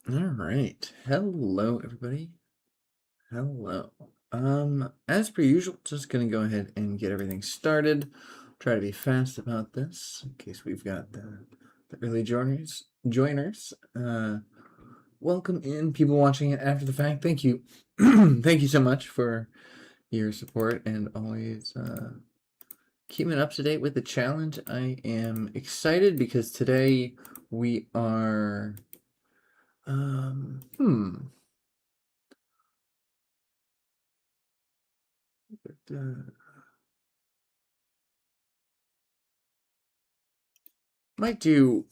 All right. Hello, everybody. Hello. As per usual, just gonna go ahead and get everything started. Try to be fast about this in case we've got the early joiners. Welcome in, people watching it after the fact. Thank you. Thank you so much for your support and always keeping up to date with the challenge. I am excited because today we are um hmm uh, might do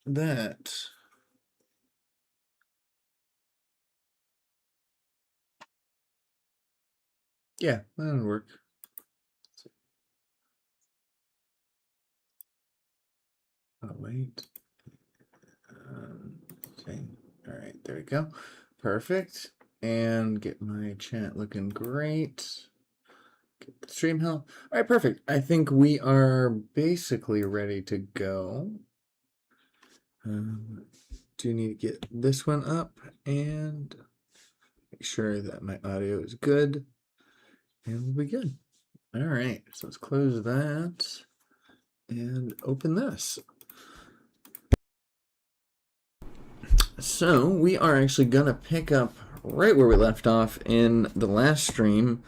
that. Yeah, that'll work. Oh, wait. Okay. All right, there we go. Perfect. And get my chat looking great. Get the stream health. All right, perfect. I think we are basically ready to go. Do need to get this one up and make sure that my audio is good. And we'll be good. All right, so let's close that and open this. So we are actually gonna pick up right where we left off in the last stream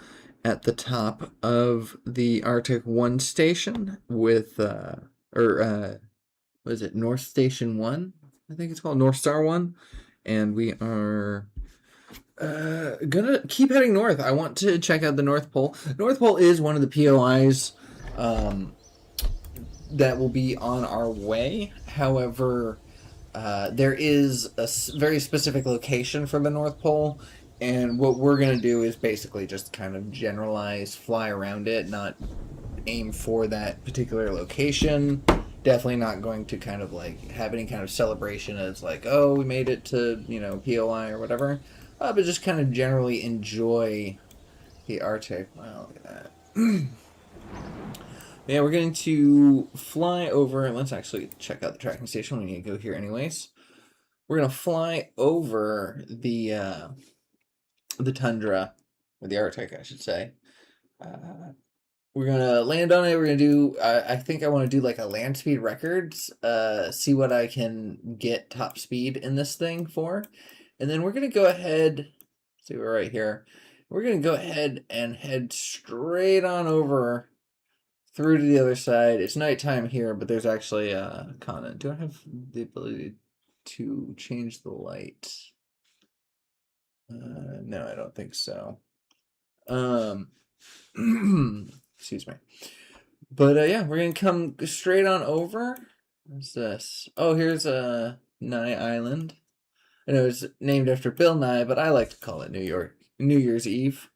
at the top of the Arctic 1 station with what is it, North Station 1? I think it's called North Star 1. And we are gonna keep heading north. I want to check out the North Pole. North Pole is one of the POIs that will be on our way. However, there is a very specific location for the North Pole, and what we're going to do is basically just kind of generalize, fly around it, not aim for that particular location. Definitely not going to kind of like have any kind of celebration as like, oh, we made it to, POI or whatever, but just kind of generally enjoy the Arctic. Wow, look at that. Yeah, we're going to fly over. Let's actually check out the tracking station. We need to go here anyways. We're gonna fly over the tundra, or the Arctic, I should say. We're gonna land on it. We're gonna do. I think I want to do like a land speed records. See what I can get top speed in this thing for, and then we're gonna go ahead. See, we're right here. We're gonna go ahead and head straight on over through to the other side. It's nighttime here, but there's actually a continent. Do I have the ability to change the light? No, I don't think so. Um, excuse me. But yeah, we're gonna come straight on over. What's this? Oh, here's Nye Island. I know it's named after Bill Nye, but I like to call it New Year's Eve.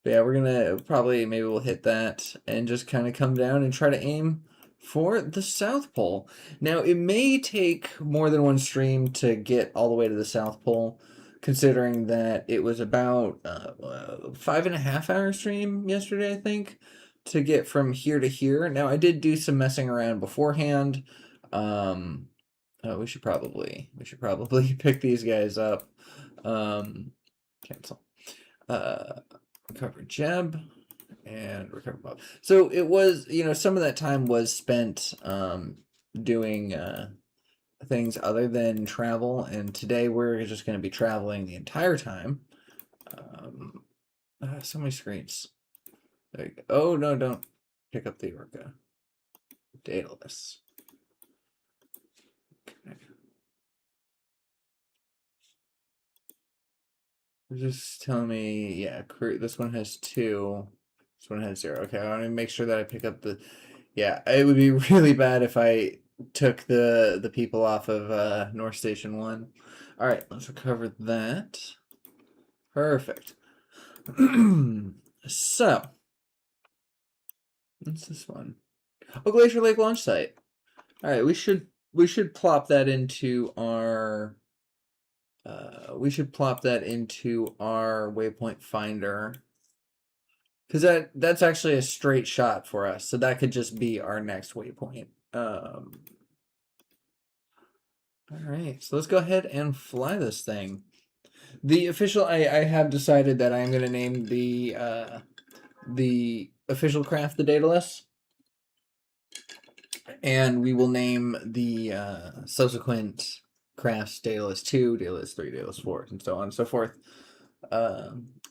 But yeah, we're gonna maybe we'll hit that and just kind of come down and try to aim for the South Pole. Now, it may take more than one stream to get all the way to the South Pole, considering that it was about 5.5 hour stream yesterday, I think, to get from here to here. Now, I did do some messing around beforehand. We should probably pick these guys up. Cancel. Recover Jeb and recover Bob. So it was, some of that time was spent doing things other than travel, and today we're just going to be traveling the entire time. So many screens. There you go. Oh, no, don't pick up the Orca. Daedalus. Okay. Just tell me, yeah, this one has 2. This one has 0. Okay, I want to make sure that I pick up the... Yeah, it would be really bad if I took the people off of North Station 1. All right, let's recover that. Perfect. So, what's this one? Oh, Glacier Lake launch site. All right, we should plop that into our waypoint finder, because that's actually a straight shot for us, so that could just be our next waypoint. Alright, so let's go ahead and fly this thing. The official, I have decided that I'm going to name the official craft the Daedalus. And we will name the subsequent crafts Daedalus 2, Daedalus 3, Daedalus 4, and so on and so forth.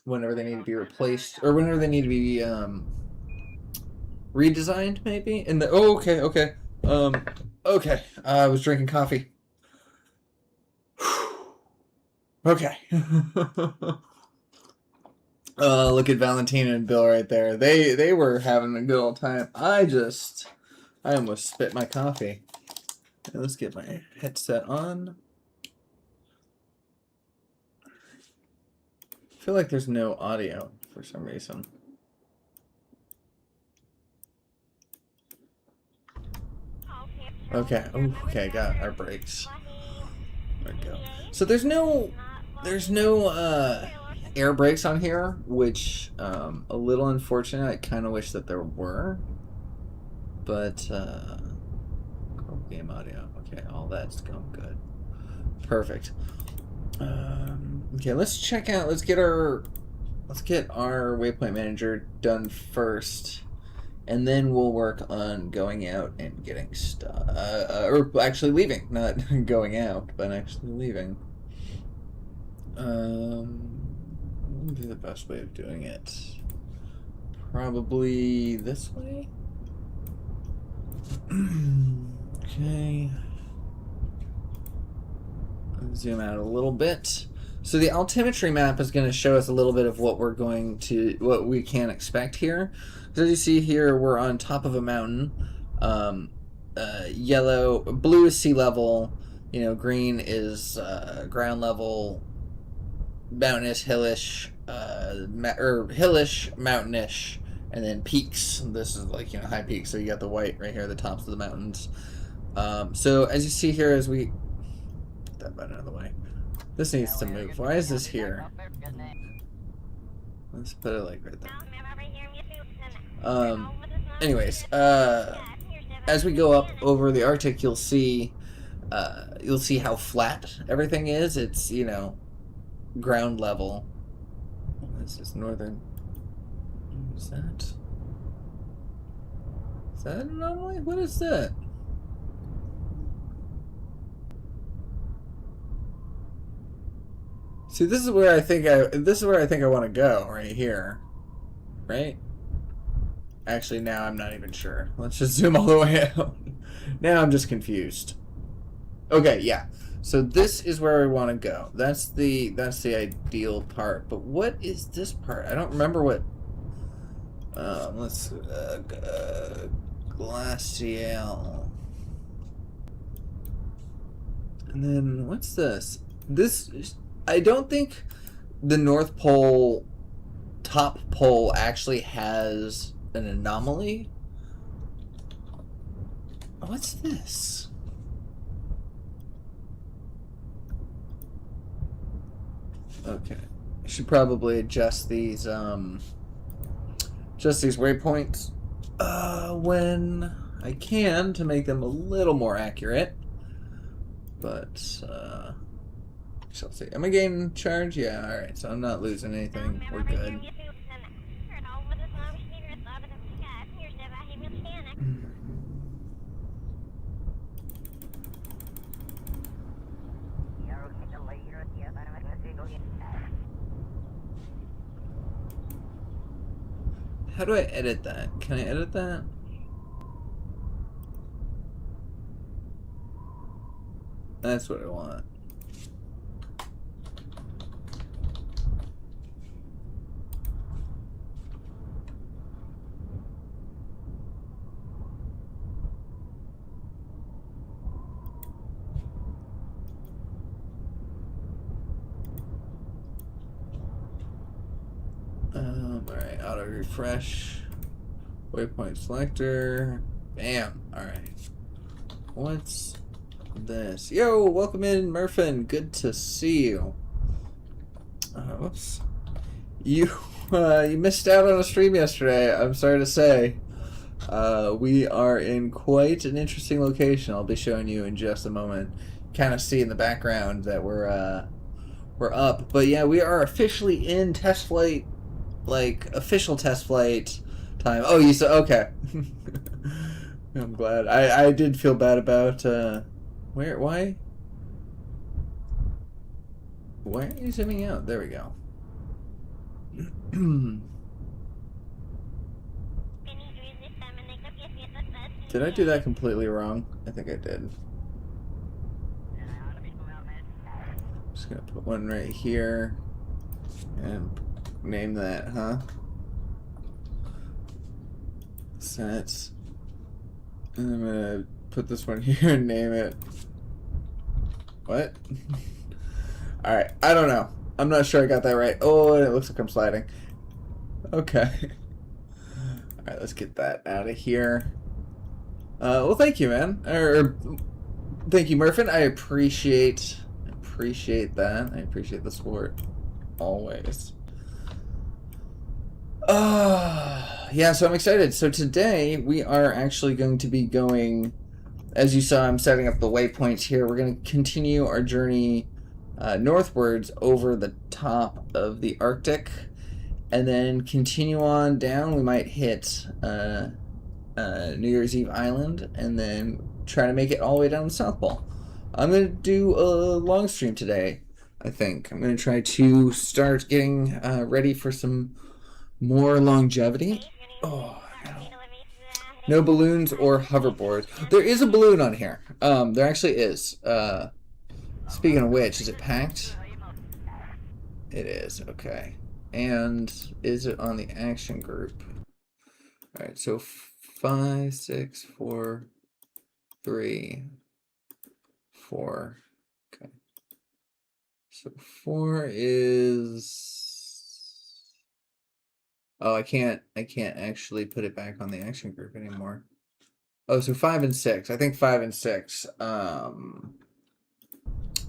Whenever they need to be replaced, or whenever they need to be redesigned, maybe. In the okay. Okay. I was drinking coffee. Okay. Look at Valentina and Bill right there. They were having a good old time. I almost spit my coffee. Let's get my headset on. I feel like there's no audio for some reason. Okay. Oh, okay. Got our brakes. There we go. So there's no air brakes on here, which a little unfortunate. I kind of wish that there were, but game audio. Okay, all that's going good. Perfect. Okay, let's check out. Let's get our waypoint manager done first, and then we'll work on going out and getting stuff. Or actually leaving, not going out, but actually leaving. What would be the best way of doing it? Probably this way. Okay. Zoom out a little bit. So the altimetry map is going to show us a little bit of what what we can expect here. So as you see here, we're on top of a mountain. Blue is sea level. Green is ground level. Mountainous, hillish, hillish, mountainish, and then peaks. This is like high peaks. So you got the white right here, the tops of the mountains. So as you see here, as we put that button out of the way, this needs to move. Why is this here? Let's put it like right there. Anyways, as we go up over the Arctic, you'll see how flat everything is. It's ground level. This is northern. What is that? Is that an anomaly? What is that? See, this is where I think I want to go, right here. Right? Actually, now I'm not even sure. Let's just zoom all the way out. Now I'm just confused. Okay, yeah. So this is where we want to go. That's the ideal part. But what is this part? I don't remember what. Let's glacial. And then what's this? I don't think the North Pole top pole actually has an anomaly. What's this? Okay, I should probably adjust these waypoints when I can to make them a little more accurate. But shall see. Am I gaining charge? Yeah. All right. So I'm not losing anything. We're good. How do I edit that? Can I edit that? That's what I want. Alright, auto refresh. Waypoint selector. Bam. Alright. What's this? Yo, welcome in, Murphin. Good to see you. Whoops. You missed out on a stream yesterday, I'm sorry to say. We are in quite an interesting location. I'll be showing you in just a moment. kind of see in the background that we're up. But yeah, we are officially in test flight, like official test flight time. Oh, you said okay. I'm glad. I did feel bad about where why are you zooming out? There we go. Did I do that completely wrong? I think I did. Just gonna put one right here and name that, huh? Set. And I'm gonna put this one here and name it. What? Alright, I don't know. I'm not sure I got that right. Oh, and it looks like I'm sliding. Okay. Alright, let's get that out of here. Well, thank you, man. Thank you, Murphin. I appreciate that. I appreciate the support. Always. Yeah, so I'm excited. So today we are actually going to be going, as you saw, I'm setting up the waypoints here. We're going to continue our journey northwards over the top of the Arctic, and then continue on down. We might hit New Year's Eve Island, and then try to make it all the way down the South Pole. I'm going to do a long stream today, I think. I'm going to try to start getting ready for some more longevity. Oh, no. No balloons or hoverboards. There is a balloon on here. There actually is. Speaking of which, is it packed? It is, okay. And is it on the action group? Alright, so 5, 6, 4, 3, 4. Okay. So 4 is... Oh, I can't actually put it back on the action group anymore. Oh, so 5 and 6. I think 5 and 6.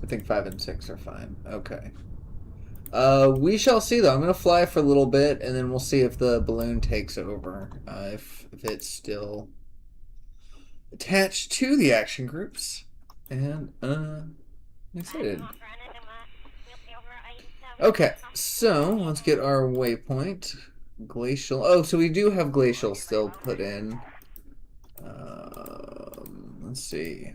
I think 5 and 6 are fine. Okay. We shall see though. I'm gonna fly for a little bit, and then we'll see if the balloon takes over. If it's still attached to the action groups, and I'm excited. Okay, so let's get our waypoint. Glacial. Oh, so we do have glacial still put in. Let's see.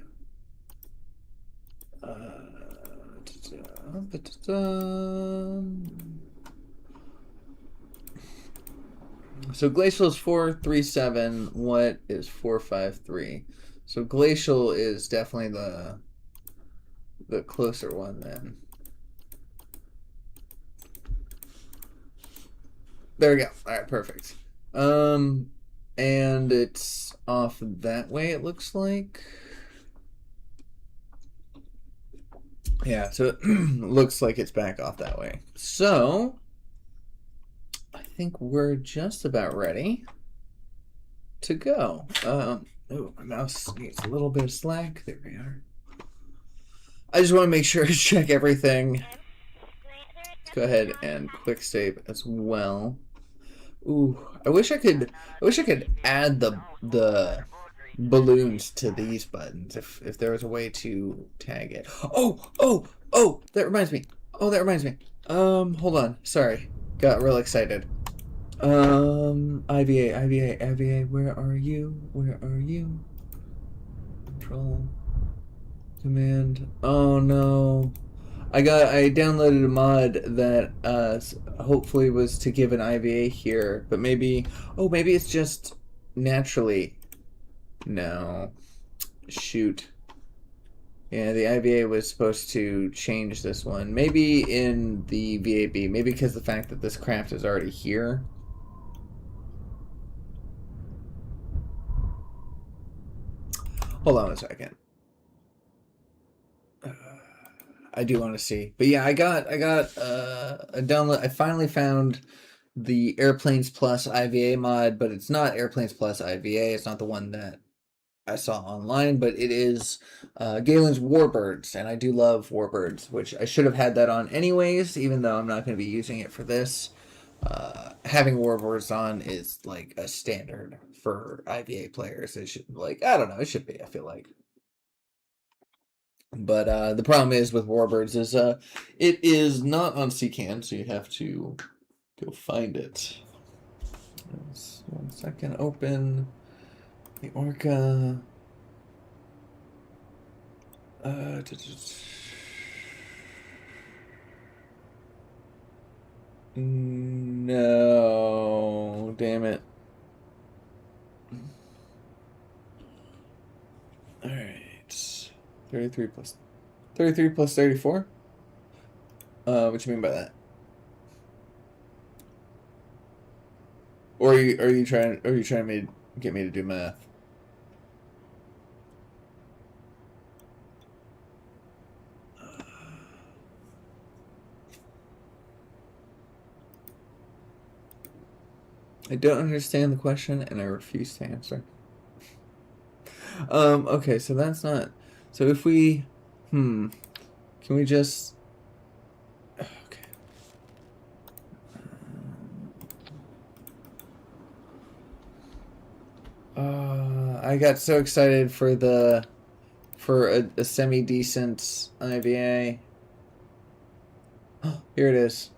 So glacial is 437. What is 453? So glacial is definitely the closer one then. There we go. All right, perfect. And it's off that way, it looks like. Yeah, so it looks like it's back off that way. So I think we're just about ready to go. Oh, my mouse needs a little bit of slack. There we are. I just want to make sure to check everything. Let's go ahead and quick save as well. Ooh, I wish I could add the balloons to these buttons if there was a way to tag it. Oh, that reminds me. Hold on. Sorry. Got real excited. IVA, where are you? Control command. Oh no. I downloaded a mod that hopefully was to give an IVA here, but maybe it's just naturally. No. Shoot. Yeah, the IVA was supposed to change this one. Maybe in the VAB, maybe because the fact that this craft is already here. Hold on a second. I do want to see, but yeah, I got a download. I finally found the Airplanes Plus IVA mod, but it's not Airplanes Plus IVA. It's not the one that I saw online, but it is Galen's Warbirds, and I do love Warbirds, which I should have had that on anyways, even though I'm not going to be using it for this. Having Warbirds on is like a standard for IVA players. It should, like, I don't know, it should be, I feel like. But the problem is with warbirds is it is not on CCAN, so you have to go find it. Let's, 1 second, open the Orca. No, damn it. All right, 33 plus 34. What you mean by that? Or are you trying to get me to do math? I don't understand the question, and I refuse to answer. Okay, so that's not. So if we, can we just? Okay. I got so excited for a semi decent IVA. Here it is.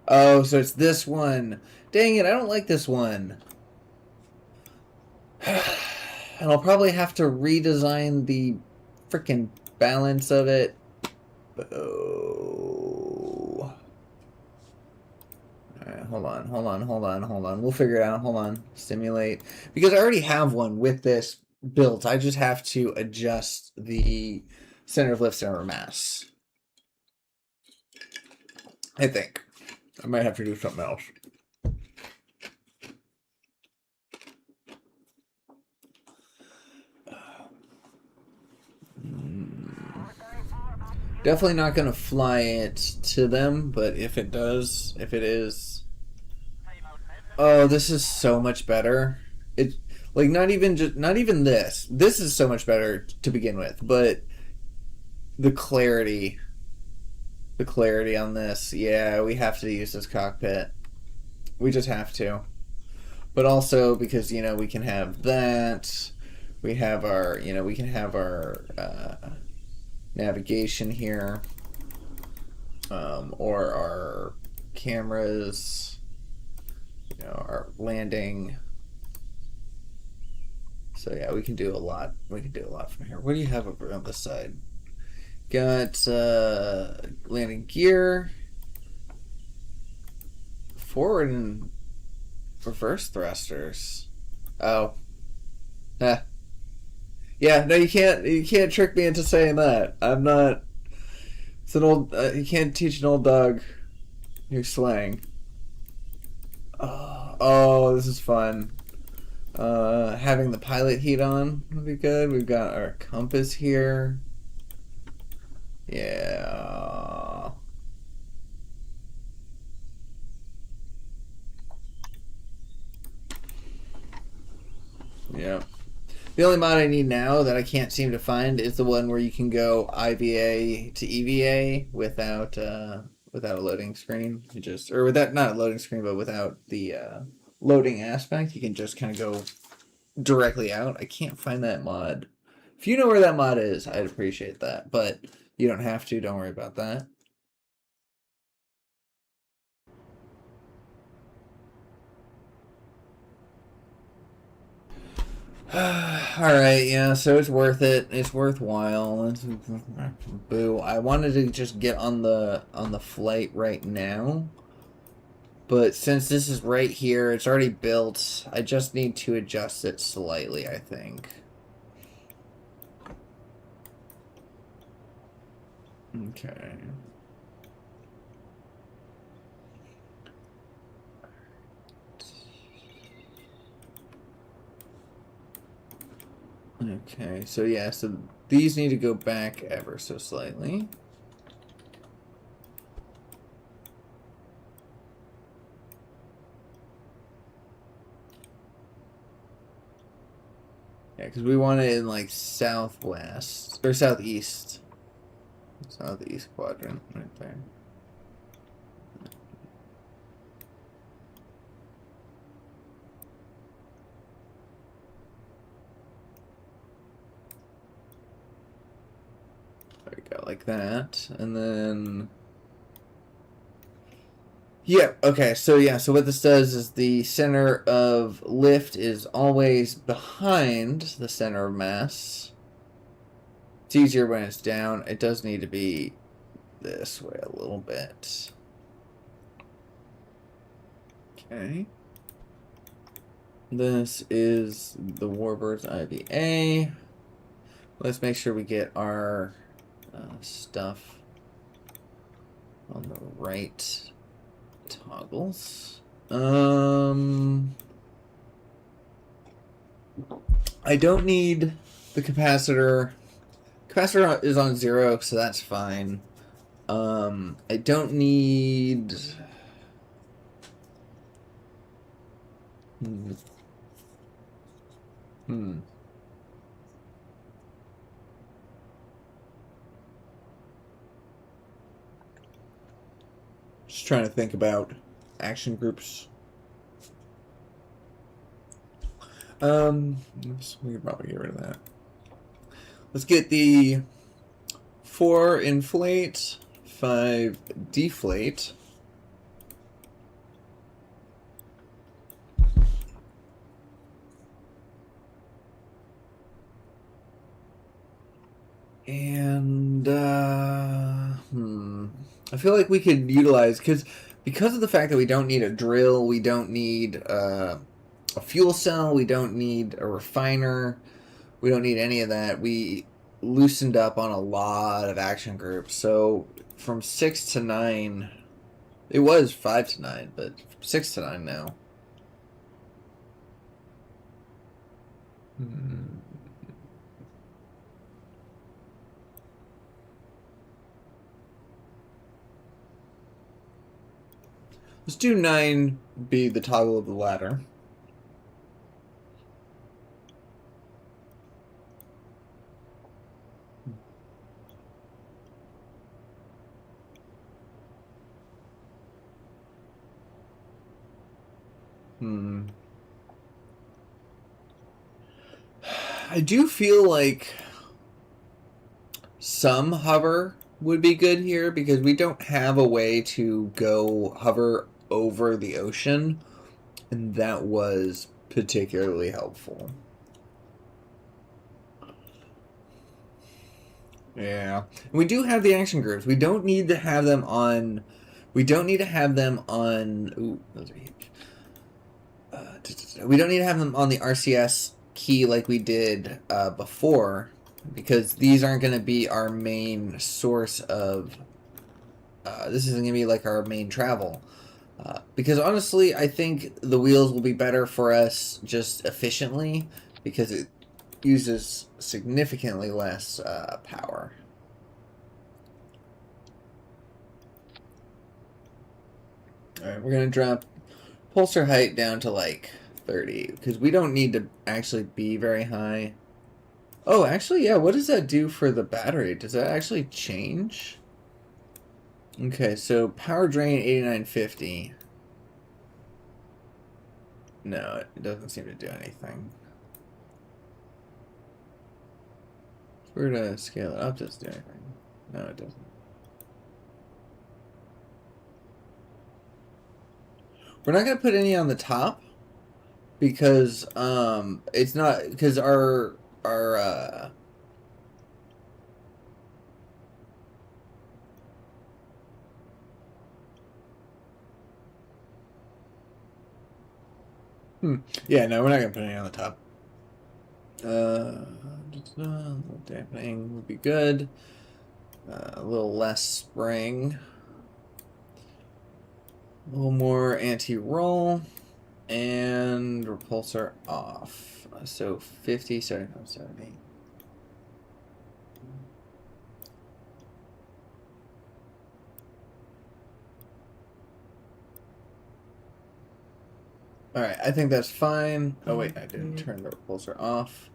Oh, so it's this one. Dang it! I don't like this one. And I'll probably have to redesign the freaking balance of it. Oh. Alright, hold on. We'll figure it out. Hold on. Simulate. Because I already have one with this built. I just have to adjust the center of lift, center of mass. I think. I might have to do something else. Definitely not going to fly it to them, but if it is... Oh, this is so much better. It, like, not even this. This is so much better to begin with, but the clarity on this, yeah, we have to use this cockpit. We just have to. But also because, we can have that. We have our, we can have our navigation here, or our cameras, our landing. So yeah, we can do a lot. We can do a lot from here. What do you have over on this side? Got landing gear, forward and reverse thrusters. Oh, yeah. No, you can't trick me into saying that. I'm not. It's an old. You can't teach an old dog new slang. Oh, this is fun. Having the pilot heat on would be good. We've got our compass here. Yeah. Yeah. The only mod I need now that I can't seem to find is the one where you can go IVA to EVA without a loading screen. You just, or without, not a loading screen, but without the loading aspect. You can just kind of go directly out. I can't find that mod. If you know where that mod is, I'd appreciate that. But you don't have to. Don't worry about that. Alright, yeah, so it's worth it. It's worthwhile. Boo. I wanted to just get on the flight right now. But since this is right here, it's already built. I just need to adjust it slightly, I think. Okay. Okay, so yeah, so these need to go back ever so slightly. Yeah, because we want it in like southwest or southeast. Southeast quadrant right there. like that, and then yeah, okay, so yeah, so what this does is the center of lift is always behind the center of mass. It's easier when it's down. It does need to be this way a little bit. Okay. This is the Warbird's IVA. Let's make sure we get our stuff on the right toggles. I don't need the capacitor. Capacitor is on 0, so that's fine. I don't need... Just trying to think about action groups. We can probably get rid of that. Let's get the 4 inflate, 5 deflate. And I feel like we could utilize because of the fact that we don't need a drill, we don't need a fuel cell, we don't need a refiner, we don't need any of that. We loosened up on a lot of action groups. So from 6 to 9, it was 5 to 9, but 6 to 9 now. Let's do 9 be the toggle of the ladder. I do feel like some hover would be good here because we don't have a way to go hover over the ocean, and that was particularly helpful. Yeah. We do have the action groups. We don't need to have them on... We don't need to have them on... Ooh, those are huge. We don't need to have them on the RCS key like we did before, because these aren't going to be our main source of... this isn't going to be like our main travel. Because honestly, I think the wheels will be better for us just efficiently, because it uses significantly less power. Alright, we're going to drop pulsar height down to like 30, because we don't need to actually be very high. Oh, actually, yeah, what does that do for the battery? Does that actually change? Okay, so power drain 8950. No, it doesn't seem to do anything. If we were to scale it up, does it do anything? No, it doesn't. We're not going to put any on the top because it's not, because our yeah, no, we're not going to put any on the top. Dampening would be good. A little less spring. A little more anti-roll. And repulsor off. So 50, 75, 70. Alright, I think that's fine. Oh wait, I didn't turn the repulsor off.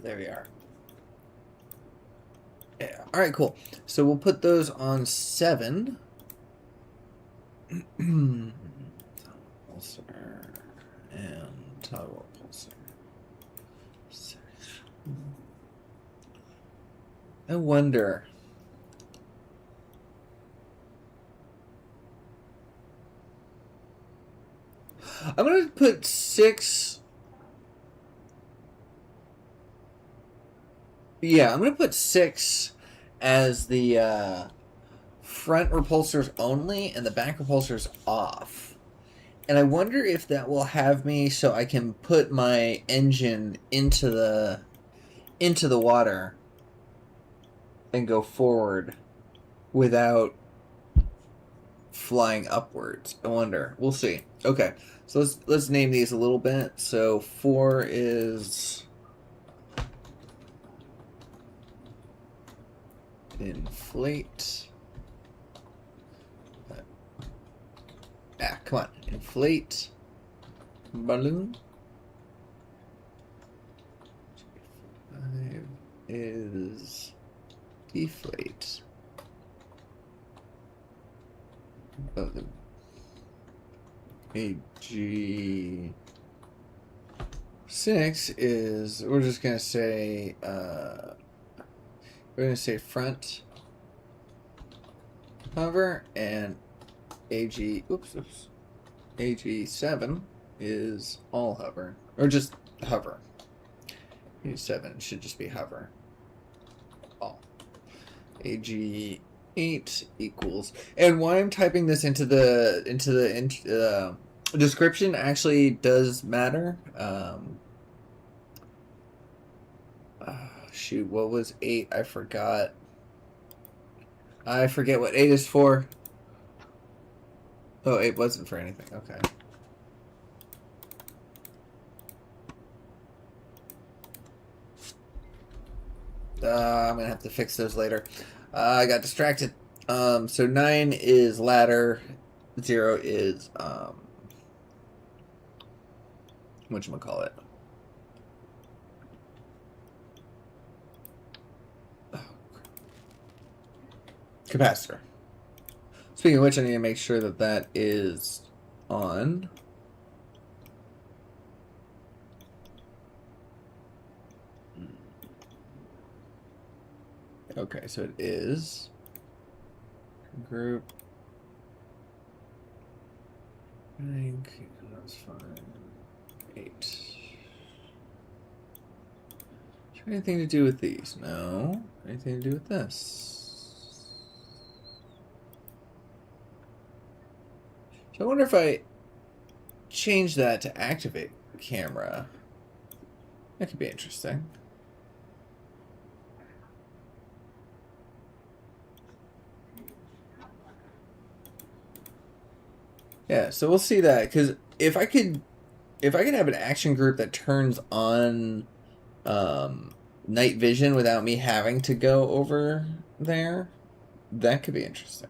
There we are. Yeah. Alright, cool. So we'll put those on 7. Repulsor and toggle repulsor. I wonder. I'm gonna put 6. Yeah, I'm gonna put 6 as the front repulsors only and the back repulsors off. And I wonder if that will have me so I can put my engine into the water and go forward without flying upwards. I wonder. We'll see. Okay, so let's name these a little bit. So 4 is inflate. Come on. Inflate balloon. 5 is deflate balloon. AG6 is, we're just gonna say front hover, and AG7 is all hover, or just hover. AG7 should just be hover. All. AG8 equals, and why I'm typing this into the description actually does matter. Shoot, what was 8? I forgot. I forget what 8 is for. Oh, 8 wasn't for anything. Okay. I'm gonna have to fix those later. I got distracted. So 9 is ladder, 0 is whatchamacallit? Capacitor. Speaking of which, I need to make sure that that is on. Okay, so it is. Group. I think that's fine. 8. Anything to do with these? No. Anything to do with this? So I wonder if I change that to activate the camera. That could be interesting. Yeah, so we'll see that, because if I could have an action group that turns on night vision without me having to go over there, that could be interesting.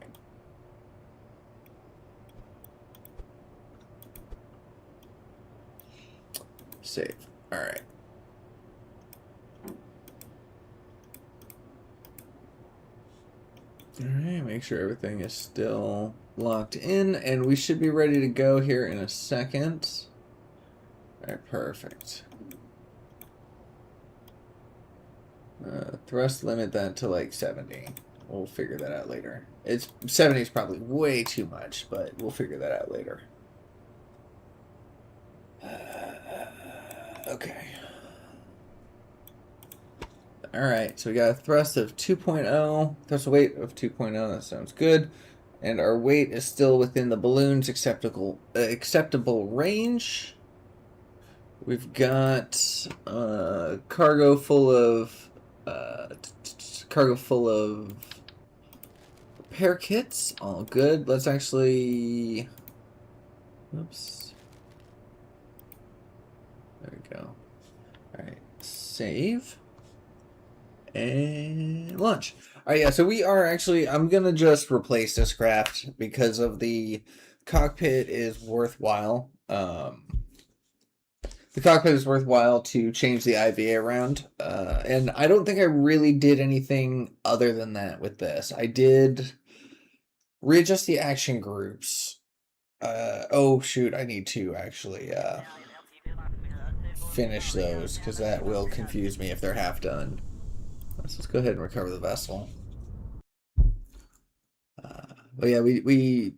Save. All right. All right, make sure everything is still locked in, and we should be ready to go here in a second. All right, perfect. Thrust limit that to like 70. We'll figure that out later. 70 is probably way too much, but we'll figure that out later. Okay. Alright, so we got a thrust of 2.0, thrust weight of 2.0, that sounds good. And our weight is still within the balloon's acceptable range. We've got cargo full of repair kits, all good. Let's actually, oops. There we go. All right, save and launch. All right, yeah. So we are actually. I'm gonna just replace this craft because of the cockpit is worthwhile. The cockpit is worthwhile to change the IVA around, and I don't think I really did anything other than that with this. I did readjust the action groups. Oh shoot, I need to actually finish those because that will confuse me if they're half done. Let's go ahead and recover the vessel. But yeah, we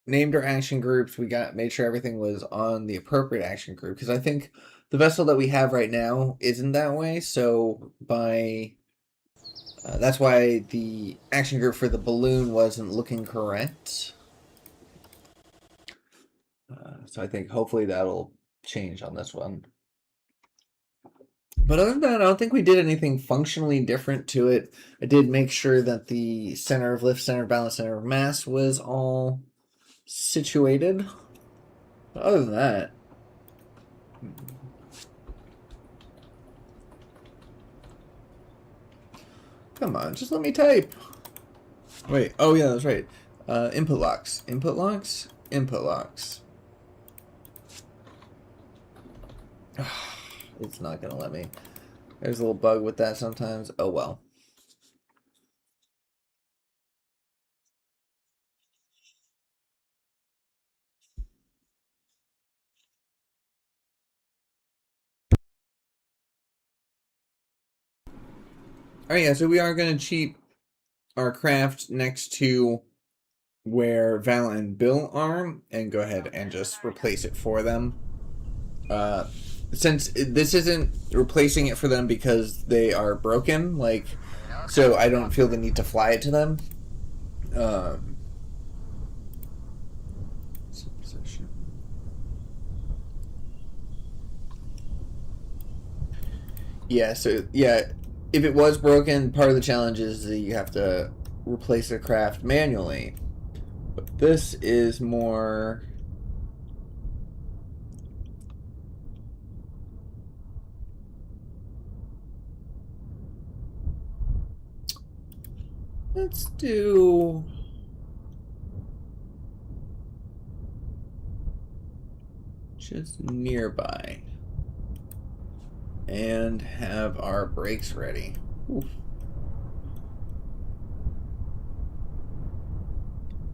named our action groups. We made sure everything was on the appropriate action group, because I think the vessel that we have right now isn't that way. So that's why the action group for the balloon wasn't looking correct. So I think hopefully that'll change on this one. But other than that, I don't think we did anything functionally different to it. I did make sure that the center of lift, center of balance, center of mass was all situated. But other than that, come on, just let me type. Wait, oh yeah, that's right. Input locks, input locks, input locks. It's not gonna let me. There's a little bug with that sometimes. Oh well. Alright, yeah, so we are gonna cheat our craft next to where Val and Bill are and go ahead and just replace it for them. Since this isn't replacing it for them because they are broken, like, so I don't feel the need to fly it to them. Yeah, so yeah, if it was broken, part of the challenge is that you have to replace the craft manually. But this is more... Let's do... just nearby. And have our brakes ready. Oof.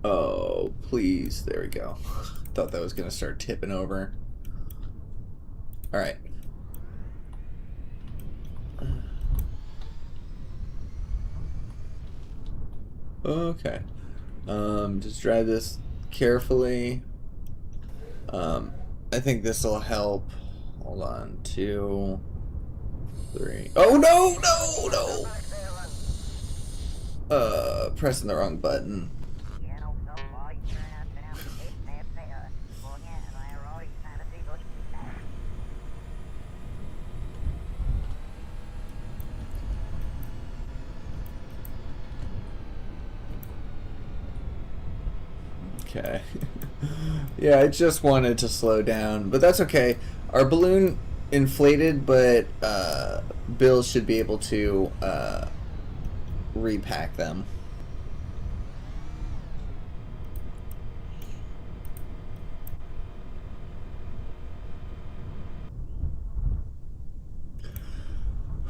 Oh, please. There we go. Thought that was going to start tipping over. Alright. Okay. Just drive this carefully. I think this will help. Hold on. 2, 3. Oh, no! Pressing the wrong button. Okay. Yeah, I just wanted to slow down, but that's okay. Our balloon inflated, but Bill should be able to repack them.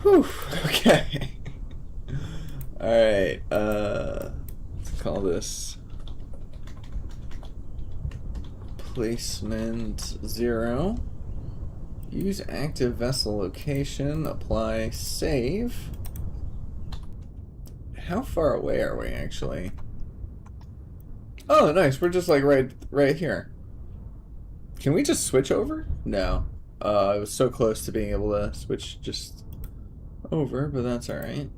Whew, okay. Alright, let's call this placement 0. Use active vessel location, apply, save. How far away are we actually? Oh, nice. We're just like right here. Can we just switch over? No. I was so close to being able to switch just over, but that's all right.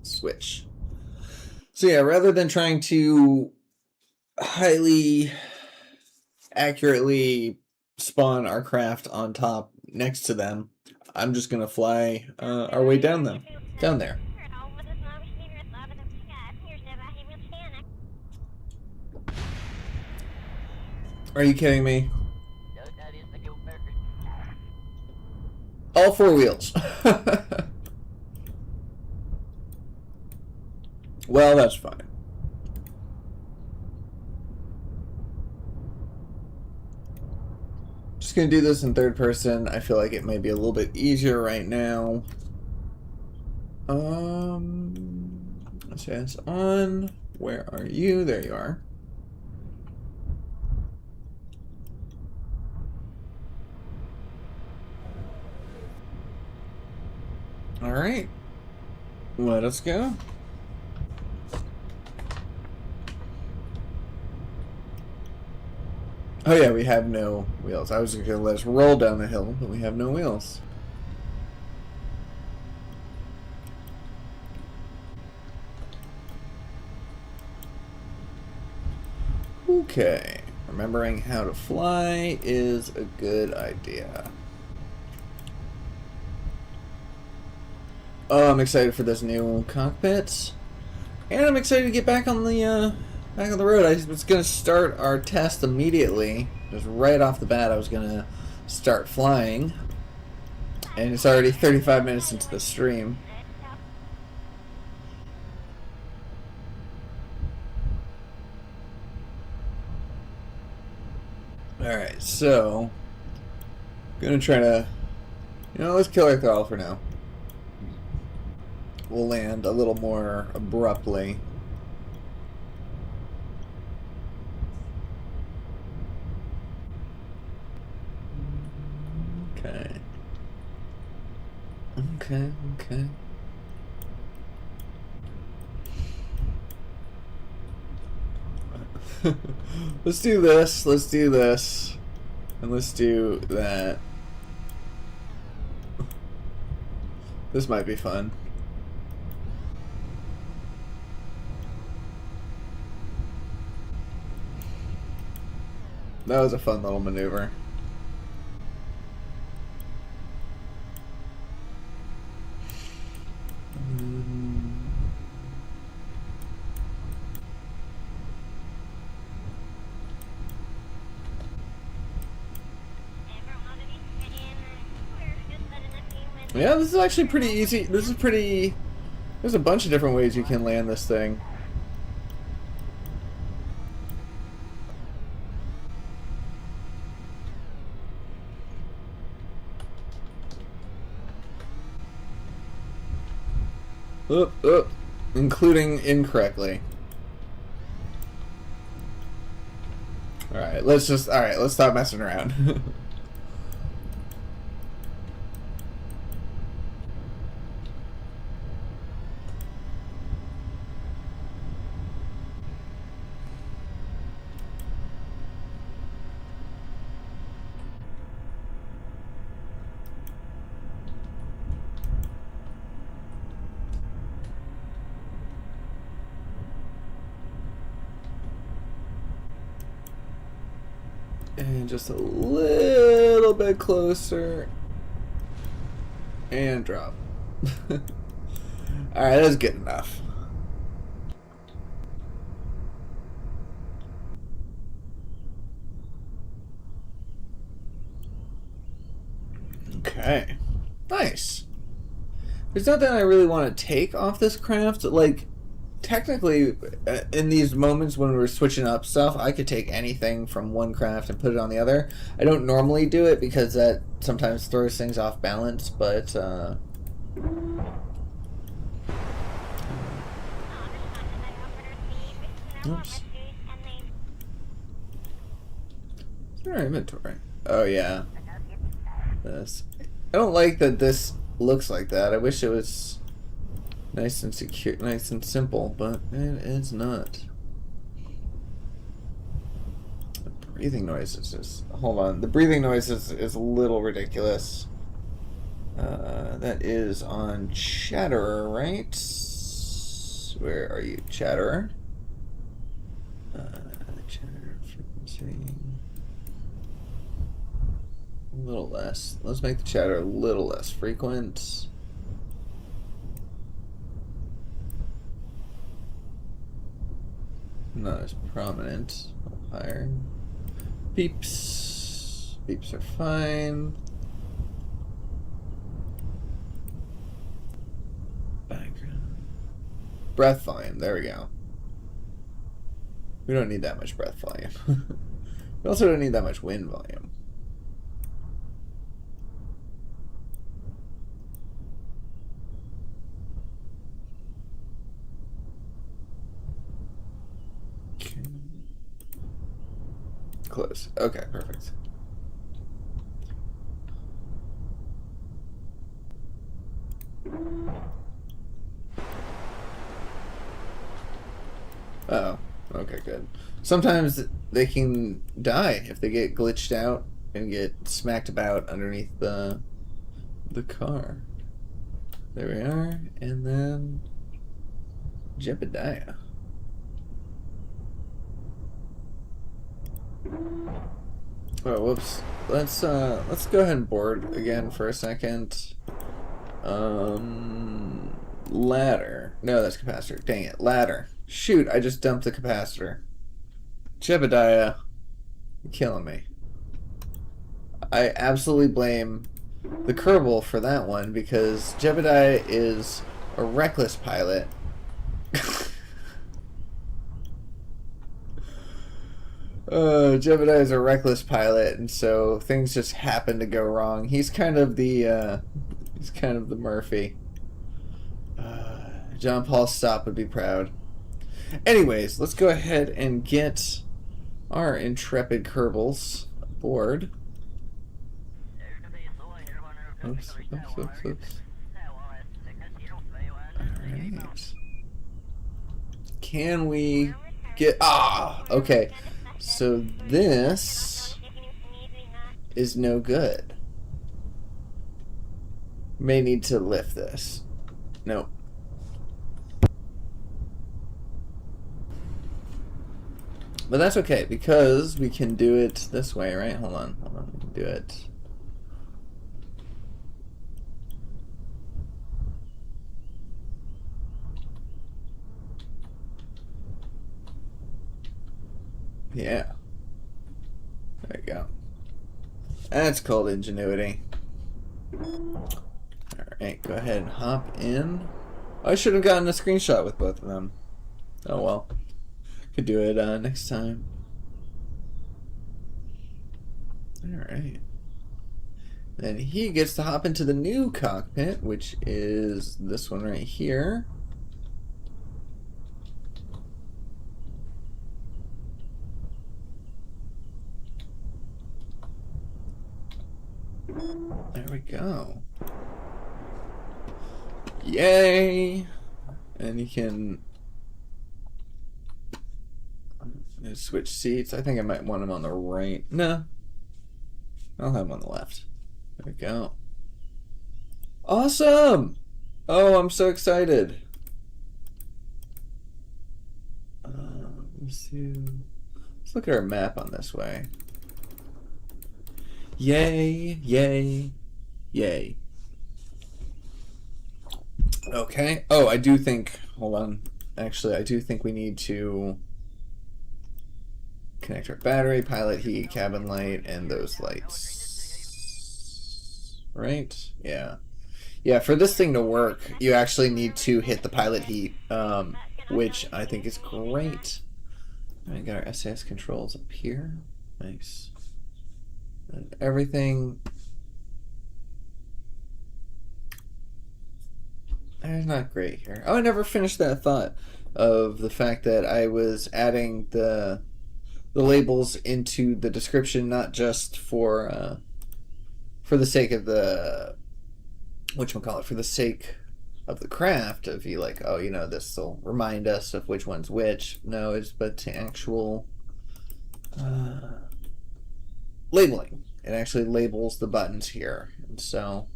Switch. So yeah, rather than trying to highly accurately spawn our craft on top next to them, I'm just gonna fly our way down there. Are you kidding me? All 4 wheels. Well, that's fine. Just gonna do this in third person. I feel like it may be a little bit easier right now. Let's say it's on. Where are you? There you are. Alright. Let us go. Oh yeah, we have no wheels. I was going to let us roll down the hill, but we have no wheels. Okay. Remembering how to fly is a good idea. Oh, I'm excited for this new cockpit. And I'm excited to get back on the road. I was going to start our test immediately. Just right off the bat, I was going to start flying. And it's already 35 minutes into the stream. Alright, so I'm going to try to, let's kill our throttle for now. We'll land a little more abruptly. Okay. Okay. Let's do this, and let's do that. This might be fun. That was a fun little maneuver. Yeah, this is actually pretty easy. There's a bunch of different ways you can land this thing. Including incorrectly. Alright, let's stop messing around. And just a little bit closer. And drop. Alright, that's good enough. Okay. Nice. There's nothing I really want to take off this craft. Like, technically, in these moments when we're switching up stuff, I could take anything from one craft and put it on the other. I don't normally do it because that sometimes throws things off balance, but oops. It's in our inventory. Oh yeah. This. I don't like that this looks like that. I wish it was nice and secure, nice and simple, but it is not. The breathing noise is just... Hold on. The breathing noise is a little ridiculous. That is on Chatterer, right? Where are you, Chatterer? Chatterer frequency. A little less. Let's make the chatter a little less frequent. Not as prominent. Higher. Beeps. Beeps are fine. Background. Breath volume. There we go. We don't need that much breath volume. We also don't need that much wind volume. Close. Okay, perfect. Oh, okay, good. Sometimes they can die if they get glitched out and get smacked about underneath the car. There we are, and then Jebediah. Oh, whoops. Let's go ahead and board again for a second. Ladder. No, that's capacitor. Dang it, ladder. Shoot, I just dumped the capacitor. Jebediah, you're killing me. I absolutely blame the Kerbal for that one because Jebediah is a reckless pilot. Jebediah is a reckless pilot, and so things just happen to go wrong. He's kind of the Murphy. John Paul Stop would be proud. Anyways, let's go ahead and get our intrepid Kerbals aboard. Oops. Alright. Can we get... okay. So this is no good. May need to lift this. Nope. But that's okay, because we can do it this way, right? Hold on. We can do it. Yeah. There you go. That's called ingenuity. Alright, go ahead and hop in. I should have gotten a screenshot with both of them. Oh well. Could do it next time. Alright. Then he gets to hop into the new cockpit, which is this one right here. There we go. Yay! And you can switch seats. I think I might want him on the right. No. I'll have him on the left. There we go. Awesome! Oh, I'm so excited. Let's look at our map on this way. Yay, yay, yay. Okay. Oh, I do think, hold on. Actually, I do think we need to connect our battery, pilot heat, cabin light, and those lights. Right? Yeah. Yeah, for this thing to work, you actually need to hit the pilot heat, which I think is great. I got our SAS controls up here. Nice. And everything. It's not great here. Oh, I never finished that thought of the fact that I was adding the labels into the description, not just for the sake of the whatchamacallit, for the sake of the craft of you like, oh, you know, this will remind us of which one's which. No, it's but to actual labeling. It actually labels the buttons here, and so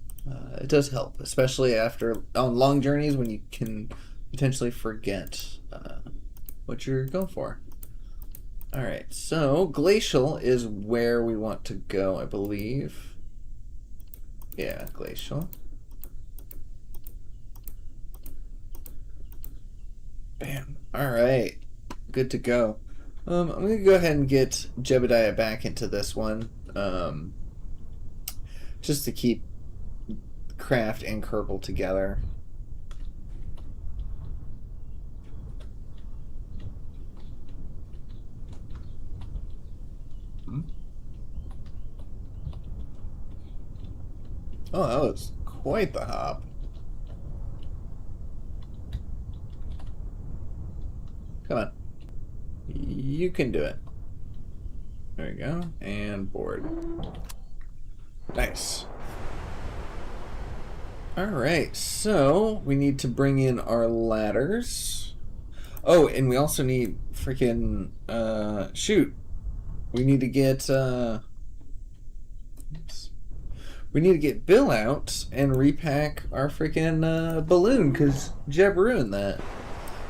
it does help, especially after on long journeys when you can potentially forget what you're going for. All right, so Glacial is where we want to go, I believe. Yeah, Glacial. Bam. All right, good to go. I'm gonna go ahead and get Jebediah back into this one, just to keep Craft and Kerbal together. Oh, that was quite the hop. Come on. You can do it. There you go. And board. Nice. Alright, so we need to bring in our ladders. Oh, and we also need freaking shoot. We need to get oops. We need to get Bill out and repack our freaking balloon because Jeb ruined that.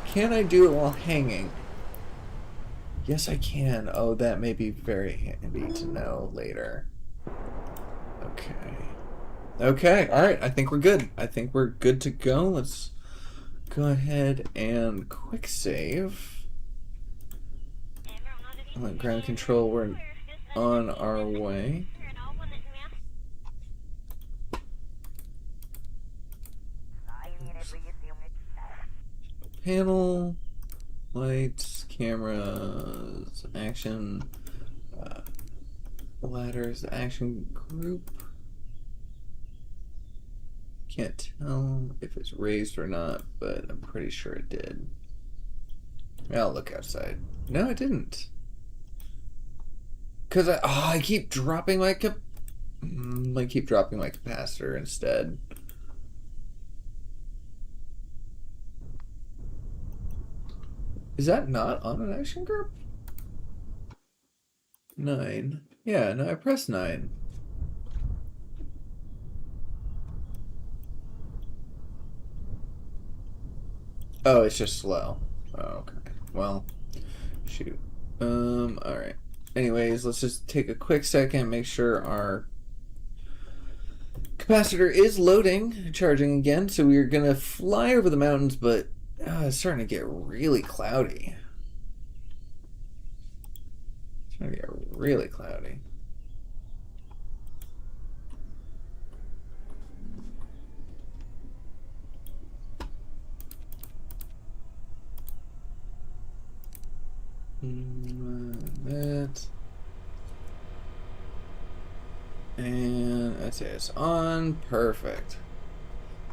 Can I do it while hanging? Yes, I can. Oh, that may be very handy to know later. Okay. Okay, alright, I think we're good. I think we're good to go. Let's go ahead and quick save. Let ground control, we're on our way. Panel, lights, cameras, action, ladders, action group. Can't tell if it's raised or not, but I'm pretty sure it did. I'll look outside. No, it didn't. Cause I keep dropping my capacitor instead. Is that not on an action group? 9. Yeah, no, I pressed 9. Oh, it's just slow. Oh, okay. Well, shoot. Alright. Anyways, let's just take a quick second, make sure our capacitor is loading, charging again. So we're gonna fly over the mountains, but it's starting to get really cloudy. It's starting to get really cloudy. That. And that's it. It's on. Perfect.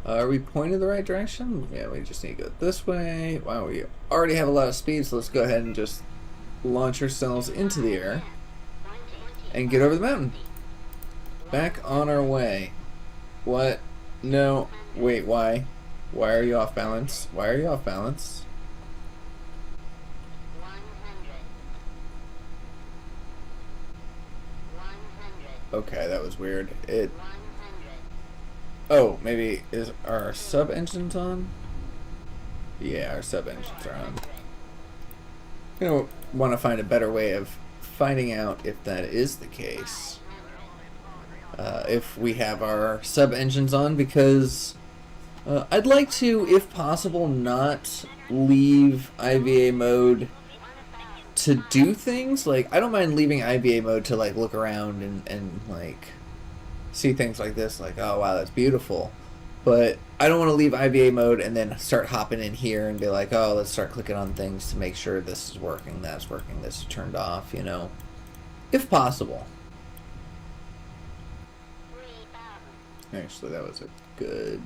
Are we pointed the right direction? Yeah, we just need to go this way. Wow, we already have a lot of speed, so let's go ahead and just launch ourselves into the air and get over the mountain. Back on our way. What? No. Wait, why? Why are you off balance? Why are you off balance? Okay, that was weird. Oh, maybe is our sub engines on? Yeah, our sub engines are on. You know, want to find a better way of finding out if that is the case. If we have our sub engines on, because I'd like to, if possible, not leave IVA mode to do things. Like, I don't mind leaving IVA mode to like look around and like see things like this, like, oh wow, that's beautiful. But I don't want to leave IVA mode and then start hopping in here and be like, oh, let's start clicking on things to make sure this is working, that's working, this is turned off, you know, if possible. Actually, that was a good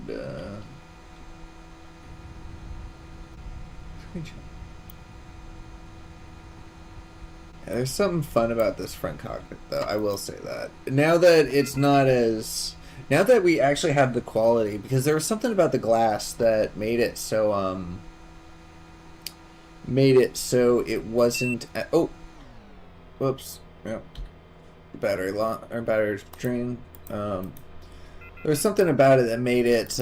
yeah, there's something fun about this front cockpit, though. I will say that. Now that it's not as... Now that we actually have the quality, because there was something about the glass that made it so, it wasn't... Oh! Whoops. Yep. Battery drain. There was something about it that made it,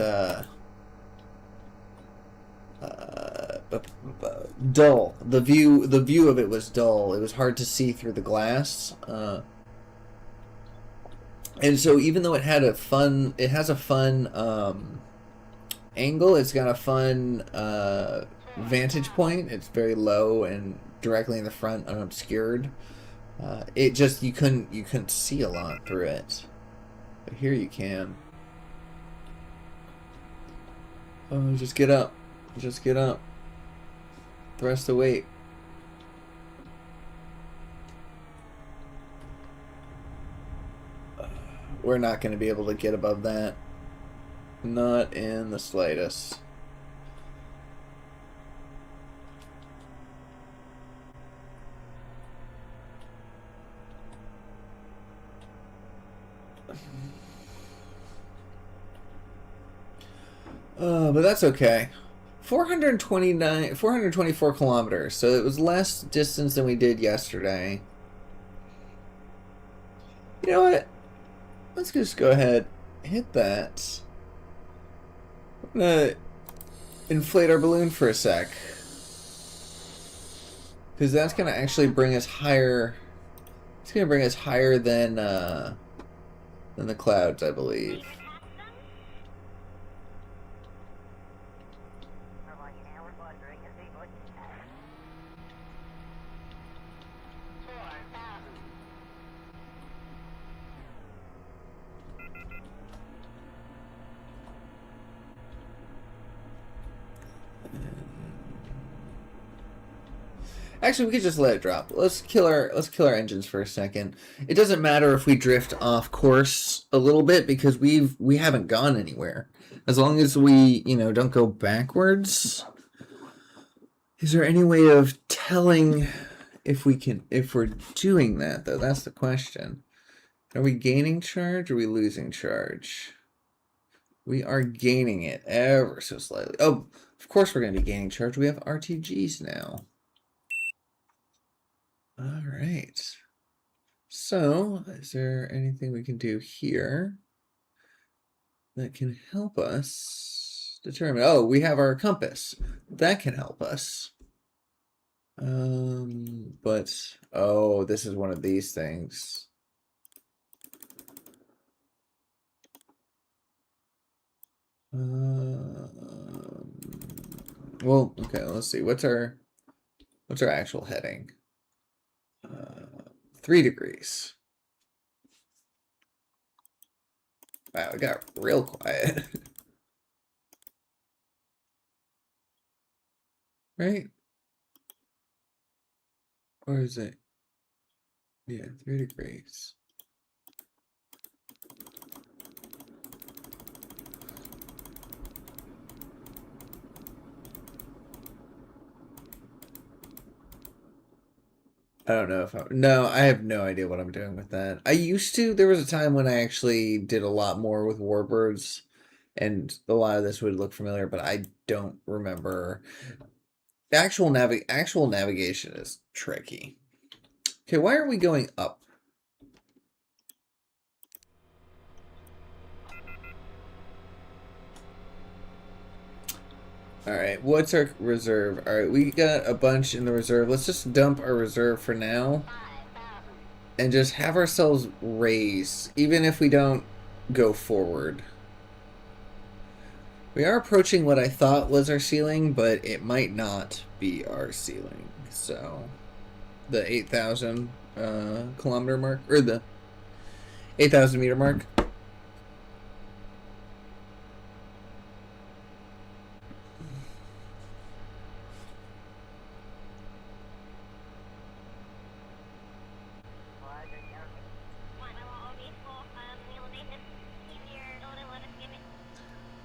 dull. The view of it was dull. It was hard to see through the glass. And so even though it has a fun angle, it's got a fun vantage point. It's very low and directly in the front, unobscured. It just you couldn't see a lot through it. But here you can. Oh, just get up. Just get up. Thrust the weight. We're not going to be able to get above that. Not in the slightest. But that's okay. 424 kilometers. So it was less distance than we did yesterday. You know what? Let's just go ahead, hit that. I'm gonna inflate our balloon for a sec. Because that's gonna actually bring us higher. It's gonna bring us higher than the clouds, I believe. Actually, we could just let it drop. Let's kill our engines for a second. It doesn't matter if we drift off course a little bit because we haven't gone anywhere. As long as we, don't go backwards. Is there any way of telling if we're doing that though? That's the question. Are we gaining charge or are we losing charge? We are gaining it ever so slightly. Oh, of course we're going to be gaining charge. We have RTGs now. All right. So, is there anything we can do here that can help us determine? Oh, we have our compass. That can help us. But, oh, this is one of these things. Well, okay, let's see. What's our actual heading? 3 degrees. Wow, it got real quiet. Right? Or is it? Yeah, 3 degrees. I don't know if no, I have no idea what I'm doing with that. I used to. There was a time when I actually did a lot more with warbirds, and a lot of this would look familiar, but I don't remember. Actual navigation is tricky. Okay, why are we going up? All right, what's our reserve? All right, we got a bunch in the reserve. Let's just dump our reserve for now and just have ourselves raise, even if we don't go forward. We are approaching what I thought was our ceiling, but it might not be our ceiling. So, the 8,000 kilometer mark, or the 8,000 meter mark.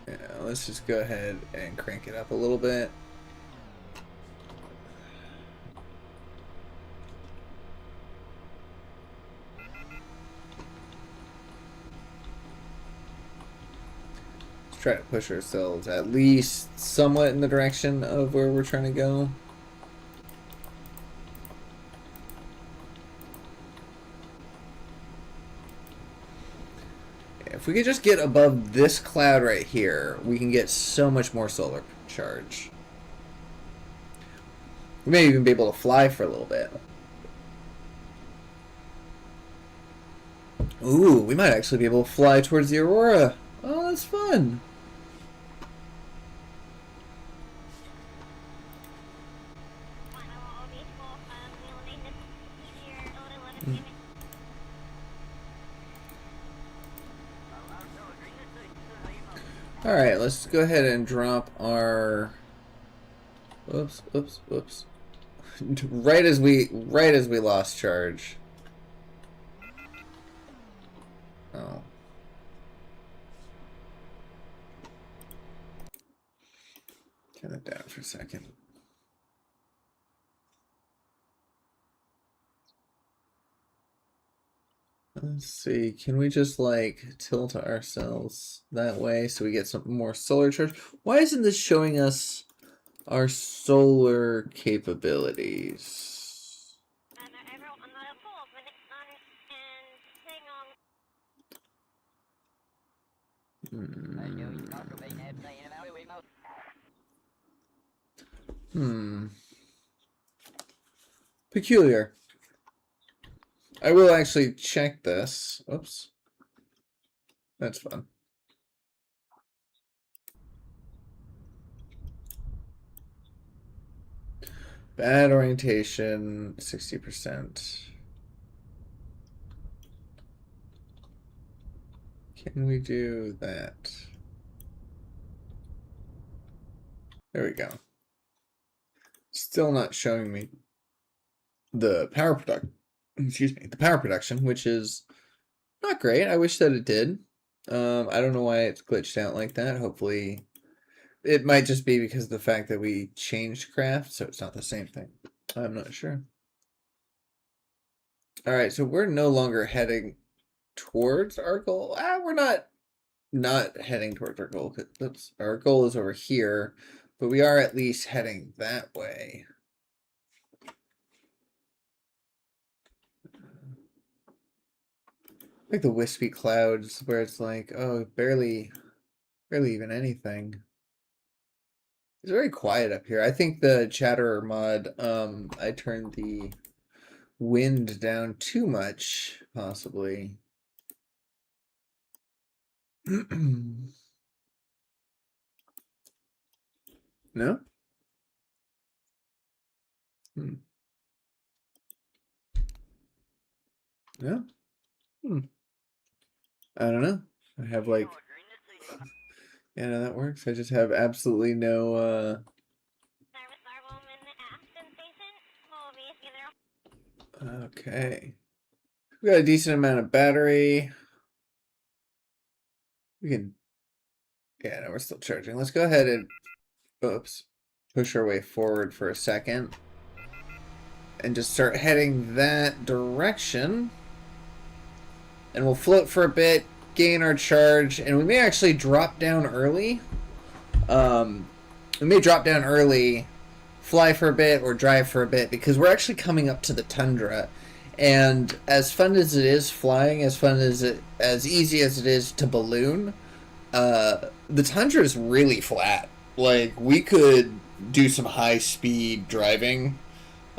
Yeah, let's just go ahead and crank it up a little bit. Let's try to push ourselves at least somewhat in the direction of where we're trying to go. If we could just get above this cloud right here, we can get so much more solar charge. We may even be able to fly for a little bit. Ooh, we might actually be able to fly towards the aurora. Oh, that's fun. Alright, let's go ahead and drop our... Whoops. right as we lost charge. Oh. Turn that down for a second. Let's see, can we just like tilt ourselves that way so we get some more solar charge? Why isn't this showing us our solar capabilities. Peculiar. I will actually check this. Oops. That's fun. Bad orientation, 60%. Can we do that? There we go. Still not showing me the power production, which is not great. I wish that it did. I don't know why it's glitched out like that. Hopefully it might just be because of the fact that we changed craft, so it's not the same thing. I'm not sure. All right, so we're no longer heading towards our goal. We're not heading towards our goal. Oops, our goal is over here, but we are at least heading that way. Like the wispy clouds where it's like, oh, barely even anything. It's very quiet up here. I think the Chatterer mod, I turned the wind down too much, possibly. No? No? I don't know. I have like... Yeah, no, that works. I just have absolutely no, Okay. We got a decent amount of battery. We can... Yeah, no, we're still charging. Let's go ahead and... Oops. Push our way forward for a second. And just start heading that direction. And we'll float for a bit, gain our charge, and we may actually drop down early. We may drop down early, fly for a bit, or drive for a bit, because we're actually coming up to the tundra. And as fun as it is flying, as easy as it is to balloon, the tundra is really flat. Like, we could do some high-speed driving.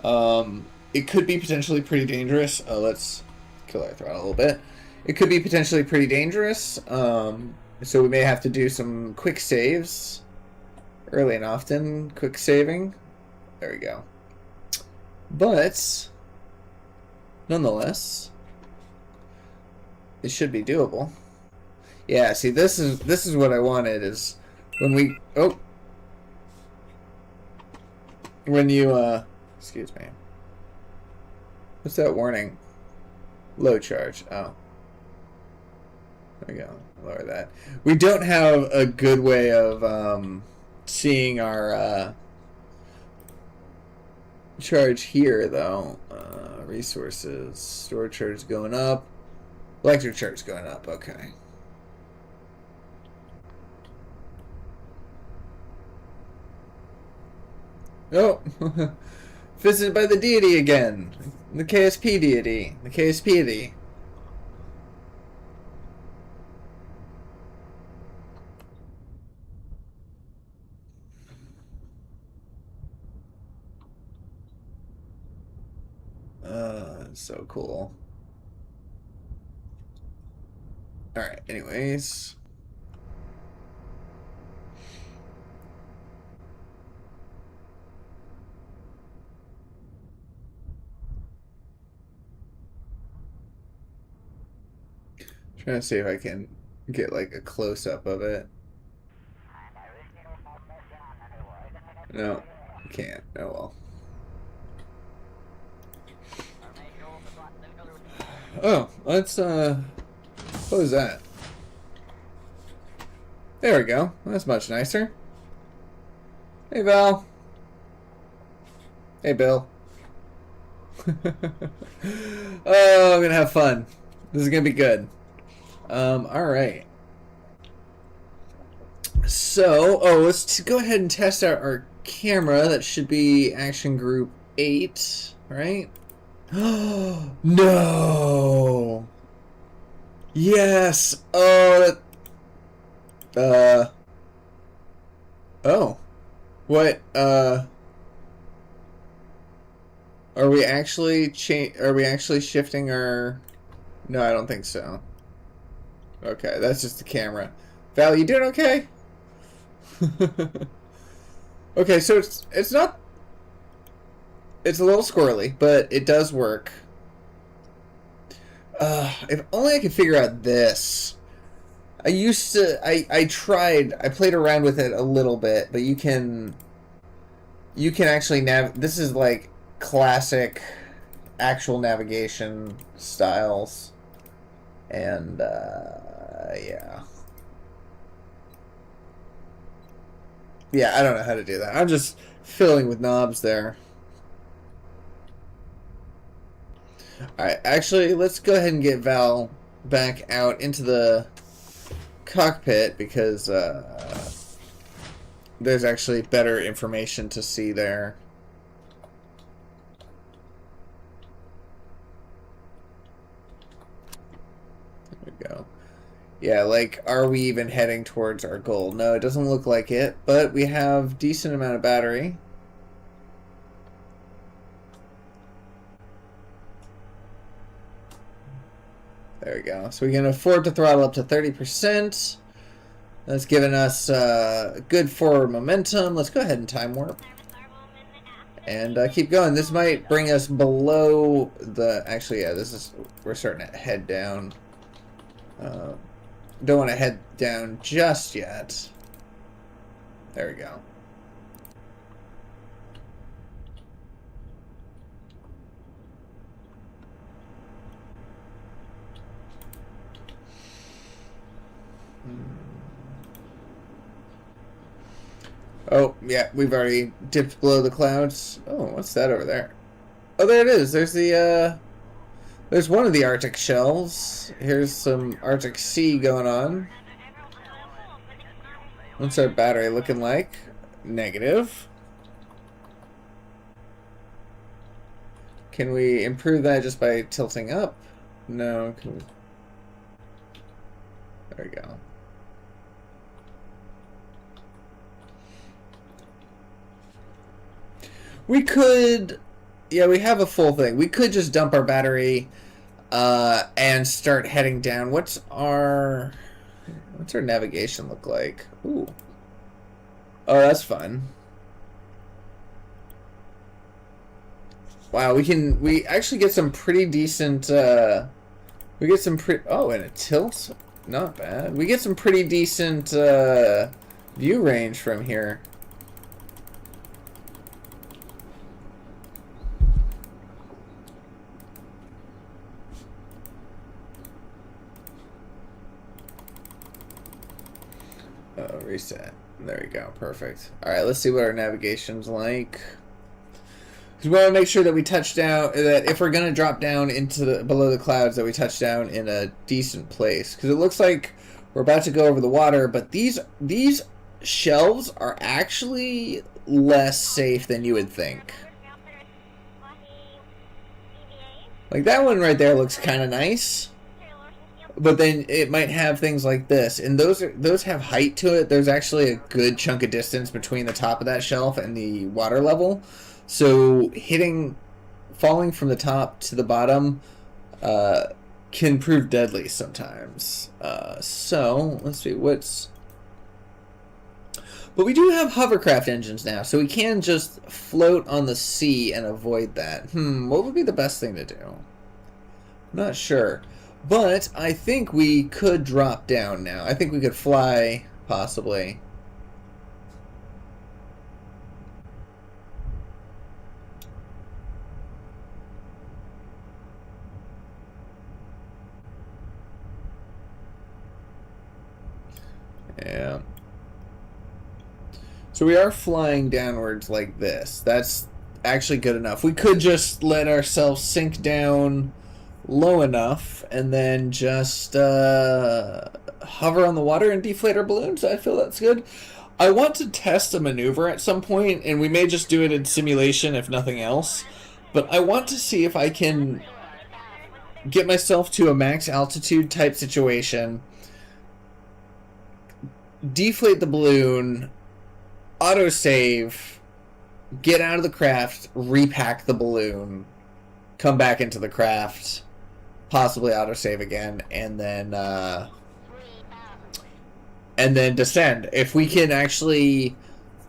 It could be potentially pretty dangerous. Let's kill our throttle a little bit. It could be potentially pretty dangerous. So we may have to do some quick saves. Early and often, quick saving. There we go. But nonetheless, it should be doable. Yeah, see, this is what I wanted, is when you excuse me. What's that warning? Low charge. Oh. There we go. Lower that. We don't have a good way of seeing our charge here, though. Resources. Store charge going up. Electric charge going up. Okay. Oh. Visited by the deity again. The KSP deity. The KSP deity. So cool. Alright, anyways. Trying to see if I can get like a close-up of it. No, can't. Oh well. Oh, let's close that. There we go. That's much nicer. Hey, Val. Hey, Bill. Oh, I'm gonna have fun. This is gonna be good. Alright. So, let's go ahead and test out our camera. That should be action group 8, right? No! Yes! Oh, oh. What, are we actually shifting our... No, I don't think so. Okay, that's just the camera. Val, you doing okay? Okay, so it's not... It's a little squirrely, but it does work. If only I could figure out this. I played around with it a little bit, but you can actually this is like classic actual navigation styles. And, yeah. Yeah, I don't know how to do that. I'm just fiddling with knobs there. Alright, actually, let's go ahead and get Val back out into the cockpit because there's actually better information to see there. There we go. Yeah, like, are we even heading towards our goal? No, it doesn't look like it, but we have decent amount of battery. There we go. So we can afford to throttle up to 30%. That's giving us good forward momentum. Let's go ahead and time warp. And keep going. This might bring us below the... Actually, yeah, we're starting to head down. Don't want to head down just yet. There we go. Oh, yeah, we've already dipped below the clouds. Oh, what's that over there? Oh, there it is. There's there's one of the Arctic shells. Here's some Arctic Sea going on. What's our battery looking like? Negative. Can we improve that just by tilting up? No. There we go. We could... Yeah, we have a full thing. We could just dump our battery and start heading down. What's our navigation look like? Ooh. Oh, that's fun. Wow, we actually get some pretty decent oh, and it tilts. Not bad. We get some pretty decent view range from here. Reset. There we go. Perfect. Alright, let's see what our navigation's like. Because we want to make sure that we touch down, that if we're going to drop down into below the clouds, that we touch down in a decent place. Because it looks like we're about to go over the water, but these shelves are actually less safe than you would think. Like that one right there looks kind of nice. But then it might have things like this, and those have height to it. There's actually a good chunk of distance between the top of that shelf and the water level, so falling from the top to the bottom can prove deadly sometimes. So let's see But we do have hovercraft engines now, so we can just float on the sea and avoid that. What would be the best thing to do? I'm not sure. But I think we could drop down now. I think we could fly, possibly. Yeah. So we are flying downwards like this. That's actually good enough. We could just let ourselves sink down low enough and then just hover on the water and deflate our balloons. I feel that's good. I want to test a maneuver at some point, and we may just do it in simulation if nothing else. But I want to see if I can get myself to a max altitude type situation, deflate the balloon, autosave, get out of the craft, repack the balloon, come back into the craft, possibly autosave again, and then descend. If we can actually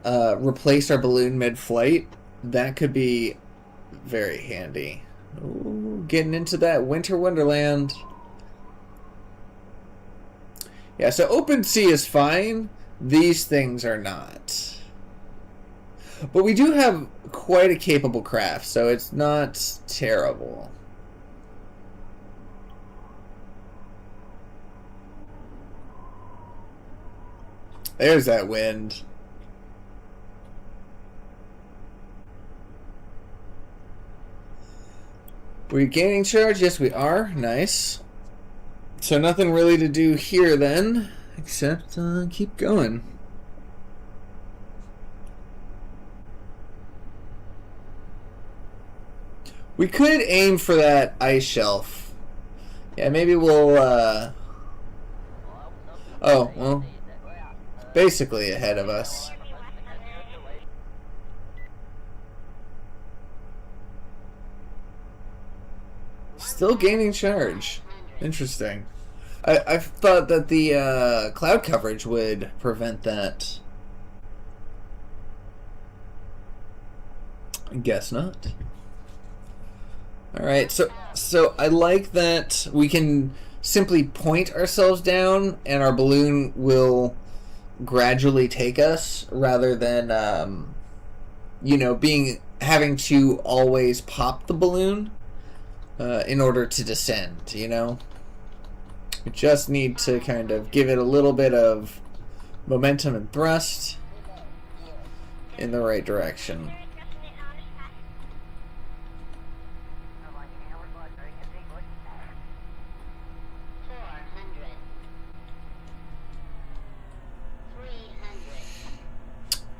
replace our balloon mid-flight, that could be very handy. Ooh, getting into that winter wonderland. Yeah, so open sea is fine. These things are not. But we do have quite a capable craft, so it's not terrible. There's that wind. We're gaining charge? Yes, we are. Nice. So nothing really to do here then, except keep going. We could aim for that ice shelf. Yeah, maybe we'll, oh, well, basically ahead of us. Still gaining charge. Interesting. I thought that the cloud coverage would prevent that. I guess not. Alright, so I like that we can simply point ourselves down and our balloon will gradually take us rather than, you know, having to always pop the balloon in order to descend, you know? We just need to kind of give it a little bit of momentum and thrust in the right direction.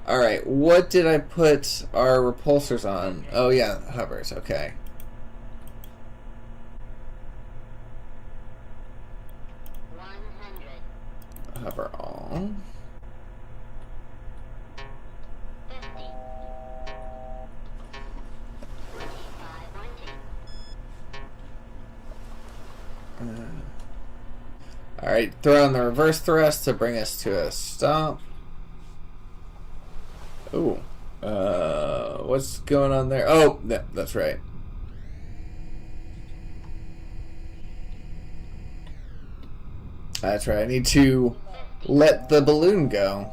Alright, what did I put our repulsors on? Oh yeah, hovers, okay. Hover all. Alright, throw on the reverse thrust to bring us to a stop. Ooh. What's going on there? Oh, yeah, that's right. That's right, I need to let the balloon go.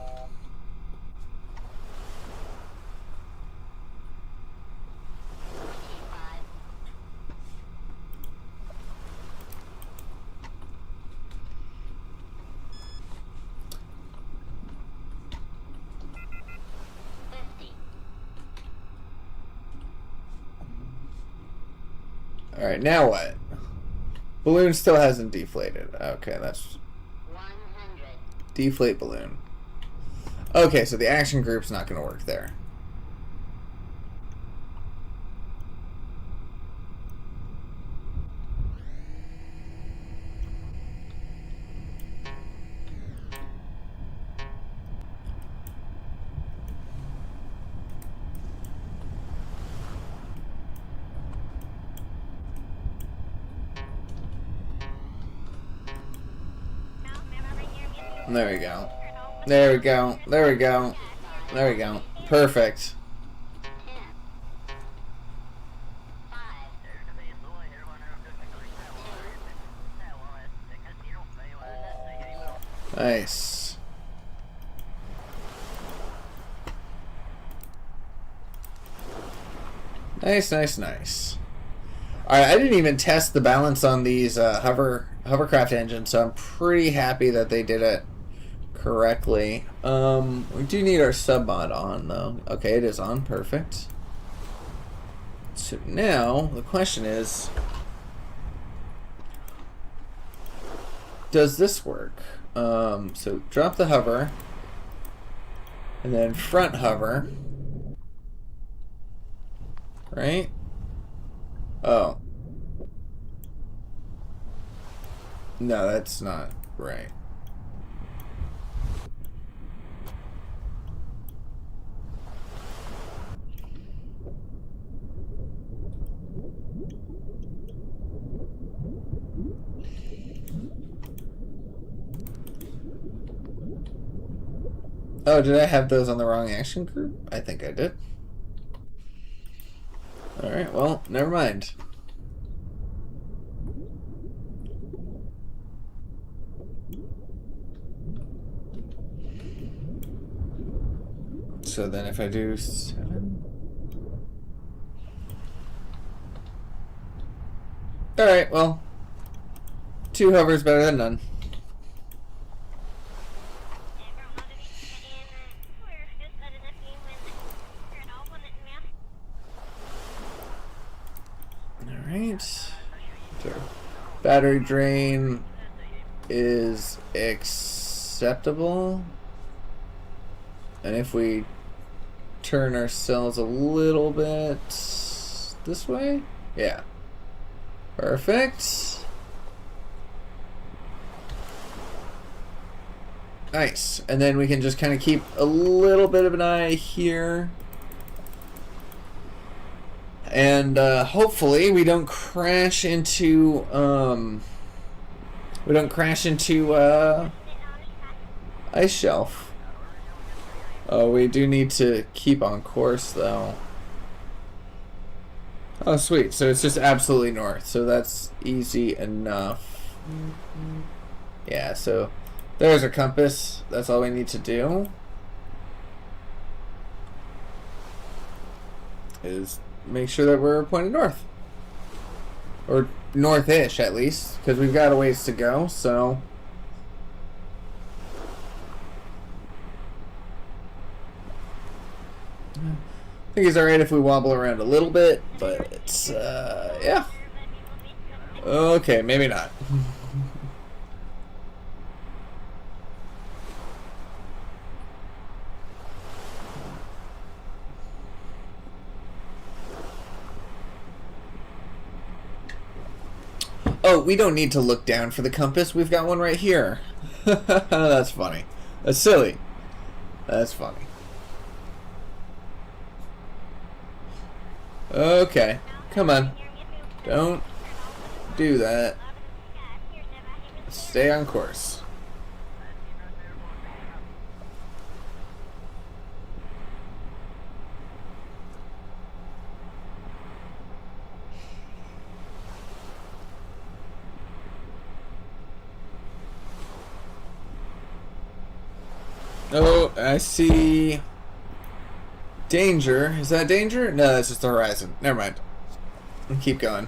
Alright, now what? Balloon still hasn't deflated. Okay, that's... Deflate balloon. Okay, so the action group's not going to work there. There we go. There we go. There we go. There we go. Perfect. Nice. Nice, nice, nice. Alright, I didn't even test the balance on these hovercraft engines, so I'm pretty happy that they did it correctly. We do need our sub mod on though. Okay, it is on. Perfect. So now the question is, does this work? So drop the hover. And then front hover. Right? Oh. No, that's not right. Oh, did I have those on the wrong action group? I think I did. Alright, well, never mind. So then if I do 7... Alright, well, 2 hovers better than none. Alright. So battery drain is acceptable. And if we turn ourselves a little bit this way? Yeah. Perfect. Nice. And then we can just kind of keep a little bit of an eye here. And hopefully we don't crash into ice shelf. Oh, we do need to keep on course though. Oh, sweet. So it's just absolutely north. So that's easy enough. Yeah, so there's our compass. That's all we need to do. Is make sure that we're pointed north. Or north-ish, at least. Because we've got a ways to go, so... I think it's alright if we wobble around a little bit, but it's, yeah. Okay, maybe not. Oh, we don't need to look down for the compass. We've got one right here. That's funny. That's silly. That's funny. Okay, come on. Don't do that. Stay on course. Oh, I see... danger. Is that danger? No, that's just the horizon. Never mind. Keep going.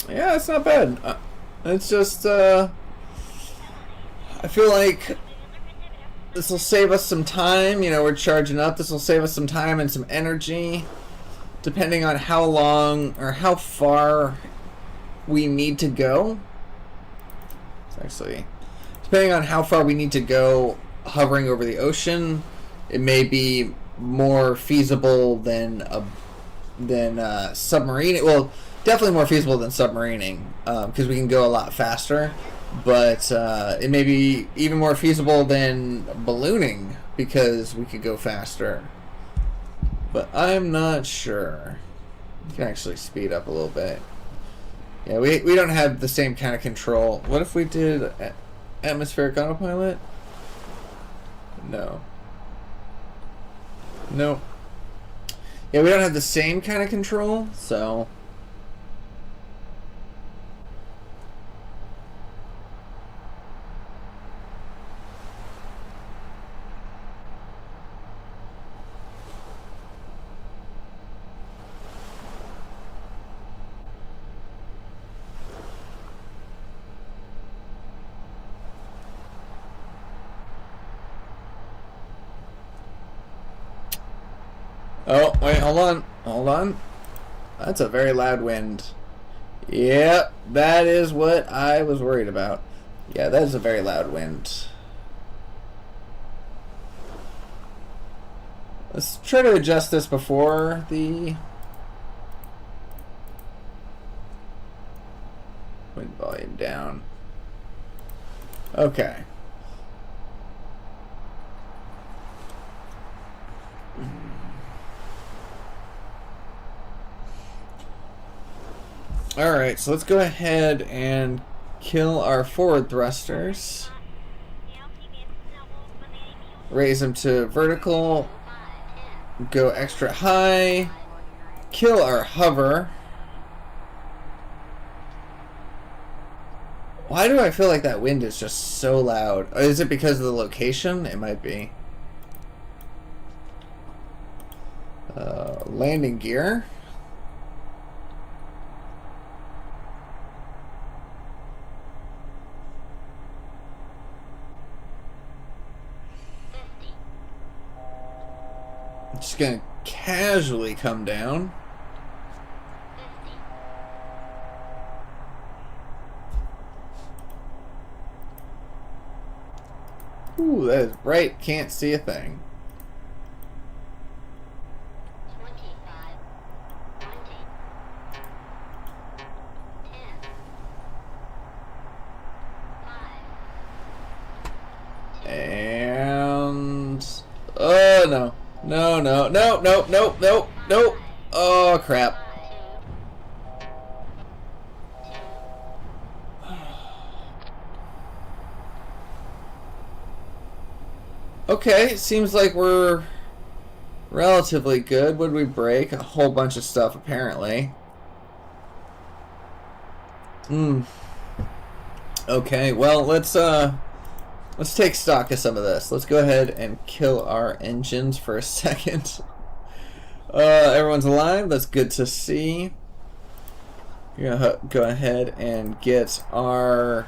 Yeah, it's not bad. It's just, I feel like this will save us some time. You know, we're charging up. This will save us some time and some energy, depending on how long or how far we need to go. It's actually, depending on how far we need to go hovering over the ocean, it may be more feasible than submarine. Well, definitely more feasible than submarining, because we can go a lot faster, but it may be even more feasible than ballooning because we could go faster, but I'm not sure. You can actually speed up a little bit. Yeah, we don't have the same kind of control. What if we did atmospheric autopilot? No. Nope. Yeah, we don't have the same kind of control, so... Oh, wait, hold on. Hold on. That's a very loud wind. Yep, that is what I was worried about. Yeah, that is a very loud wind. Let's try to adjust this before the wind volume down. Okay. Alright, so let's go ahead and kill our forward thrusters. Raise them to vertical. Go extra high. Kill our hover. Why do I feel like that wind is just so loud? Is it because of the location? It might be. Landing gear. Just gonna casually come down. Ooh, that is bright. Can't see a thing. 25, 20, 10, 5. And oh no. No, no, no, no, no, no, no. Oh crap. Okay, seems like we're relatively good. What did we break? A whole bunch of stuff apparently. Okay, well let's take stock of some of this. Let's go ahead and kill our engines for a second. Everyone's alive. That's good to see. We're gonna go ahead and get our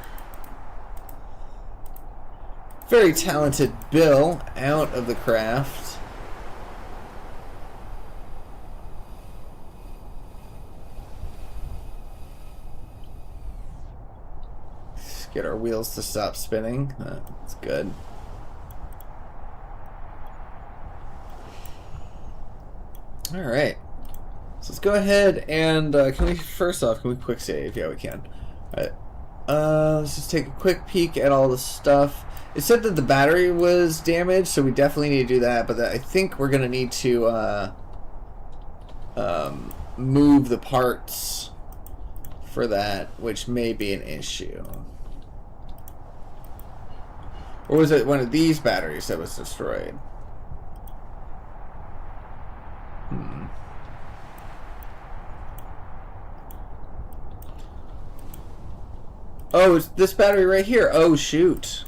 very talented Bill out of the craft. Let's get our wheels to stop spinning. That's good. Alright. So let's go ahead and can we quick save? Yeah, we can. Alright. Let's just take a quick peek at all the stuff. It said that the battery was damaged, so we definitely need to do that, but I think we're gonna need to move the parts for that, which may be an issue. Or was it one of these batteries that was destroyed? Oh, it's this battery right here. Oh, shoot.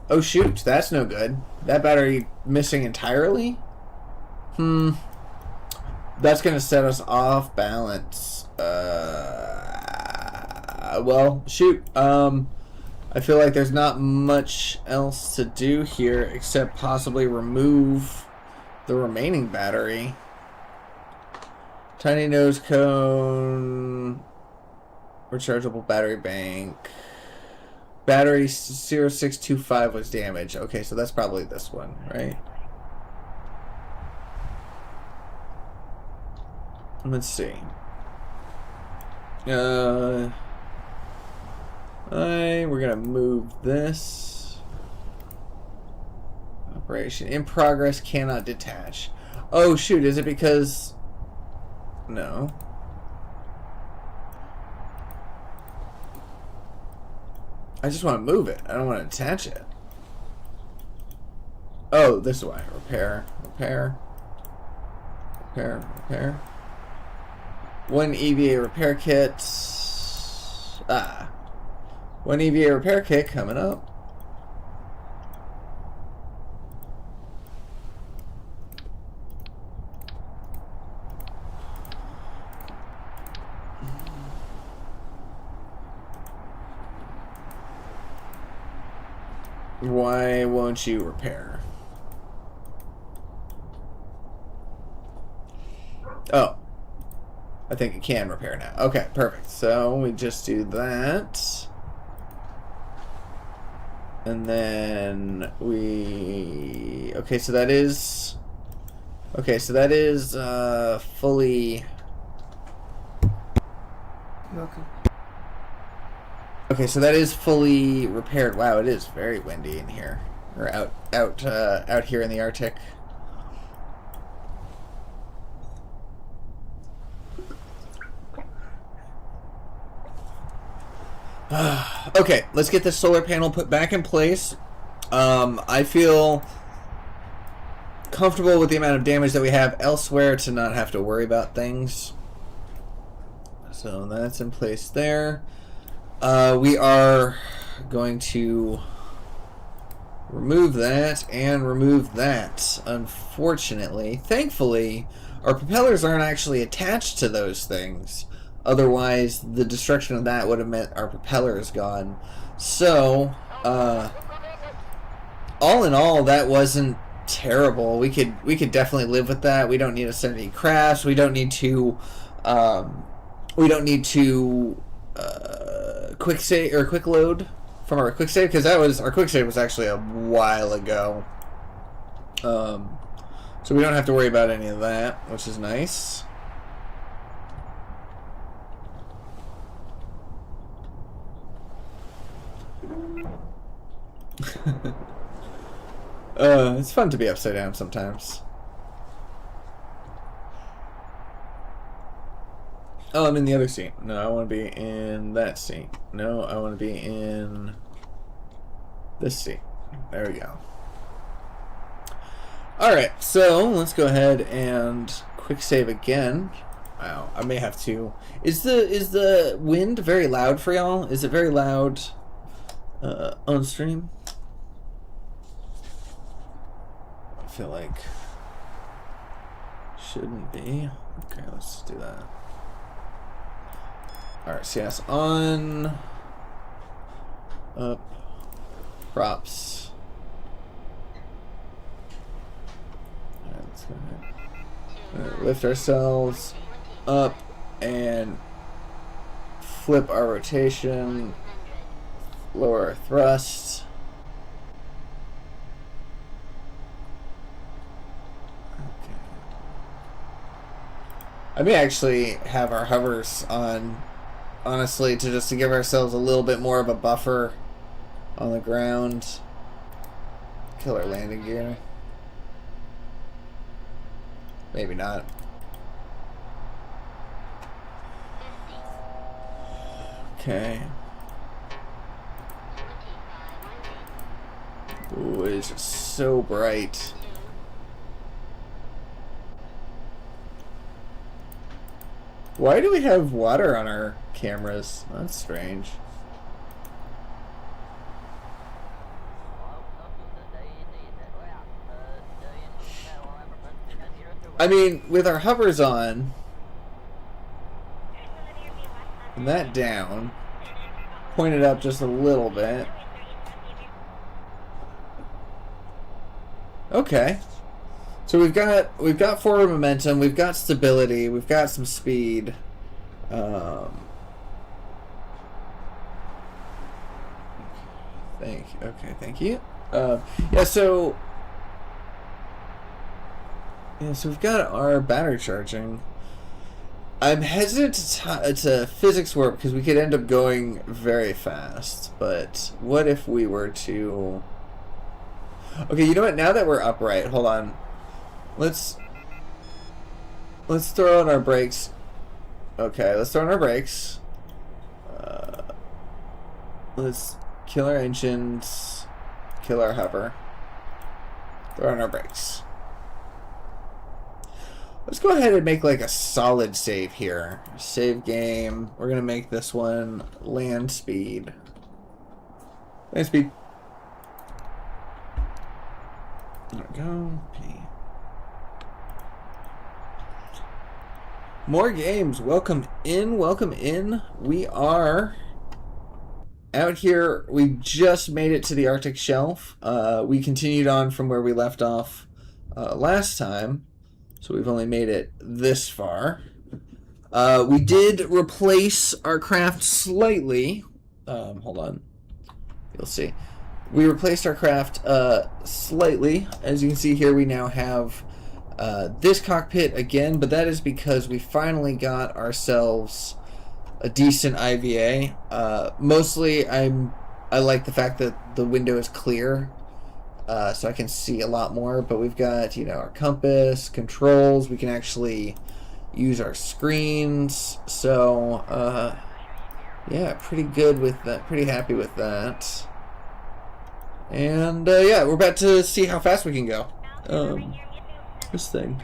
Oh, shoot. That's no good. That battery missing entirely? That's going to set us off balance. Well, shoot. I feel like there's not much else to do here except possibly remove the remaining battery. Tiny nose cone. Rechargeable battery bank. Battery 0625 was damaged. Okay, so that's probably this one, right? Let's see. We're gonna move this. Operation in progress, cannot detach. Oh shoot, is it because... No. I just want to move it. I don't want to attach it. Oh, this way. Repair, repair, repair, repair. One EVA repair kit. One EVA repair kit coming up. Why won't you repair? I think it can repair now. Okay, perfect. So we just do that. And then we... Okay, so that is... Okay, so that is fully... You're welcome. Okay, so that is fully repaired. Wow, it is very windy in here. Or out here in the Arctic. Okay, let's get this solar panel put back in place. I feel comfortable with the amount of damage that we have elsewhere to not have to worry about things. So that's in place there. We are going to remove that and remove that. Unfortunately, thankfully, our propellers aren't actually attached to those things. Otherwise, the destruction of that would have meant our propeller is gone. So, all in all, that wasn't terrible. We could definitely live with that. We don't need to send any crash. We don't need to quick save or quick load from our quick save, because our quick save was actually a while ago. So we don't have to worry about any of that, which is nice. It's fun to be upside down sometimes. Oh, I'm in the other seat. No, I want to be in that seat. No, I want to be in this seat. There we go. Alright, so let's go ahead and quick save again. Wow, I may have to... Is the wind very loud for y'all? Is it very loud on stream? I feel like shouldn't be. Okay, let's do that. Alright, CS on, up, props. Alright, let's go ahead. Lift ourselves up and flip our rotation, lower our thrust. Okay. I may actually have our hovers on, honestly, to give ourselves a little bit more of a buffer on the ground. Kill our landing gear. Maybe not. Okay. Ooh, it's just so bright. Why do we have water on our cameras? That's strange. I mean, with our hovers on and that down, point it up just a little bit. Okay. So we've got forward momentum, we've got stability, we've got some speed. Thank you. So we've got our battery charging. I'm hesitant to physics work because we could end up going very fast. But what if we were to... Okay, you know what? Now that we're upright, hold on. Let's throw on our brakes. Okay, let's throw on our brakes. Let's kill our engines, kill our hover, throw on our brakes. Let's go ahead and make like a solid save here. Save game. We're gonna make this one land speed. Land speed. There we go. P. More games. Welcome in. Welcome in. We are out here. We just made it to the Arctic shelf. We continued on from where we left off last time. So we've only made it this far. We did replace our craft slightly. Hold on. You'll see. We replaced our craft slightly. As you can see here, we now have this cockpit again, but that is because we finally got ourselves a decent IVA. Mostly, I like the fact that the window is clear, so I can see a lot more. But we've got, you know, our compass, controls. We can actually use our screens. So, yeah, pretty good with that. Pretty happy with that. And yeah, we're about to see how fast we can go. This thing.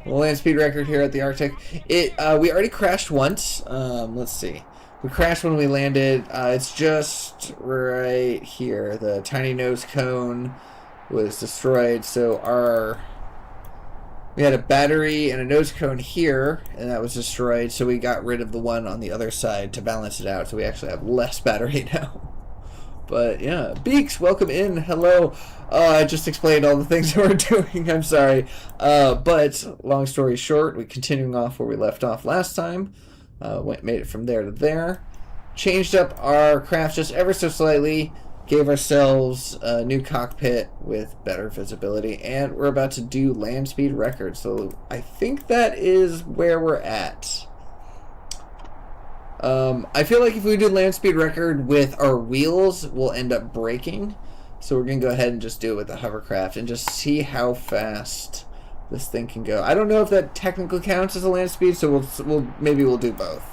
Land speed record here at the Arctic. We already crashed once. Let's see. We crashed when we landed. It's just right here. The tiny nose cone was destroyed. So we had a battery and a nose cone here, and that was destroyed. So we got rid of the one on the other side to balance it out. So we actually have less battery now. But yeah, Beaks, welcome in. Hello. I just explained all the things that we're doing. I'm sorry. But long story short, we're continuing off where we left off last time. Made it from there to there. Changed up our craft just ever so slightly. Gave ourselves a new cockpit with better visibility. And we're about to do land speed records. So I think that is where we're at. I feel like if we do land speed record with our wheels, we'll end up braking. So we're going to go ahead and just do it with the hovercraft and just see how fast this thing can go. I don't know if that technically counts as a land speed, so maybe we'll do both.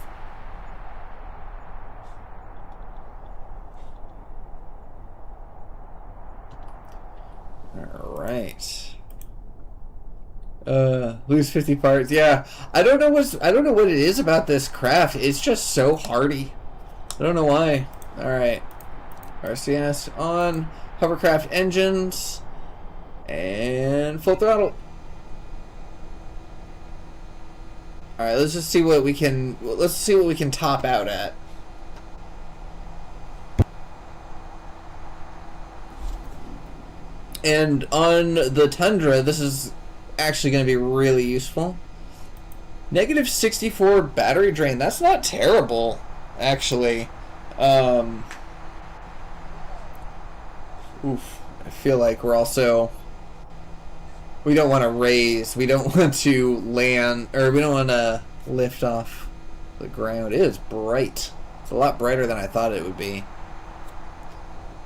All right. Lose 50 parts. Yeah, I don't know what it is about this craft. It's just so hardy. I don't know why. All right, RCS on, hovercraft engines, and full throttle. All right, let's just see what we can. Let's see what we can top out at. And on the Tundra, this is actually going to be really useful. Negative 64 battery drain. That's not terrible, actually. Oof. I feel like we're also... We don't want to raise. We don't want to land... Or we don't want to lift off the ground. It is bright. It's a lot brighter than I thought it would be.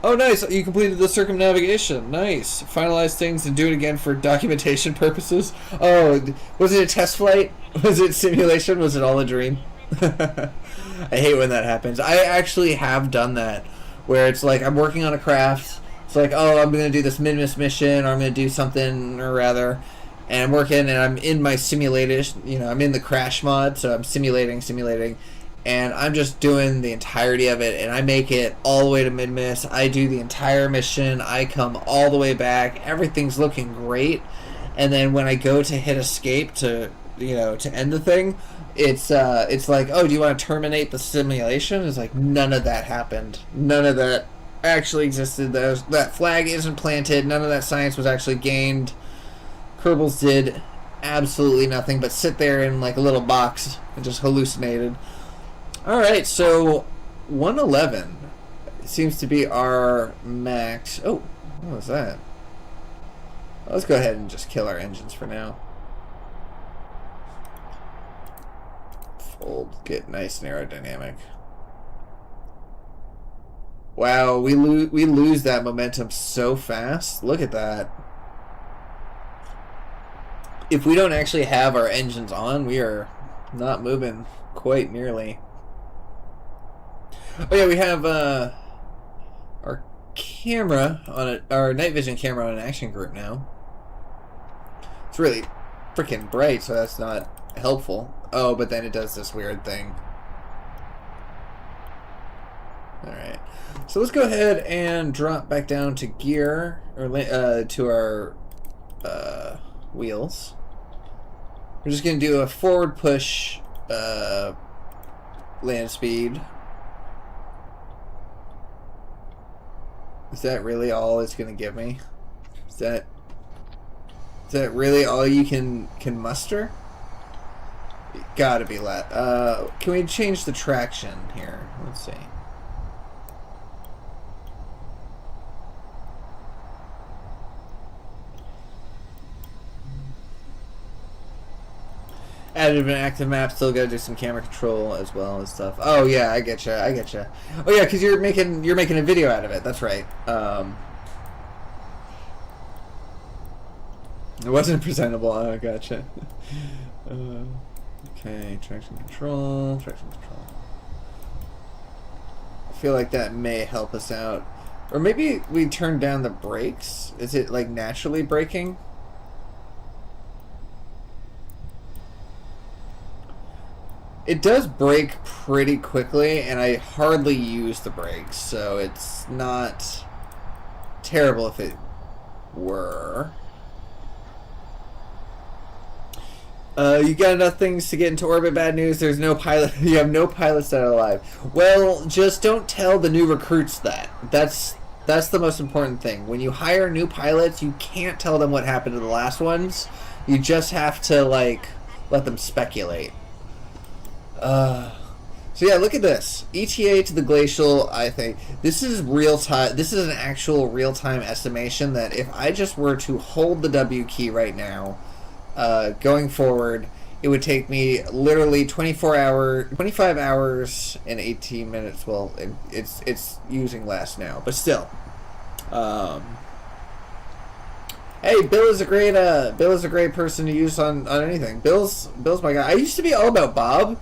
Oh, nice. You completed the circumnavigation. Nice. Finalize things and do it again for documentation purposes. Oh, was it a test flight? Was it simulation? Was it all a dream? I hate when that happens. I actually have done that, where it's like I'm working on a craft. It's like, oh, I'm going to do this minimus mission, or I'm going to do something or rather. And I'm working, and I'm in my simulation. You know, I'm in the crash mod, so I'm simulating. And I'm just doing the entirety of it, and I make it all the way to mid-miss. I do the entire mission. I come all the way back. Everything's looking great. And then when I go to hit escape to end the thing, it's like, oh, do you want to terminate the simulation? It's like, none of that happened. None of that actually existed. That flag isn't planted. None of that science was actually gained. Kerbals did absolutely nothing but sit there in like a little box and just hallucinated. Alright, so 111 seems to be our max. Oh, what was that? Let's go ahead and just kill our engines for now. Fold, get nice and aerodynamic. Wow, we lose that momentum so fast. Look at that. If we don't actually have our engines on, we are not moving quite nearly. Oh yeah, we have our camera on our night vision camera on an action group now. It's really freaking bright, so that's not helpful. Oh, but then it does this weird thing. All right, so let's go ahead and drop back down to gear or to our wheels. We're just gonna do a forward push land speed. Is that really all it's gonna give me? Is that really all you can muster? Gotta be can we change the traction here? Let's see. Added an active map, still gotta do some camera control as well and stuff. Oh yeah, I getcha, I getcha. Oh yeah, because you're making a video out of it. That's right. It wasn't presentable. Oh, gotcha. Okay, traction control. I feel like that may help us out, or maybe we turn down the brakes. Is it like naturally braking? It does brake pretty quickly, and I hardly use the brakes, so it's not terrible if it were. You got enough things to get into orbit. Bad news, there's no pilot. You have no pilots that are alive. Well, just don't tell the new recruits that. That's the most important thing. When you hire new pilots, you can't tell them what happened to the last ones. You just have to, like, let them speculate. So yeah, look at this. ETA to the glacial, I think. This is real time. This is an actual real-time estimation that if I just were to hold the W key right now, going forward, it would take me literally 25 hours and 18 minutes. Well, it's using less now, but still. Hey, Bill is a great person to use on anything. Bill's my guy. I used to be all about Bob.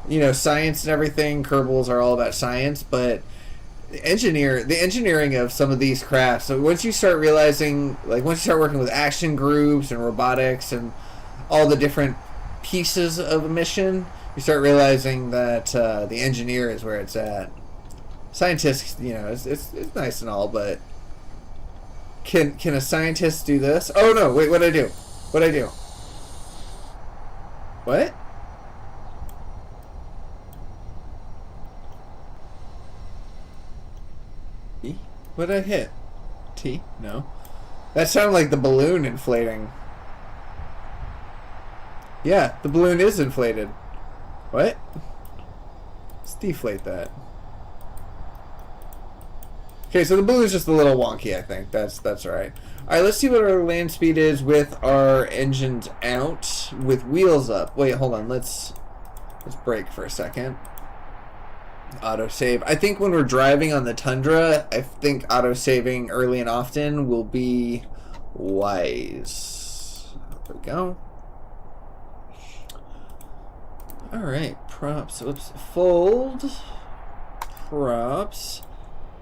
You know, science and everything. Kerbals are all about science, but the engineering of some of these crafts. So once you start realizing, like, once you start working with action groups and robotics and all the different pieces of a mission, you start realizing that the engineer is where it's at. Scientists, you know, it's nice and all, but can a scientist do this? Oh no! Wait, what'd I do? What? E? What did I hit? T? No. That sounded like the balloon inflating. Yeah, the balloon is inflated. What? Let's deflate that. Okay, so the balloon's just a little wonky, I think. That's alright. Alright, let's see what our land speed is with our engines out, with wheels up. Wait, hold on. Let's brake for a second. Autosave. I think when we're driving on the tundra, I think autosaving early and often will be wise. There we go. Alright, props. Oops. Fold. Props.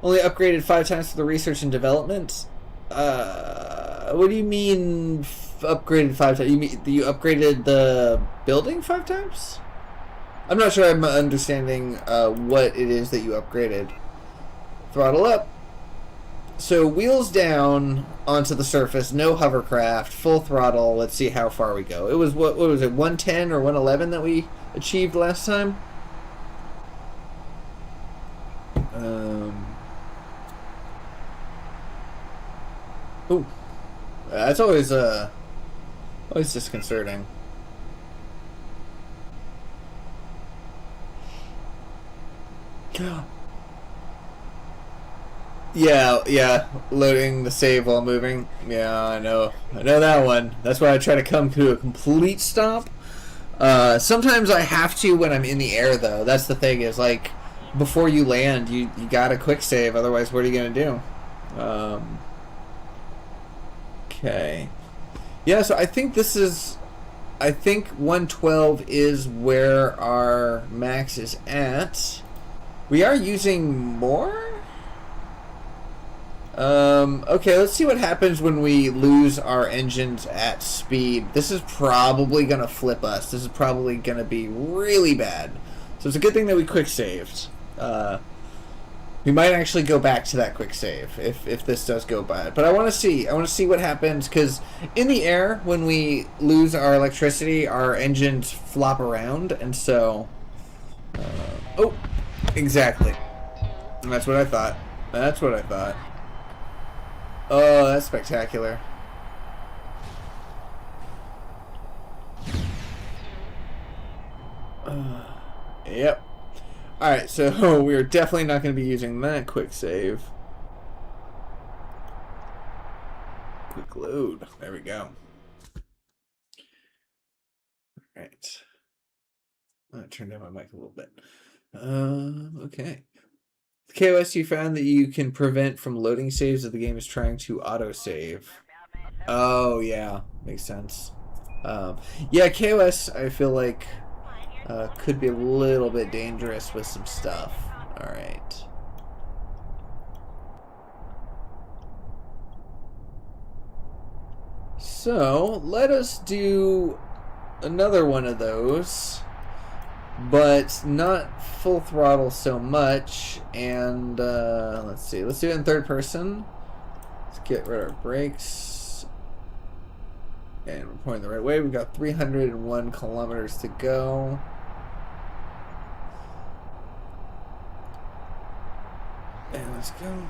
Only upgraded 5 times for the research and development. What do you mean upgraded 5 times? You mean you upgraded the building 5 times? I'm not sure I'm understanding what it is that you upgraded. Throttle up. So wheels down onto the surface, no hovercraft, full throttle. Let's see how far we go. It was what was it, 110 or 111 that we achieved last time? Ooh, that's always disconcerting. Yeah, loading the save while moving. Yeah, I know that one. That's why I try to come to a complete stop. Sometimes I have to when I'm in the air, though. That's the thing, is like before you land, you gotta quick save. Otherwise, what are you gonna do? Okay. Yeah, so I think 112 is where our max is at. We are using more? Okay, let's see what happens when we lose our engines at speed. This is probably gonna flip us. This is probably gonna be really bad. So it's a good thing that we quick saved. We might actually go back to that quick save if this does go bad. But I want to see what happens, because in the air, when we lose our electricity, our engines flop around, and so... oh, exactly. And that's what I thought. Oh, that's spectacular. Yep. Alright, so we're definitely not going to be using that quick save. Quick load. There we go. Alright. I'm going to turn down my mic a little bit. Okay. KOS, you found that you can prevent from loading saves if the game is trying to autosave. Oh, yeah. Makes sense. Yeah, KOS, I feel like, could be a little bit dangerous with some stuff. Alright. So, let us do another one of those, but not full throttle so much. And let's see, let's do it in third person. Let's get rid of our brakes, and we're pointing the right way. We've got 301 kilometers to go. And let's go.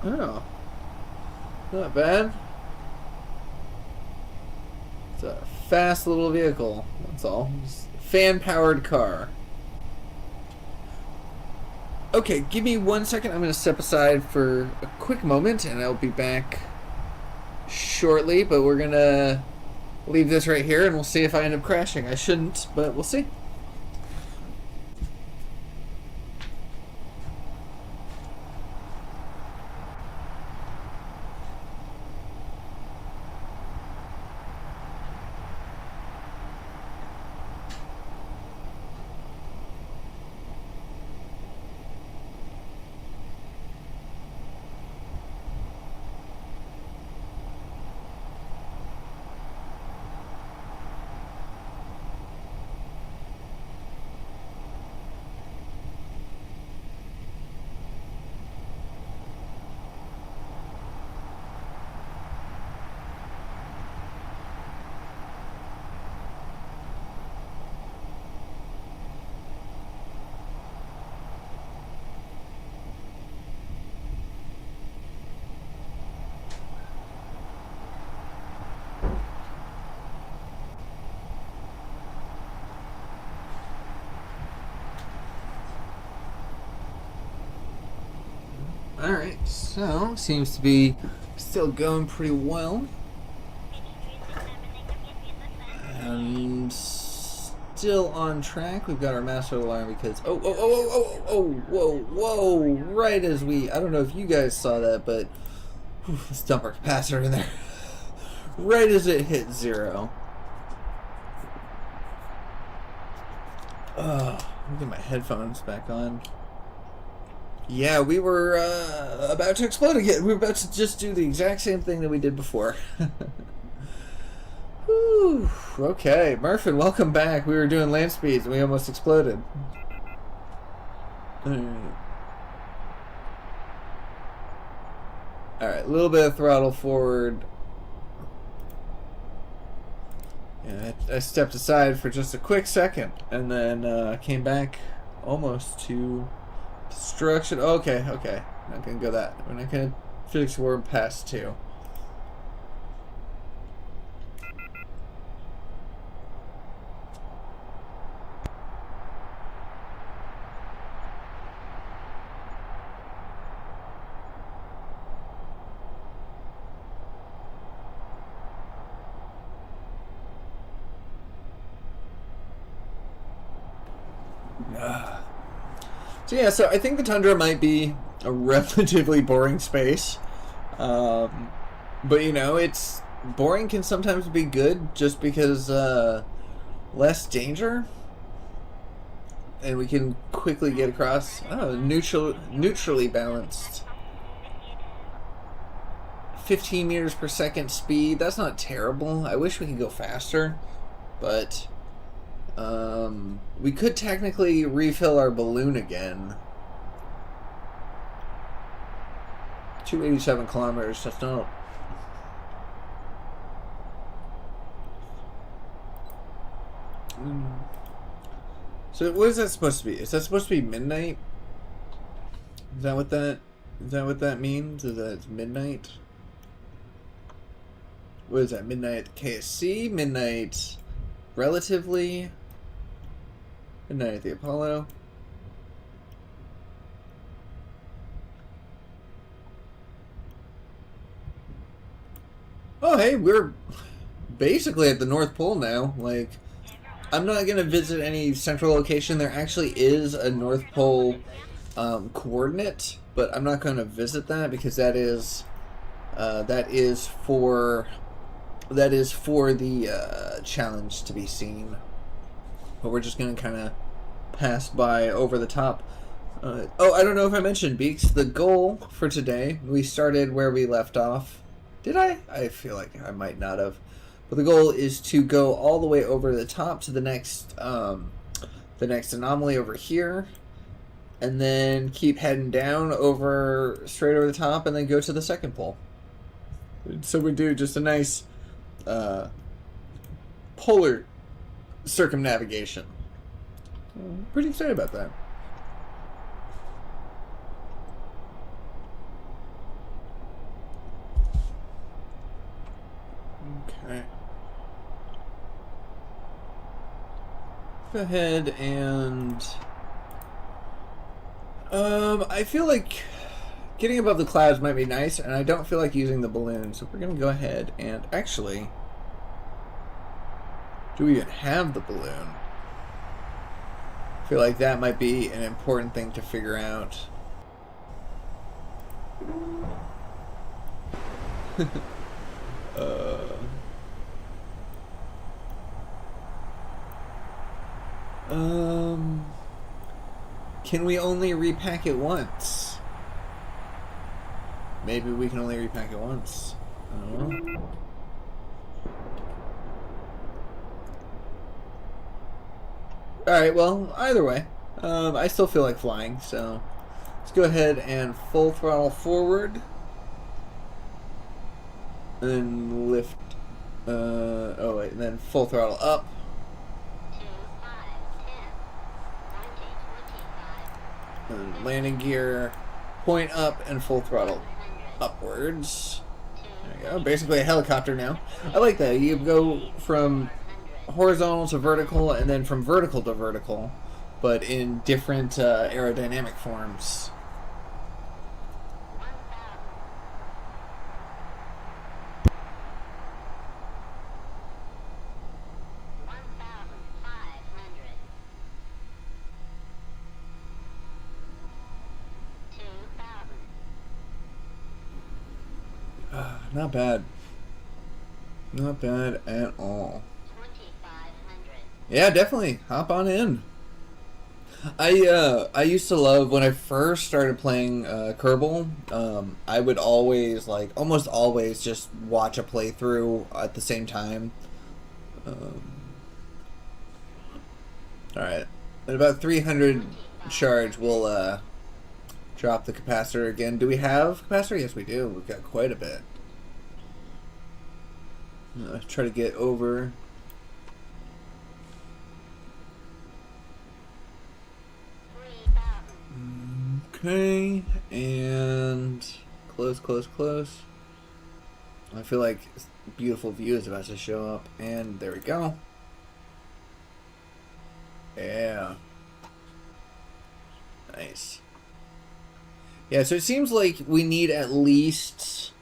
Oh, not bad. It's a fast little vehicle, that's all. Fan-powered car. Okay, give me 1 second. I'm going to step aside for a quick moment, and I'll be back shortly. But we're going to leave this right here, and we'll see if I end up crashing. I shouldn't, but we'll see. Alright, so seems to be still going pretty well. And still on track. We've got our master alarm because whoa, right as we, I don't know if you guys saw that, but let's dump our capacitor in there. Right as it hit 0. Let me get my headphones back on. Yeah, we were about to explode again. We were about to just do the exact same thing that we did before. Whew. Okay, Murphy, welcome back. We were doing land speeds and we almost exploded. Alright, a little bit of throttle forward. Yeah, I stepped aside for just a quick second and then came back almost to destruction. Okay. Not gonna go that. We're not gonna fix word past 2. So yeah, so I think the Tundra might be a relatively boring space, but you know, it's boring can sometimes be good just because less danger, and we can quickly get across. Oh, neutrally balanced. 15 meters per second speed. That's not terrible. I wish we could go faster, but. We could technically refill our balloon again. 287 kilometers, that's not... So what is that supposed to be? Is that supposed to be midnight? Is that what that means? Is that it's midnight? What is that? Midnight at the KSC? Midnight relatively? Midnight at the Apollo? Oh, hey, we're basically at the North Pole now. Like, I'm not going to visit any central location. There actually is a North Pole coordinate, but I'm not going to visit that because that is for the challenge to be seen. But we're just going to kind of pass by over the top. Oh, I don't know if I mentioned, Beaks, the goal for today, we started where we left off. Did I? I feel like I might not have. But the goal is to go all the way over the top to the next anomaly over here, and then keep heading down straight over the top, and then go to the second pole. So we do just a nice polar circumnavigation. I'm pretty excited about that. Okay. Go ahead and I feel like getting above the clouds might be nice, and I don't feel like using the balloon, so we're gonna go ahead and actually, do we even have the balloon? I feel like that might be an important thing to figure out. Can we only repack it once? Maybe we can only repack it once. I don't know. Alright, well, either way. I still feel like flying, so let's go ahead and full throttle forward. And then lift. Oh wait, and then full throttle up. 2, 5, 10, 20, 25. And landing gear, point up, and full throttle upwards. There you go. Basically a helicopter now. I like that. You go from horizontal to vertical, and then from vertical to vertical, but in different aerodynamic forms. 1,000. 2,000. Not bad. Not bad at all. 2,500. Yeah, definitely. Hop on in. I used to love when I first started playing Kerbal. I would always, like, almost always just watch a playthrough at the same time. Alright. At about 300 charge, we'll drop the capacitor again. Do we have capacitor? Yes, we do. We've got quite a bit. Try to get over. Okay, and close, close, close. I feel like a beautiful view is about to show up, and there we go. Yeah. Nice. Yeah, so it seems like we need at least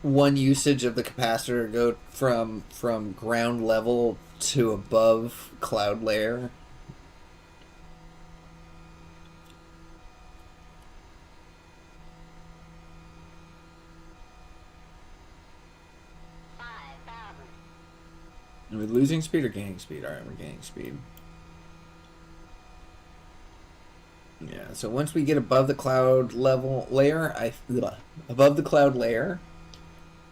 one usage of the capacitor to go from ground level to above cloud layer. Are we losing speed or gaining speed? Alright, we're gaining speed. Yeah, so once we get above the cloud level layer, above the cloud layer,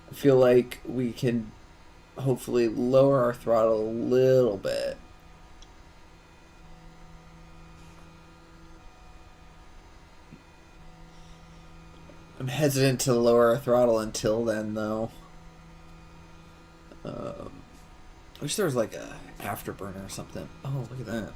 I feel like we can hopefully lower our throttle a little bit. I'm hesitant to lower our throttle until then, though. I wish there was like a afterburner or something. Oh, look at that.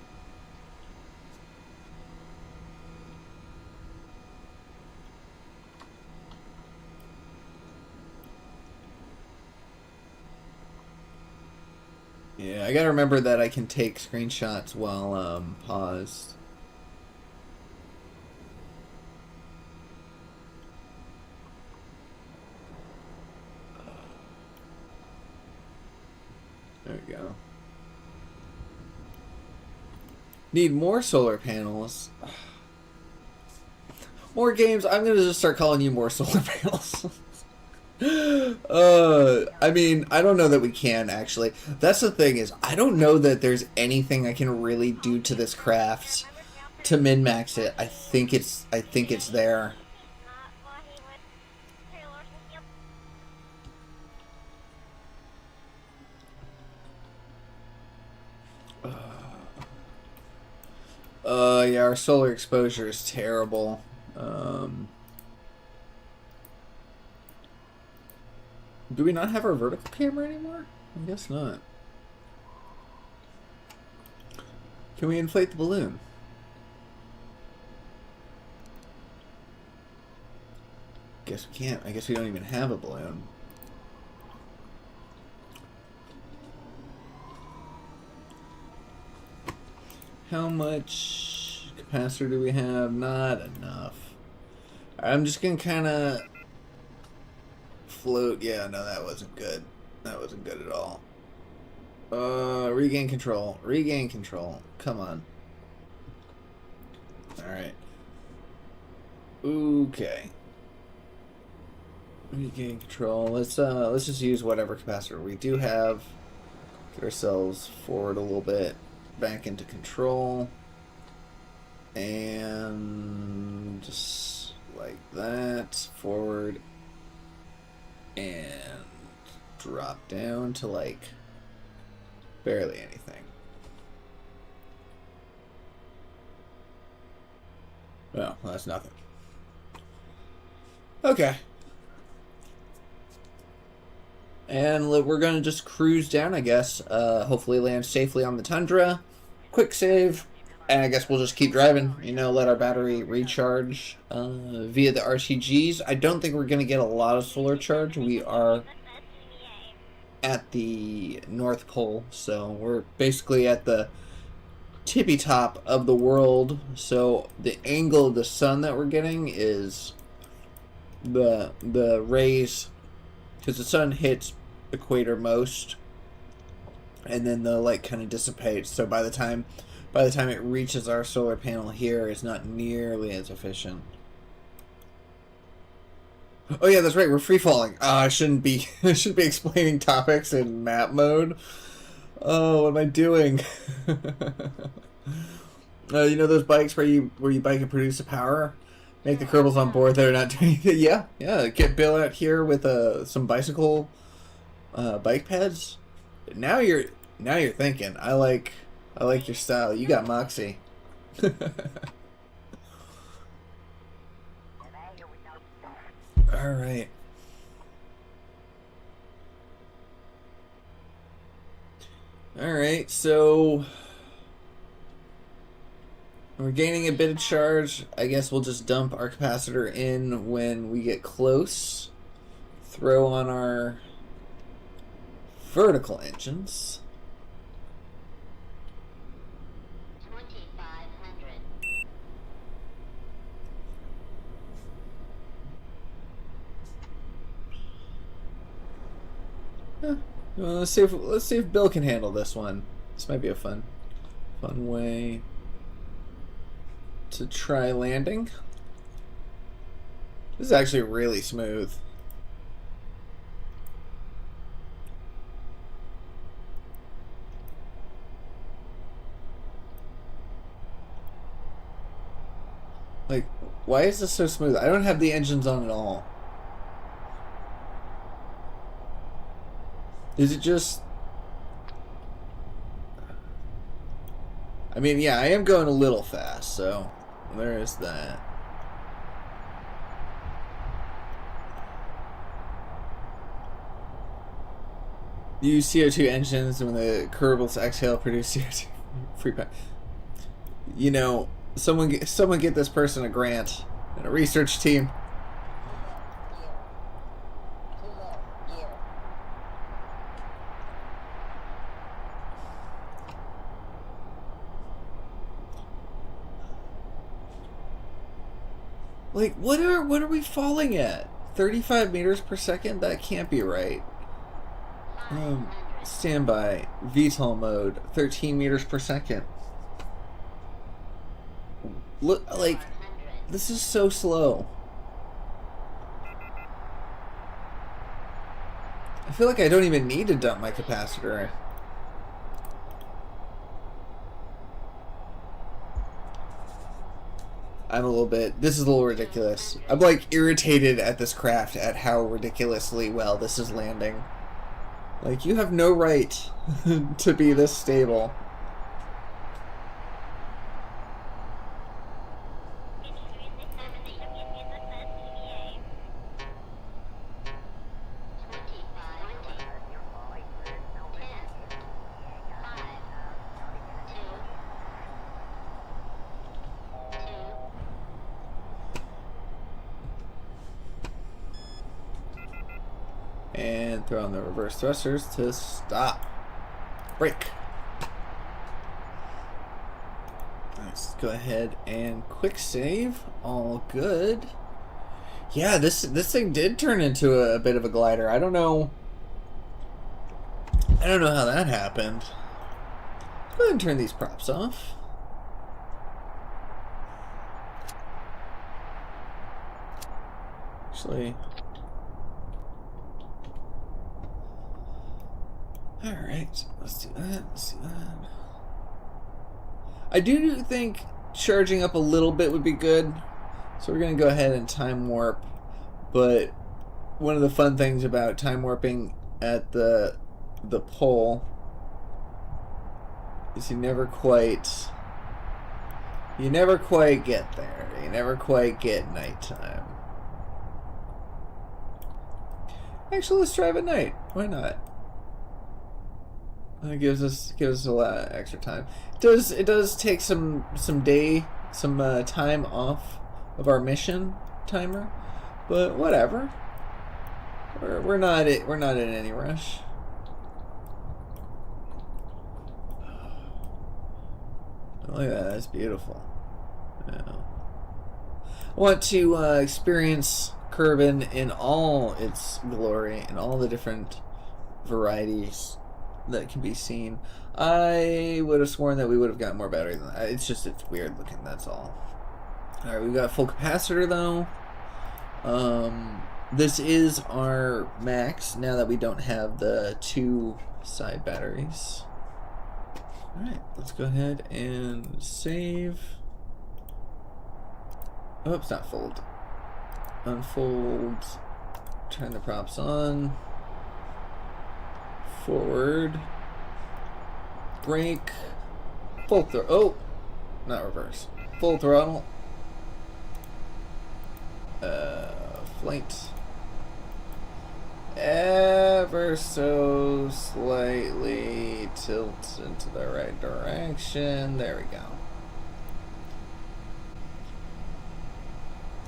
Yeah, I gotta remember that I can take screenshots while paused. There we go. Need more solar panels. More games. I'm gonna just start calling you more solar panels. I mean, I don't know that we can actually. That's the thing is, I don't know that there's anything I can really do to this craft to min-max it. I think it's there. Yeah, our solar exposure is terrible. Do we not have our vertical camera anymore? I guess not. Can we inflate the balloon? Guess we can't. I guess we don't even have a balloon. How much capacitor do we have? Not enough. I'm just gonna kind of float. Yeah, no, that wasn't good. That wasn't good at all. Regain control. Regain control. Come on. Alright. Okay. Regain control. Let's just use whatever capacitor we do have. Get ourselves forward a little bit. Back into control. And just like that. Forward. And drop down to like barely anything. Oh, well, that's nothing. Okay. And we're going to just cruise down, I guess. Hopefully land safely on the tundra. Quick save. And I guess we'll just keep driving. You know, let our battery recharge via the RTGs. I don't think we're going to get a lot of solar charge. We are at the North Pole. So we're basically at the tippy top of the world. So the angle of the sun that we're getting is the rays, because the sun hits equator most, and then the light kind of dissipates. So by the time it reaches our solar panel here, it's not nearly as efficient. Oh yeah, that's right. We're free falling. I shouldn't be explaining topics in map mode. Oh, what am I doing? You know those bikes where you bike and produce a power? Make the Kerbals on board that are not doing anything. Yeah. Get Bill out here with some bicycle bike pads. Now you're thinking. I like your style. You got moxie. All right. All right. So we're gaining a bit of charge. I guess we'll just dump our capacitor in when we get close. Throw on our vertical engines. 2500. Well, let's see if Bill can handle this one. This might be a fun way to try landing. This is actually really smooth. Like, why is this so smooth? I don't have the engines on at all. Is it just... I mean, yeah, I am going a little fast, so there is that. Use CO2 engines when the Kerbals exhale produce CO2 free power. You know, someone get this person a grant and a research team. Like, what are we falling at? 35 meters per second? That can't be right. Standby. VTOL mode. 13 meters per second. Look, like, this is so slow. I feel like I don't even need to dump my capacitor. I'm a little bit... This is a little ridiculous. I'm, like, irritated at this craft, at how ridiculously well this is landing. Like, you have no right to be this stable. And throw on the reverse thrusters to stop. Brake. Let's go ahead and quick save. All good. Yeah, this thing did turn into a bit of a glider. I don't know how that happened. Let's go ahead and turn these props off. Actually, alright, let's do that, I do think charging up a little bit would be good. So we're going to go ahead and time warp. But one of the fun things about time warping at the pole is you never quite get there. You never quite get nighttime. Actually, let's drive at night. Why not? It gives us a lot of extra time. It does take some time off of our mission timer, but whatever. We're not in any rush. Look at that, that's beautiful. Yeah. I want to experience Kerbin in all its glory, in all the different varieties that can be seen. I would have sworn that we would have gotten more battery than that. It's weird looking, that's all. Alright, we've got full capacitor though. This is our max now that we don't have the 2 side batteries. Alright, let's go ahead and save. Oops, not fold. Unfold. Turn the props on. Forward. Brake. Full throttle. Oh! Not reverse. Full throttle. Flight. Ever so slightly tilt into the right direction. There we go.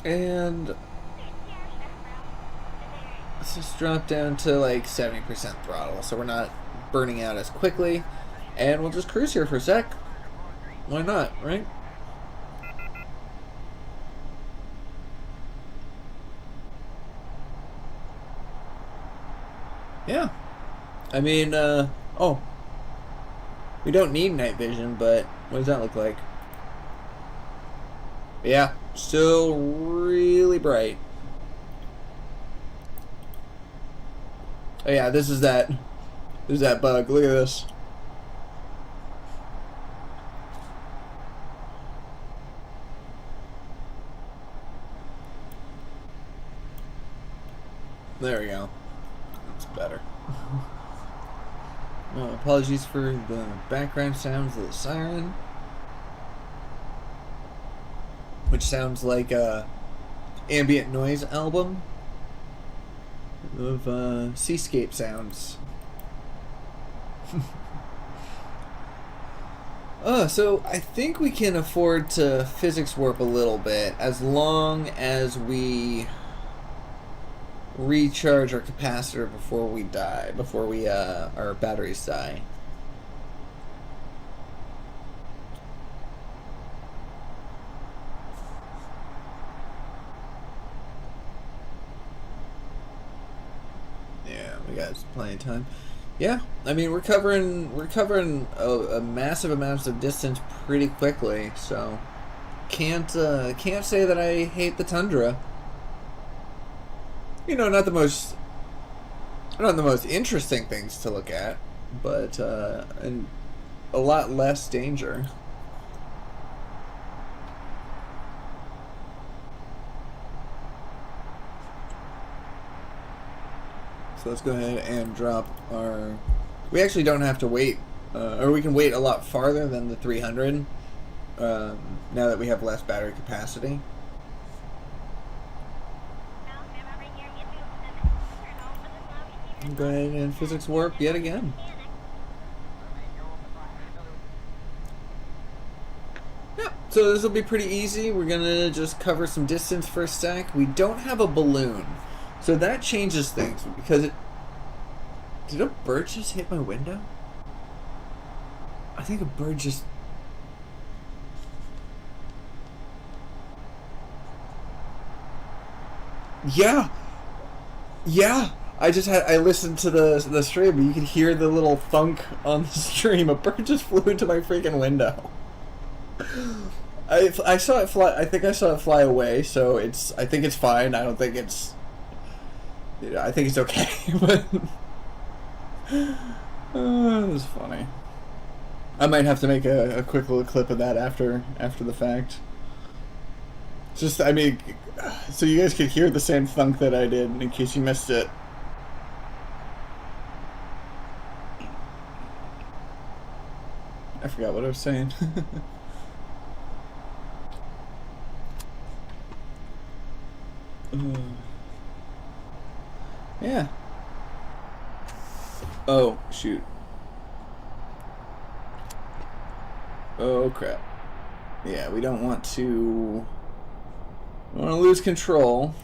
And let's just drop down to like 70% throttle so we're not burning out as quickly. And we'll just cruise here for a sec. Why not, right? Yeah. I mean, oh. We don't need night vision, but what does that look like? Yeah, still really bright. Oh yeah, this is that bug. Look at this. There we go. That's better. Apologies for the background sounds of the siren, which sounds like a ambient noise album of seascape sounds. So I think we can afford to physics warp a little bit as long as we recharge our capacitor before we die, before we our batteries die. we got plenty of time. Yeah, I mean we're covering a massive amount of distance pretty quickly, so can't say that I hate the tundra. You know, not the most interesting things to look at, but and a lot less danger. So let's go ahead and drop our... We actually don't have to wait, or we can wait a lot farther than the 300, now that we have less battery capacity. Go ahead and physics warp yet again. Yeah, so this will be pretty easy. We're gonna just cover some distance for a sec. We don't have a balloon, so that changes things because it... Did a bird just hit my window? I think a bird just... Yeah! Yeah! I listened to the stream, and you could hear the little thunk on the stream. A bird just flew into my freaking window. I saw it fly. I think I saw it fly away. So I think it's fine. I don't think it's. I think it's okay. But it was funny. I might have to make a quick little clip of that after the fact. Just, I mean, so you guys could hear the same thunk that I did in case you missed it. I forgot what I was saying. Yeah. Oh, shoot. Oh, crap. Yeah, we don't want to... We don't want to lose control.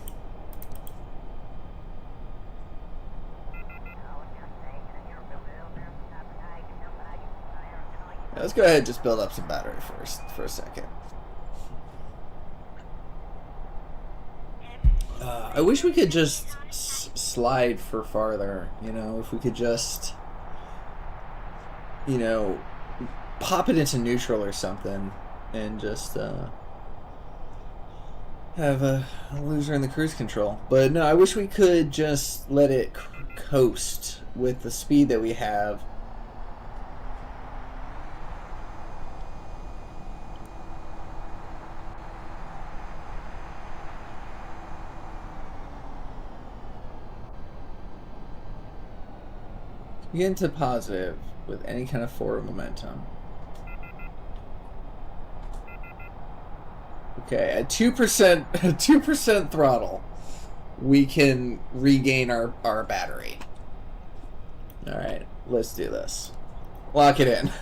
Let's go ahead and just build up some battery first for a second. I wish we could just slide for farther, you know, if we could just, you know, pop it into neutral or something and just have a loser in the cruise control. But no, I wish we could just let it coast with the speed that we have. Get into positive with any kind of forward momentum. Okay, at 2% throttle, we can regain our battery. Alright, let's do this. Lock it in.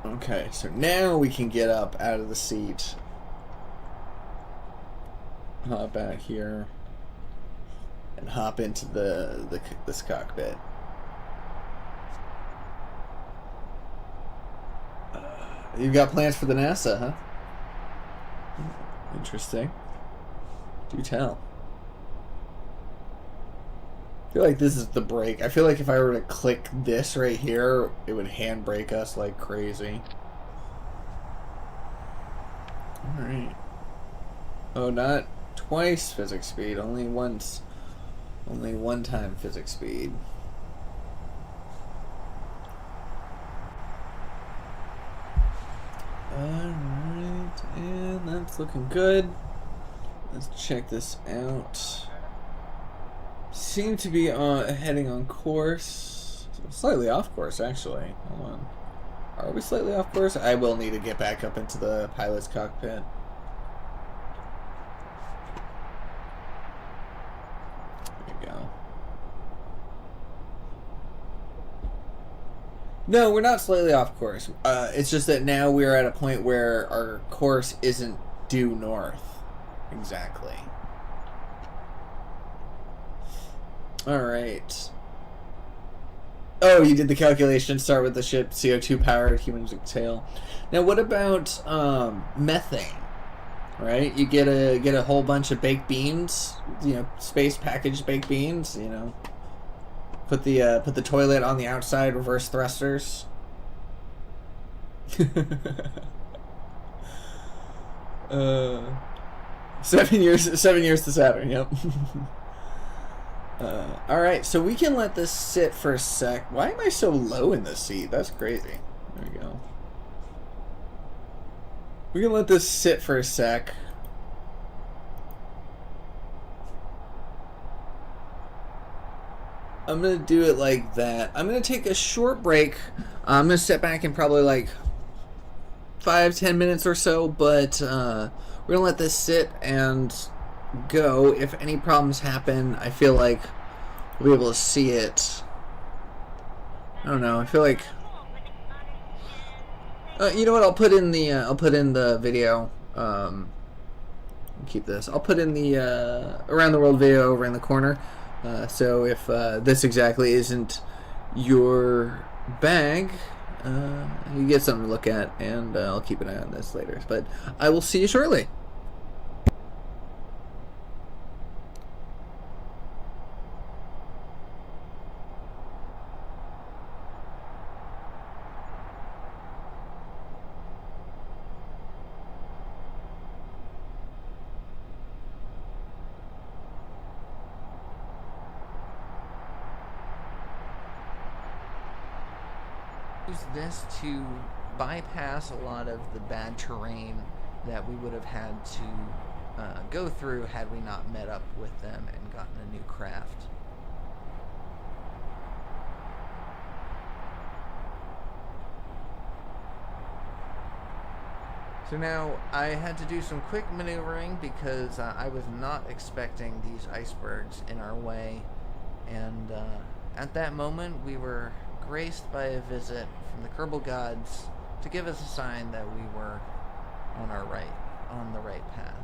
Okay, so now we can get up out of the seat. Hop out here and hop into this cockpit. You've got plans for the NASA, huh? Interesting. Do tell. I feel like this is the brake. I feel like if I were to click this right here, it would handbrake us like crazy. Alright. Oh, not twice physics speed, only once. Only one time physics speed. Alright, and that's looking good. Let's check this out. Seem to be heading on course. Slightly off course, actually. Hold on. Are we slightly off course? I will need to get back up into the pilot's cockpit. No, we're not slightly off course. It's just that now we're at a point where our course isn't due north. Exactly. Alright. Oh, you did the calculation. Start with the ship, CO2 powered, humans exhale. Now, what about methane? right? You get a whole bunch of baked beans, you know, space packaged baked beans. You know, put the toilet on the outside, reverse thrusters. 7 years to Saturn. Yep. All right, so we can let this sit for a sec. Why am I so low in this seat? That's crazy. There we go. We can let this sit for a sec. I'm gonna do it like that. I'm gonna take a short break. I'm gonna sit back in probably like 5-10 minutes or so, but we're gonna let this sit and go. If any problems happen, I feel like we'll be able to see it. I don't know. I feel like you know what? I'll put in the video. Keep this. I'll put in the around the world video over in the corner. So if this exactly isn't your bag, you get something to look at, and I'll keep an eye on this later. But I will see you shortly. Use this to bypass a lot of the bad terrain that we would have had to go through had we not met up with them and gotten a new craft. So now I had to do some quick maneuvering because I was not expecting these icebergs in our way, and at that moment we were graced by a visit from the Kerbal gods to give us a sign that we were on the right path.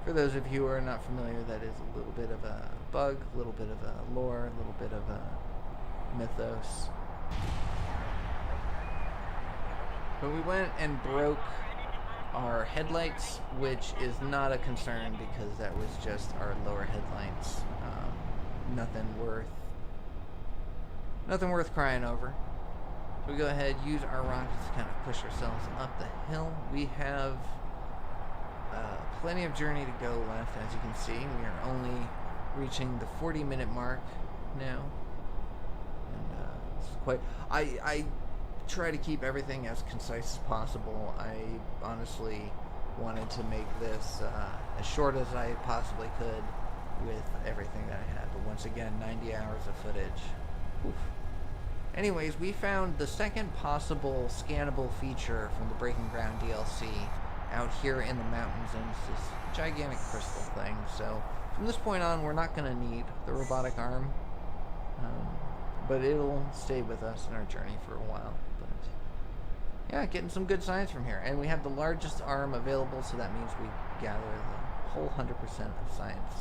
For those of you who are not familiar, that is a little bit of a bug, a little bit of a lore, a little bit of a mythos. But we went and broke our headlights, which is not a concern because that was just our lower headlights. Nothing worth crying over. So we go ahead, use our rockets to kind of push ourselves up the hill. We have plenty of journey to go left, as you can see. We are only reaching the 40-minute mark now. And it's quite... I try to keep everything as concise as possible. I honestly wanted to make this as short as I possibly could with everything that I had. But once again, 90 hours of footage. Oof. Anyways, we found the second possible scannable feature from the Breaking Ground DLC out here in the mountains, and it's this gigantic crystal thing. So from this point on, we're not going to need the robotic arm, but it'll stay with us in our journey for a while. But yeah, getting some good science from here. And we have the largest arm available, so that means we gather the whole 100% of science.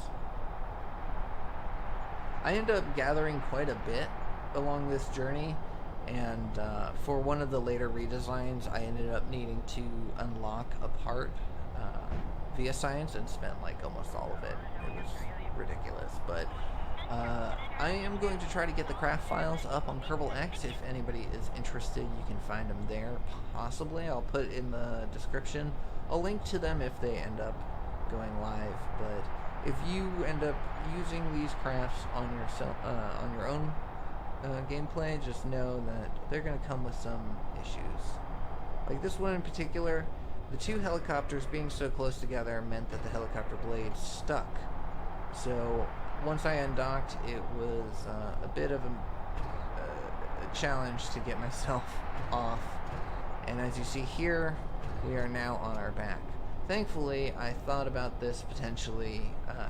I end up gathering quite a bit along this journey, and for one of the later redesigns I ended up needing to unlock a part via science and spent like almost all of it. It was ridiculous, but I am going to try to get the craft files up on Kerbal X. If anybody is interested, you can find them there. Possibly I'll put in the description a link to them if they end up going live, but if you end up using these crafts on your own gameplay, just know that they're going to come with some issues. Like this one in particular, the two helicopters being so close together meant that the helicopter blades stuck. So once I undocked, it was a bit of a challenge to get myself off. And as you see here, we are now on our back. Thankfully, I thought about this potentially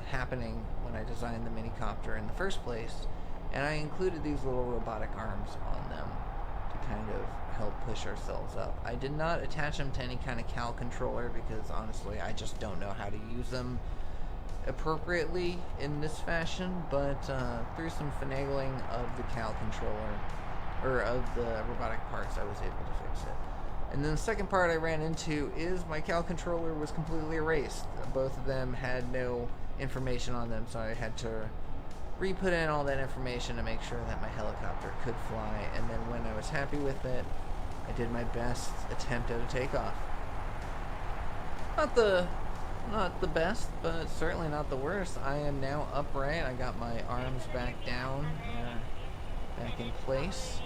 happening when I designed the minicopter in the first place, and I included these little robotic arms on them to kind of help push ourselves up. I did not attach them to any kind of CAL controller because honestly I just don't know how to use them appropriately in this fashion, but through some finagling of the CAL controller, or of the robotic parts, I was able to fix it. And then the second part I ran into is my CAL controller was completely erased. Both of them had no information on them, so I had to re-put in all that information to make sure that my helicopter could fly. And then when I was happy with it, I did my best attempt at a takeoff. Not the best, but certainly not the worst. I am now upright. I got my arms back down, back in place.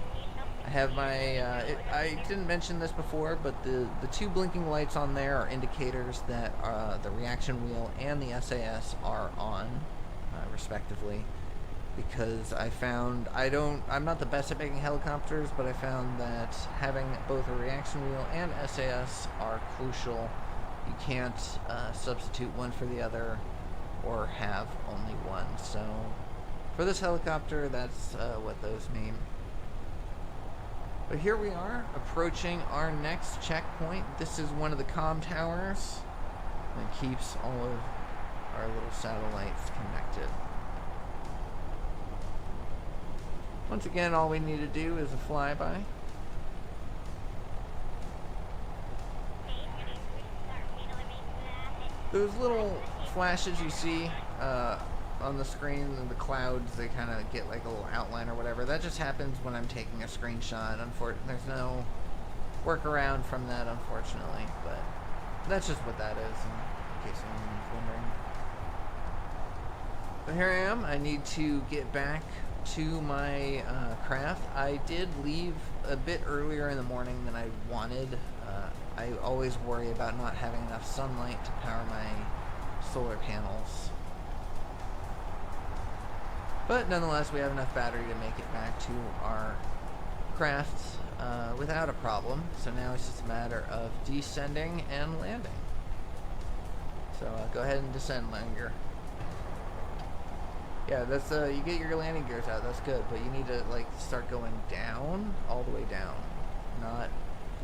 I have my, I didn't mention this before, but the two blinking lights on there are indicators that the reaction wheel and the SAS are on, respectively. Because I found, I'm not the best at making helicopters, but I found that having both a reaction wheel and SAS are crucial. You can't substitute one for the other or have only one. So for this helicopter, that's what those mean. But here we are, approaching our next checkpoint. This is one of the comm towers that keeps all of our little satellites connected. Once again, all we need to do is a flyby. Those little flashes you see on the screen and the clouds, they kind of get like a little outline or whatever. That just happens when I'm taking a screenshot. There's no workaround from that, unfortunately, but that's just what that is, in case anyone's wondering. But here I am. I need to get back to my craft. I did leave a bit earlier in the morning than I wanted. I always worry about not having enough sunlight to power my solar panels. But nonetheless, we have enough battery to make it back to our craft without a problem. So now it's just a matter of descending and landing. So go ahead and descend, Langer. Yeah, that's you get your landing gears out. That's good, but you need to like start going down, all the way down. Not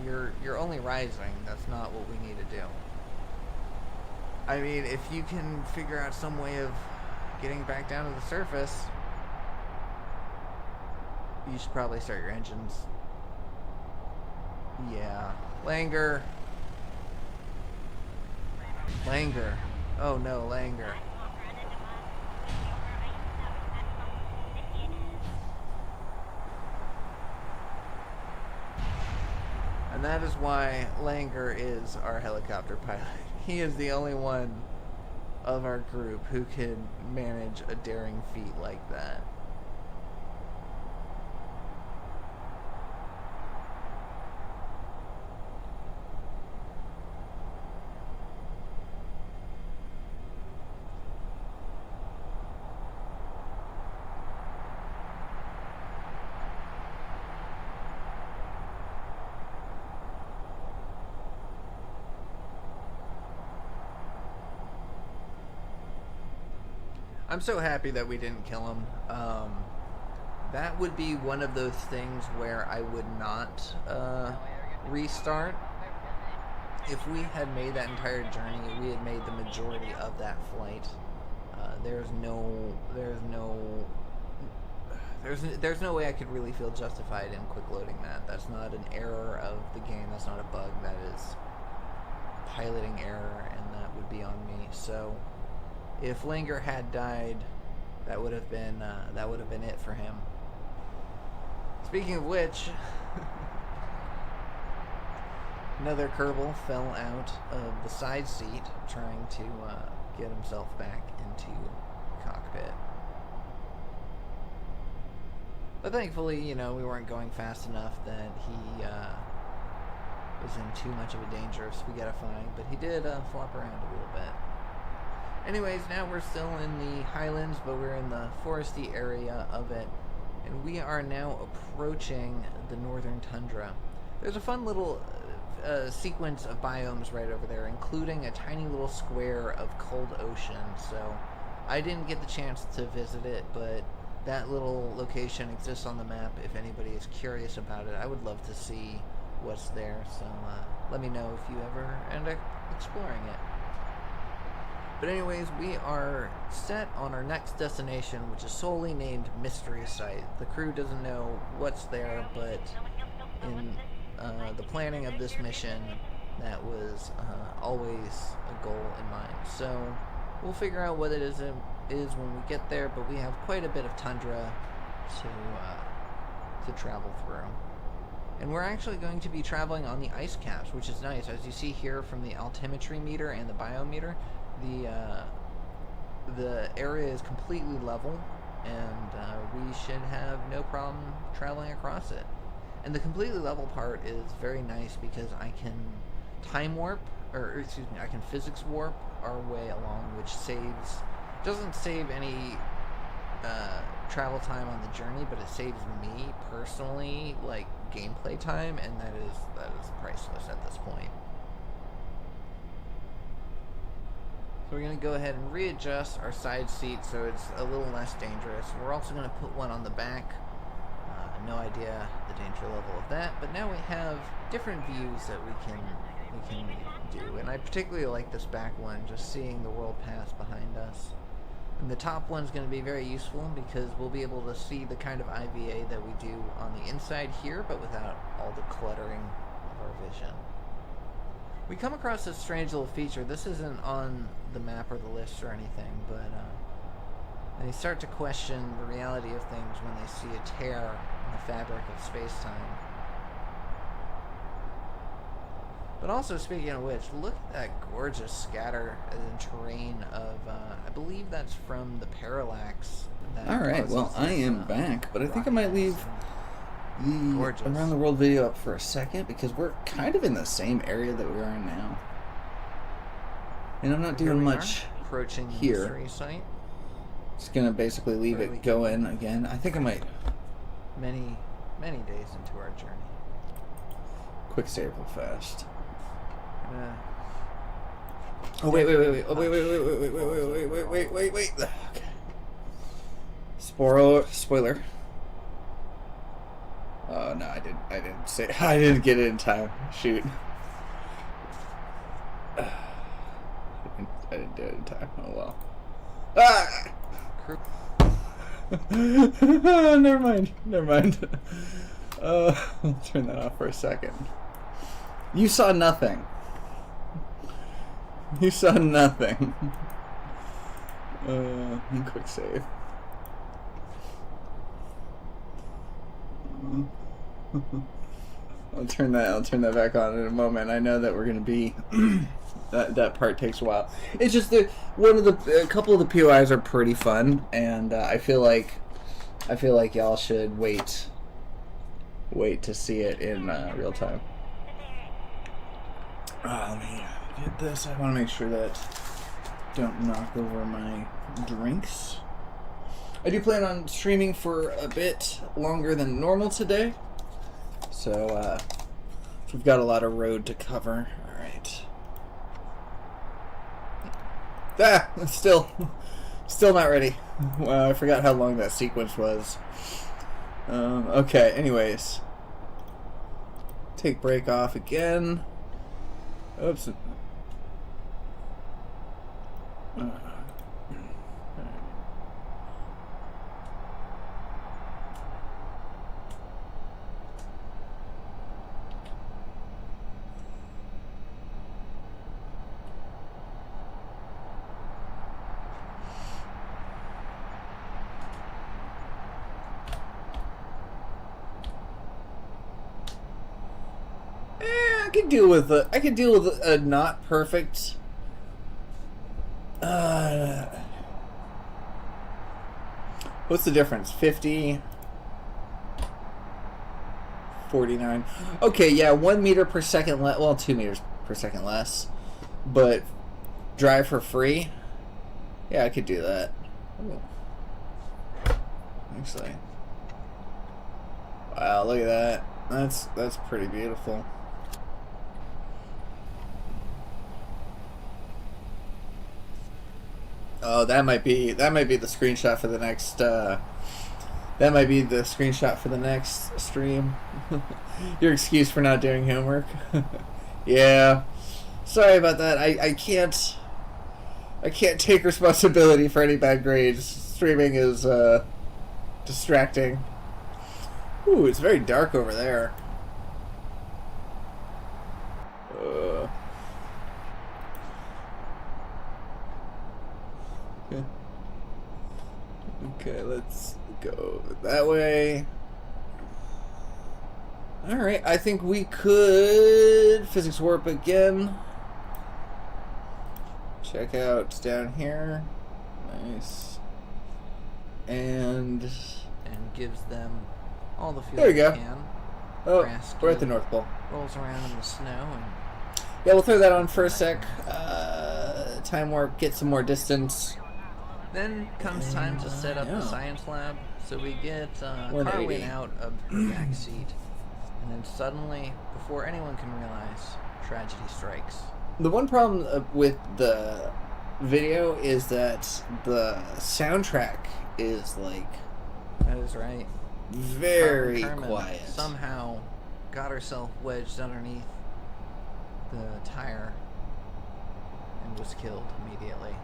you're only rising. That's not what we need to do. I mean, if you can figure out some way of getting back down to the surface, you should probably start your engines. Yeah, Langer. Oh no, Langer. And that is why Langer is our helicopter pilot. He is the only one of our group who can manage a daring feat like that. I'm so happy that we didn't kill him. That would be one of those things where I would not restart. If we had made that entire journey, we had made the majority of that flight. There's no way I could really feel justified in quick loading that. That's not an error of the game. That's not a bug. That is piloting error, and that would be on me. So if Langer had died, that would have been it for him. Speaking of which, another Kerbal fell out of the side seat trying to get himself back into the cockpit. But thankfully, you know, we weren't going fast enough that he was in too much of a danger of spaghettifying, but he did flop around a little bit. Anyways, now we're still in the highlands, but we're in the foresty area of it, and we are now approaching the northern tundra. There's a fun little sequence of biomes right over there, including a tiny little square of cold ocean. So I didn't get the chance to visit it, but that little location exists on the map if anybody is curious about it. I would love to see what's there, so let me know if you ever end up exploring it. But anyways, we are set on our next destination, which is solely named Mystery Site. The crew doesn't know what's there, but in the planning of this mission, that was always a goal in mind. So we'll figure out what it is when we get there, but we have quite a bit of tundra to travel through. And we're actually going to be traveling on the ice caps, which is nice. As you see here from the altimetry meter and the biometer, the area is completely level, and we should have no problem traveling across it. And the completely level part is very nice because I can time warp, or excuse me, I can physics warp our way along, which doesn't save any travel time on the journey, but it saves me personally, like, gameplay time, and that is priceless at this point. So we're going to go ahead and readjust our side seat so it's a little less dangerous. We're also going to put one on the back. No idea the danger level of that, but now we have different views that we can do, and I particularly like this back one, just seeing the world pass behind us. And the top one's going to be very useful because we'll be able to see the kind of IVA that we do on the inside here, but without all the cluttering of our vision. We come across this strange little feature. This isn't on the map or the list or anything, but they start to question the reality of things when they see a tear in the fabric of space-time. But also, speaking of which, look at that gorgeous scatter and terrain of, I believe that's from the parallax. Alright, well, I am back, but I think I might leave the Around the World video up for a second because we're kind of in the same area that we are in now. And I'm not doing much approaching the here. mystery site. Just gonna basically leave it going again. I think I might many days into our journey. quick save real fast. Oh wait. Okay. Spoiler. Oh no, I didn't get it in time. Shoot. I didn't do it in time. Oh well. Ah! Never mind. I'll turn that off for a second. You saw nothing. Quick save. I'll turn that back on in a moment. I know that we're gonna be that part takes a while. It's just a couple of the POIs are pretty fun, and I feel like y'all should wait to see it in real time. Let me get this. I want to make sure that I don't knock over my drinks. I do plan on streaming for a bit longer than normal today, so we've got a lot of road to cover. All right. Still not ready. Well, I forgot how long that sequence was. Okay. Anyways, take break off again. Oops. I could deal with a not perfect. What's the difference? 50, 49. Okay, yeah, 1 meter per second less. Well, 2 meters per second less. But drive for free. Yeah, I could do that. Ooh. Actually, wow, look at that. That's pretty beautiful. Oh, that might be the screenshot for the next. That might be the screenshot for the next stream. Your excuse for not doing homework. Yeah, sorry about that. I can't take responsibility for any bad grades. Streaming is distracting. Ooh, it's very dark over there. Okay, let's go that way. Alright, I think we could physics warp again. Check out down here. Nice. And gives them all the fuel there we they go. can. Oh, Grass we're at the cube North Pole. rolls around in the snow and Yeah, we'll throw that on for a sec. Time warp, get some more distance. then comes time to set up yeah. the science lab. So we get 180. Carwin out of her back seat, and then suddenly, before anyone can realize, tragedy strikes. The one problem with the video is that the soundtrack is like That is right. very Carmen quiet. somehow got herself wedged underneath the tire and was killed immediately.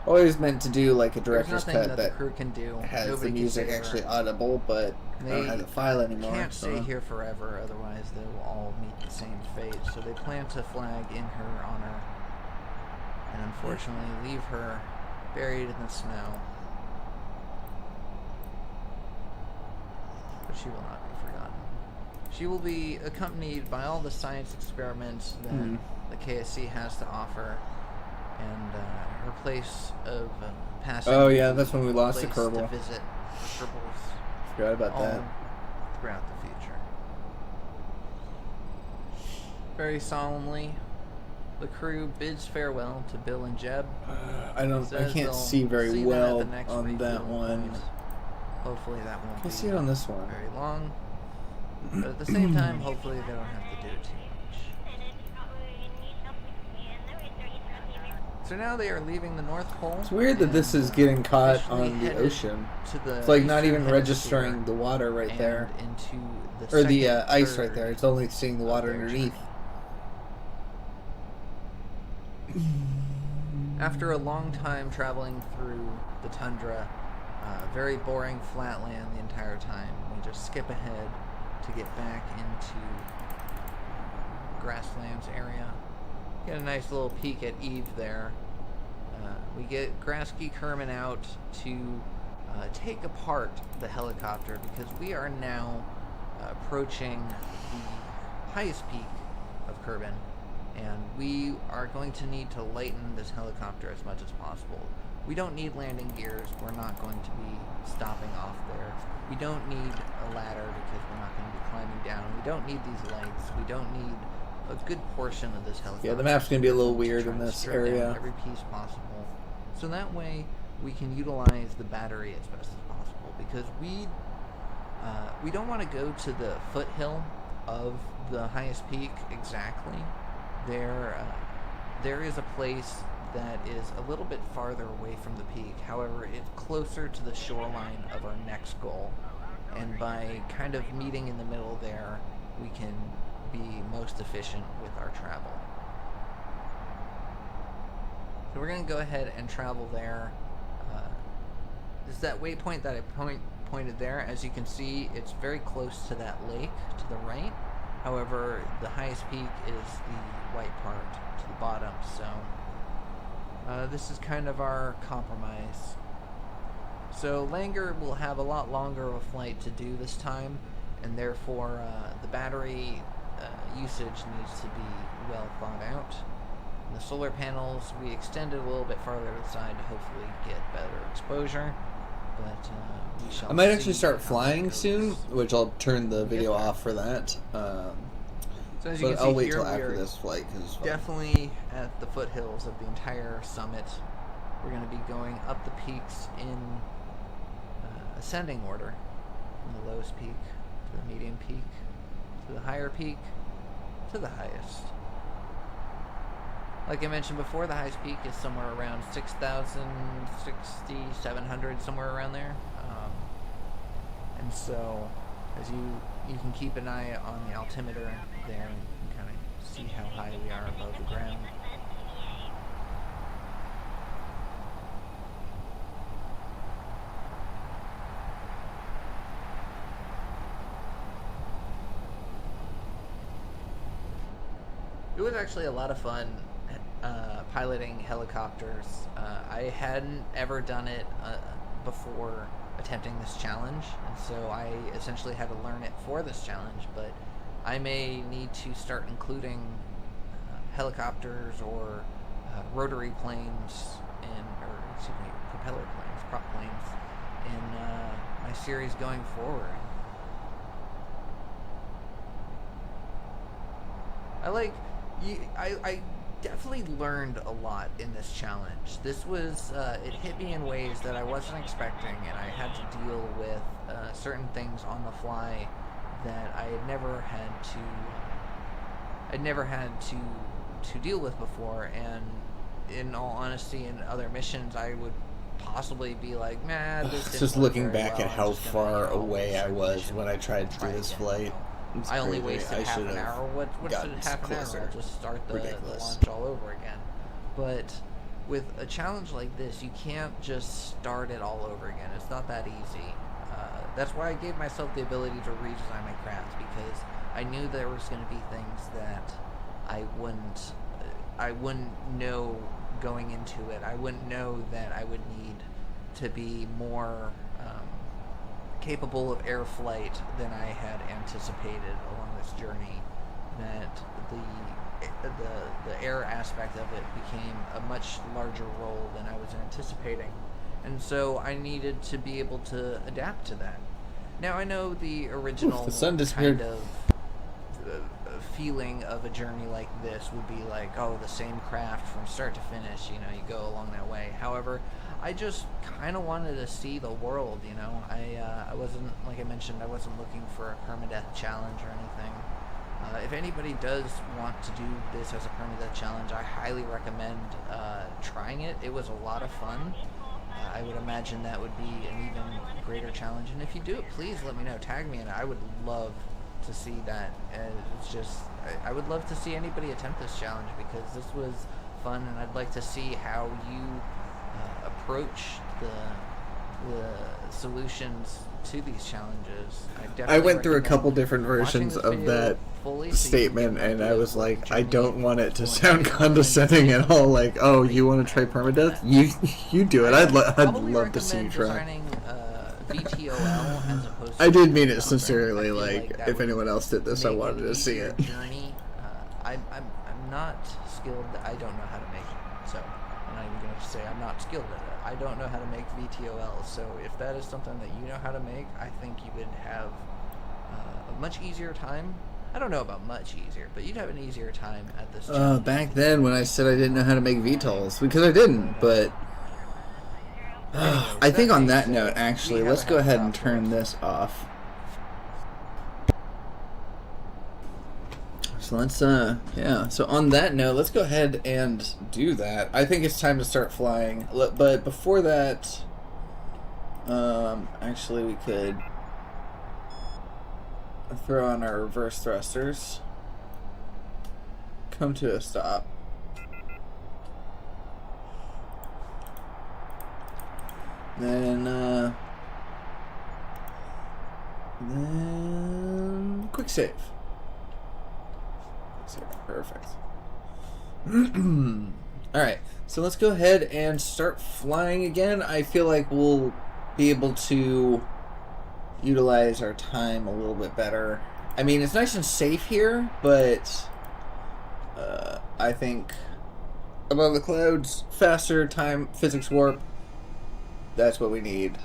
Always meant to do like a There's director's nothing cut that the that crew can do. has Nobody the can music save her. actually audible, but I don't They have the file anymore. Can't so. stay here forever, otherwise they will all meet the same fate. So they plan to flag in her honor, and unfortunately leave her buried in the snow. But she will not be forgotten. She will be accompanied by all the science experiments that the KSC has to offer, and her place of passing. Oh yeah, that's when we lost the place to Kerbal. visit the Kerbals Forgot about all that. throughout the future. Very solemnly, the crew bids farewell to Bill and Jeb. I Says can't they'll see very see them at well the next on that refueling one. point. Hopefully that won't I be see it on this one. very long. But at the same time, hopefully they don't have to do too much. So now they are leaving the North Pole. It's weird that this is getting caught on the ocean. To the It's like not eastern even registering hemisphere the water right and there. into the Or the second, ice third right there. It's only seeing the of water their underneath. journey. After a long time traveling through the tundra, very boring flat land the entire time, we just skip ahead to get back into grasslands area. Get a nice little peek at Eve there. We get Grasky Kerbin out to take apart the helicopter because we are now approaching the highest peak of Kerbin, and we are going to need to lighten this helicopter as much as possible. We don't need landing gears. We're not going to be stopping off there. We don't need a ladder because we're not going to be climbing down. We don't need these lights. We don't need a good portion of this helicopter. Yeah, the map's going to be a little To weird try in to this strip down area. every piece possible. So that way we can utilize the battery as best as possible, because we don't want to go to the foothill of the highest peak exactly. There is a place that is a little bit farther away from the peak. However, it's closer to the shoreline of our next goal, and by kind of meeting in the middle there, we can be most efficient with our travel. So we're going to go ahead and travel there. This is that waypoint that I pointed there. As you can see, it's very close to that lake to the right. However, the highest peak is the white part to the bottom. So this is kind of our compromise. So Langer will have a lot longer of a flight to do this time, and therefore the battery usage needs to be well thought out. The solar panels we extended a little bit farther to the side to hopefully get better exposure, but we shall I might see actually start how flying that goes. soon, which I'll turn the video there. off for that. So as you But can see I'll wait here, till we after are this flight because it's fun. definitely at the foothills of the entire summit. We're going to be going up the peaks in ascending order, from the lowest peak to the medium peak to the higher peak to the highest. Like I mentioned before, the highest peak is somewhere around 6,000, 6,700, somewhere around there. And so, as you can keep an eye on the altimeter there and kind of see how high we are above the ground. It was actually a lot of fun piloting helicopters. I hadn't ever done it before attempting this challenge, and so I essentially had to learn it for this challenge, but I may need to start including helicopters or rotary planes propeller planes, prop planes in my series going forward. I definitely learned a lot in this challenge. This was, it hit me in ways that I wasn't expecting, and I had to deal with certain things on the fly that I had never had to deal with before. And in all honesty, in other missions, I would possibly be like, nah, this didn't Just work looking very back well. at I'm how just gonna, far you know, away I start the was mission when I and tried to try do this again, flight. you know. It's I only crazy. wasted I half should an have hour. What's gotten half an hour? closer. I'll just start the Ridiculous. launch all over again. But with a challenge like this, you can't just start it all over again. It's not that easy. That's why I gave myself the ability to redesign my craft, because I knew there was going to be things that I wouldn't know going into it. I wouldn't know that I would need to be more capable of air flight than I had anticipated along this journey. That the air aspect of it became a much larger role than I was anticipating, and so I needed to be able to adapt to that. Now I know the original the sun disappeared. kind of feeling of a journey like this would be like, oh, the same craft from start to finish, you know, you go along that way. However, I just kind of wanted to see the world, you know. I wasn't, like I mentioned, I wasn't looking for a permadeath challenge or anything. If anybody does want to do this as a permadeath challenge, I highly recommend trying it. It was a lot of fun. I would imagine that would be an even greater challenge. And if you do it, please let me know. Tag me in it. I would love to see that. It's just, I would love to see anybody attempt this challenge, because this was fun, and I'd like to see how you approach the solutions to these challenges. I went through a couple different versions of that statement, and I was like, I don't want it to sound condescending at all. Like, oh, you want to try permadeath? You do it. I'd love to see you try. VTOL as opposed to I did mean it I sincerely. feel Like, that if would anyone else did this, I make wanted an to see easier it. Journey. I'm not skilled. I don't know how to make it. So I'm not even going to say I'm not skilled at it. I don't know how to make VTOL. So if that is something that you know how to make, I think you would have a much easier time. I don't know about much easier, but you'd have an easier time at this. Back then when I said I didn't know how to make VTOLs, because I didn't, but I think on that note, actually, let's go ahead and turn this off. So let's, yeah. So on that note, let's go ahead and do that. I think it's time to start flying. But before that, actually, we could throw on our reverse thrusters. Come to a stop. Then quick save. Perfect. Alright, so let's go ahead and start flying again. I feel like we'll be able to utilize our time a little bit better. I mean, it's nice and safe here, but I think above the clouds, faster time, physics warp, that's what we need.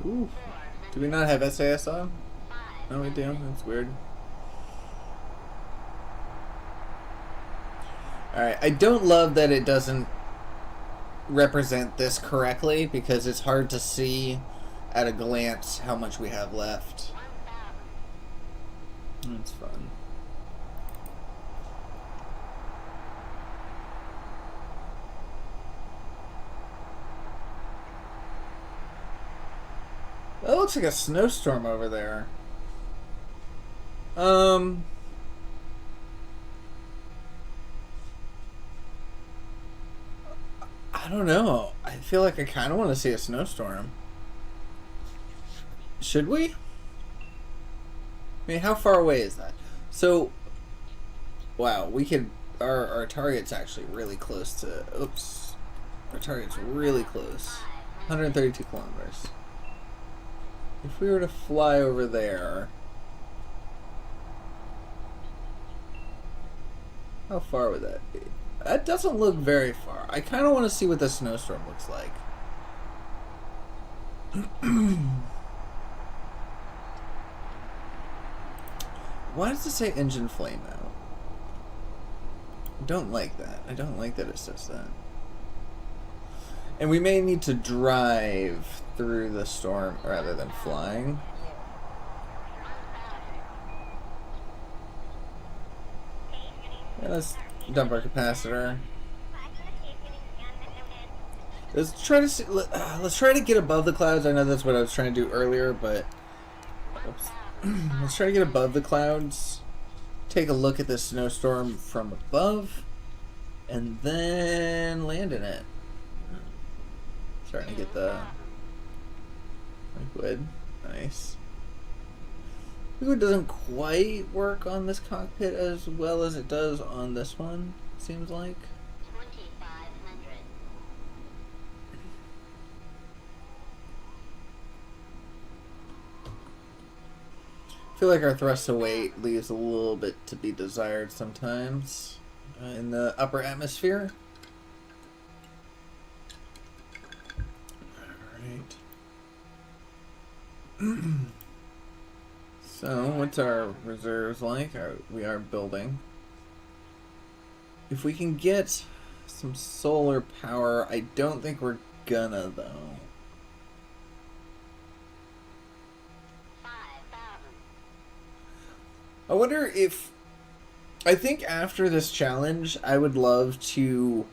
200, Ooh. Do we not have SAS on? No, we do. That's weird. Alright, I don't love that it doesn't represent this correctly, because it's hard to see at a glance how much we have left. That's fun. That looks like a snowstorm over there. I don't know. I feel like I kind of want to see a snowstorm. Should we? I mean, how far away is that? So, wow, we could. Our target's actually really close to. Oops. Our target's really close. 132 kilometers. If we were to fly over there. How far would that be? That doesn't look very far. I kind of want to see what the snowstorm looks like. Why does it say engine flame out? I don't like that. I don't like that it says that. And we may need to drive through the storm rather than flying. Yeah, let's dump our capacitor. Let's try to see, let's try to get above the clouds. I know that's what I was trying to do earlier, but oops. Let's try to get above the clouds. Take a look at the snowstorm from above, and then land in it. Starting to get the liquid. Nice. Liquid doesn't quite work on this cockpit as well as it does on this one, seems like. 2,500. I feel like our thrust to weight leaves a little bit to be desired sometimes in the upper atmosphere. Alright. So, what's our reserves like? We are building. If we can get some solar power, I don't think we're gonna, though. 5,000. I wonder if... I think after this challenge, I would love to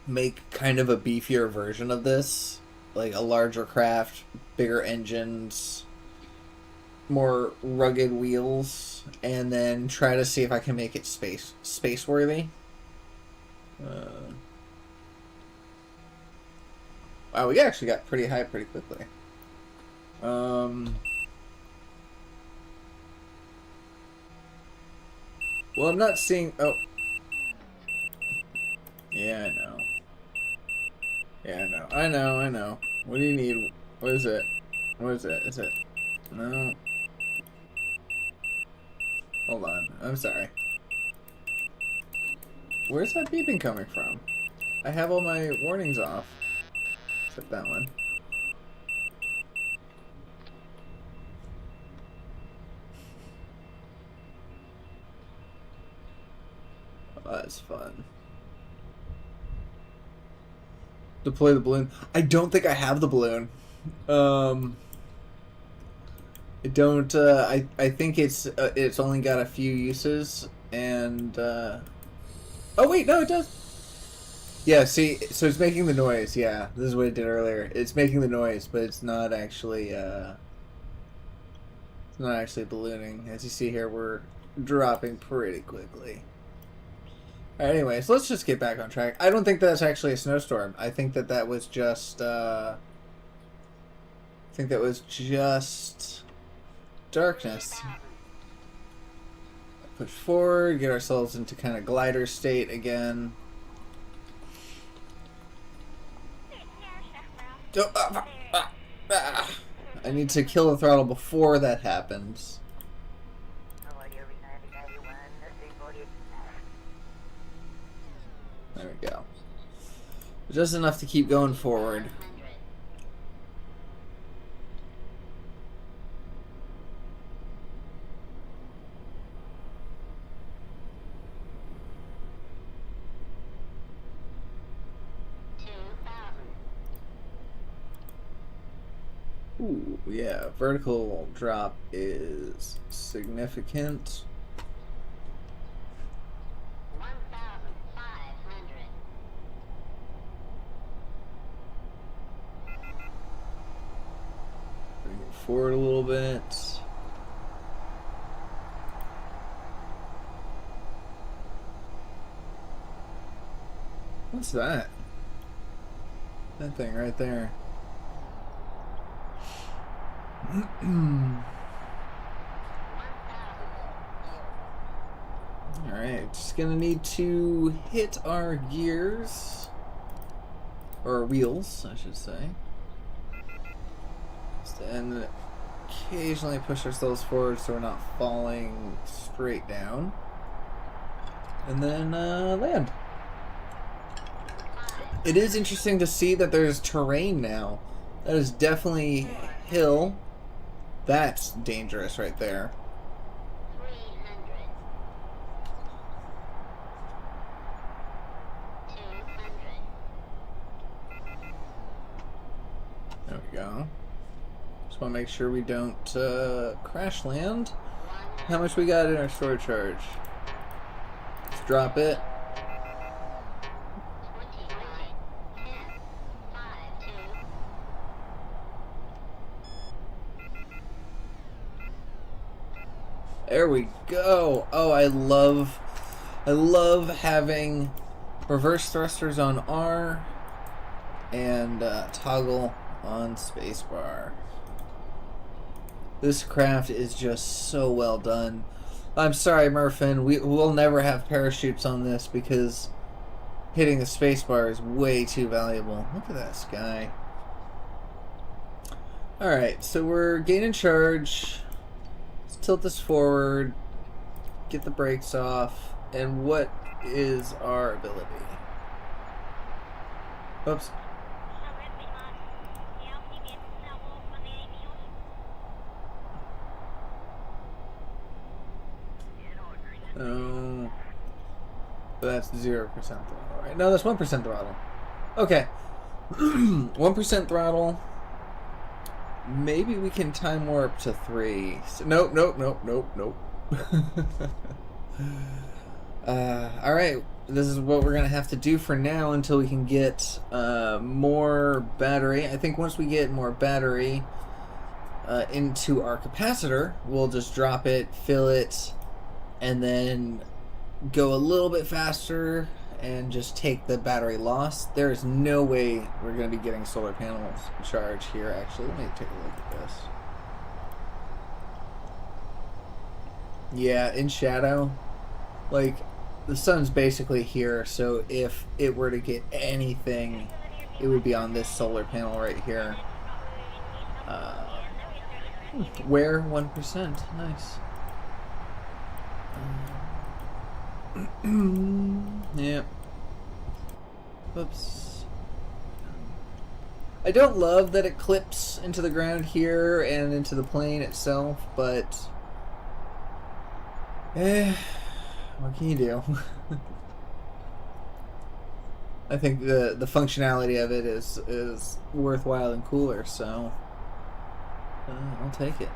make kind of a beefier version of this. Like a larger craft, bigger engines, more rugged wheels, and then try to see if I can make it space worthy. Wow, we actually got pretty high pretty quickly. Well, I'm not seeing. Oh, yeah, I know. Yeah, I know. What do you need? What is it? What is it? Is it? No. Hold on. I'm sorry. Where's that beeping coming from? I have all my warnings off. Except that one. Oh, that's fun. Deploy the balloon. I don't think I have the balloon. I don't. I think it's only got a few uses, and oh wait, no, it does. Yeah, see, so it's making the noise. Yeah, this is what it did earlier. It's making the noise, but it's not actually. It's not actually ballooning. As you see here, we're dropping pretty quickly. Alright, anyway, so let's just get back on track. I don't think that's actually a snowstorm. I think that was just, darkness. Push forward, get ourselves into kind of glider state again. I need to kill the throttle before that happens. There we go. Just enough to keep going forward. 2,000. Ooh, yeah, vertical drop is significant. 1,500. Bring it forward a little bit. What's that? That thing right there. Alright, just gonna need to hit our gears. Or our wheels, I should say. And occasionally push ourselves forward so we're not falling straight down. And then land. It is interesting to see that there's terrain now. That is definitely hill. That's dangerous right there. 300. 200. There we go. Just want to make sure we don't crash land. How much we got in our storage charge? Let's drop it. 25. 10. 5. 2. There we go. Oh, I love having reverse thrusters on R and toggle on spacebar. This craft is just so well done. I'm sorry, Murphin. We'll never have parachutes on this because hitting the spacebar is way too valuable. Look at that sky. Alright, so we're gaining charge. Let's tilt this forward. Get the brakes off. And what is our ability? Oops. Oh, that's 0% throttle, right? No, that's 1% throttle. Okay. 1% throttle. Maybe we can time warp to 3. So, nope. Alright. This is what we're going to have to do for now until we can get more battery. I think once we get more battery into our capacitor, we'll just drop it, fill it, and then go a little bit faster and just take the battery loss. There is no way we're going to be getting solar panels charged here, actually. Let me take a look at this. Yeah, in shadow. Like, the sun's basically here, so if it were to get anything, it would be on this solar panel right here. Where? 1%. Nice. Yep. Oops. I don't love that it clips into the ground here and into the plane itself, but what can you do? I think the functionality of it is worthwhile and cooler, so I'll take it.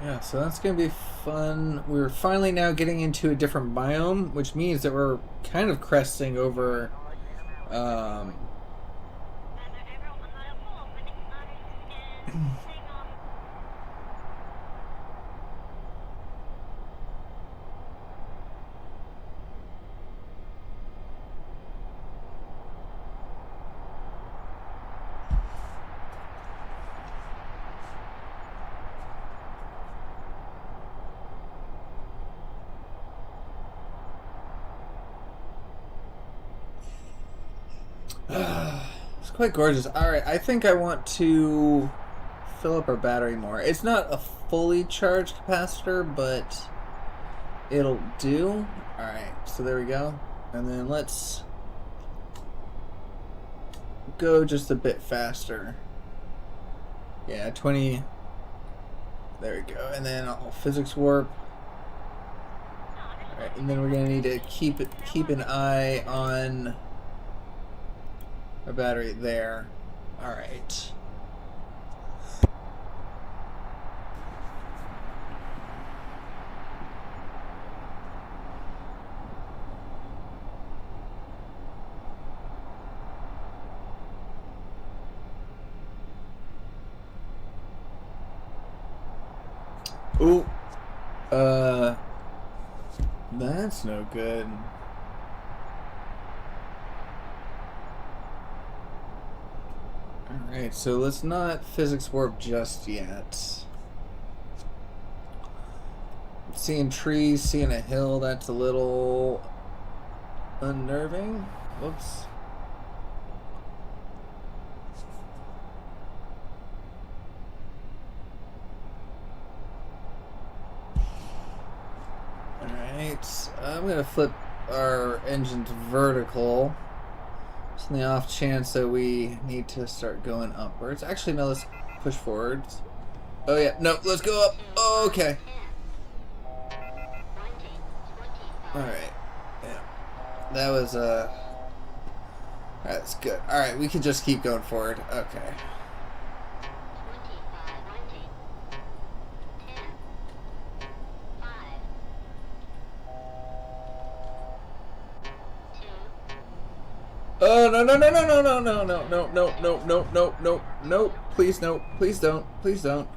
Yeah, so that's gonna be fun. We're finally now getting into a different biome, which means that we're kind of cresting over it's quite gorgeous. Alright, I think I want to fill up our battery more. It's not a fully charged capacitor, but it'll do. Alright, so there we go. And then let's go just a bit faster. Yeah, 20. There we go. And then I'll physics warp. Alright, and then we're gonna need to keep an eye on our battery there. Alright. Ooh. That's no good. Alright, so let's not physics warp just yet. Seeing trees, seeing a hill, that's a little unnerving. Whoops. Alright, I'm gonna flip our engine to vertical. Just in the off chance that we need to start going upwards. Actually, no, let's push forwards. Oh yeah, no, let's go up. Oh, okay. Alright. Yeah. That was, alright, that's good. Alright, we can just keep going forward. Okay. Oh, no, no, no, no, no, no, no, no, no, no, no, no, no, no, no, please, no, please don't, please don't.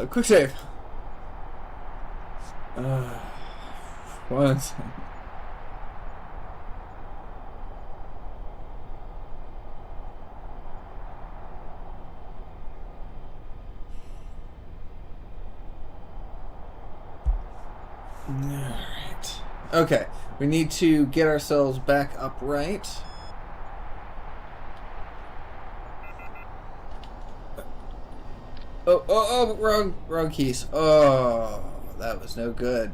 Quick save. One second. Alright. Okay. We need to get ourselves back upright. Oh, wrong keys. Oh, that was no good.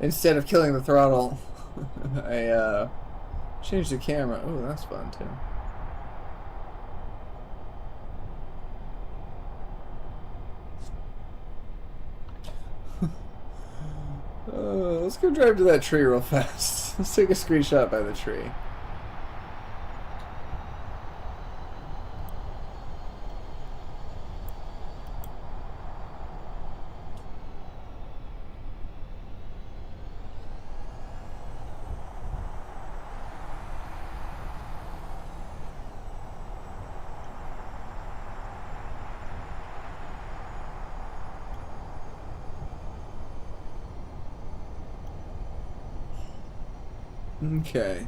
Instead of killing the throttle, I changed the camera. Oh, that's fun too. Let's go drive to that tree real fast. Let's take a screenshot by the tree. Okay.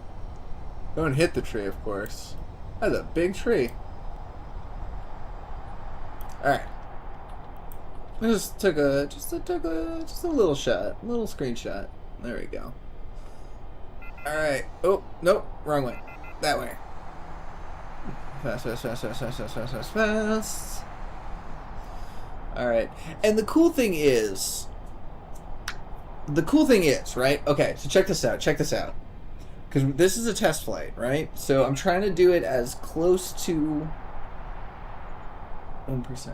Don't hit the tree, of course. That's a big tree. Alright. I just took a little shot. A little screenshot. There we go. Alright. Oh, nope. Wrong way. That way. Fast, fast, fast, fast, fast, fast, fast, fast, fast. Alright. And the cool thing is, right? Okay, so check this out. Because this is a test flight, right? So I'm trying to do it as close to 1%.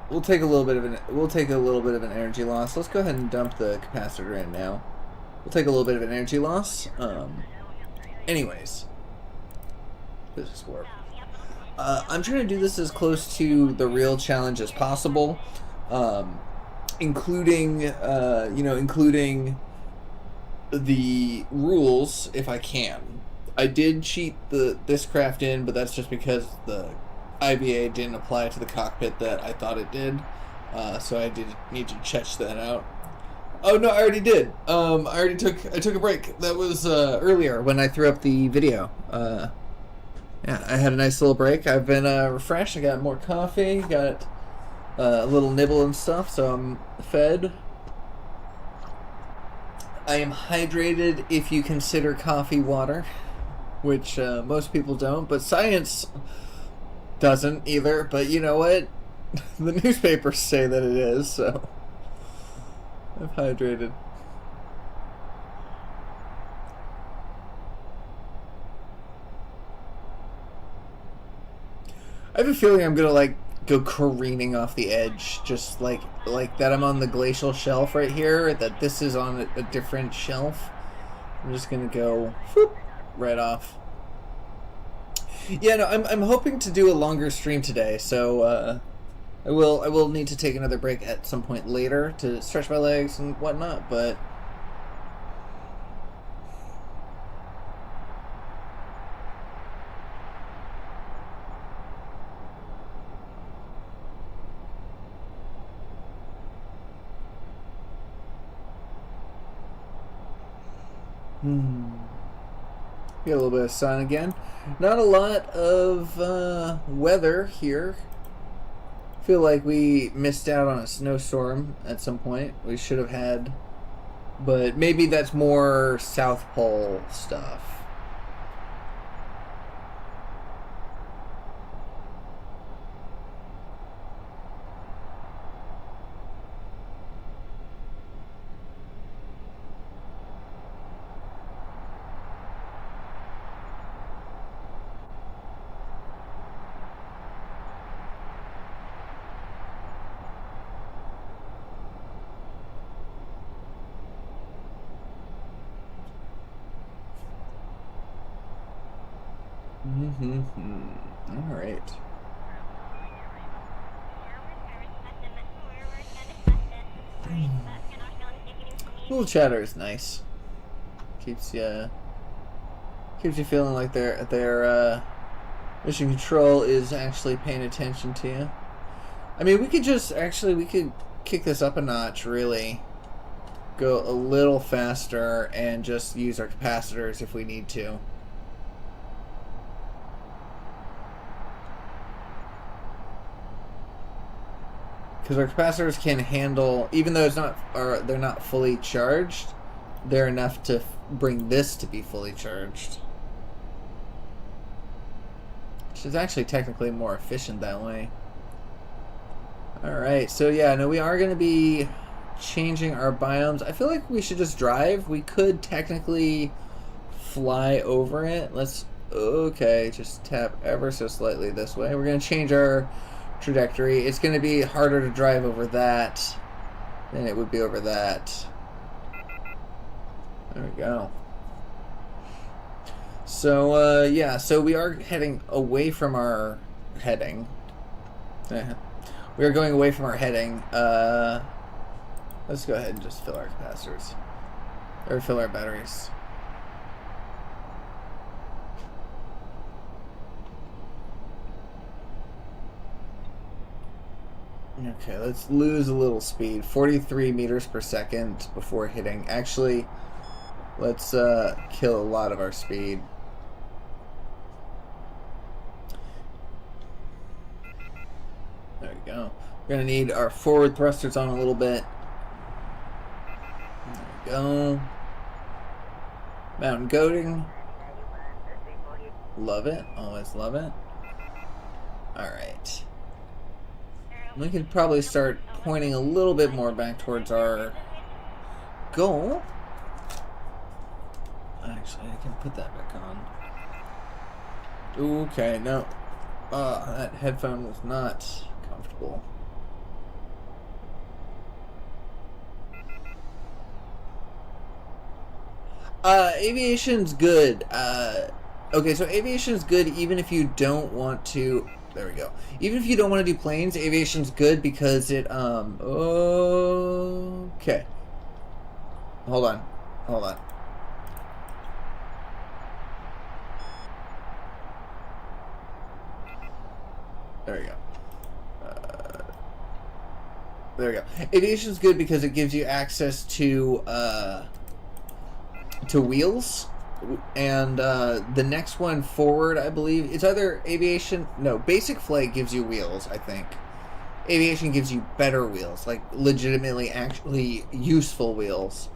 We'll take a little bit of an energy loss. Let's go ahead and dump the capacitor in now. We'll take a little bit of an energy loss. Anyways, this is warp. I'm trying to do this as close to the real challenge as possible, including the rules if I can. I did cheat this craft in, but that's just because the IBA didn't apply to the cockpit that I thought it did. So I did need to check that out. Oh no, I already did. I took a break. That was earlier when I threw up the video. Yeah, I had a nice little break. I've been refreshed. I got more coffee, got a little nibble and stuff, so I'm fed. I am hydrated if you consider coffee water, which most people don't, but science doesn't either. But you know what? The newspapers say that it is, so I'm hydrated. I have a feeling I'm gonna go careening off the edge, just like that. I'm on the glacial shelf right here. That this is on a different shelf. I'm just gonna go whoop, right off. Yeah, no, I'm hoping to do a longer stream today, so I will need to take another break at some point later to stretch my legs and whatnot, but. Get a little bit of sun again. Not a lot of weather here. Feel like we missed out on a snowstorm at some point. We should have had, but maybe that's more South Pole stuff. All right. Little chatter is nice. Keeps you feeling like their mission control is actually paying attention to you. I mean, we could kick this up a notch, really. Go a little faster and just use our capacitors if we need to. Because our capacitors can handle, even though they're not fully charged, they're enough to bring this to be fully charged. Which is actually technically more efficient that way. Alright, so yeah, no, we are going to be changing our biomes. I feel like we should just drive. We could technically fly over it. Okay, just tap ever so slightly this way. We're going to change our trajectory. It's going to be harder to drive over that than it would be over that. There we go. So yeah, so we are heading away from our heading. We are going away from our heading. Let's go ahead and just fill our capacitors, or fill our batteries. Okay, let's lose a little speed. 43 meters per second before hitting. Actually, let's kill a lot of our speed. There we go. We're going to need our forward thrusters on a little bit. There we go. Mountain goading. Love it. Always love it. Alright. We could probably start pointing a little bit more back towards our goal. Actually, I can put that back on. Okay, no. That headphone was not comfortable. Aviation's good. Okay, so aviation's good even if you don't want to... There we go. Even if you don't want to do planes, aviation's good because it, okay. Hold on. Hold on. There we go. There we go. Aviation's good because it gives you access to wheels. And the next one forward, I believe, it's either aviation... No, basic flight gives you wheels, I think. Aviation gives you better wheels, like legitimately actually useful wheels.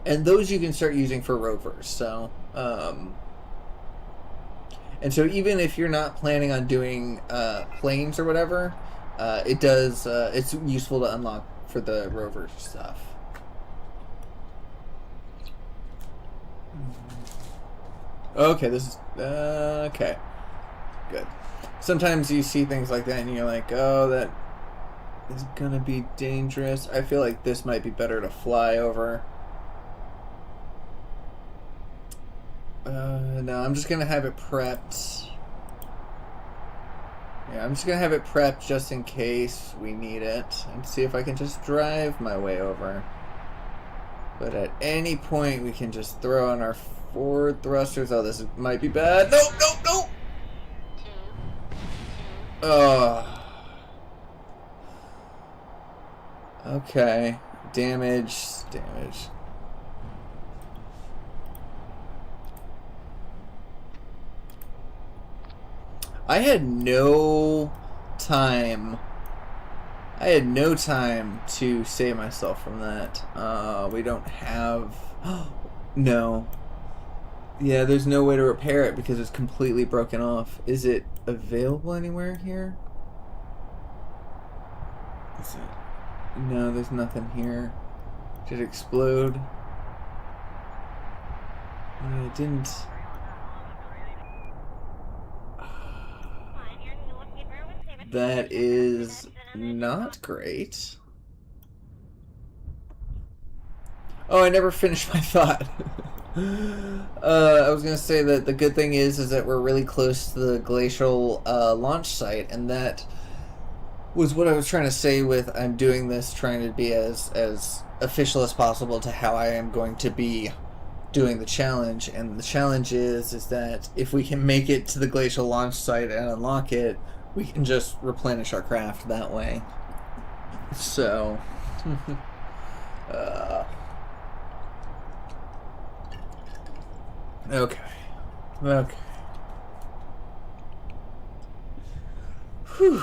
And those you can start using for rovers, so... and so even if you're not planning on doing planes or whatever, it's useful to unlock for the rover stuff. Okay, this is... okay. Good. Sometimes you see things like that and you're like, oh, that is gonna be dangerous. I feel like this might be better to fly over. No, I'm just gonna have it prepped. Yeah, I'm just gonna have it prepped just in case we need it. And see if I can just drive my way over. But at any point we can just throw on our forward thrusters. Oh, this might be bad. No, no, no! Oh. Okay. Damage. I had no time. I had no time to save myself from that. We don't have... No. Yeah, there's no way to repair it because it's completely broken off. Is it available anywhere here? Is it? No, there's nothing here. Did it explode? It didn't. That is not great. Oh, I never finished my thought. I was gonna say that the good thing is that we're really close to the glacial launch site, and that was what I was trying to say with I'm doing this trying to be as official as possible to how I am going to be doing the challenge. And the challenge is that if we can make it to the glacial launch site and unlock it, we can just replenish our craft that way. So okay. Whew.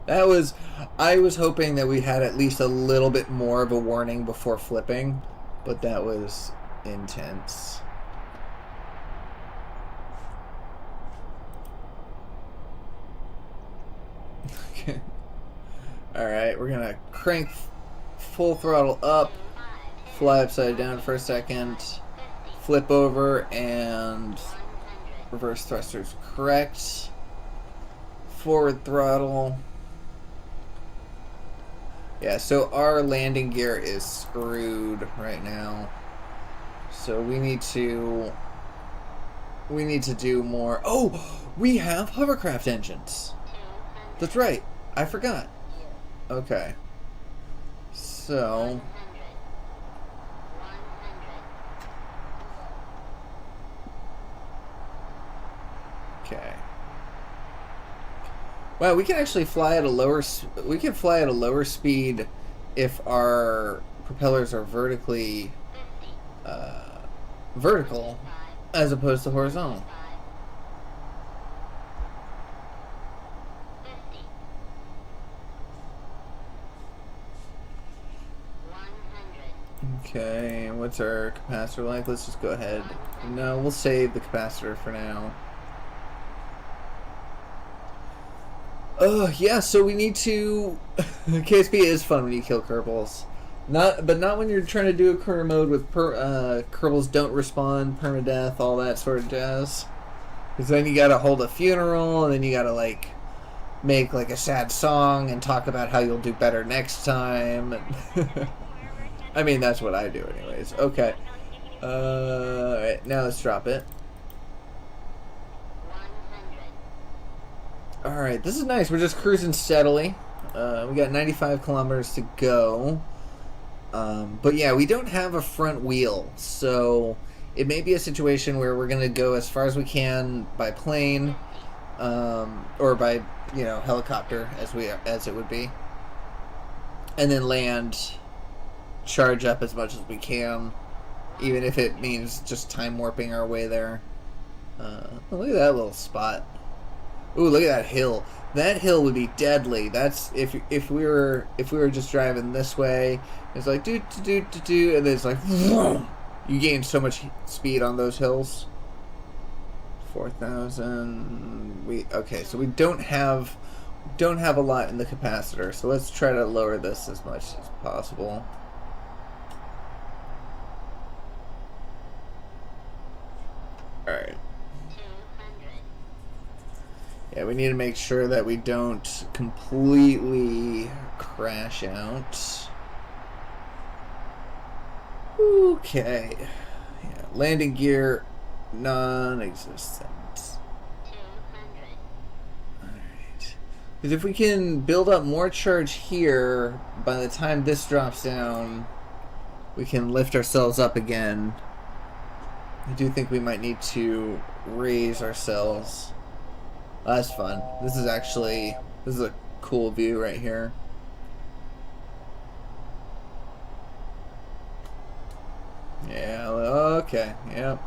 I was hoping that we had at least a little bit more of a warning before flipping, but that was intense. Okay. Alright, we're gonna crank full throttle up, fly upside down for a second, flip over, and reverse thrusters correct. Forward throttle. Yeah, so our landing gear is screwed right now. So we need to do more. Oh, we have hovercraft engines. That's right. I forgot. Okay. So okay. Wow, we can actually fly at a lower. We can fly at a lower speed if our propellers are vertical, as opposed to horizontal. Okay, and what's our capacitor like? Let's just go ahead. No, we'll save the capacitor for now. Yeah, so we need to... KSP is fun when you kill Kerbals. But not when you're trying to do a career mode with Kerbals don't respawn, permadeath, all that sort of jazz. Because then you gotta hold a funeral, and then you gotta, like, make, like, a sad song and talk about how you'll do better next time. I mean, that's what I do anyways. Okay. Alright, now let's drop it. Alright, this is nice. We're just cruising steadily. We got 95 kilometers to go. But yeah, we don't have a front wheel, so it may be a situation where we're going to go as far as we can by plane, or by, you know, helicopter, as it would be. And then land, charge up as much as we can, even if it means just time warping our way there. Look at that little spot. Ooh, look at that hill. That hill would be deadly. That's if we were just driving this way. It's like do, and then it's like vroom. You gain so much speed on those hills. 4,000. Okay, so we don't have a lot in the capacitor. So let's try to lower this as much as possible. All right. Yeah, we need to make sure that we don't completely crash out. Okay. Yeah, landing gear non-existent. Alright. Because if we can build up more charge here, by the time this drops down, we can lift ourselves up again. I do think we might need to raise ourselves. Oh, that's fun. This is a cool view right here. Yeah, okay, yep.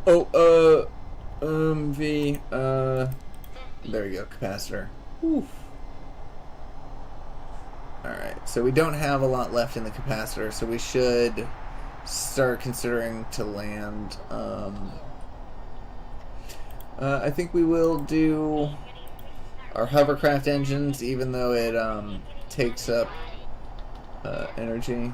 Oh, There we go, capacitor. Oof. Alright, so we don't have a lot left in the capacitor, so we should start considering to land. I think we will do our hovercraft engines, even though it takes up energy.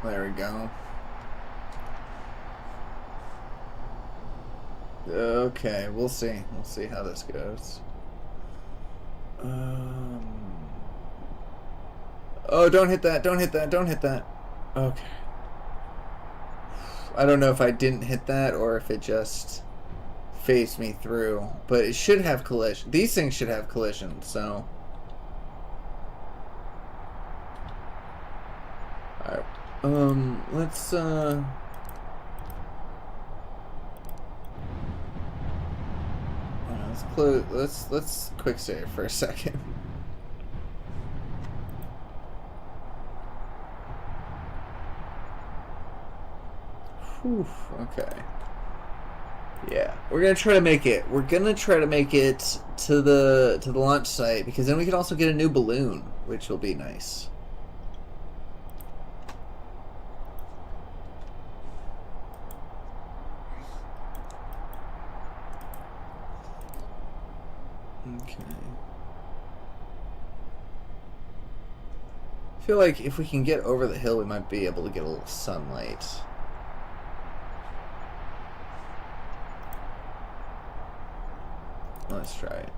There we go. Okay, we'll see. We'll see how this goes. Oh, don't hit that. Don't hit that. Don't hit that. Okay. I don't know if I didn't hit that or if it just phased me through, but it should have collision. These things should have collision, so. Alright. Let's close. Let's quick save for a second. Whew, okay. Yeah, we're gonna try to make it. We're gonna try to make it to the launch site, because then we can also get a new balloon, which will be nice. Okay. I feel like if we can get over the hill, we might be able to get a little sunlight. Let's try it.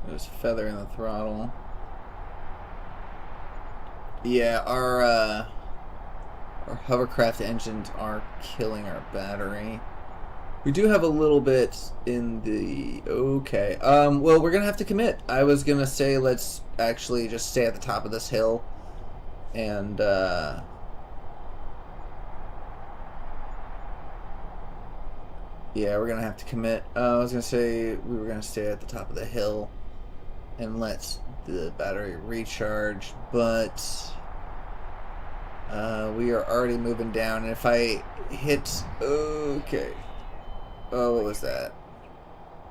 There's a feather in the throttle. Yeah, our hovercraft engines are killing our battery. We do have a little bit in the... Okay. Well, we're going to have to commit. I was going to say let's actually just stay at the top of this hill. And, yeah, we're going to have to commit. I was going to say we were going to stay at the top of the hill and let the battery recharge, but we are already moving down, and if I hit... Okay. Oh, what was that?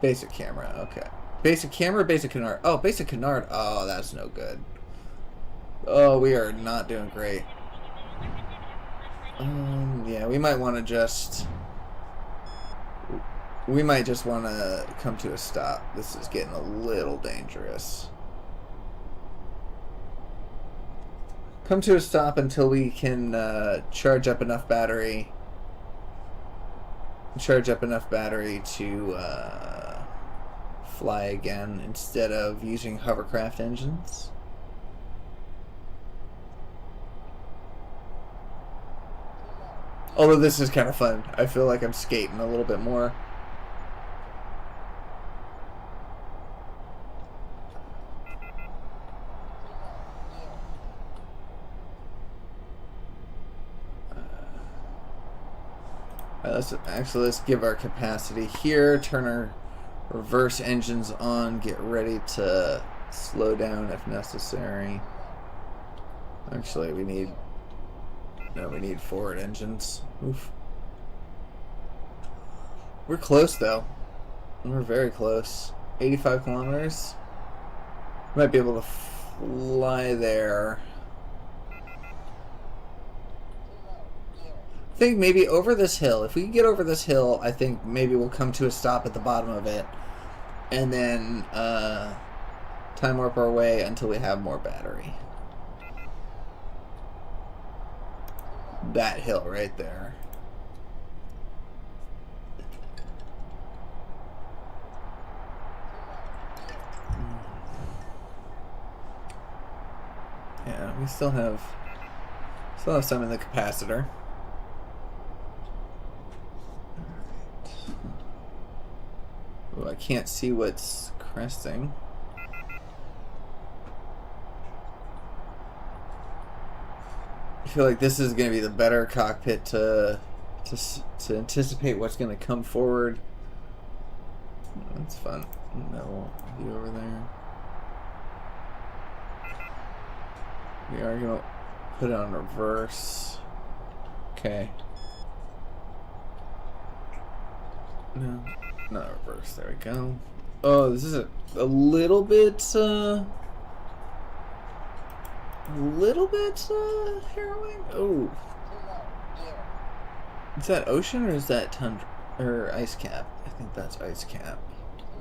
Basic camera, okay. Basic camera, basic canard. Oh, basic canard. Oh, that's no good. Oh, we are not doing great. Yeah, we might want to just... We might just want to come to a stop. This is getting a little dangerous. Come to a stop until we can charge up enough battery. Charge up enough battery to fly again instead of using hovercraft engines. Although this is kind of fun. I feel like I'm skating a little bit more. Let's give our capacity here, turn our reverse engines on, get ready to slow down if necessary. Actually, we need forward engines. Oof. We're close though. We're very close. 85 kilometers. Might be able to fly there. I think maybe over this hill. If we can get over this hill, I think maybe we'll come to a stop at the bottom of it, and then time warp our way until we have more battery. That hill right there. Yeah, we still have some in the capacitor. Oh, I can't see what's cresting. I feel like this is going to be the better cockpit to anticipate what's going to come forward. That's fun. That little view over there. We are gonna put it on reverse. Okay. No, not reverse. There we go. Oh, this is a little bit harrowing. Oh, is that ocean or is that tundra or ice cap? I think that's ice cap.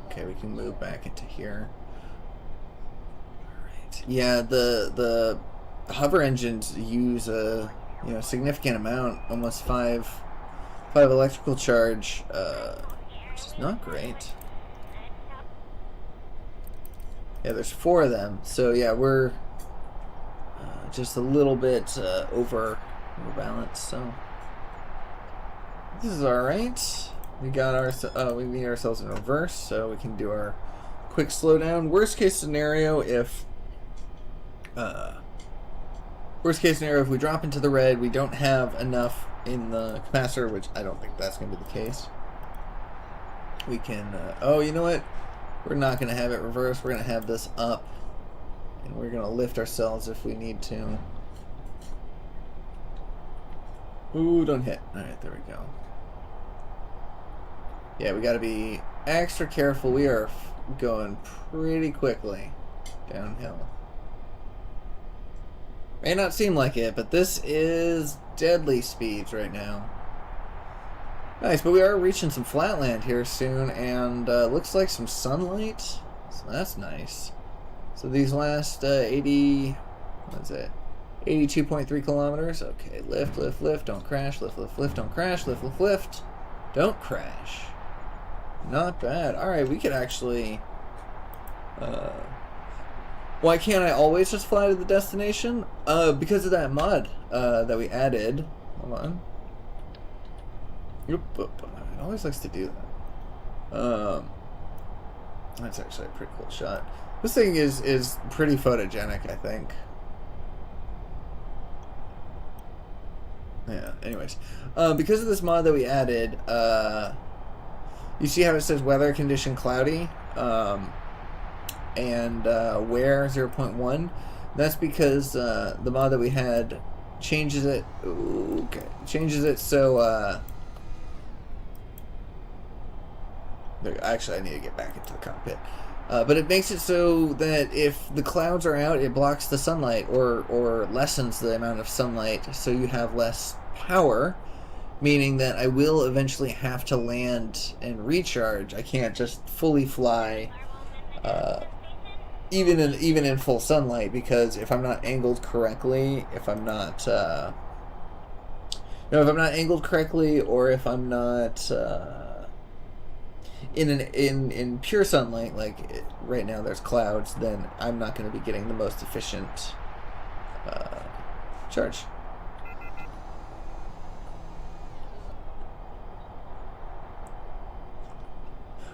Okay, we can move back into here. All right. Yeah, the hover engines use a significant amount, almost five electrical charge, which is not great. Yeah, there's 4 of them, so yeah, we're just a little bit overbalanced. So this is all right. We got our we need ourselves in reverse, so we can do our quick slowdown. Worst case scenario, if we drop into the red, we don't have enough in the capacitor, which I don't think that's going to be the case. We can, oh, you know what? We're not going to have it reversed. We're going to have this up, and we're going to lift ourselves if we need to. Ooh, don't hit. All right, there we go. Yeah, we got to be extra careful. We are going pretty quickly downhill. May not seem like it, but this is deadly speeds right now. Nice, but we are reaching some flatland here soon, and looks like some sunlight, so that's nice. So these last 80, what is it, 82.3 kilometers. Okay, lift, lift, lift, don't crash, lift, lift, lift, don't crash, lift, lift, lift, don't crash. Not bad. Alright, we could actually, why can't I always just fly to the destination? Because of that mod that we added. Hold on. It always likes to do that. That's actually a pretty cool shot. This thing is pretty photogenic, I think. Yeah, anyways. Because of this mod that we added, you see how it says weather condition cloudy? And where 0.1? That's because the mod that we had changes it. Ooh, okay, changes it so. Actually, I need to get back into the cockpit. But it makes it so that if the clouds are out, it blocks the sunlight or lessens the amount of sunlight, so you have less power. Meaning that I will eventually have to land and recharge. I can't just fully fly. Even in full sunlight, because if I'm not angled correctly, if I'm not angled correctly, or if I'm not in pure sunlight, like right now there's clouds, then I'm not going to be getting the most efficient charge.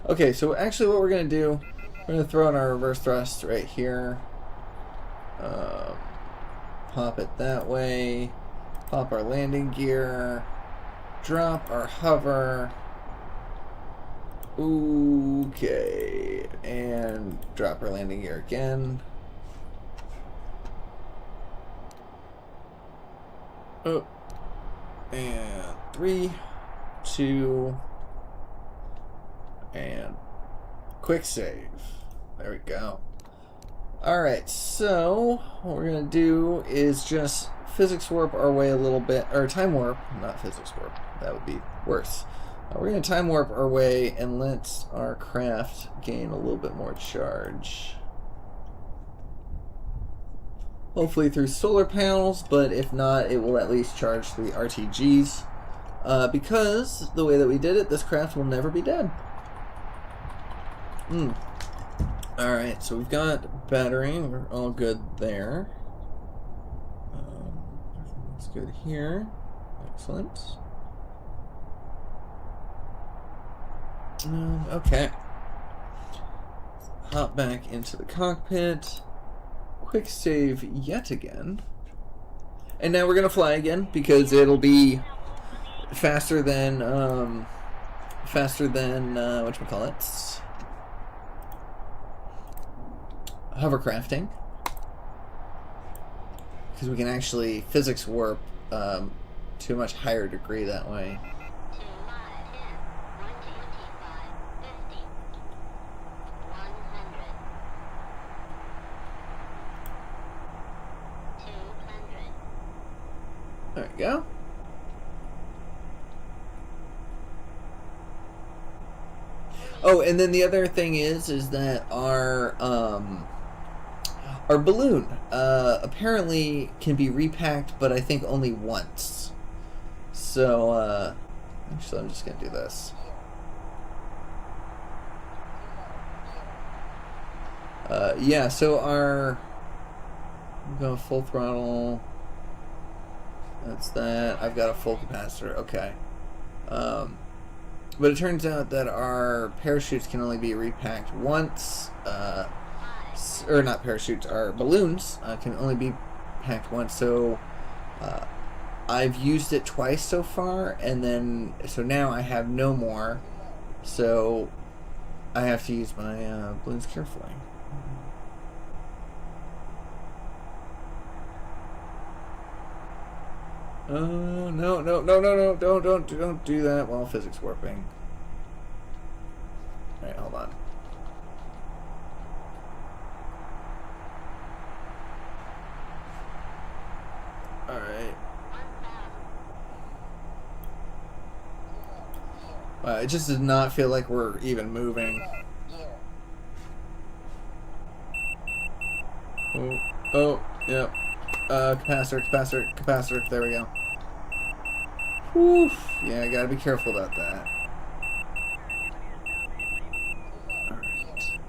Okay, so actually what we're going to do, we're going to throw in our reverse thrust right here. Pop it that way. Pop our landing gear. Drop our hover. Okay. And drop our landing gear again. Oh. And 3, 2, and quick save. There we go. Alright, so what we're going to do is just physics warp our way a little bit, or time warp, not physics warp, that would be worse. We're going to time warp our way and let our craft gain a little bit more charge. Hopefully through solar panels, but if not, it will at least charge the RTGs. Because the way that we did it, this craft will never be dead. Alright, so we've got battery. We're all good there. Everything's good here. Excellent. Okay. Hop back into the cockpit. Quick save yet again. And now we're going to fly again, because it'll be faster than, whatchamacallit? Hovercrafting. because we can actually physics warp to a much higher degree that way. 200, 125, 50, 100, 200. There we go. Oh, and then the other thing is that our balloon apparently can be repacked, but I think only once. So actually, I'm just gonna do this. Yeah. So I'm going full throttle. That's that. I've got a full capacitor. Okay. But it turns out that our parachutes can only be repacked once. Or not parachutes, our balloons can only be packed once. So I've used it twice so far, and then so now I have no more. So I have to use my balloons carefully. Oh no! Don't do that while physics warping. All right, hold on. All right. It just does not feel like we're even moving. Oh, yep. Capacitor. There we go. Whew. Yeah, I gotta be careful about that. Alright.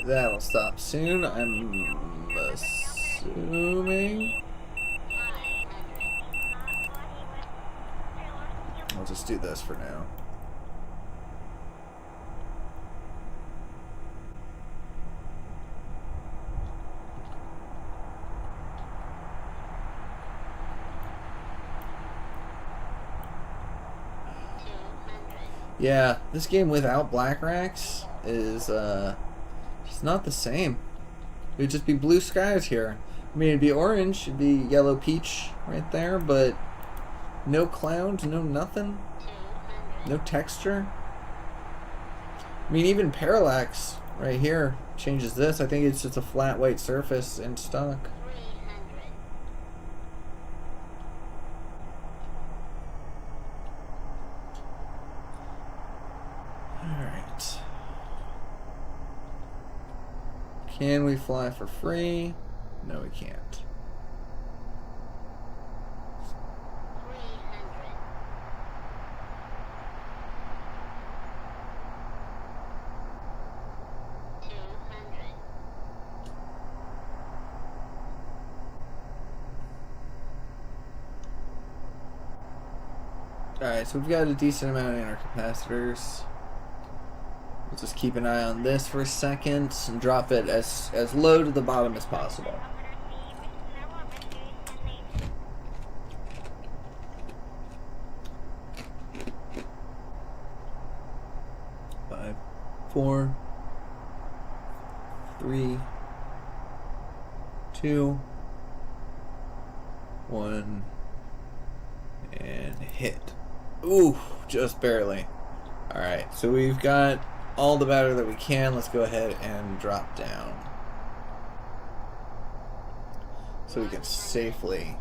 That'll stop soon, I'm assuming. I'll just do this for now. Yeah, this game without black racks is just not the same. It would just be blue skies here. I mean, it'd be orange, it'd be yellow peach right there, but no clouds, no nothing, no texture. I mean, even parallax right here changes this. I think it's just a flat white surface in stock. 300. Alright. Can we fly for free? No, we can't. 200. Alright, so we've got a decent amount of intercapacitors. We'll just keep an eye on this for a second and drop it as low to the bottom as possible. Five, 4, 3, 2, 1, and hit. Ooh, just barely. Alright, so we've got all the battery that we can. Let's go ahead and drop down so we can safely.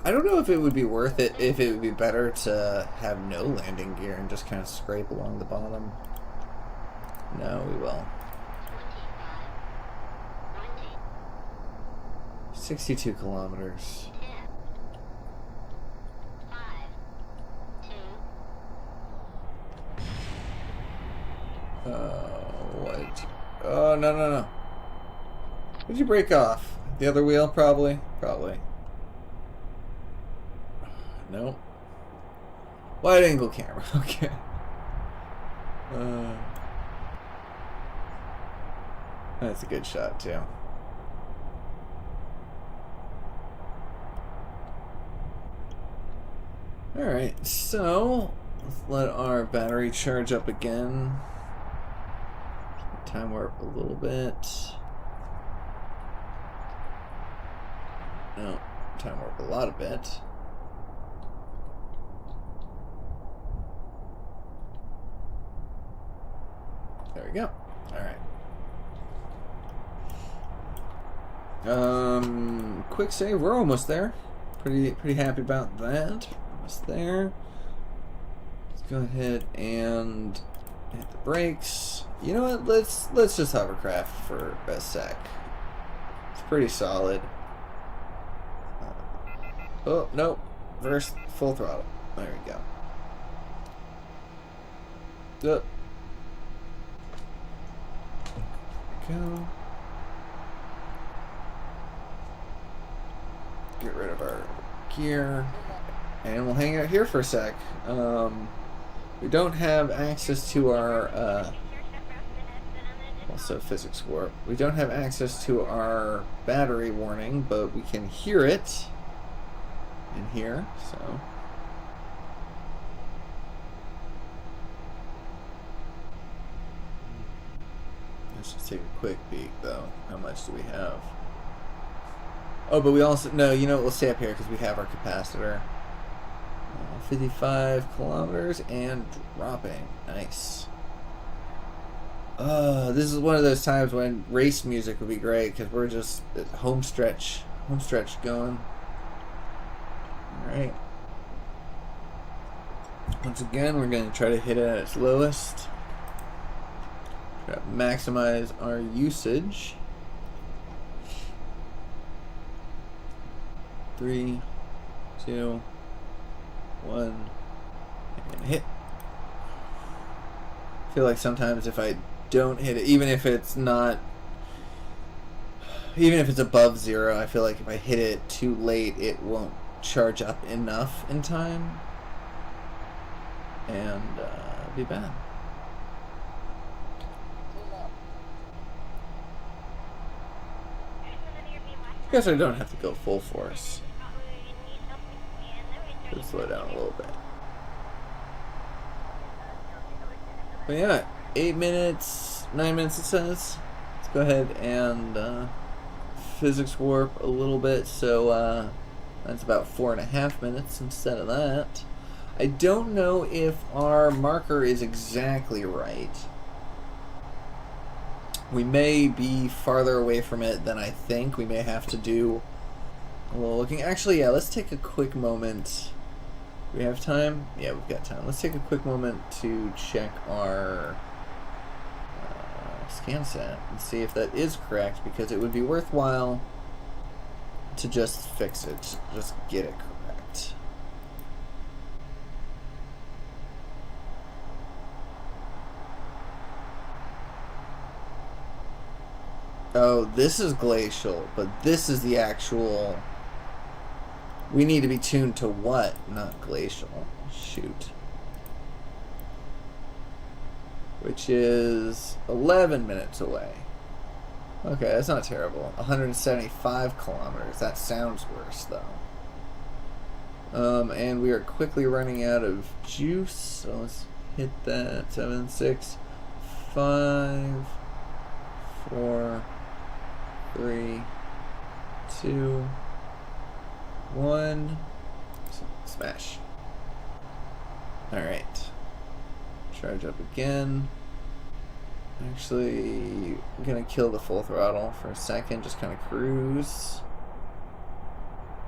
I don't know if it would be worth it, if it would be better to have no landing gear and just kind of scrape along the bottom. No, we will. 62 kilometers. 10, 9, 8, 7, 6, 5, What? Oh, no. Did you break off? The other wheel, probably? Probably. No. Wide angle camera, okay. That's a good shot, too. Alright, so let's let our battery charge up again. time warp a little bit. No, time warp a lot of bit. There we go. Alright. Quick save, we're almost there. Pretty happy about that. Almost there. Let's go ahead and hit the brakes. You know what? Let's just hovercraft for a sec. It's pretty solid. Oh no! Reverse full throttle. There we go. Up. Go. Get rid of our gear, and we'll hang out here for a sec. We don't have access to our also physics warp. We don't have access to our battery warning, but we can hear it in here. So let's just take a quick peek, though. How much do we have? Oh, but we also... No, you know what? We'll stay up here because we have our capacitor. 55 kilometers and dropping. Nice. This is one of those times when race music would be great because we're just home stretch going. Alright. Once again, we're going to try to hit it at its lowest. Try to maximize our usage. 3, 2, 1, and hit. I feel like sometimes if I don't hit it, even if it's above 0, I feel like if I hit it too late, it won't charge up enough in time, and be bad. I guess I don't have to go full force. Let's slow down a little bit. But yeah, 8 minutes, 9 minutes it says. Let's go ahead and physics warp a little bit, so that's about 4.5 minutes instead of that. I don't know if our marker is exactly right. We may be farther away from it than I think. We may have to do a little looking. Actually, yeah, let's take a quick moment. Do we have time? Yeah, we've got time. Let's take a quick moment to check our scan set and see if that is correct, because it would be worthwhile to just fix it, just get it correct. Oh, this is glacial, but this is the actual... We need to be tuned to what? Not glacial. Shoot. Which is 11 minutes away. Okay, that's not terrible. 175 kilometers. That sounds worse, though. And we are quickly running out of juice, so let's hit that. 7, 6, 5, 4, 3, 2, 1. Smash. Alright. Charge up again. Actually, I'm gonna kill the full throttle for a second, just kind of cruise.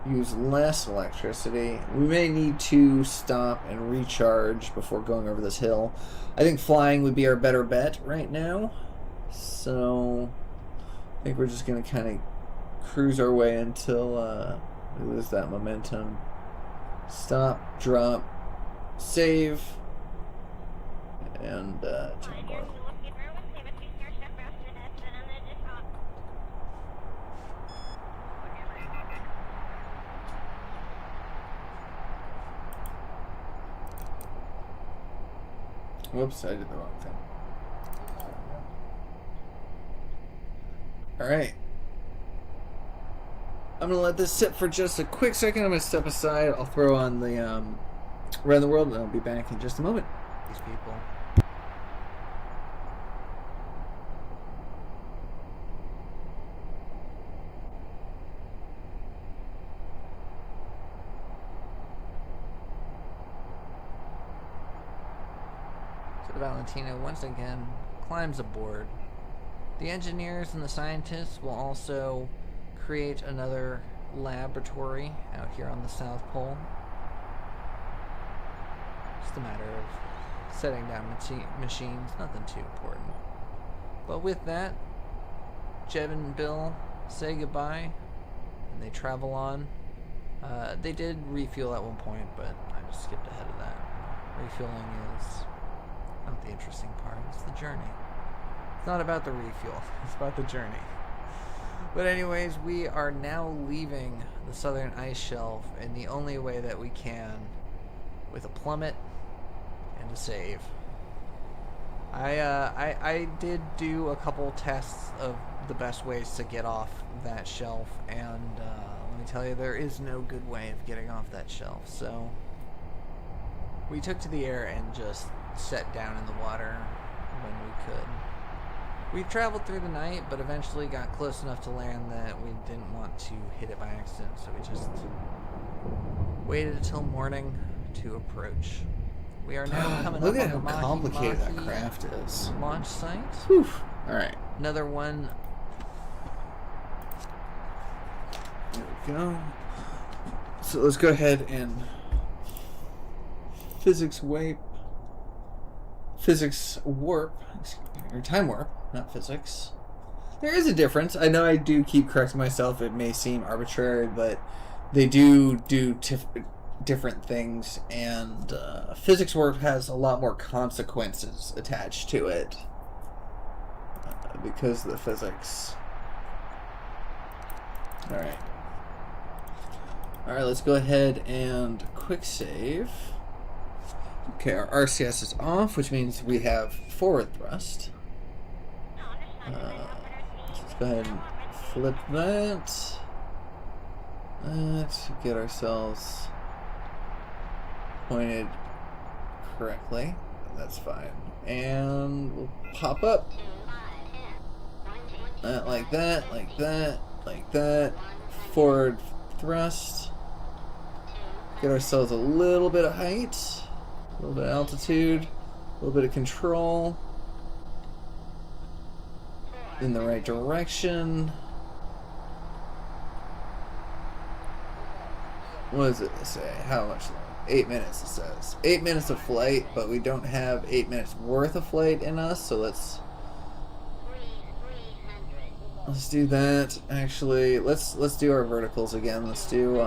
Use less electricity. We may need to stop and recharge before going over this hill. I think flying would be our better bet right now. So, I think we're just gonna kind of cruise our way until we lose that momentum. Stop, drop, save, and time warp. Whoops, I did the wrong thing. Alright. I'm going to let this sit for just a quick second. I'm going to step aside. I'll throw on the Around the World, and I'll be back in just a moment. These people. Valentina once again climbs aboard. The engineers and the scientists will also create another laboratory out here on the South Pole. Just a matter of setting down machines, nothing too important. But with that, Jeb and Bill say goodbye, and they travel on. They did refuel at one point, but I just skipped ahead of that. Refueling is not the interesting part, it's the journey. It's not about the refuel, it's about the journey. But anyways, we are now leaving the southern ice shelf in the only way that we can, with a plummet and a save. I did do a couple tests of the best ways to get off that shelf, and let me tell you, there is no good way of getting off that shelf. So we took to the air and just set down in the water when we could. We traveled through the night, but eventually got close enough to land that we didn't want to hit it by accident, so we just waited until morning to approach. We are now coming Look up at on how the complicated that Mahi craft is. launch site. Whew. Alright. Another one. There we go. So let's go ahead and physics warp, or time warp, not physics. There is a difference. I know I do keep correcting myself. It may seem arbitrary, but they do different things, and physics warp has a lot more consequences attached to it because of the physics. Alright. Alright, let's go ahead and quick save. Okay, our RCS is off, which means we have forward thrust. Let's go ahead and flip that. Let's get ourselves pointed correctly. That's fine. And we'll pop up. Like that, like that, like that. Forward thrust. Get ourselves a little bit of height. A little bit of altitude, a little bit of control in the right direction. What does it say? How much long? 8 minutes, it says. 8 minutes of flight, but we don't have 8 minutes worth of flight in us, so let's do that. Actually, let's do our verticals again. Let's do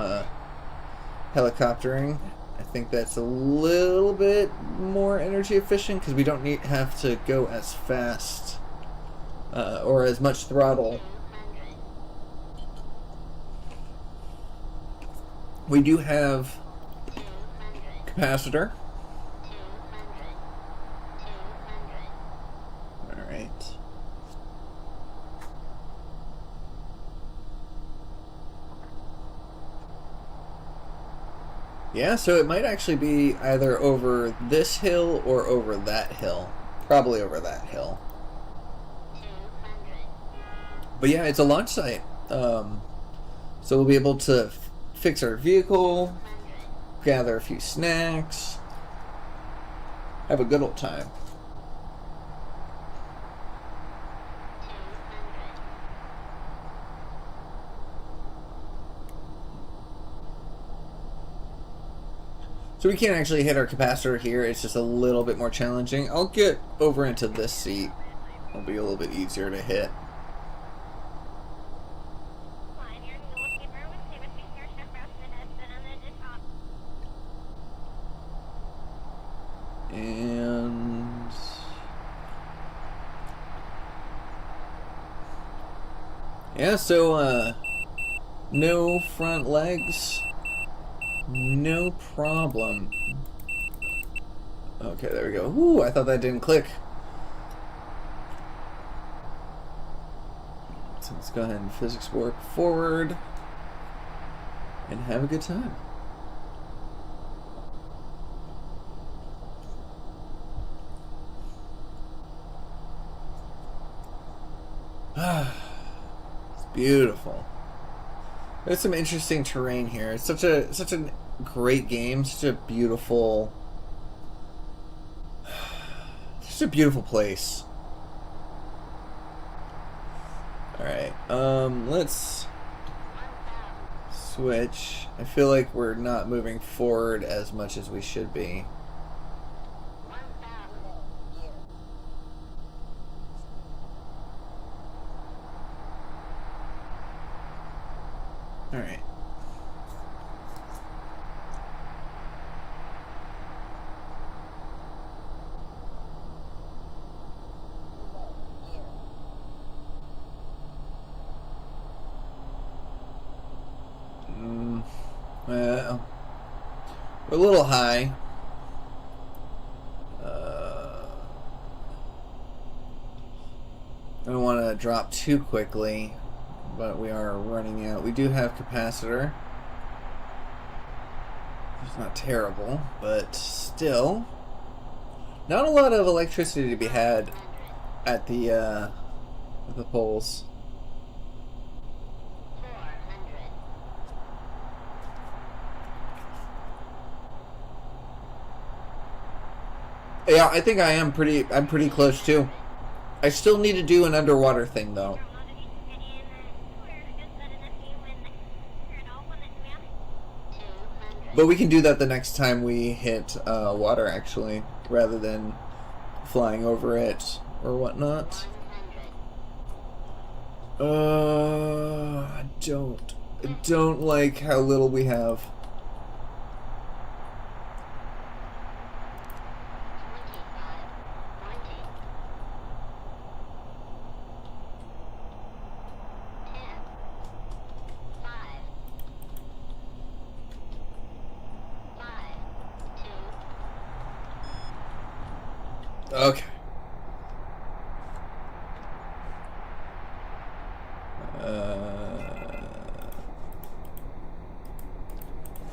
helicoptering. I think that's a little bit more energy efficient because we don't have to go as fast or as much throttle. We do have capacitor. Alright. Yeah, so it might actually be either over this hill or over that hill. Probably over that hill. But yeah, it's a launch site. So we'll be able to fix our vehicle, gather a few snacks, have a good old time. So we can't actually hit our capacitor here, it's just a little bit more challenging. I'll get over into this seat. It'll be a little bit easier to hit. And yeah, so no front legs. No problem. Okay, there we go. Ooh, I thought that didn't click. So let's go ahead and physics warp forward and have a good time. It's beautiful. There's some interesting terrain here. It's such a great game, such a beautiful, It's a beautiful place. Alright, let's switch. I feel like we're not moving forward as much as we should be. Alright. Well, we're a little high. I don't want to drop too quickly, but we are running out. We do have capacitor. It's not terrible, but still, not a lot of electricity to be had at the poles. Yeah, I think I'm pretty close too. I still need to do an underwater thing though. But we can do that the next time we hit water actually, rather than flying over it or whatnot. I don't like how little we have. Okay.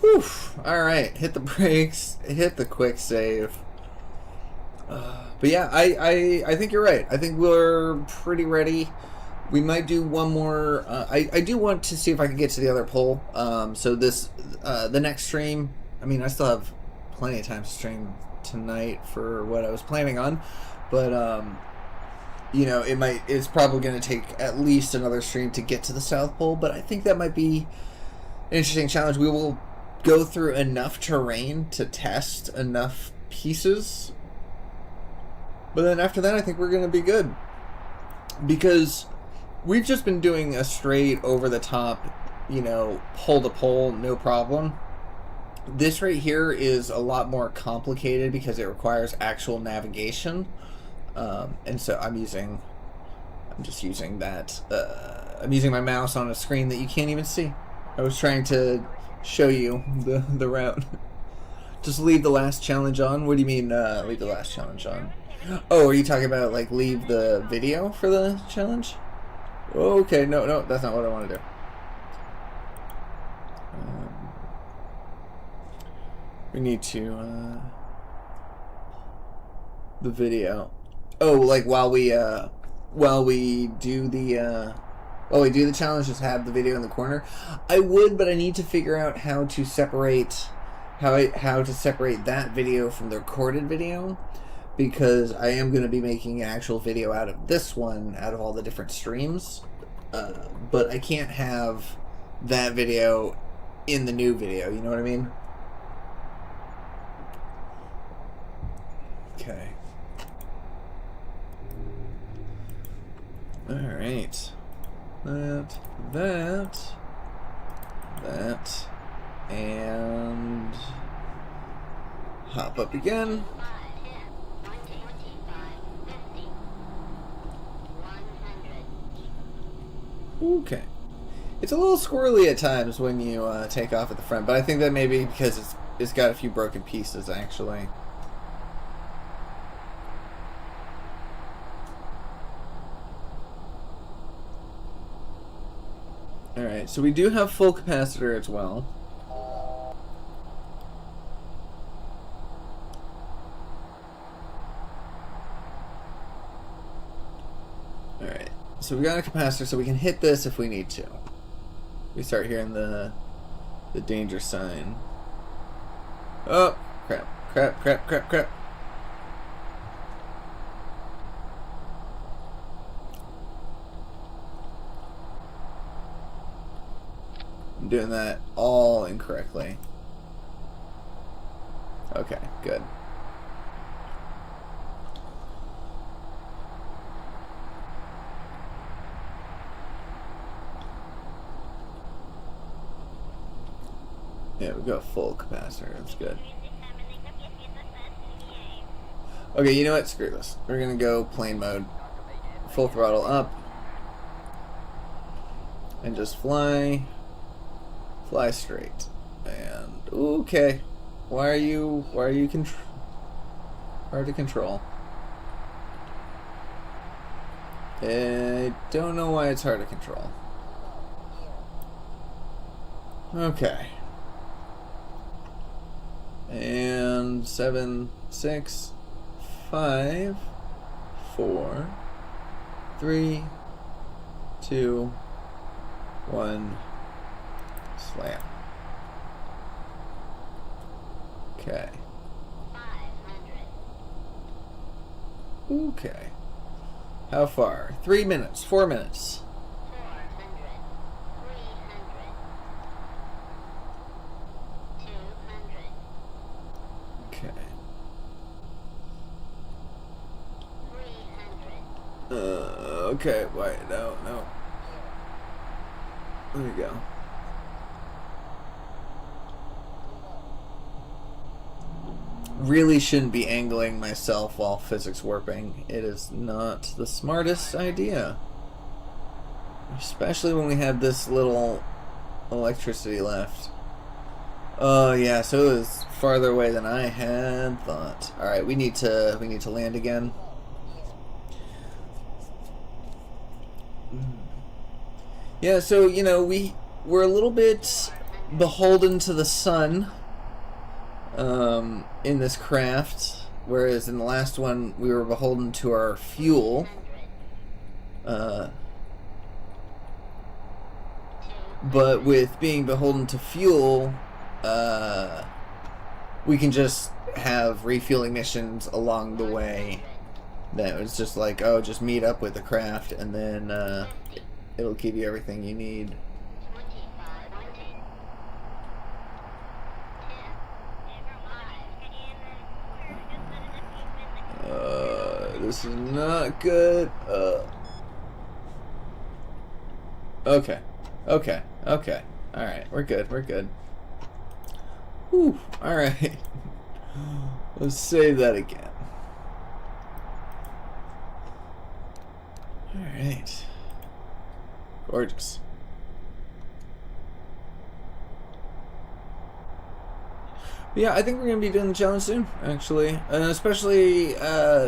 Whew. Alright, hit the brakes, hit the quick save. But yeah, I think you're right. I think we're pretty ready. We might do one more. I do want to see if I can get to the other pole. So this, the next stream, I mean, I still have plenty of time to stream tonight for what I was planning on, but you know, it's probably going to take at least another stream to get to the South Pole, but I think that might be an interesting challenge. We will go through enough terrain to test enough pieces, but then after that I think we're going to be good, because we've just been doing a straight over the top, you know, pole to pole, no problem. This right here is a lot more complicated because it requires actual navigation, and so I'm just using that. I'm using my mouse on a screen that you can't even see. I was trying to show you the route. Just leave the last challenge on. What do you mean, leave the last challenge on? Oh, are you talking about like leave the video for the challenge? Okay, no, that's not what I want to do. We need to the video. Oh, like while we do the challenge, just have the video in the corner. I would, but I need to figure out how to separate that video from the recorded video, because I am going to be making an actual video out of this one, out of all the different streams. But I can't have that video in the new video. You know what I mean? Okay. Alright. That, and hop up again. Okay. It's a little squirrely at times when you take off at the front, but I think that may be because it's got a few broken pieces, actually. Alright, so we do have full capacitor as well. Alright, so we got a capacitor, so we can hit this if we need to. We start hearing the danger sign. Oh, crap. I'm doing that all incorrectly. Okay, good. Yeah, we got full capacitor. That's good. Okay, you know what? Screw this. We're gonna go plane mode. Full throttle up. And just fly. Fly straight. And okay. Why are you hard to control? I don't know why it's hard to control. Okay. And 7, 6, 5, 4, 3, 2, 1, slam. Okay. Okay. How far? 3 minutes, 4 minutes. Okay. Okay, wait, no. There we go. Really shouldn't be angling myself while physics warping. It is not the smartest idea. Especially when we have this little electricity left. Oh yeah, so it was farther away than I had thought. Alright, we need to land again. Yeah, so you know, we're a little bit beholden to the sun in this craft, whereas in the last one we were beholden to our fuel. But with being beholden to fuel, we can just have refueling missions along the way. That was just like, oh, just meet up with the craft, and then it'll give you everything you need. This is not good. Okay. Alright, we're good. Whew, alright. Let's save that again. Alright. Gorgeous. Yeah, I think we're going to be doing the challenge soon, actually. Especially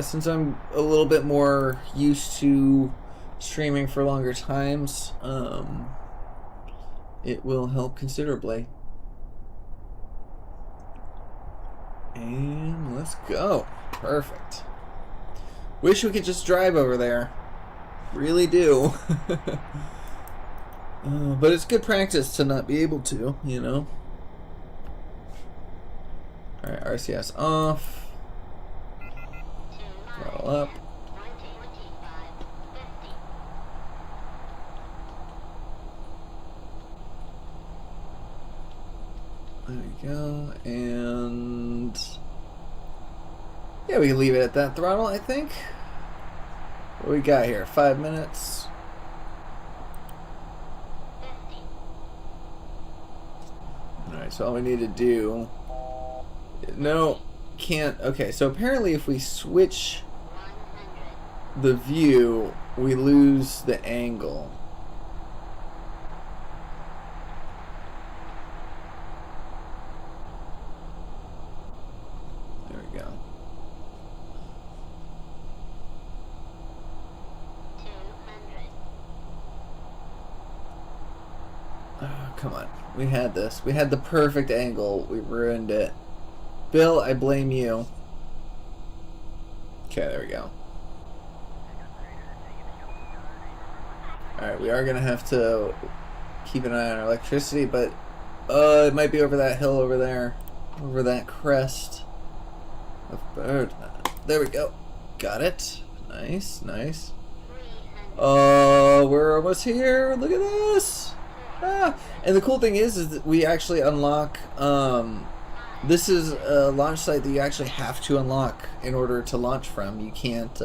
since I'm a little bit more used to streaming for longer times. It will help considerably. And let's go. Perfect. Wish we could just drive over there. Really do. But it's good practice to not be able to, you know. Alright, RCS off. Throttle up. There we go. And yeah, we can leave it at that throttle, I think. What we got here? 5 minutes. Alright, so all we need to do... No, can't... Okay, so apparently if we switch the view, we lose the angle. There we go. Oh, come on. We had this. We had the perfect angle. We ruined it. Bill, I blame you. Okay, there we go. Alright, we are going to have to keep an eye on our electricity, but it might be over that hill over there. Over that crest. There we go. Got it. Nice, nice. Oh, we're almost here. Look at this. And the cool thing is that we actually unlock. This is a launch site that you actually have to unlock in order to launch from. You can't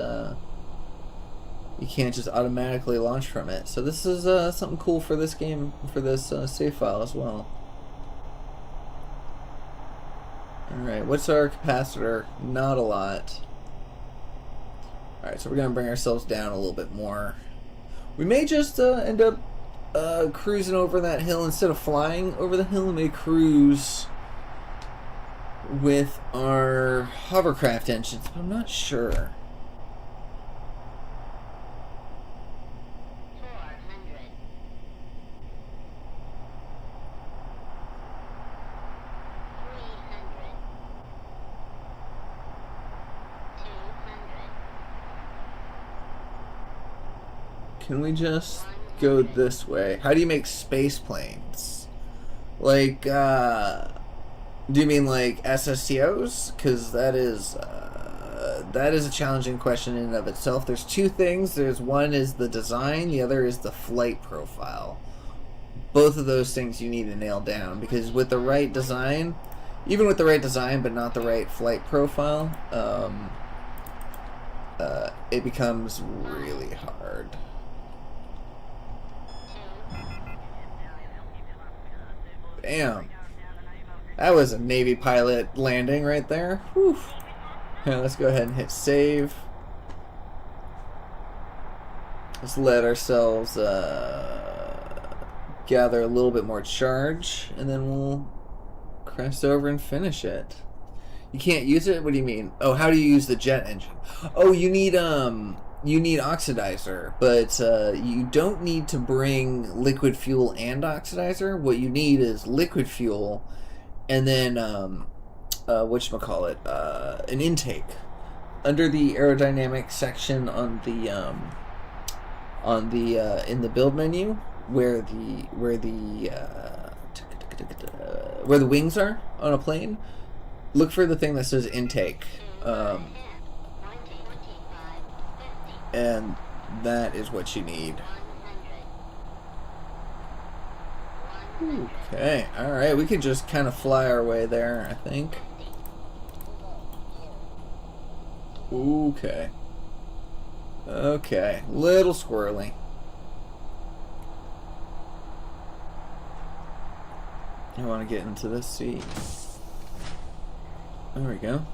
just automatically launch from it. So this is something cool for this game, for this save file as well. Alright, what's our capacitor? Not a lot. Alright, so we're going to bring ourselves down a little bit more. We may just end up cruising over that hill. Instead of flying over the hill, we may cruise with our hovercraft engines, but I'm not sure. Can we just go this way? How do you make space planes? Like, do you mean like SSTOs? Because that is a challenging question in and of itself. There's two things. There's one is the design, the other is the flight profile. Both of those things you need to nail down, because with the right design, even with the right design but not the right flight profile, it becomes really hard. Damn. That was a Navy pilot landing right there. Whew. Yeah, let's go ahead and hit save. Let's let ourselves gather a little bit more charge, and then we'll crest over and finish it. You can't use it? What do you mean? Oh, how do you use the jet engine? Oh, you need oxidizer, but you don't need to bring liquid fuel and oxidizer. What you need is liquid fuel, and then whatchamacallit, an intake. Under the aerodynamic section on the in the build menu, where the wings are on a plane, look for the thing that says intake. And that is what you need. Okay, alright, we could just kind of fly our way there, I think. Okay. Okay, little squirrely. I want to get into this seat. There we go.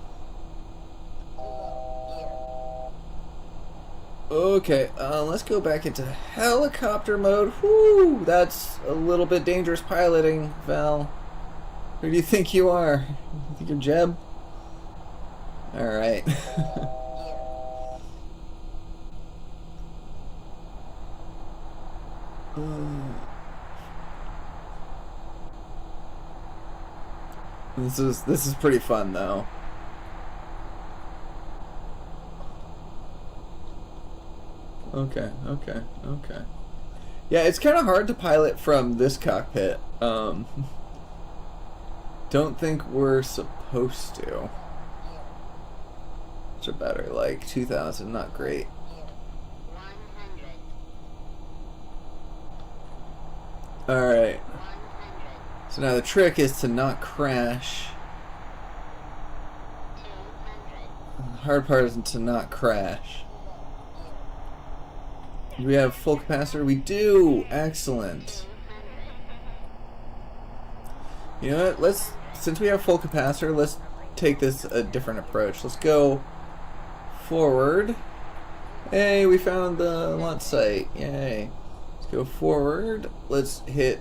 Okay, let's go back into helicopter mode. Whoo, that's a little bit dangerous piloting, Val. Who do you think you are? You think you're Jeb? Alright. This is pretty fun though. Okay. Yeah, it's kind of hard to pilot from this cockpit. Don't think we're supposed to. Which are better, like 2000, not great. Alright. So now the trick is to not crash. The hard part is to not crash. Do we have full capacitor? We do! Excellent. You know what? Since we have full capacitor, let's take this a different approach. Let's go forward. Hey, we found the launch site. Yay. Let's go forward. Let's hit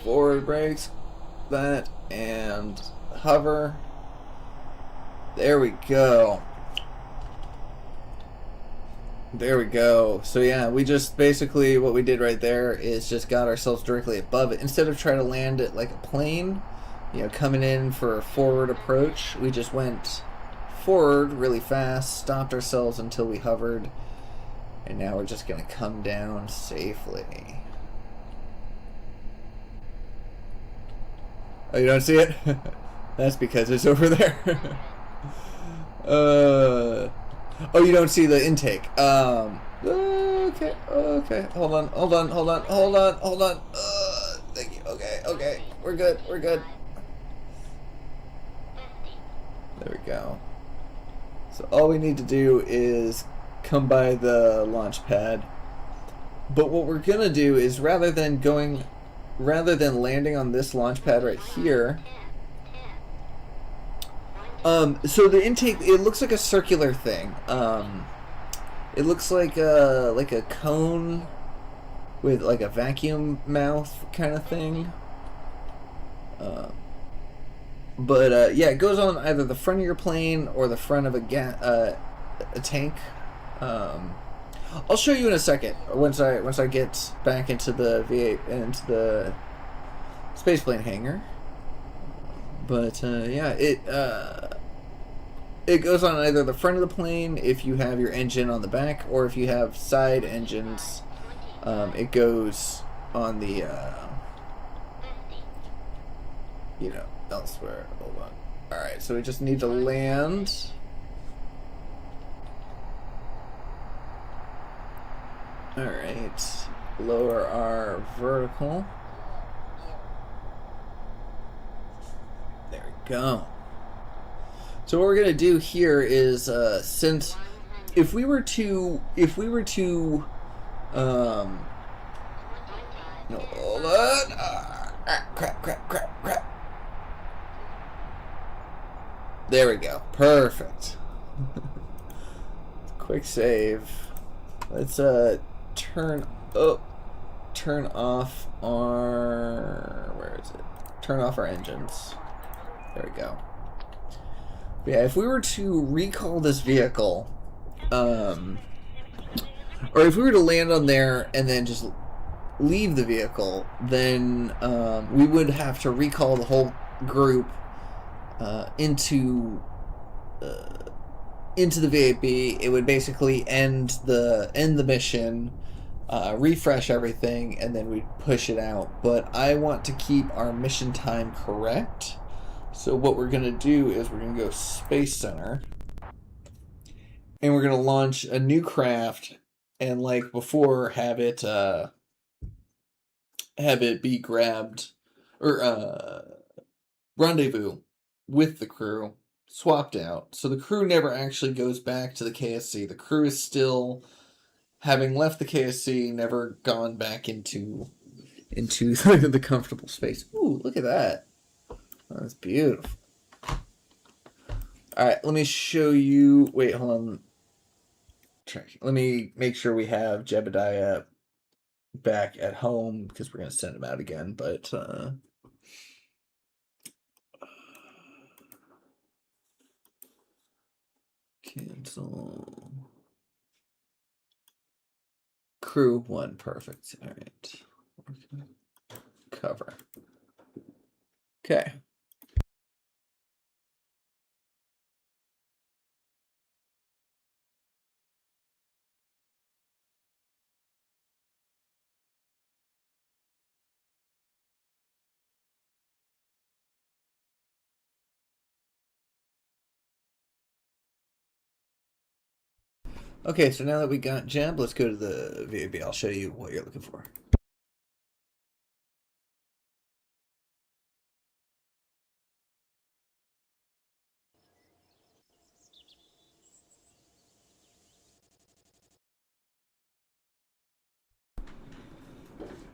forward brakes, that, and hover. There we go. There we go. So yeah, we just basically, what we did right there is just got ourselves directly above it. Instead of trying to land it like a plane, you know, coming in for a forward approach, we just went forward really fast, stopped ourselves until we hovered, and now we're just going to come down safely. Oh, you don't see it? That's because it's over there. Oh, you don't see the intake. Okay, okay. Hold on. Thank you. Okay. We're good. There we go. So all we need to do is come by the launch pad. But what we're gonna do is rather than landing on this launch pad right here. So the intake, it looks like a circular thing. It looks like a cone with like a vacuum mouth kind of thing. Yeah, it goes on either the front of your plane or the front of a tank. I'll show you in a second once I get back into the spaceplane hangar. But yeah, it goes on either the front of the plane if you have your engine on the back, or if you have side engines, it goes on the elsewhere. Hold on. All right, so we just need to land. All right, lower our vertical. There we go. So what we're gonna do here is, since if we were to no, hold on. Crap. There we go. Perfect. Quick save. Let's turn off our, where is it? Turn off our engines. There we go. Yeah, if we were to recall this vehicle, or if we were to land on there and then just leave the vehicle, then we would have to recall the whole group into the VAB. It would basically end the mission, refresh everything, and then we'd push it out. But I want to keep our mission time correct. So what we're going to do is we're going to go Space Center, and we're going to launch a new craft, and like before, have it be grabbed, or rendezvous with the crew, swapped out. So the crew never actually goes back to the KSC. The crew is still, having left the KSC, never gone back into the comfortable space. Ooh, look at that. That's beautiful. Alright, let me show you. Wait, hold on. Let me make sure we have Jebediah back at home, because we're going to send him out again. But, cancel. Crew 1, perfect. Alright. Cover. Okay. Okay, so now that we got Jeb, let's go to the VAB. I'll show you what you're looking for.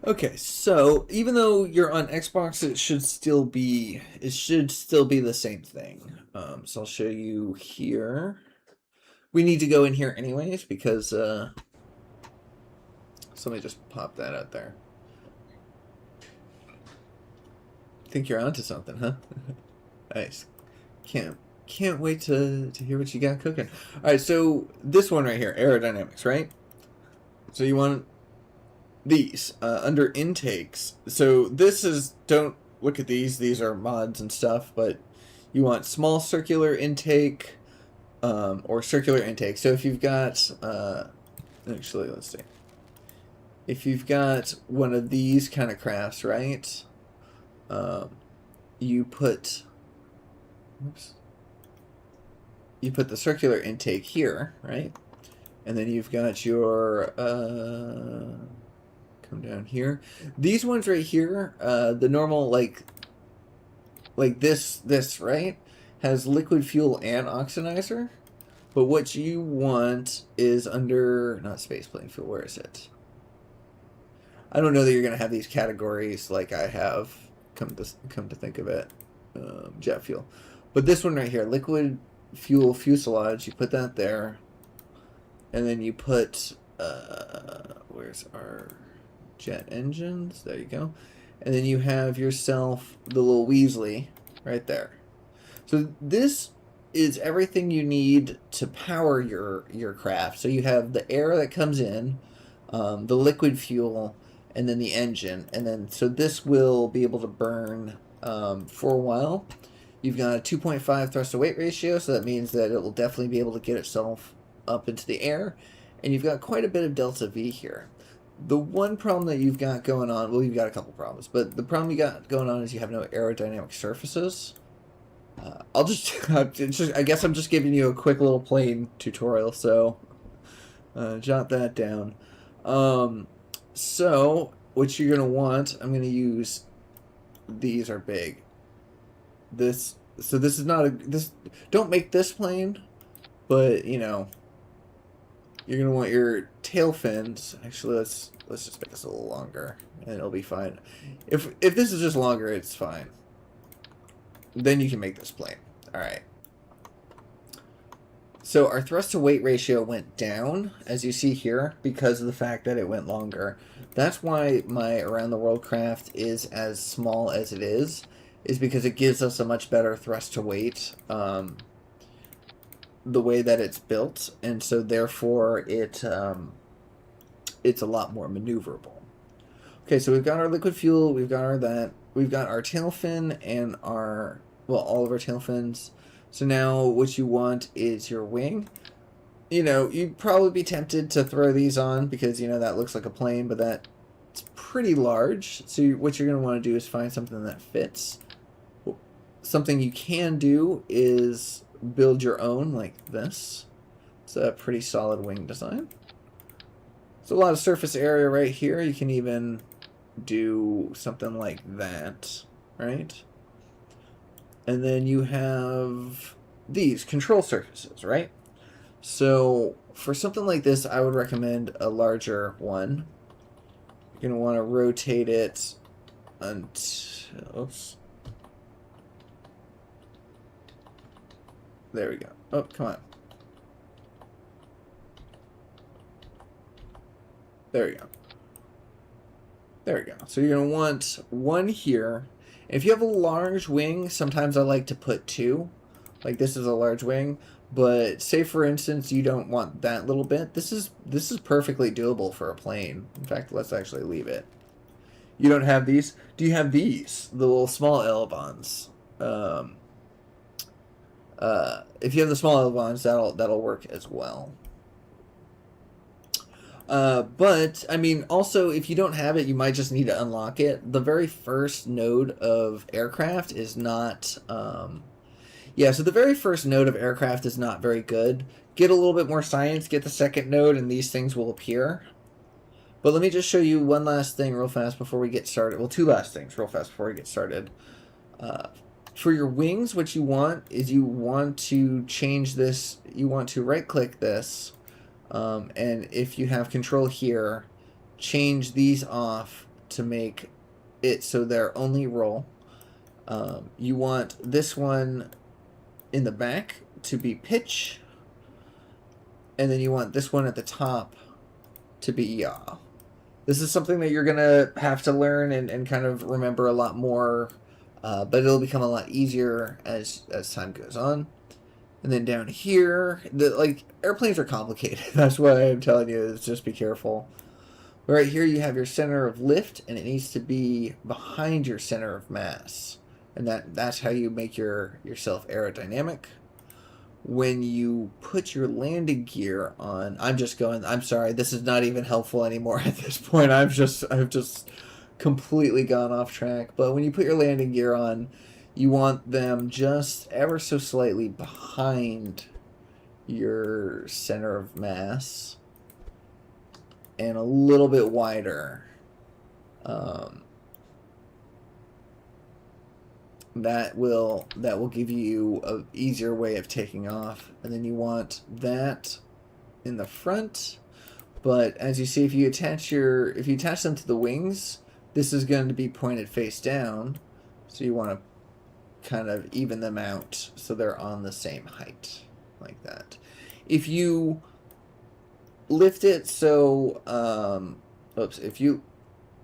Okay, so even though you're on Xbox, it should still be the same thing. So I'll show you here. We need to go in here anyways because somebody just popped that out there. Think you're onto something, huh? Nice. Can't wait to hear what you got cooking. All right, so this one right here, aerodynamics, right? So you want these under intakes. So this is, don't look at these are mods and stuff, but you want small circular intake or circular intake. So if you've got actually, let's see, if you've got one of these kind of crafts, right, you put, oops, you put the circular intake here, right? And then you've got your come down here. These ones right here, the normal like this right, has liquid fuel and oxidizer. But what you want is under not spaceplane fuel. Where is it? I don't know that you're gonna have these categories like I have. Come to think of it, jet fuel. But this one right here, liquid fuel fuselage. You put that there, and then you put where's our jet engines? There you go. And then you have yourself the little Weasley right there. So this is everything you need to power your craft. So you have the air that comes in, the liquid fuel, and then the engine. And then so this will be able to burn for a while. You've got a 2.5 thrust to weight ratio, so that means that it will definitely be able to get itself up into the air. And you've got quite a bit of delta V here. The one problem that you've got going on, well, you've got a couple problems, but the problem you got going on is you have no aerodynamic surfaces. I guess I'm just giving you a quick little plane tutorial, so jot that down. So what you're gonna want, I'm gonna use, these are big. This is not this. Don't make this plane, but you know, you're gonna want your tail fins. Actually, let's just make this a little longer, and it'll be fine. If this is just longer, it's fine. Then you can make this plane. All right. So our thrust to weight ratio went down, as you see here, because of the fact that it went longer. That's why my Around the World craft is as small as it is because it gives us a much better thrust to weight, the way that it's built, and so therefore it's a lot more maneuverable. Okay, so we've got our liquid fuel, we've got our tail fin and all of our tail fins. So now what you want is your wing. You know, you'd probably be tempted to throw these on because, you know, that looks like a plane, but that's pretty large. So what you're going to want to do is find something that fits. Something you can do is build your own like this. It's a pretty solid wing design. So a lot of surface area right here. You can even do something like that, right? And then you have these control surfaces, right? So for something like this, I would recommend a larger one. You're going to want to rotate it until... Oops. There we go. Oh, come on. There we go. There we go. So you're going to want one here. If you have a large wing, sometimes I like to put two. Like this is a large wing, but say for instance you don't want that little bit. This is perfectly doable for a plane. In fact, let's actually leave it. You don't have these? Do you have these? The little small elevons. If you have the small elevons, that'll work as well. But, I mean, also, if you don't have it, you might just need to unlock it. The very first node of aircraft is not, yeah, so the very first node of aircraft is not very good. Get a little bit more science, get the second node, and these things will appear. But let me just show you one last thing real fast before we get started. Well, two last things real fast before we get started. For your wings, what you want is you want to change this, you want to right-click this, and if you have control here, change these off to make it so they're only roll. You want this one in the back to be pitch, and then you want this one at the top to be yaw. This is something that you're going to have to learn and kind of remember a lot more, but it'll become a lot easier as time goes on. And then down here, airplanes are complicated. That's why I'm telling you, is just be careful. Right here you have your center of lift, and it needs to be behind your center of mass. And that's how you make yourself aerodynamic. When you put your landing gear on, I'm sorry, this is not even helpful anymore at this point. I've just completely gone off track. But when you put your landing gear on, you want them just ever so slightly behind your center of mass and a little bit wider. That will give you a easier way of taking off. And then you want that in the front. But as you see, if you attach them to the wings, this is going to be pointed face down. So you want to kind of even them out so they're on the same height, like that. If you lift it so,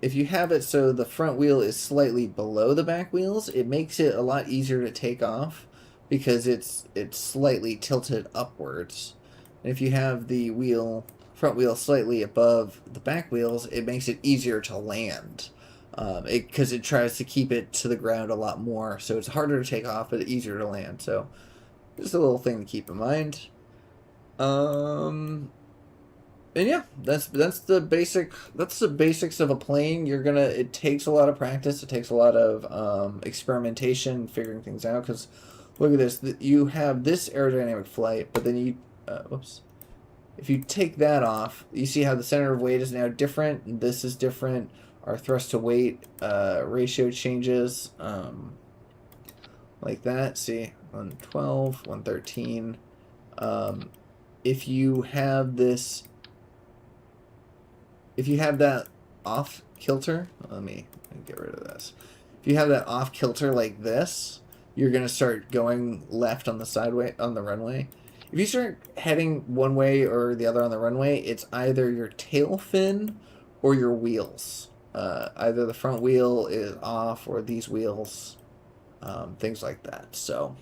if you have it so the front wheel is slightly below the back wheels, it makes it a lot easier to take off because it's slightly tilted upwards. And if you have the front wheel slightly above the back wheels, it makes it easier to land. Because it tries to keep it to the ground a lot more, so it's harder to take off but easier to land. So just a little thing to keep in mind. And yeah, that's the basics of a plane. It takes a lot of practice. It takes a lot of experimentation, figuring things out. Because look at this, you have this aerodynamic flight, but then you, if you take that off, you see how the center of weight is now different. This is different. Our thrust to weight ratio changes, like that. See, 112, 113. If you have this. If you have that off kilter, let me get rid of this. If you have that off kilter like this, you're gonna start going left on the runway. If you start heading one way or the other on the runway, it's either your tail fin or your wheels. Either the front wheel is off or these wheels, things like that. So,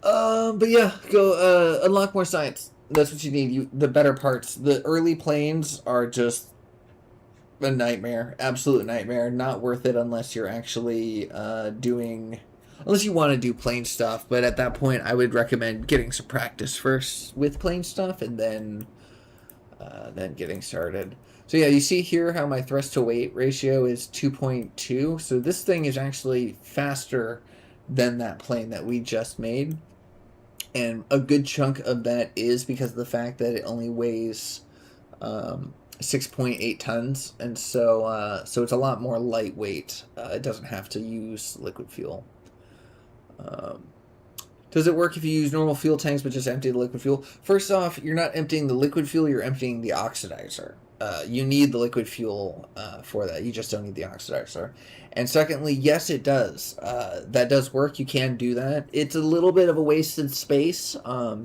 but yeah, go unlock more science. That's what you need. The better parts. The early planes are just a nightmare. Absolute nightmare. Not worth it unless you're actually unless you want to do plane stuff. But at that point, I would recommend getting some practice first with plane stuff and then getting started. So yeah, you see here how my thrust to weight ratio is 2.2. So this thing is actually faster than that plane that we just made. And a good chunk of that is because of the fact that it only weighs 6.8 tons, and so it's a lot more lightweight. It doesn't have to use liquid fuel. Does it work if you use normal fuel tanks but just empty the liquid fuel? First off, you're not emptying the liquid fuel, you're emptying the oxidizer. You need the liquid fuel for that. You just don't need the oxidizer. And secondly, yes, it does. That does work. You can do that. It's a little bit of a wasted space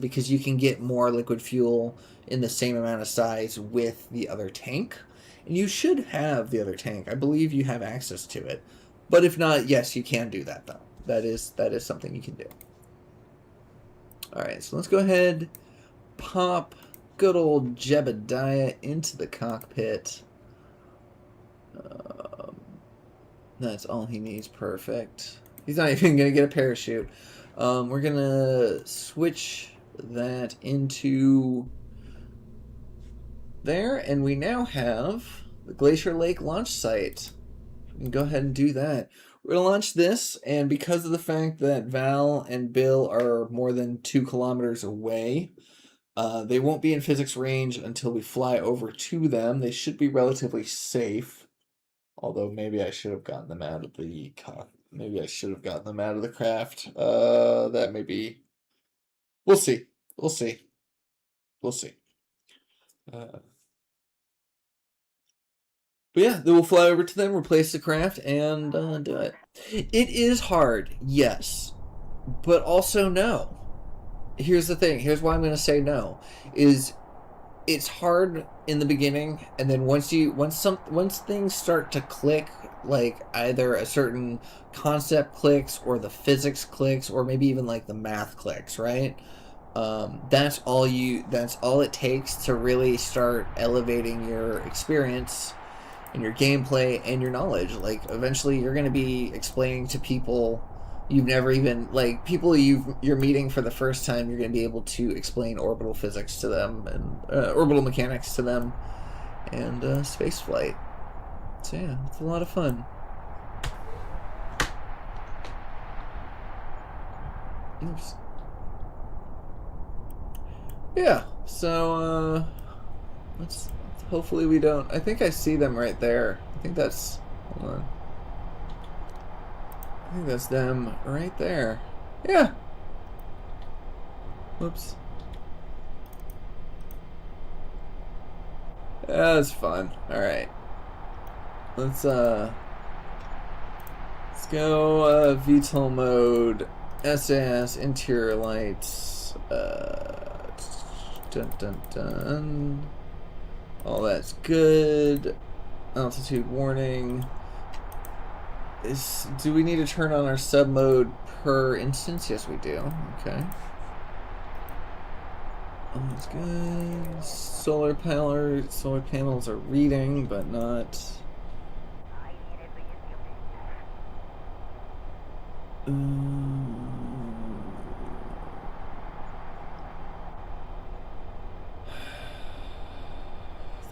because you can get more liquid fuel in the same amount of size with the other tank. And you should have the other tank. I believe you have access to it. But if not, yes, you can do that, though. That is something you can do. All right, so let's go ahead, pop good old Jebediah into the cockpit. That's all he needs. Perfect. He's not even going to get a parachute. We're going to switch that into there, and we now have the Glacier Lake launch site. We can go ahead and do that. We're going to launch this, and because of the fact that Val and Bill are more than 2 kilometers away, they won't be in physics range until we fly over to them. They should be relatively safe. Although maybe I should have gotten them out of the craft. That may be. We'll see. But yeah, then we'll fly over to them, replace the craft, and do it. It is hard, yes, but also no. Here's the thing. Here's why I'm going to say no. It's hard in the beginning, and then once things start to click, like either a certain concept clicks or the physics clicks or maybe even like the math clicks, right? That's all it takes to really start elevating your experience and your gameplay and your knowledge. Like eventually you're going to be explaining to people you've never even, like, people you're meeting for the first time, you're going to be able to explain orbital physics to them and orbital mechanics to them and space flight. So yeah, it's a lot of fun. Oops. Yeah, so, let's, hopefully we don't, I think I see them right there. I think that's, hold on. I think that's them right there. Yeah. Whoops. That's fun. Alright. Let's go, VTOL mode, SAS, interior lights, dun dun dun. All that's good. Altitude warning. Do we need to turn on our sub mode per instance? Yes, we do. Okay. All that's good. Solar panels are reading, but not.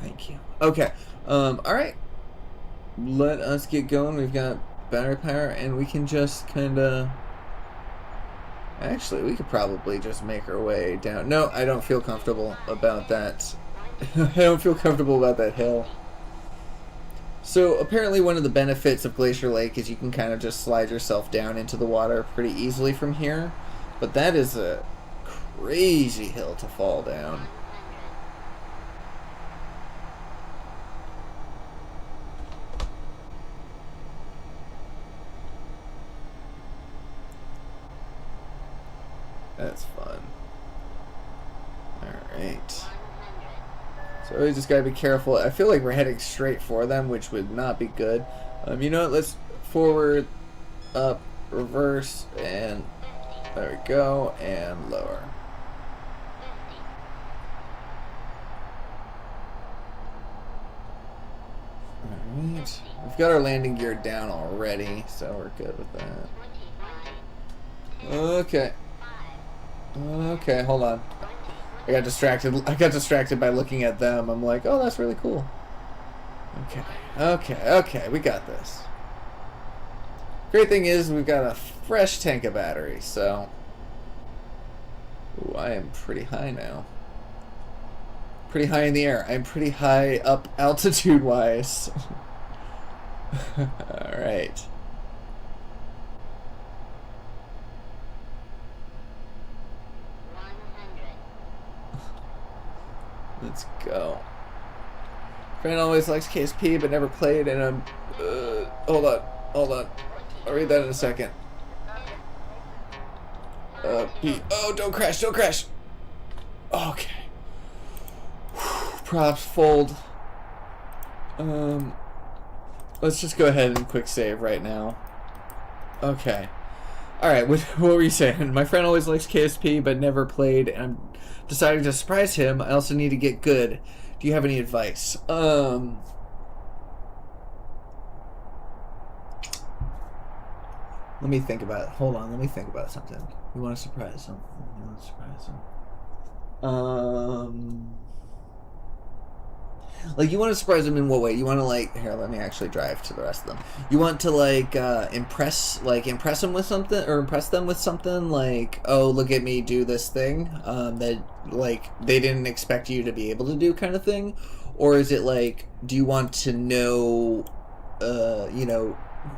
Thank you. Okay. All right. Let us get going. We've got battery power, and we can just kind of. Actually, we could probably just make our way down. No, I don't feel comfortable about that. I don't feel comfortable about that hill. So apparently one of the benefits of Glacier Lake is you can kind of just slide yourself down into the water pretty easily from here. But that is a crazy hill to fall down. That's fun. Alright. So we just gotta be careful. I feel like we're heading straight for them, which would not be good. You know what? Let's forward, up, reverse, and there we go, and lower. Alright. We've got our landing gear down already, so we're good with that. Okay. Okay, hold on. I got distracted by looking at them. I'm like, oh, that's really cool. Okay, we got this. Great thing is we've got a fresh tank of battery, so... Ooh, I am pretty high now. Pretty high in the air. I'm pretty high up altitude-wise. Alright. Let's go. Friend always likes KSP but never played, and I'm... hold on. I'll read that in a second. Oh, don't crash. Okay. Props, fold. Let's just go ahead and quick save right now. Okay. Alright, what were you saying? My friend always likes KSP but never played, and I'm deciding to surprise him. I also need to get good. Do you have any advice? Let me think about it. Hold on, let me think about something. We want to surprise him. Like, you want to surprise them in what way? You want to, like, here, let me actually drive to the rest of them. You want to, like, impress them with something, or impress them with something, like, oh, look at me do this thing, that, like, they didn't expect you to be able to do, kind of thing? Or is it, like, do you want to know,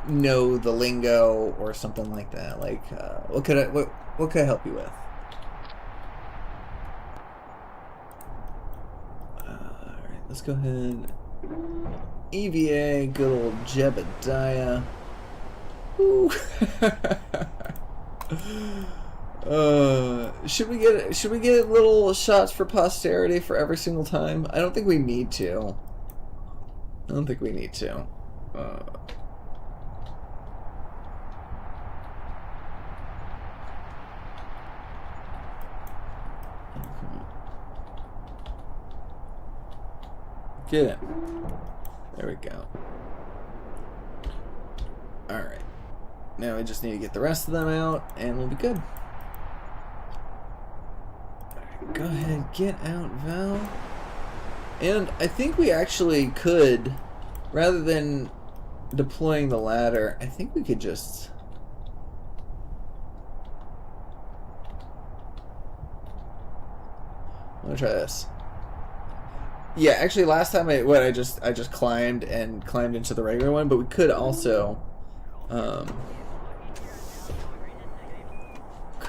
know the lingo, or something like that? Like, what could I help you with? Let's go ahead. EVA, good old Jebediah. Ooh. Should we get little shots for posterity for every single time? I don't think we need to. Get it. There we go. Alright. Now we just need to get the rest of them out, and we'll be good. Alright, go ahead, get out, Val. And I think we actually could, rather than deploying the ladder, I think we could just... Let me try this. Yeah, actually, last time I just climbed into the regular one, but we could also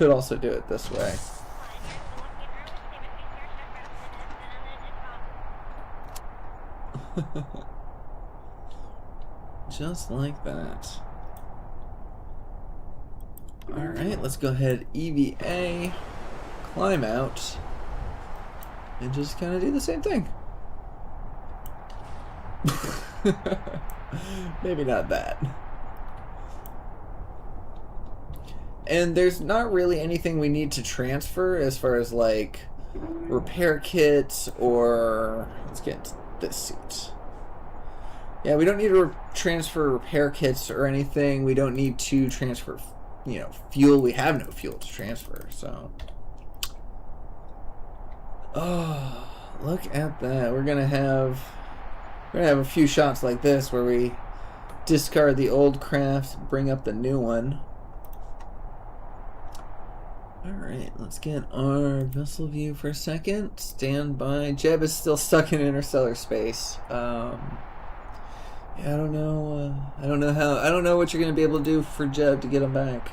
do it this way. Just like that. Alright, let's go ahead, EVA, climb out, and just kind of do the same thing. Maybe not that. And there's not really anything we need to transfer as far as like repair kits or... Let's get this seat. Yeah, we don't need to transfer repair kits or anything. We don't need to transfer, you know, fuel. We have no fuel to transfer, so... Oh, look at that. We're gonna have a few shots like this where we discard the old craft, bring up the new one. Alright, let's get our vessel view for a second. Stand by. Jeb is still stuck in interstellar space. Yeah, I don't know what you're gonna be able to do for Jeb to get him back.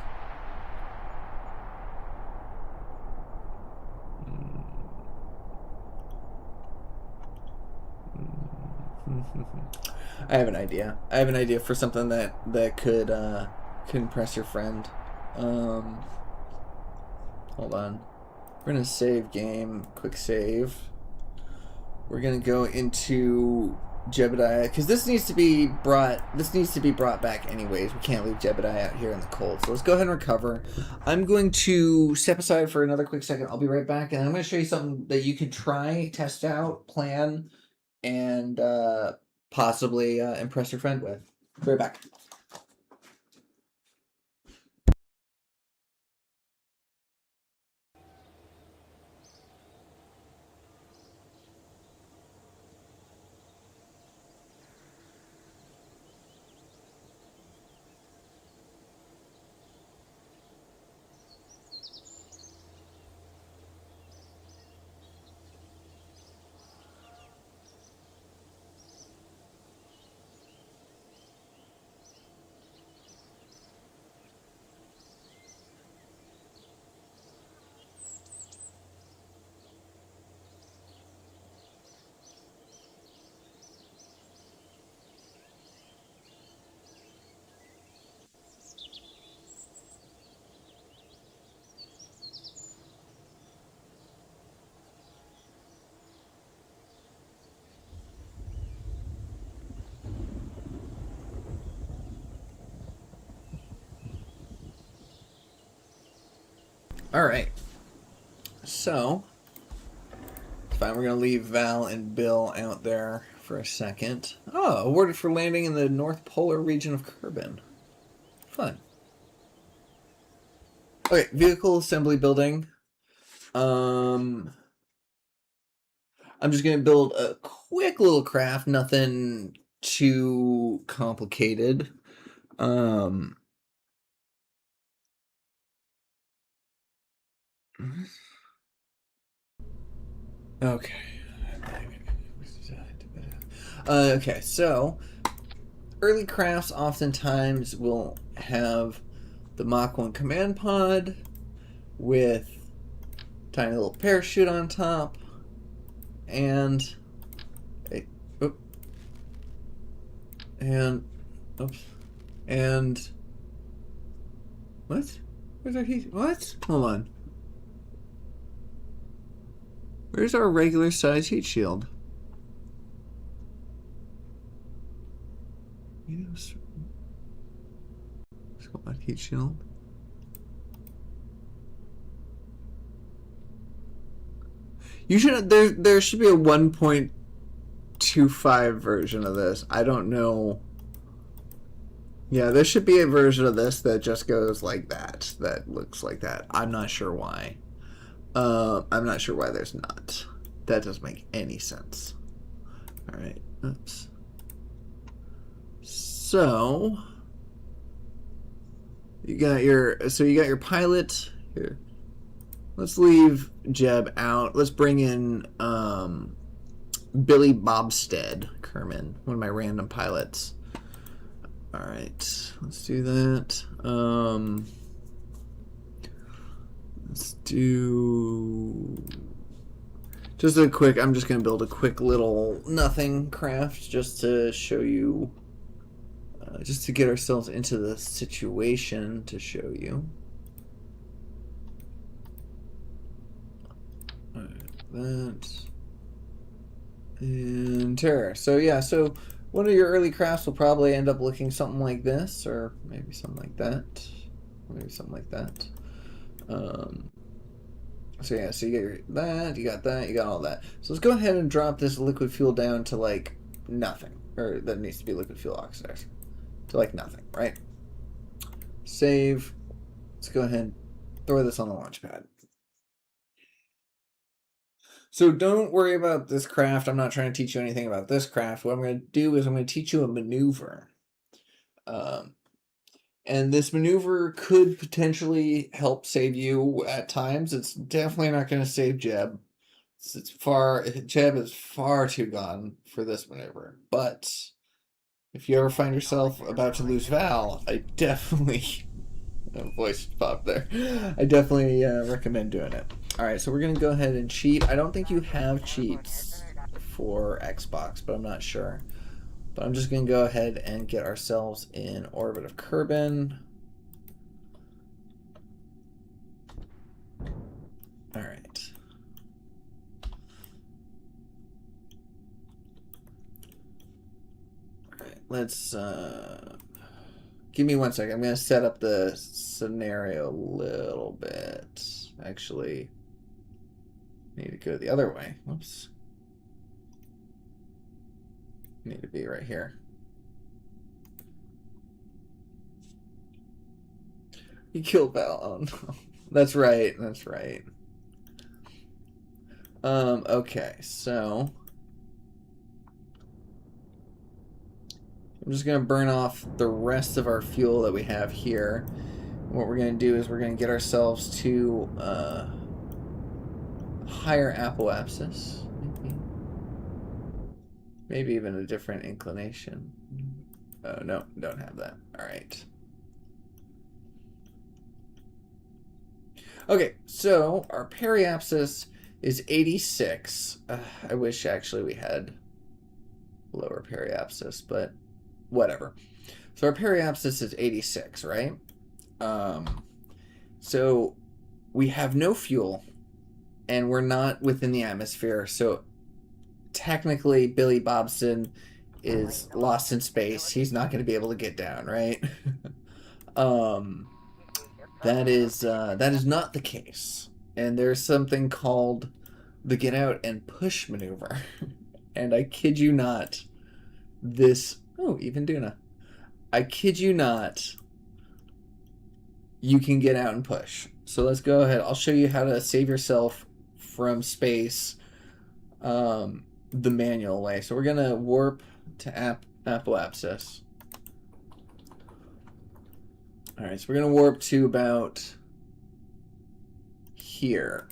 I have an idea. I have an idea for something that could impress your friend. Hold on. We're gonna save game. Quick save. We're gonna go into Jebediah because this needs to be brought back anyways. We can't leave Jebediah out here in the cold. So let's go ahead and recover. I'm going to step aside for another quick second. I'll be right back, and I'm going to show you something that you can try, test out, plan, and possibly impress your friend with. Be right back. Alright, so, fine, we're going to leave Val and Bill out there for a second. Oh, awarded for landing in the North Polar region of Kerbin. Fun. Okay, vehicle assembly building. I'm just going to build a quick little craft, nothing too complicated. Okay. Okay, so early crafts oftentimes will have the Mach 1 command pod with tiny little parachute on top and what? Where's our heat? What? Hold on. Where's our regular size heat shield? Yes. Let's go back heat shield. You should there should be a 1.25 version of this. I don't know. Yeah, there should be a version of this that just goes like that. That looks like that. I'm not sure why. I'm not sure why there's not. That doesn't make any sense. All right. Oops. So you got your pilot here. let's leave Jeb out. Let's bring in Billy Bobstead Kerman, one of my random pilots. All right, let's do that. Let's do just a quick. I'm just gonna build a quick little nothing craft just to show you, just to get ourselves into the situation to show you. All right, that and terror. So yeah, so one of your early crafts will probably end up looking something like this, or maybe something like that, maybe something like that. So yeah, so you get that, you got that, you got all that. So let's go ahead and drop this liquid fuel down to like nothing, or that needs to be liquid fuel oxidizer, to like nothing, right? Save. Let's go ahead and throw this on the launch pad. So don't worry about this craft. I'm not trying to teach you anything about this craft. What I'm going to do is I'm going to teach you a maneuver. And this maneuver could potentially help save you at times. It's definitely not going to save Jeb. Jeb is far too gone for this maneuver. But if you ever find yourself about to lose Val, I definitely... voice pop there. I definitely recommend doing it. Alright, so we're going to go ahead and cheat. I don't think you have cheats for Xbox, but I'm not sure. But I'm just going to go ahead and get ourselves in orbit of Kerbin. Alright. Alright, let's... give me 1 second. I'm going to set up the scenario a little bit. Actually, need to go the other way. Whoops. Need to be right here. You killed Val. Oh no. That's right. That's right. Okay, so I'm just going to burn off the rest of our fuel that we have here. And what we're going to do is we're going to get ourselves to higher apoapsis. Maybe even a different inclination. Oh, no, don't have that. All right. Okay, so our periapsis is 86. I wish actually we had lower periapsis, but whatever. So our periapsis is 86, right? So we have no fuel, and we're not within the atmosphere, so technically Billy Bobson is lost in space. He's not going to be able to get down, right? That is not the case. And there's something called the get out and push maneuver. And I kid you not, this... Oh, even Duna. I kid you not, you can get out and push. So let's go ahead. I'll show you how to save yourself from space the manual way. So we're going to warp to apoapsis. Alright, so we're going to warp to about here.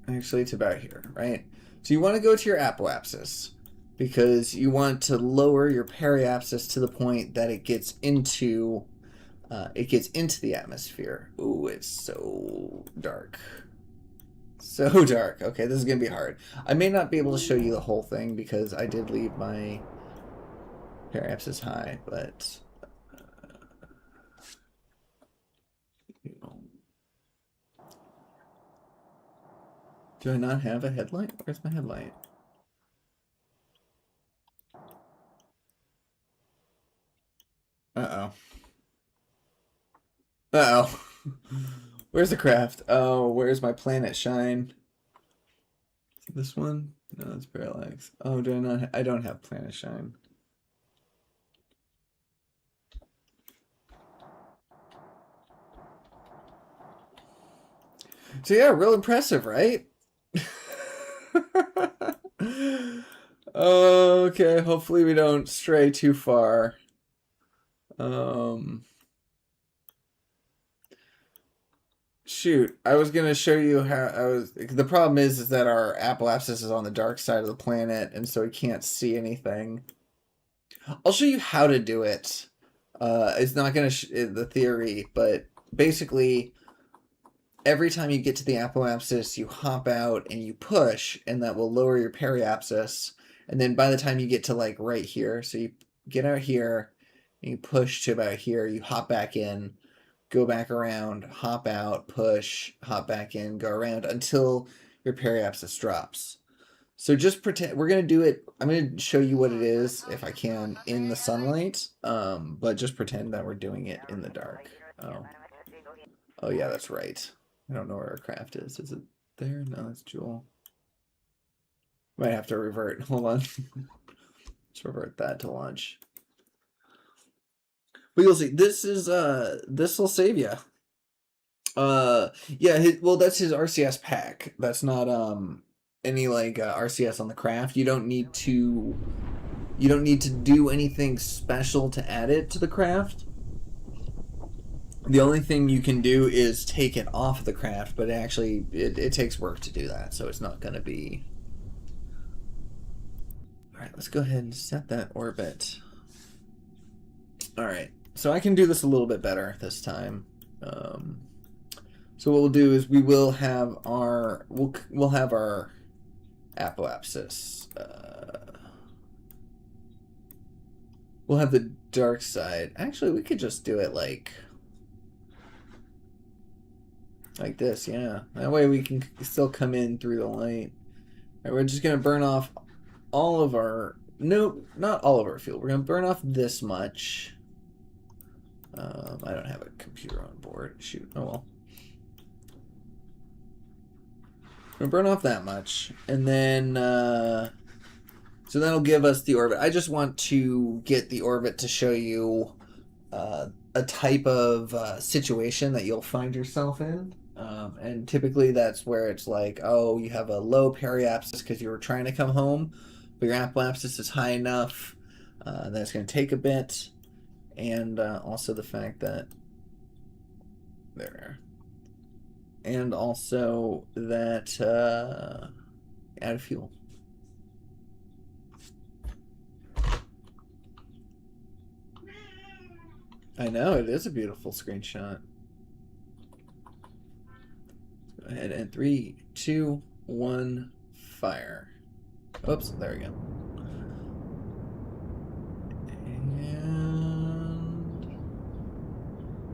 Actually, it's about here, right? So you want to go to your apoapsis because you want to lower your periapsis to the point that it gets into the atmosphere. Ooh, it's so dark. So dark. Okay, this is going to be hard. I may not be able to show you the whole thing because I did leave my periapsis high, but... Do I not have a headlight? Where's my headlight? Uh-oh. Uh-oh. Where's the craft? Oh, where's my planet shine? This one? No, it's parallax. Oh, do I not? I don't have planet shine. So yeah, real impressive, right? Okay, hopefully we don't stray too far. Shoot, I was gonna show you how I was. The problem is that our apoapsis is on the dark side of the planet, and so we can't see anything. I'll show you how to do it. It's not gonna the theory, but basically, every time you get to the apoapsis, you hop out and you push, and that will lower your periapsis. And then by the time you get to like right here, so you get out here, and you push to about here, you hop back in. Go back around, hop out, push, hop back in, go around until your periapsis drops. So just pretend we're gonna do it. I'm gonna show you what it is if I can in the sunlight. But just pretend that we're doing it in the dark. Oh yeah, that's right. I don't know where our craft is. Is it there? No, it's Jewel. Might have to revert. Hold on. Let's revert that to launch. But you'll see, this is this will save you. Yeah, well, that's his RCS pack. That's not any like RCS on the craft. You don't need to do anything special to add it to the craft. The only thing you can do is take it off the craft, but actually it takes work to do that, so it's not going to be. All right, let's go ahead and set that orbit. All right. So I can do this a little bit better this time. So what we'll do is we will have our we'll have our apoapsis. We'll have the dark side. Actually, we could just do it like this. Yeah, that way we can still come in through the light. All right, we're just gonna burn off all of our. Nope, not all of our fuel. We're gonna burn off this much. I don't have a computer on board. Shoot. Oh well. I'm gonna burn off that much, and then so that'll give us the orbit. I just want to get the orbit to show you a type of situation that you'll find yourself in, and typically that's where it's like, oh, you have a low periapsis because you were trying to come home, but your apoapsis is high enough that it's going to take a bit. And also the fact that there, and also that add fuel. I know, it is a beautiful screenshot. Go ahead and 3, 2, 1, fire. Oops, there we go.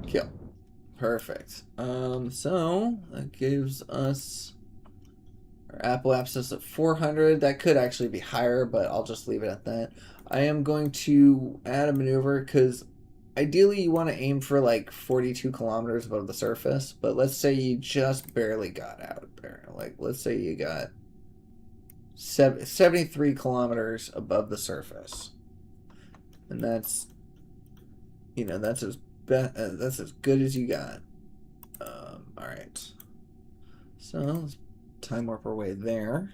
Kill. Perfect. So that gives us our apoapsis at 400. That could actually be higher, but I'll just leave it at that. I am going to add a maneuver because ideally you want to aim for like 42 kilometers above the surface, but let's say you just barely got out there. Like, let's say you got 73 kilometers above the surface. And that's, you know, that's as good as you got. All right. So let's time warp our way there.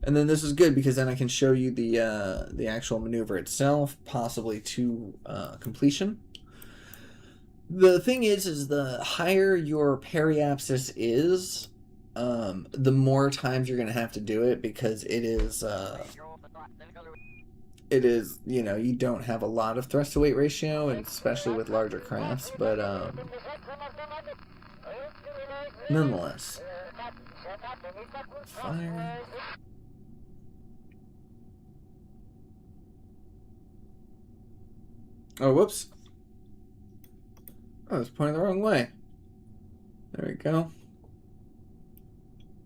And then this is good because then I can show you the actual maneuver itself, possibly to completion. The thing is the higher your periapsis is, the more times you're going to have to do it because it is, you know, you don't have a lot of thrust to weight ratio, and especially with larger crafts, but nonetheless. Fire. Oh, whoops. Oh, I was pointing the wrong way. There we go.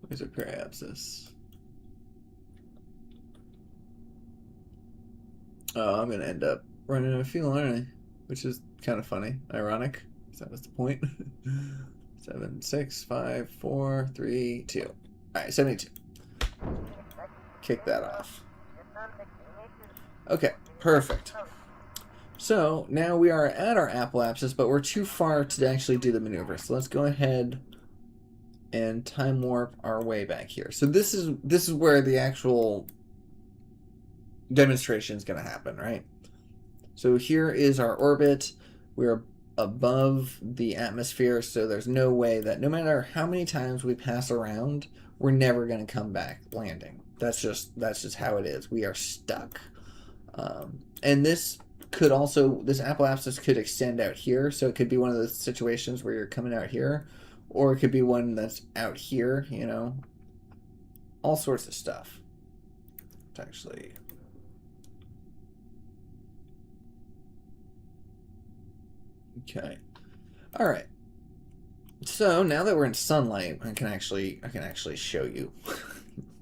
Where's our periapsis? Oh, I'm gonna end up running out of fuel, aren't I? Which is kind of funny. Ironic. So that was the point. 7, 6, 5, 4, 3, 2. Alright, 72. Kick that off. Okay, perfect. So now we are at our apoapsis, but we're too far to actually do the maneuver. So let's go ahead and time warp our way back here. So this is where the actual demonstration is going to happen, right? So here is our orbit. We're above the atmosphere, so there's no way that no matter how many times we pass around, we're never going to come back landing. That's just how it is. We are stuck. And this apoapsis could extend out here, so it could be one of those situations where you're coming out here, or it could be one that's out here, you know, all sorts of stuff. It's actually... Okay. All right. So now that we're in sunlight, I can actually show you.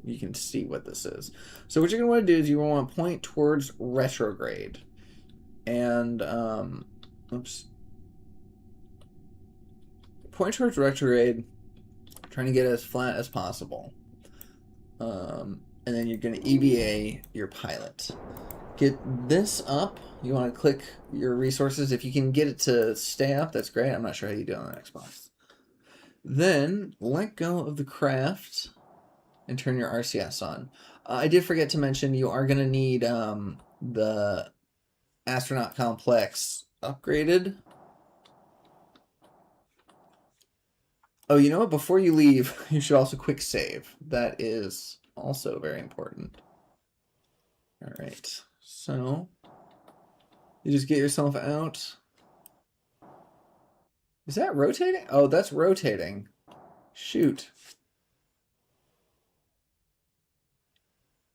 You can see what this is. So what you're going to want to do is you want to point towards retrograde. And, oops. Point towards retrograde, trying to get as flat as possible. And then you're going to EVA your pilot. Get this up. You want to click your resources. If you can get it to stay up, that's great. I'm not sure how you do it on the Xbox. Then let go of the craft and turn your RCS on. I did forget to mention you are going to need the astronaut complex upgraded. Oh, you know what? Before you leave, you should also quick save. That is also very important. All right. So you just get yourself out. Is that rotating? Oh, that's rotating. Shoot.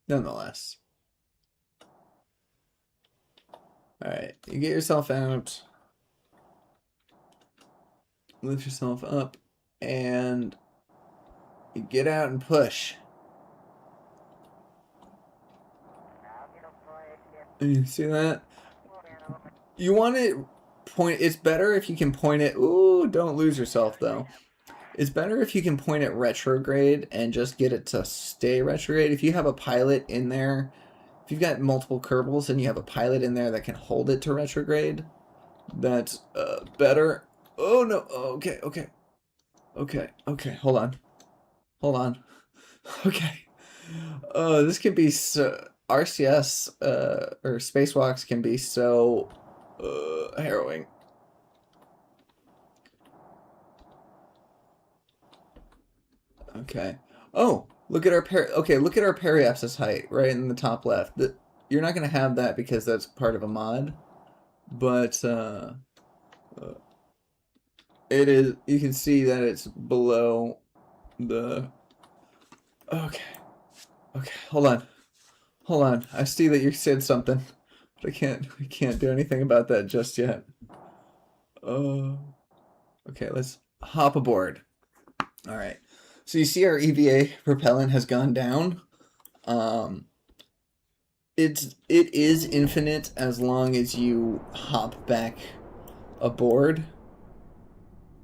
Nonetheless. Alright, you get yourself out. Lift yourself up. And you get out and push. And you see that? You want it point. It's better if you can point it. Ooh, don't lose yourself though. It's better if you can point it retrograde and just get it to stay retrograde. If you have a pilot in there, if you've got multiple Kerbals and you have a pilot in there that can hold it to retrograde, that's better. Oh no. Okay. Hold on. Okay. This can be so. RCS or spacewalks can be so harrowing. Okay. Oh, look at our look at our periapsis height right in the top left. You're not gonna have that because that's part of a mod, but it is. You can see that it's below the. Okay. Hold on. I see that you said something, but I can't do anything about that just yet. Okay, let's hop aboard. All right. So you see our EVA propellant has gone down. It is infinite as long as you hop back aboard.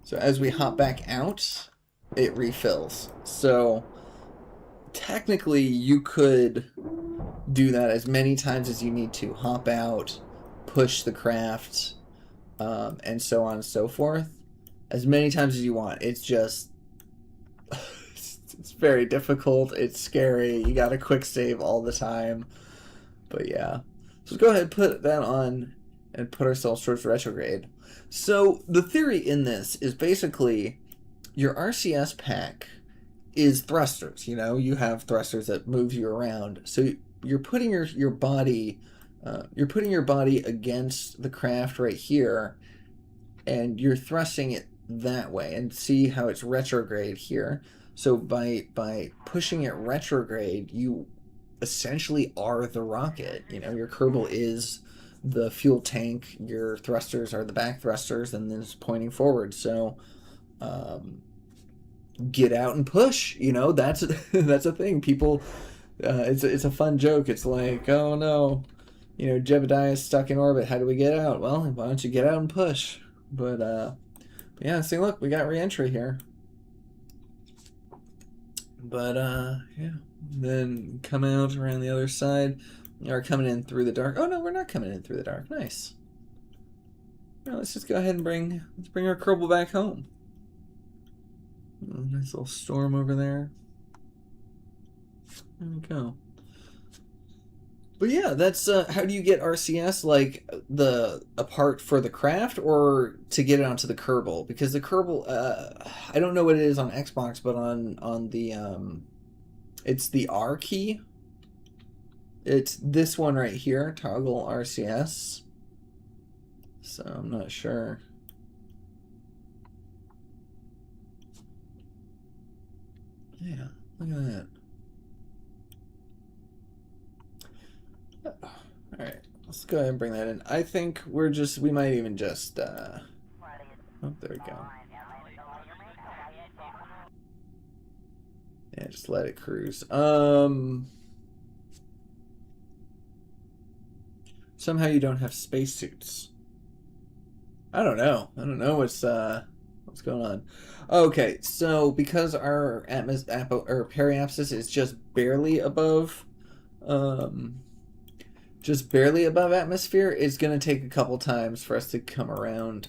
So as we hop back out, it refills. So technically you could do that as many times as you need to. Hop out, push the craft, and so on and so forth. As many times as you want. It's just... it's very difficult. It's scary. You gotta quick save all the time. But yeah. So go ahead and put that on and put ourselves towards retrograde. So the theory in this is basically your RCS pack is thrusters. You know, you have thrusters that move you around. So you're putting your body against the craft right here, and you're thrusting it that way. And see how it's retrograde here. So by pushing it retrograde, you essentially are the rocket. You know, your Kerbal is the fuel tank, your thrusters are the back thrusters, and then it's pointing forward. So get out and push. You know, that's a thing. People, it's a fun joke. It's like, oh no, you know, Jebediah is stuck in orbit. How do we get out? Well, why don't you get out and push? But yeah, see, look, we got re-entry here. But yeah, then come out around the other side. Or coming in through the dark. Oh no, we're not coming in through the dark. Nice. Now let's just go ahead and bring our Kerbal back home. Oh, nice little storm over there. There we go. But yeah, that's how do you get RCS? Like, a part for the craft or to get it onto the Kerbal? Because the Kerbal, I don't know what it is on Xbox, but on the it's the R key. It's this one right here, toggle RCS. So I'm not sure. Yeah, look at that. All right, let's go ahead and bring that in. I think we might even just, oh, there we go. Yeah, just let it cruise. Somehow you don't have spacesuits. I don't know. I don't know what's going on. Okay, so because our periapsis is just barely above atmosphere, it's going to take a couple times for us to come around.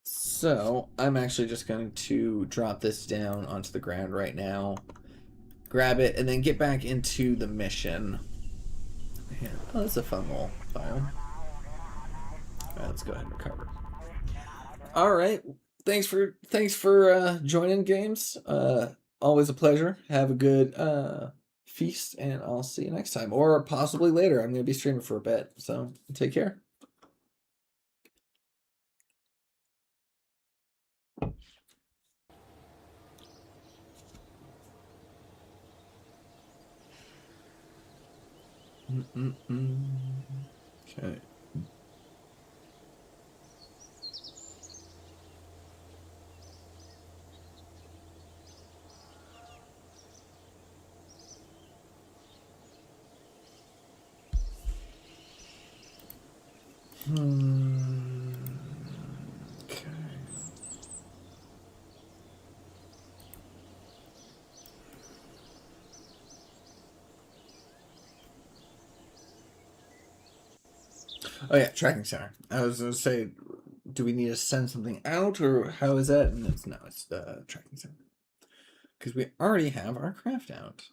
So I'm actually just going to drop this down onto the ground right now, grab it, and then get back into the mission. Yeah. Oh, that's a fun little file. Alright, let's go ahead and recover. Alright. Thanks for joining, games. Always a pleasure. Have a good feast, and I'll see you next time. Or possibly later. I'm gonna be streaming for a bit. So take care. Okay. Okay. Oh yeah, tracking center. I was gonna say, do we need to send something out, or how is that? And it's the tracking center, because we already have our craft out.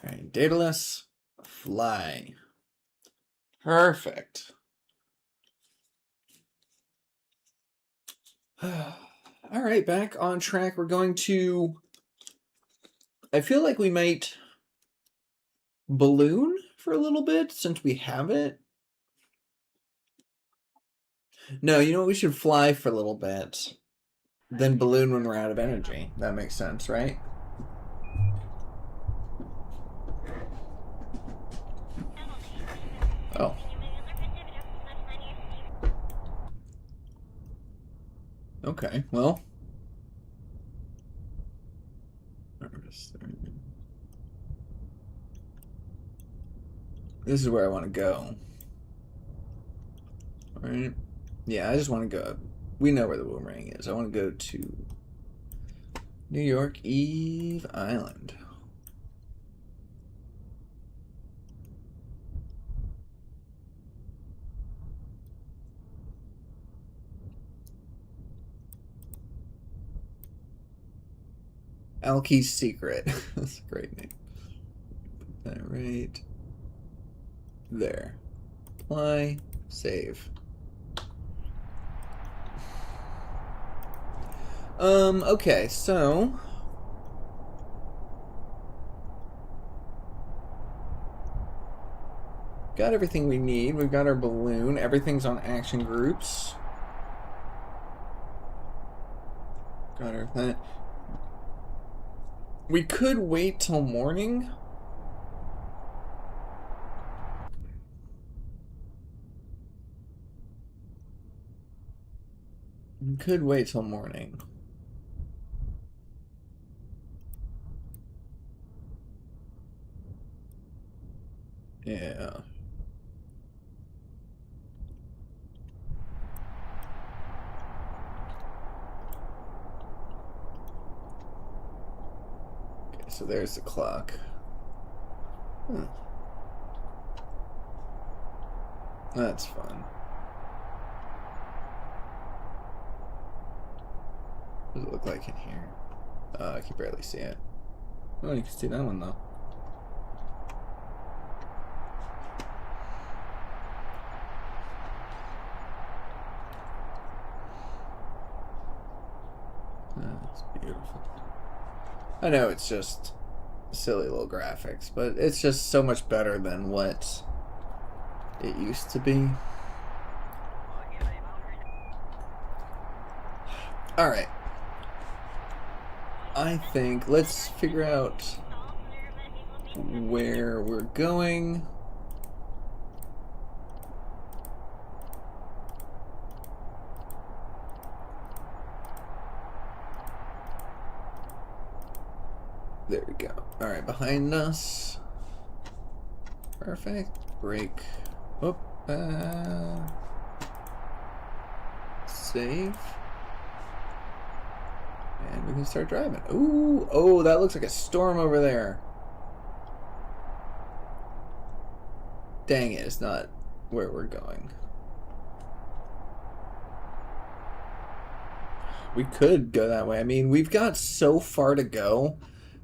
All right, dataless, fly. Perfect. All right, back on track. We're going to. I feel like we might balloon for a little bit since we have it. No, you know what? We should fly for a little bit, then balloon when we're out of energy. That makes sense, right? Oh. Okay, well. This is where I want to go. Alright. Yeah, I just want to go. We know where the boomerang is. I want to go to New York Eve Island. Alky's Secret. That's a great name. Put that right there. Apply. Save. Okay, so got everything we need. We've got our balloon. Everything's on action groups. Got everything. We could wait till morning. We could wait till morning. Yeah. Okay, so there's the clock. That's fun. What does it look like in here? I can barely see it. Oh, you can see that one though. That's beautiful. I know it's just silly little graphics, but it's just so much better than what it used to be. Alright. I think let's figure out where we're going. There we go. Alright, behind us. Perfect. Brake. Oop. Save. And we can start driving. Ooh, oh, that looks like a storm over there. Dang it, it's not where we're going. We could go that way. I mean, we've got so far to go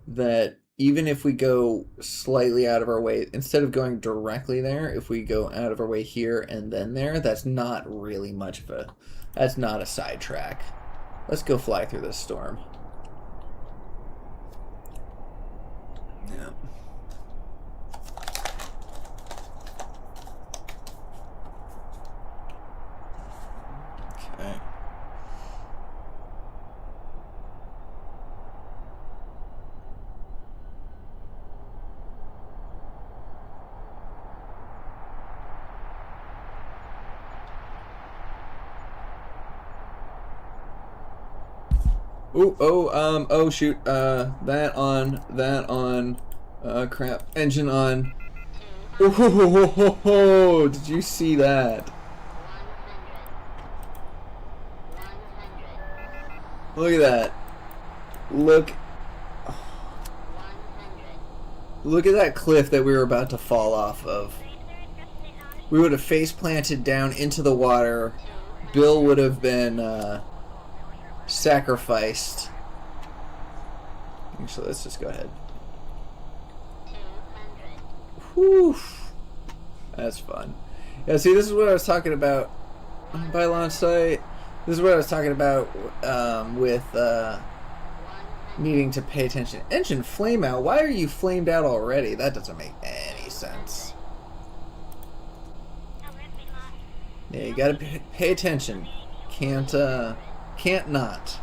that even if we go slightly out of our way, instead of going directly there, if we go out of our way here and then there, that's not really much of a, that's not a sidetrack. Let's go fly through this storm. Yeah. Okay. Ooh, oh shoot, that on, crap, engine on. Oh, did you see that? Look at that. Look at that cliff that we were about to fall off of. We would have face planted down into the water. Bill would have been, sacrificed. Actually, let's just go ahead. Whew. That's fun. Yeah, see, this is what I was talking about by launch site. This is what I was talking about with needing to pay attention. Engine flame out. Why are you flamed out already? That doesn't make any sense. Yeah, you gotta pay attention. Can't not.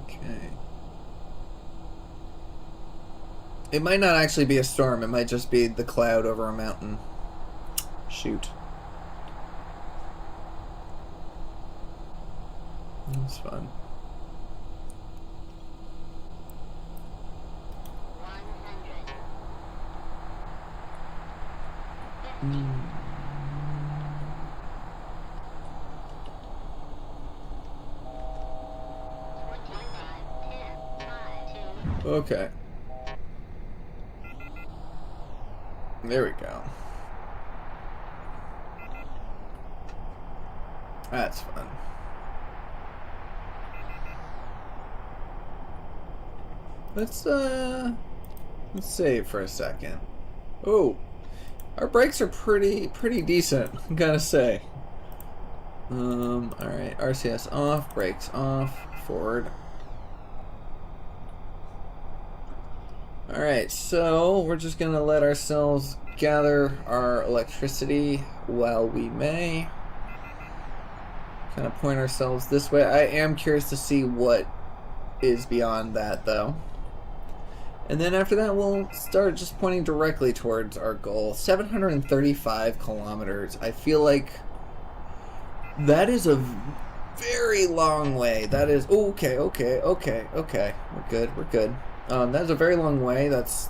Okay. It might not actually be a storm. It might just be the cloud over a mountain. Shoot. That's fun. Okay. There we go. That's fun. Let's save for a second. Oh, our brakes are pretty decent, I gotta say. Alright, RCS off, brakes off, forward. Alright, so we're just gonna let ourselves gather our electricity while we may. Kind of point ourselves this way. I am curious to see what is beyond that, though. And then after that, we'll start just pointing directly towards our goal. 735 kilometers. I feel like that is a very long way. That is... Okay. We're good. That's a very long way. That's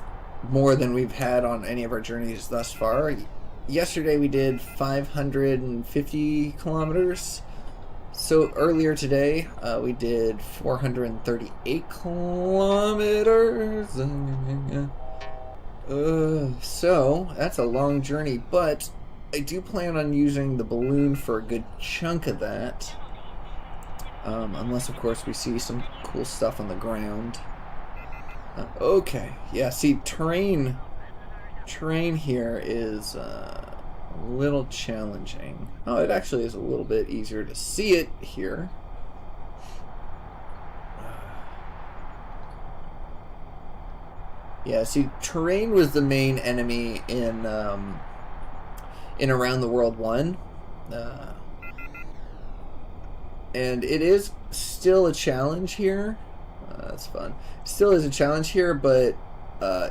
more than we've had on any of our journeys thus far. Yesterday we did 550 kilometers. So earlier today, we did 438 kilometers. So that's a long journey, but I do plan on using the balloon for a good chunk of that. Unless, of course, we see some cool stuff on the ground. Okay, yeah, see, terrain here is a little challenging. Oh, it actually is a little bit easier to see it here. Yeah, see, terrain was the main enemy in Around the World 1. And it is still a challenge here. That's fun. Still is a challenge here, but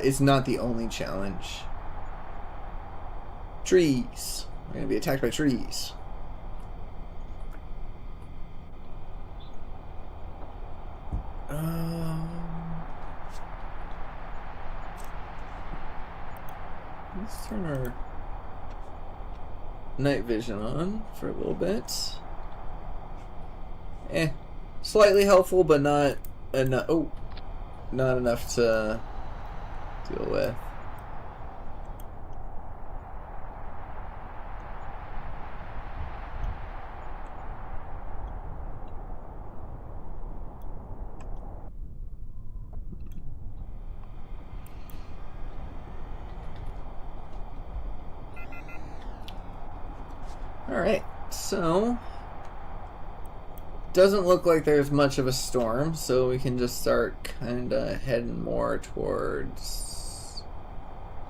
it's not the only challenge. Trees. We're going to be attacked by trees. Let's turn our night vision on for a little bit. Slightly helpful, but not enough. Oh, not enough to deal with. All right, so doesn't look like there's much of a storm, so we can just start kind of heading more towards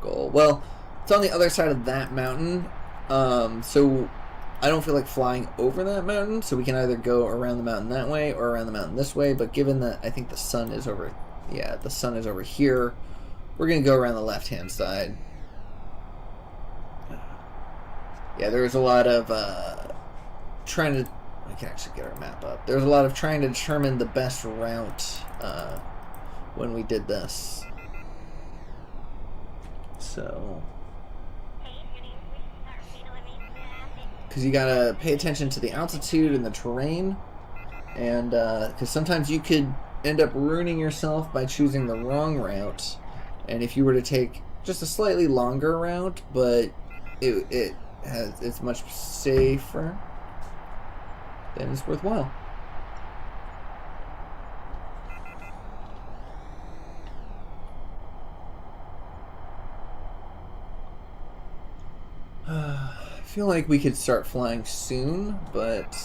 goal. Well, it's on the other side of that mountain, so I don't feel like flying over that mountain, so we can either go around the mountain that way or around the mountain this way, but given that I think the sun is over, yeah, the sun is over here, we're going to go around the left-hand side. Yeah, there was a lot of trying to... I can actually get our map up. There was a lot of trying to determine the best route when we did this. So... because you gotta pay attention to the altitude and the terrain. And because sometimes you could end up ruining yourself by choosing the wrong route. And if you were to take just a slightly longer route, but it's much safer, then it's worthwhile. I feel like we could start flying soon, but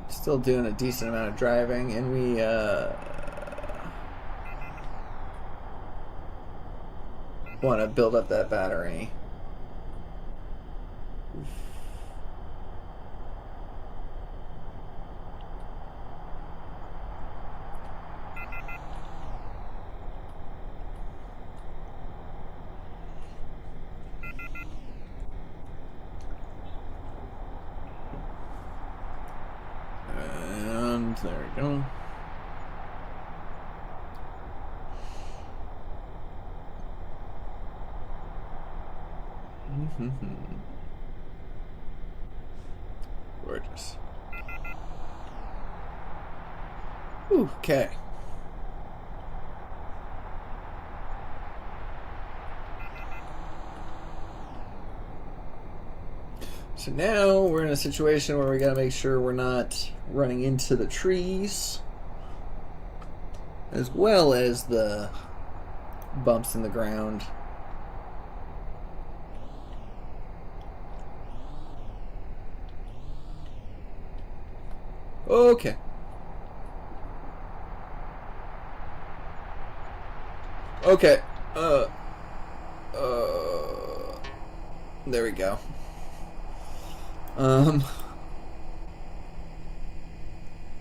still doing a decent amount of driving, and we want to build up that battery. And there we go. Gorgeous. Okay. So now we're in a situation where we gotta make sure we're not running into the trees, as well as the bumps in the ground. Okay. Okay. There we go.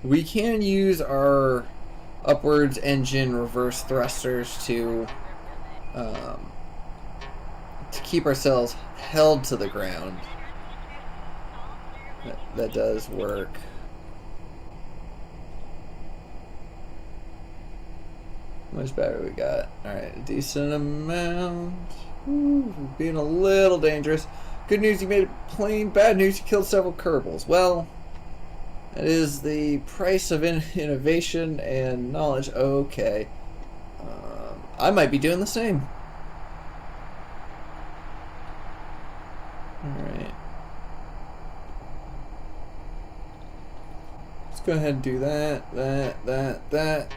We can use our upwards engine reverse thrusters to keep ourselves held to the ground. That does work. How much battery we got? Alright, a decent amount. Ooh, being a little dangerous. Good news, you made a plane. Bad news, you killed several Kerbals. Well, that is the price of innovation and knowledge. Okay. I might be doing the same. Let's go ahead and do that, that.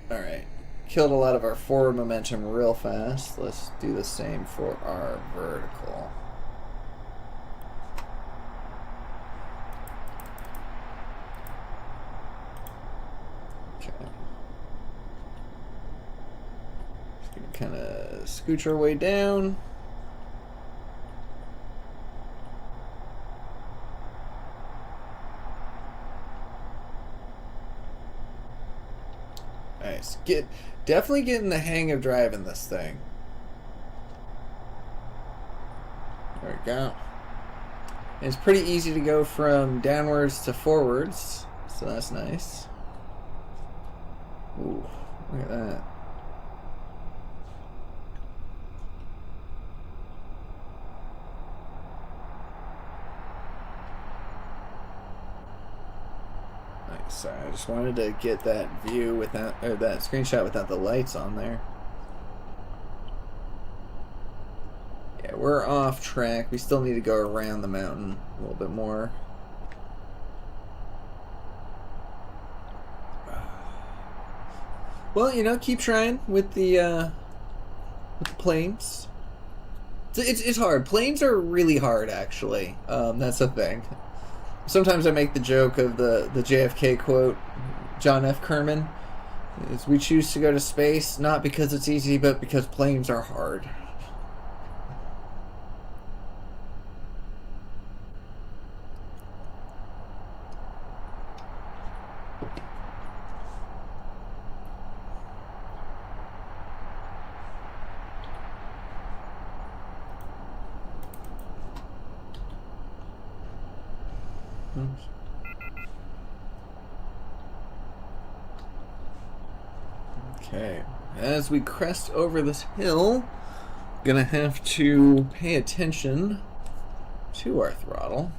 Alright. Killed a lot of our forward momentum real fast. Let's do the same for our vertical. Okay. Just gonna kind of scooch our way down. Nice. Definitely getting the hang of driving this thing. There we go. And it's pretty easy to go from downwards to forwards, so that's nice. Ooh, look at that. Sorry, I just wanted to get that view without, or that screenshot without the lights on there. Yeah, we're off track. We still need to go around the mountain a little bit more. Well, you know, keep trying with the planes. It's hard. Planes are really hard, actually. That's the thing. Sometimes I make the joke of the JFK quote, John F. Kerbin, is we choose to go to space not because it's easy, but because planes are hard. Okay, as we crest over this hill, gonna have to pay attention to our throttle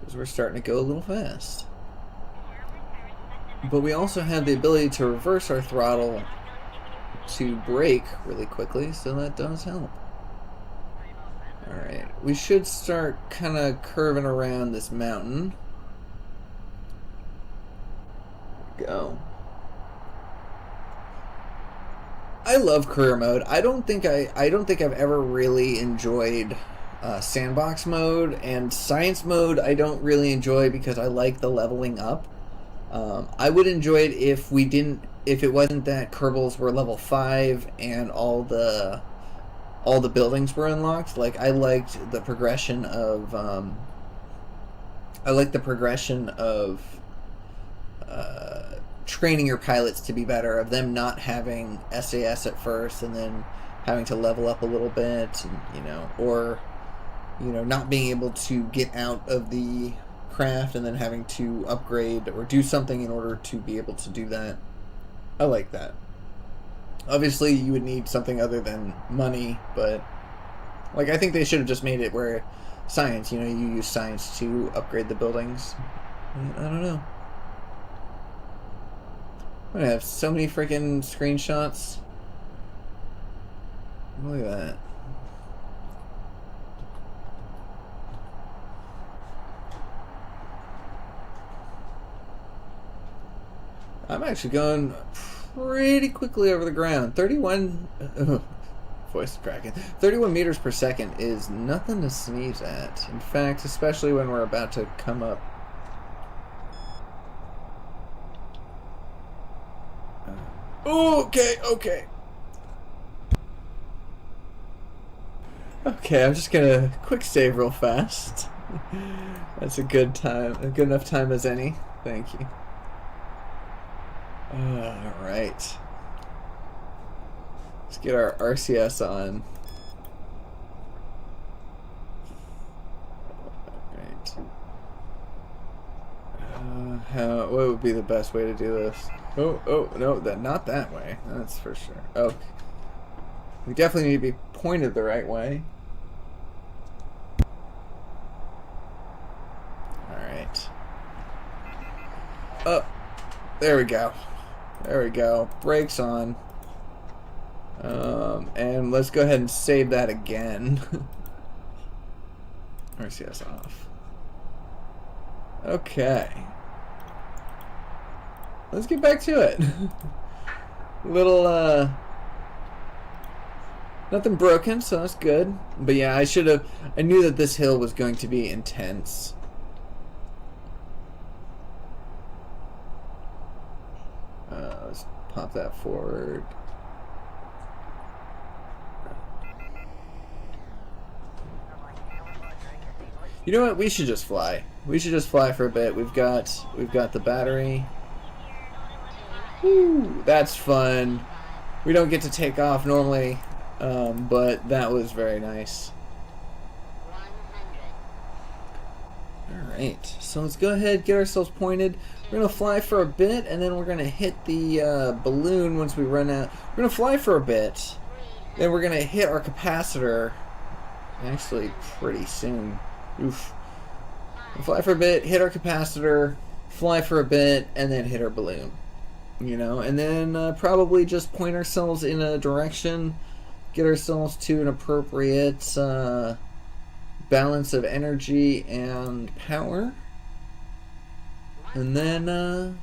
because we're starting to go a little fast. But we also have the ability to reverse our throttle to brake really quickly, so that does help. Alright, we should start kind of curving around this mountain. Go. I love career mode. I don't think I've ever really enjoyed sandbox mode, and science mode I don't really enjoy because I like the leveling up. I would enjoy it if it wasn't that Kerbals were level 5 and all the buildings were unlocked. Like, I liked the progression of training your pilots to be better, of them not having SAS at first and then having to level up a little bit, and, or not being able to get out of the craft and then having to upgrade or do something in order to be able to do that. I like that. Obviously, you would need something other than money, but like, I think they should have just made it where science, you use science to upgrade the buildings. I don't know. I'm gonna have so many freaking screenshots. Look at that. I'm actually going pretty quickly over the ground. 31... voice is cracking. 31 meters per second is nothing to sneeze at. In fact, especially when we're about to come up. Okay. Okay, I'm just gonna quick save real fast. That's a good time. A good enough time as any. Thank you. Alright. Let's get our RCS on. Alright. What would be the best way to do this? Oh, no, not that way. That's for sure. Oh. We definitely need to be pointed the right way. Alright. Oh, there we go. There we go. Brakes on. And let's go ahead and save that again. RCS off. Okay. Let's get back to it. Little, nothing broken, so that's good. But yeah, I knew that this hill was going to be intense. Let's pop that forward. You know what? We should just fly. We should just fly for a bit. We've got the battery. Woo, that's fun. We don't get to take off normally, but that was very nice. Alright, so let's go ahead, get ourselves pointed. We're going to fly for a bit, and then we're going to hit the balloon once we run out. We're going to fly for a bit, then we're going to hit our capacitor actually pretty soon. Oof. We'll fly for a bit, hit our capacitor, fly for a bit, and then hit our balloon. You know, and then probably just point ourselves in a direction, get ourselves to an appropriate balance of energy and power, and then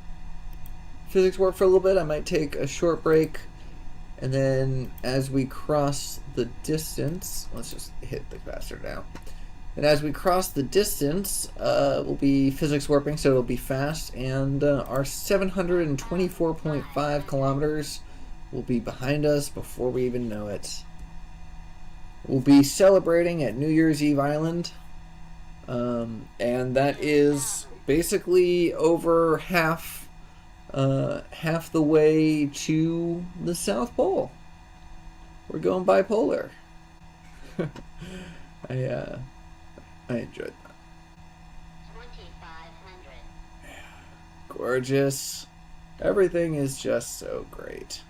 physics work for a little bit. I might take a short break, and then as we cross the distance, let's just hit the capacitor now. And as we cross the distance, we'll be physics warping, so it'll be fast, and our 724.5 kilometers will be behind us before we even know it. We'll be celebrating at New Year's Eve Island, and that is basically over half the way to the South Pole. We're going bipolar. I enjoyed that. 2,500. Gorgeous. Everything is just so great.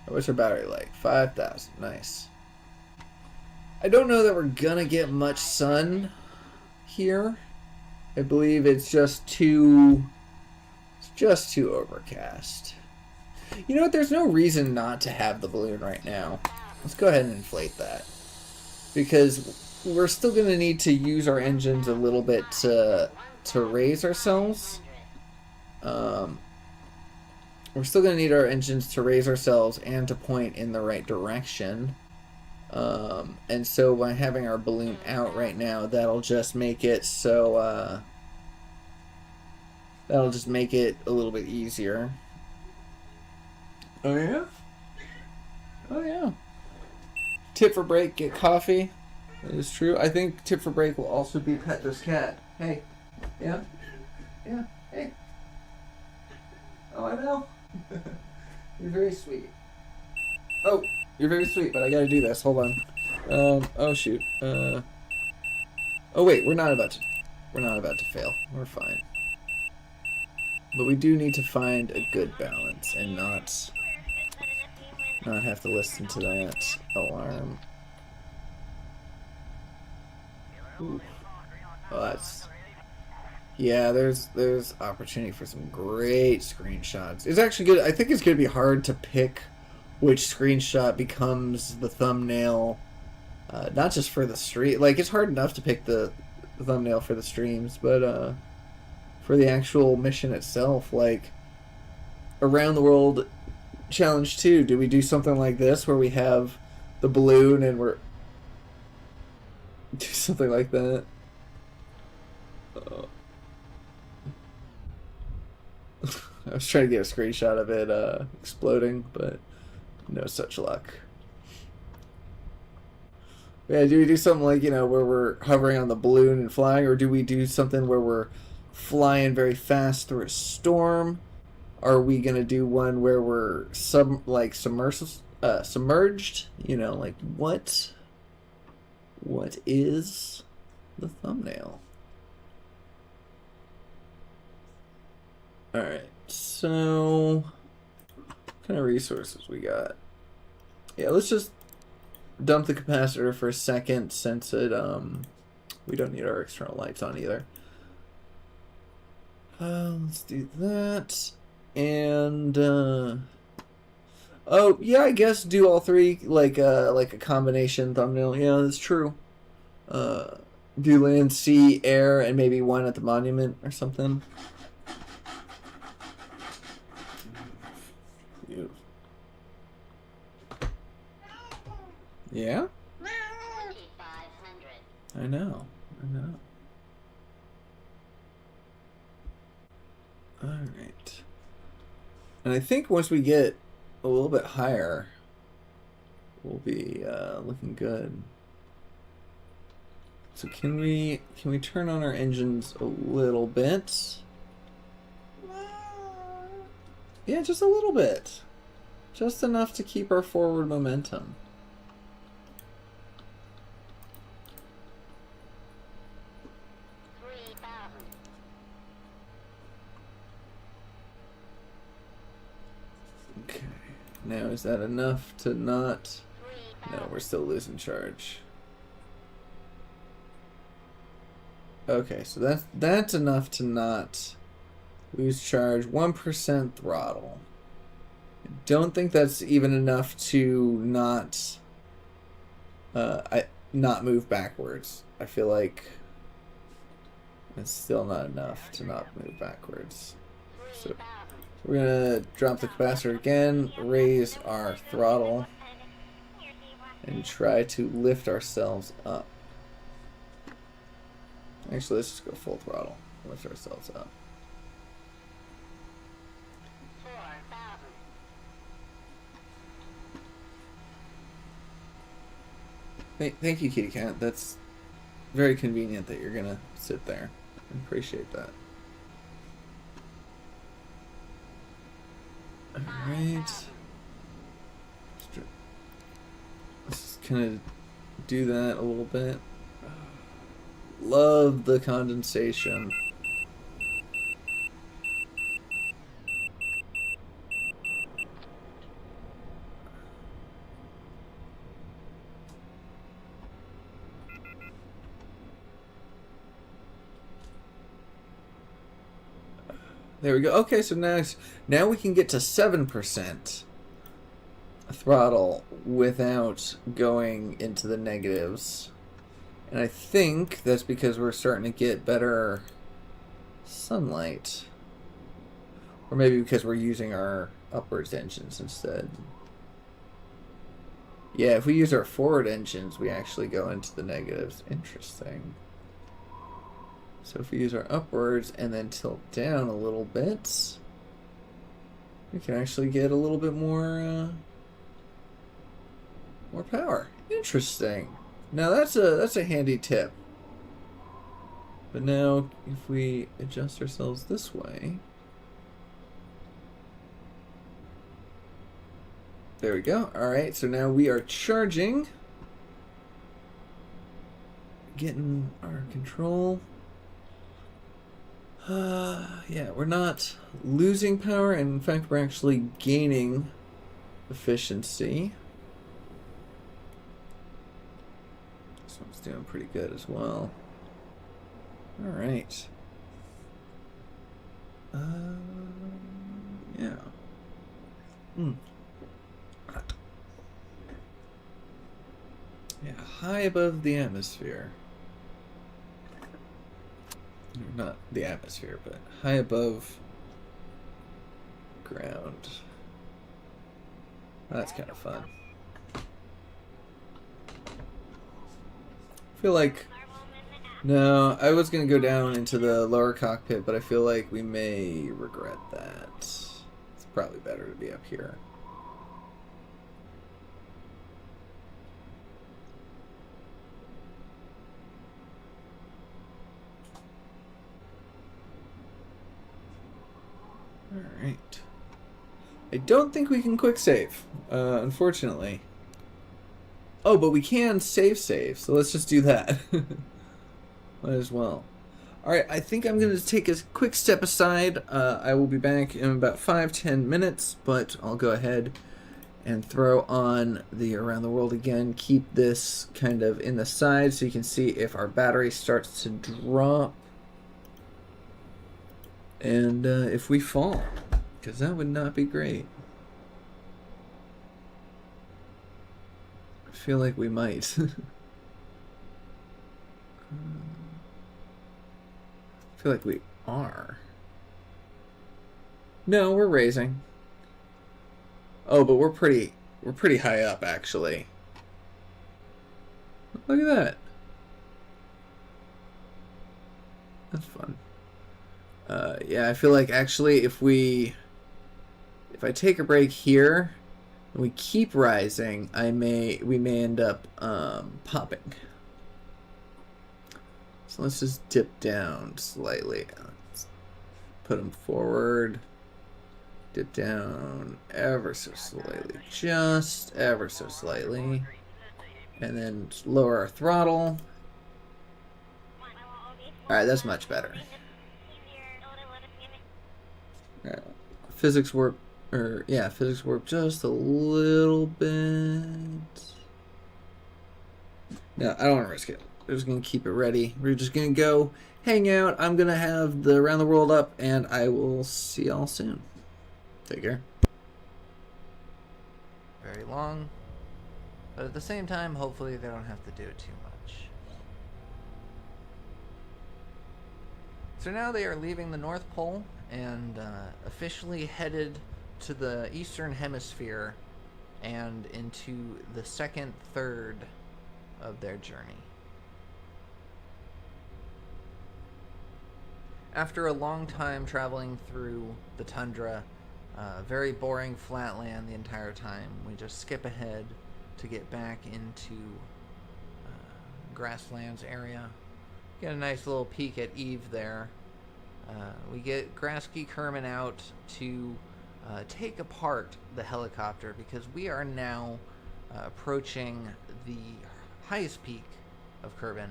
What's our battery like? 5,000. Nice. I don't know that we're gonna get much sun here. I believe it's just too overcast. You know what? There's no reason not to have the balloon right now. Let's go ahead and inflate that. Because we're still going to need to use our engines a little bit to raise ourselves. We're still going to need our engines to raise ourselves and to point in the right direction. And so by having our balloon out right now, that'll just make it so... that'll just make it a little bit easier. Oh yeah? Oh yeah. Tip for break, get coffee. That is true. I think tip for break will also be pet this cat. Hey. Yeah? Yeah. Hey. Oh, I know. You're very sweet. Oh, you're very sweet, but I gotta do this. Hold on. Oh shoot. Oh wait, we're not about to fail. We're fine. But we do need to find a good balance and not have to listen to that alarm. Ooh. Oh, that's... Yeah, there's opportunity for some great screenshots. It's actually good. I think it's going to be hard to pick which screenshot becomes the thumbnail, not just for the stream. Like, it's hard enough to pick the thumbnail for the streams, but for the actual mission itself, like Around the World Challenge 2, do we do something like this where we have the balloon and we're... Do something like that. I was trying to get a screenshot of it exploding, but no such luck. Yeah, do we do something like, you know, where we're hovering on the balloon and flying, or do we do something where we're flying very fast through a storm? Are we gonna do one where we're submerged? You know, like what is the thumbnail? All right, so what kind of resources we got? Yeah, let's just dump the capacitor for a second, since it we don't need our external lights on either. Let's do that. And Oh, yeah, I guess do all three, like a combination thumbnail. Yeah, that's true. Uh, do land, sea, air, and maybe one at the monument or something. Yeah? I know. I know. Alright. And I think once we get a little bit higher, we'll be looking good. So can we turn on our engines a little bit? Yeah, just a little bit. Just enough to keep our forward momentum. Okay. Now is that enough to not... No, we're still losing charge. Okay, so that's enough to not lose charge. 1% throttle. I don't think that's even enough to not not move backwards. I feel like it's still not enough to not move backwards. So we're gonna drop the capacitor again, raise our throttle, and try to lift ourselves up. Actually, let's just go full throttle. Lift ourselves up. Thank you, Kitty Cat. That's very convenient that you're gonna sit there. I appreciate that. Alright. Let's just kind of do that a little bit. Love the condensation. There we go. Okay, so now we can get to 7% throttle without going into the negatives. And I think that's because we're starting to get better sunlight. Or maybe because we're using our upwards engines instead. Yeah, if we use our forward engines, we actually go into the negatives. Interesting. So if we use our upwards and then tilt down a little bit, we can actually get a little bit more power. Interesting. Now that's a handy tip. But now if we adjust ourselves this way, there we go. All right, so now we are charging, getting our control. Yeah, we're not losing power, and in fact, we're actually gaining efficiency. This one's doing pretty good as well. All right. Yeah. Yeah, high above the atmosphere. Not the atmosphere, but high above ground. That's kind of fun. I feel like... No, I was going to go down into the lower cockpit, but I feel like we may regret that. It's probably better to be up here. Alright. I don't think we can quick save, unfortunately. Oh, but we can save, so let's just do that. Might as well. Alright, I think I'm going to take a quick step aside. I will be back in about 5-10 minutes, but I'll go ahead and throw on the Around the World again. Keep this kind of in the side so you can see if our battery starts to drop. And if we fall, because that would not be great. feel like we might. I feel like we are. No, we're raising. Oh, but we're pretty high up, actually. Look at that. That's fun. Yeah, I feel like actually if I take a break here and we keep rising, we may end up popping. So let's just dip down slightly. Let's put them forward. Dip down ever so slightly, just ever so slightly, and then lower our throttle. Alright, that's much better. Physics warp, physics warp just a little bit. No, I don't want to risk it. We're just going to keep it ready. We're just going to go hang out. I'm going to have the Around the World up, and I will see y'all soon. Take care. Very long, but at the same time, hopefully they don't have to do it too much. So now they are leaving the North Pole and officially headed to the Eastern Hemisphere and into the second third of their journey. After a long time traveling through the tundra, very boring flat land the entire time, we just skip ahead to get back into grasslands area. Get a nice little peek at Eve there. We get Grasky Kerbin out to take apart the helicopter because we are now approaching the highest peak of Kerbin,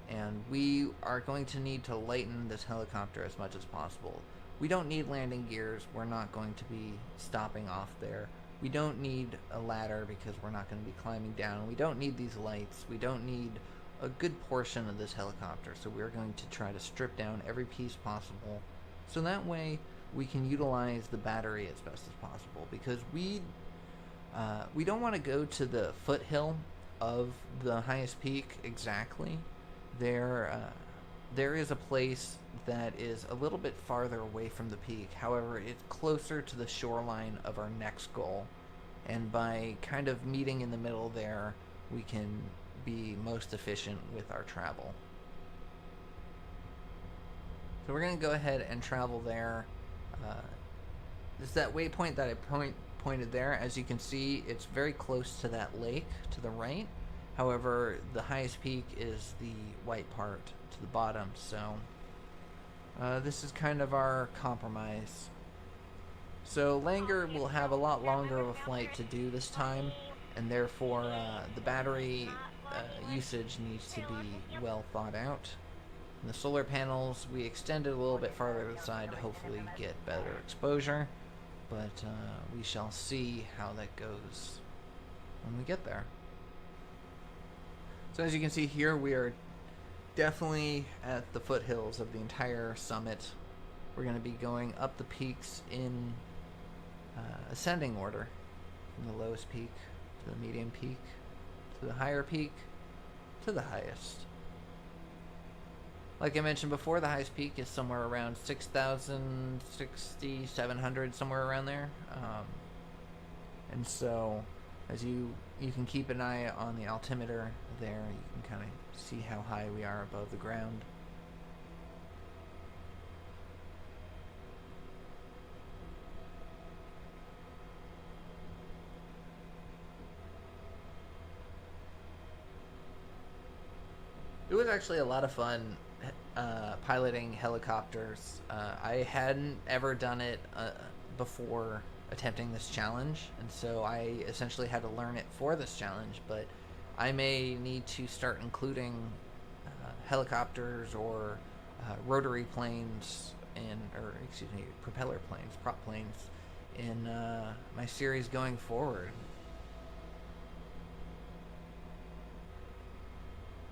and we are going to need to lighten this helicopter as much as possible. We don't need landing gears. We're not going to be stopping off there. We don't need a ladder because we're not going to be climbing down. We don't need these lights. We don't need a good portion of this helicopter. So we're going to try to strip down every piece possible. So that way we can utilize the battery as best as possible. Because we don't want to go to the foothill of the highest peak exactly. There is a place that is a little bit farther away from the peak. However, it's closer to the shoreline of our next goal. And by kind of meeting in the middle there, we can be most efficient with our travel. So we're going to go ahead and travel there. This is that waypoint that I pointed there. As you can see, it's very close to that lake to the right. However, the highest peak is the white part to the bottom, so this is kind of our compromise. So Langer will have a lot longer of a flight to do this time, and therefore the battery usage needs to be well thought out. And the solar panels, we extended a little bit farther to the side to hopefully get better exposure, but we shall see how that goes when we get there. So as you can see here, we are definitely at the foothills of the entire summit. We're going to be going up the peaks in ascending order, from the lowest peak to the medium peak to the higher peak to the highest. Like I mentioned before, the highest peak is somewhere around 6,000, 6,700, somewhere around there. And so as you can keep an eye on the altimeter there, you can kind of see how high we are above the ground. It was actually a lot of fun piloting helicopters. I hadn't ever done it before attempting this challenge, and so I essentially had to learn it for this challenge, but I may need to start including helicopters or rotary planes propeller planes, prop planes in my series going forward.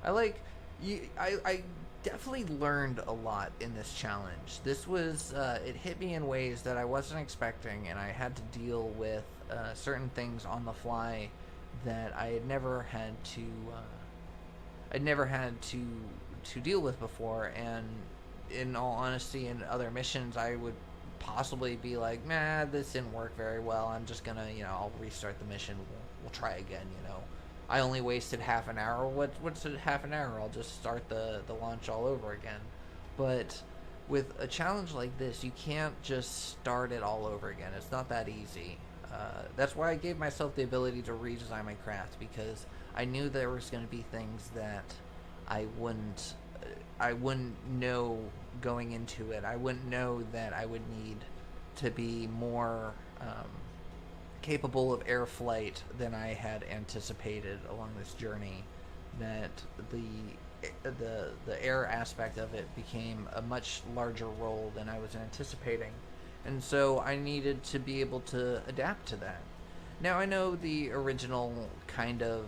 I definitely learned a lot in this challenge. This was, it hit me in ways that I wasn't expecting, and I had to deal with certain things on the fly that I had never had to deal with before. And in all honesty, in other missions, I would possibly be like, nah, this didn't work very well. I'm just gonna, I'll restart the mission. We'll try again. I only wasted half an hour. What's it, half an hour? I'll just start the launch all over again. But with a challenge like this, you can't just start it all over again. It's not that easy. That's why I gave myself the ability to redesign my craft, because I knew there was going to be things that I wouldn't know going into it. I wouldn't know that I would need to be more capable of air flight than I had anticipated along this journey. That the air aspect of it became a much larger role than I was anticipating, and so I needed to be able to adapt to that. Now, I know the original kind of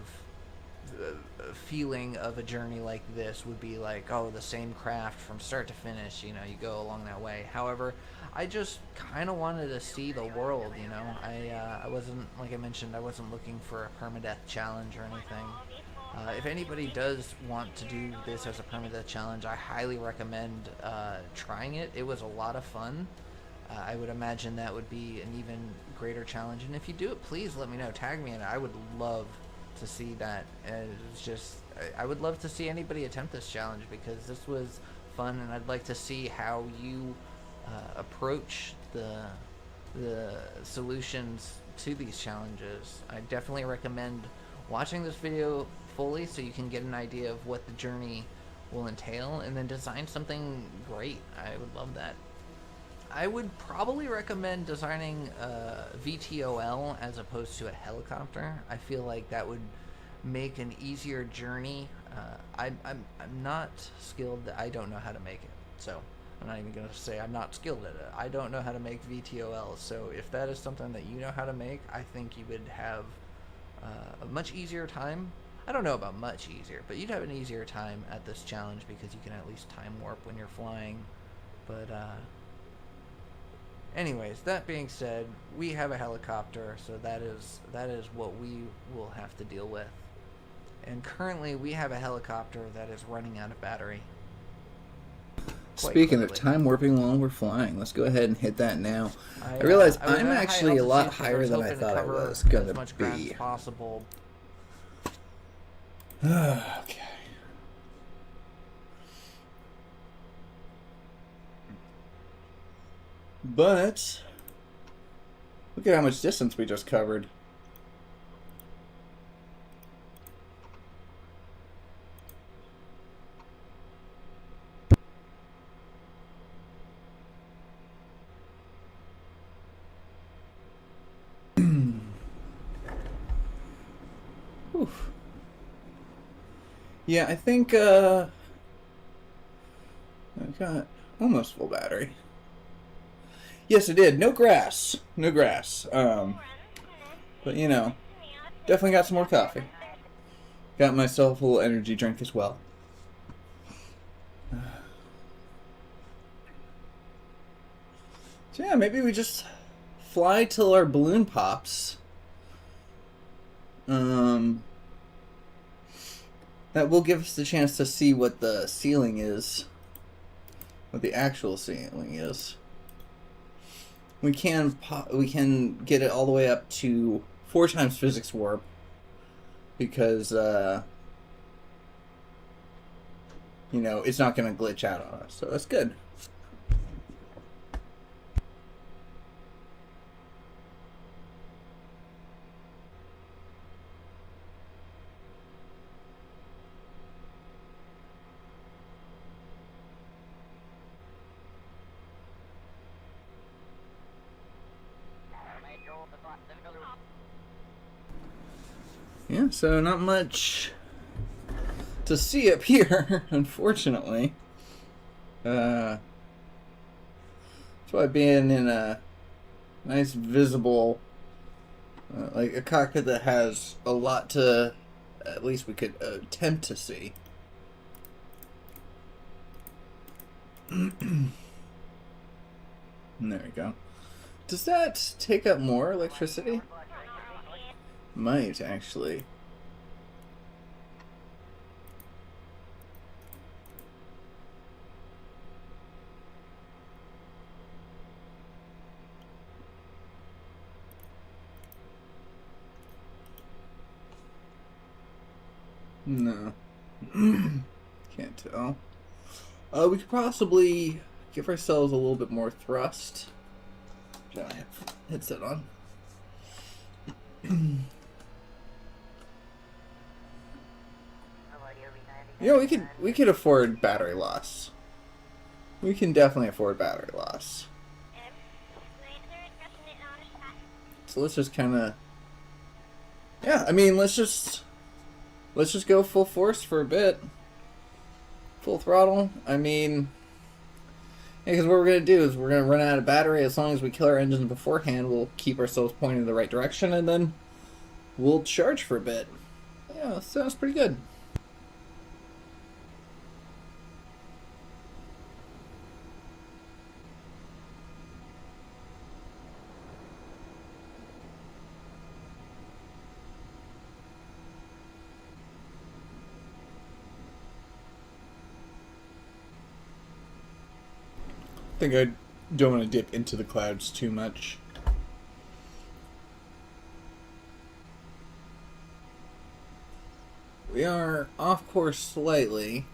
feeling of a journey like this would be like, oh, the same craft from start to finish, you go along that way. However, I just kind of wanted to see the world. I wasn't, like I mentioned, I wasn't looking for a permadeath challenge or anything. If anybody does want to do this as a permadeath challenge, I highly recommend trying it. It was a lot of fun. I would imagine that would be an even greater challenge. And if you do it, please let me know. Tag me in it. I would love to see that. It's just, I would love to see anybody attempt this challenge, because this was fun, and I'd like to see how you approach the solutions to these challenges. I definitely recommend watching this video fully so you can get an idea of what the journey will entail, and then design something great. I would love that. I would probably recommend designing a VTOL as opposed to a helicopter. I feel like that would make an easier journey. I'm not skilled. I don't know how to make it, so I'm not even going to say I'm not skilled at it. I don't know how to make VTOL, so if that is something that you know how to make, I think you would have a much easier time. I don't know about much easier, but you'd have an easier time at this challenge because you can at least time warp when you're flying. But anyways, that being said, we have a helicopter, so that is what we will have to deal with. And currently, we have a helicopter that is running out of battery. Speaking of time warping while we're flying, let's go ahead and hit that now. I realize I'm actually a lot higher than I thought I was going to be. Possible. Okay. But look at how much distance we just covered. Oof. Yeah, I think I've got almost full battery. Yes, it did. No grass. No grass. But definitely got some more coffee. Got myself a little energy drink as well. So yeah, maybe we just fly till our balloon pops. That will give us the chance to see what the ceiling is. What the actual ceiling is. We can get it all the way up to 4 times physics warp, because it's not going to glitch out on us, so that's good. Yeah, so not much to see up here, unfortunately. That's why being in a nice visible, like a cockpit that has a lot to, at least we could attempt to see. There we go. Does that take up more electricity? Might, actually. No. Can't tell. We could possibly give ourselves a little bit more thrust. I have headset on. You know, we could afford battery loss. We can definitely afford battery loss. So let's just kind of, yeah. I mean, let's just go full force for a bit. Full throttle. I mean, because what we're gonna do is we're gonna run out of battery. As long as we kill our engines beforehand, we'll keep ourselves pointed in the right direction, and then we'll charge for a bit. Yeah, sounds pretty good. I think I don't want to dip into the clouds too much. We are off course slightly.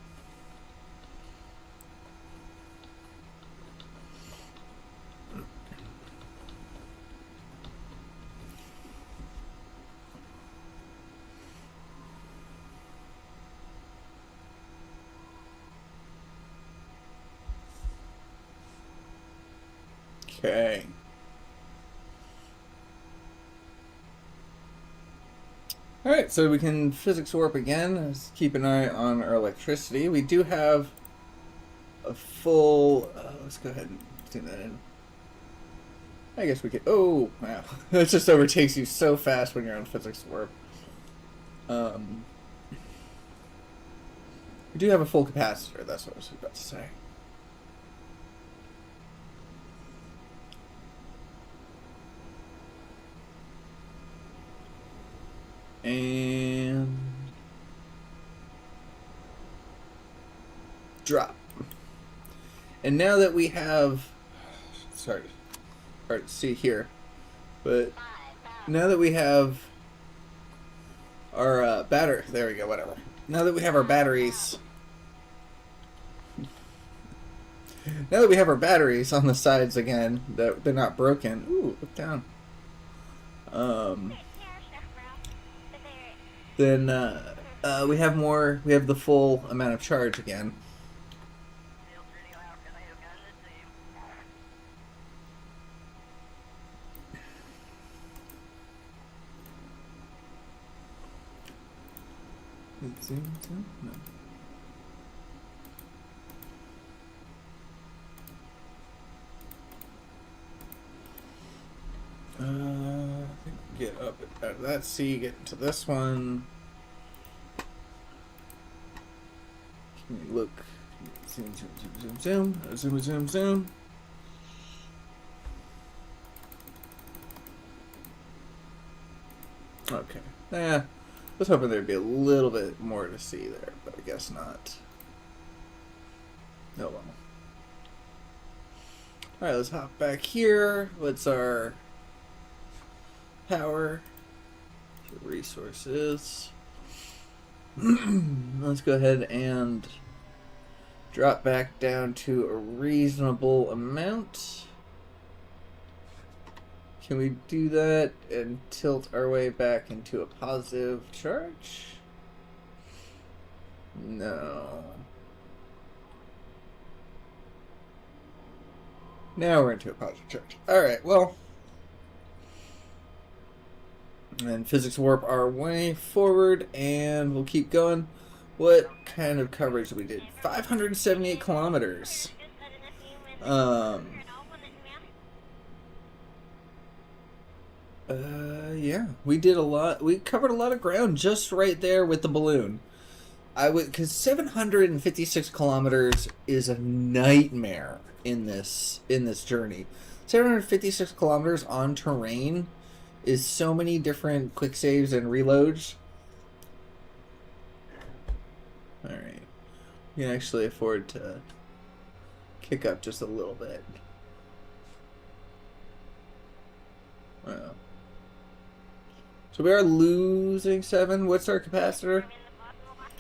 Okay. Alright, so we can physics warp again. Let's keep an eye on our electricity. We do have a full... let's go ahead and tune that in. I guess we could... Oh, wow. That just overtakes you so fast when you're on physics warp. We do have a full capacitor, that's what I was about to say. And drop. And now that we have, sorry, hard to see here, but now that we have our battery, there we go, whatever. Now that we have our batteries, now that we have our batteries on the sides again, that they're not broken. Ooh, look down. Then we have more. We have the full amount of charge again. I think get up out of that C, get into this one. Can you look? Zoom, zoom, zoom, zoom, zoom, zoom, zoom, zoom. Okay. Yeah. I was hoping there'd be a little bit more to see there, but I guess not. Oh well. Alright, let's hop back here. What's our power? Resources. Let's go ahead and drop back down to a reasonable amount. Can we do that and tilt our way back into a positive charge? No. Now we're into a positive charge. Alright, well. And physics warp our way forward, and we'll keep going. What kind of coverage we did? 578 kilometers. Yeah, we did a lot. We covered a lot of ground just right there with the balloon. Because 756 kilometers is a nightmare in this journey. 756 kilometers on terrain is so many different quick saves and reloads. Alright. We can actually afford to kick up just a little bit. Wow. So we are losing 7. What's our capacitor?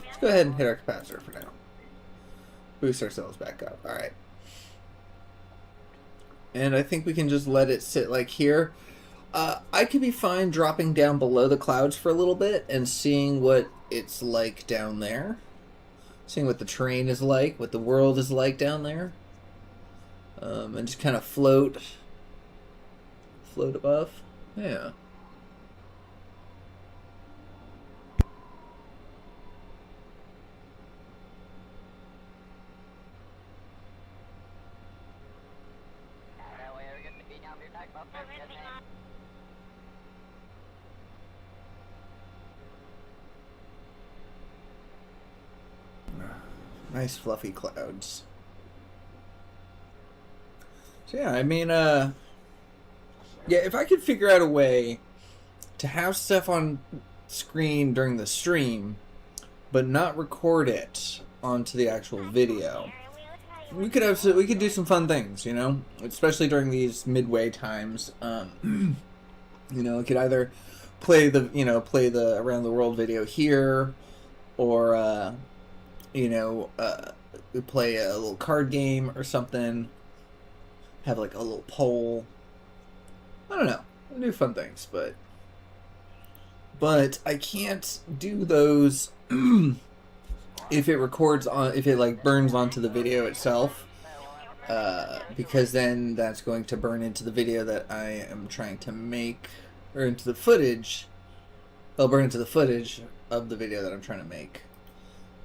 Let's go ahead and hit our capacitor for now. Boost ourselves back up. Alright. And I think we can just let it sit like here. I could be fine dropping down below the clouds for a little bit and seeing what it's like down there. Seeing what the terrain is like, what the world is like down there. And just kind of float above. Yeah. Nice fluffy clouds. So yeah, I mean, yeah, if I could figure out a way to have stuff on screen during the stream, but not record it onto the actual video, we could do some fun things, you know, especially during these midway times. You know, we could either play the Around the World video here, or you know, we play a little card game or something. Have like a little poll. I don't know. We'll do fun things, but I can't do those if it records on, if it like burns onto the video itself, because then that's going to burn into the video that I am trying to make, or into the footage. It'll burn into the footage of the video that I'm trying to make.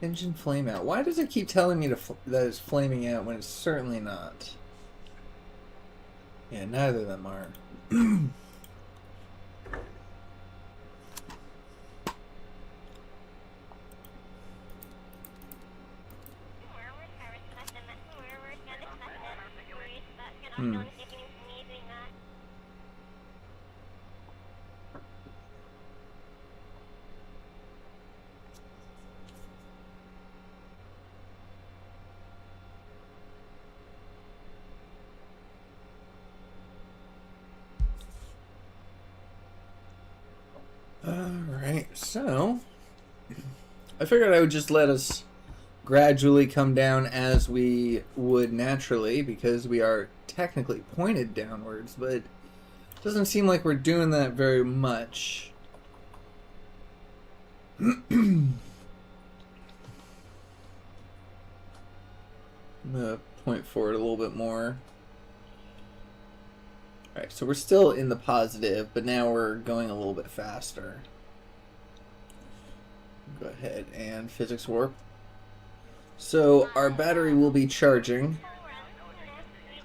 Engine flame out. Why does it keep telling me that it's flaming out when it's certainly not? Yeah, neither of them are. Alright, so I figured I would just let us gradually come down as we would naturally, because we are technically pointed downwards, but it doesn't seem like we're doing that very much. I'm gonna point forward a little bit more. Alright, so we're still in the positive, but now we're going a little bit faster. Go ahead and physics warp. So our battery will be charging,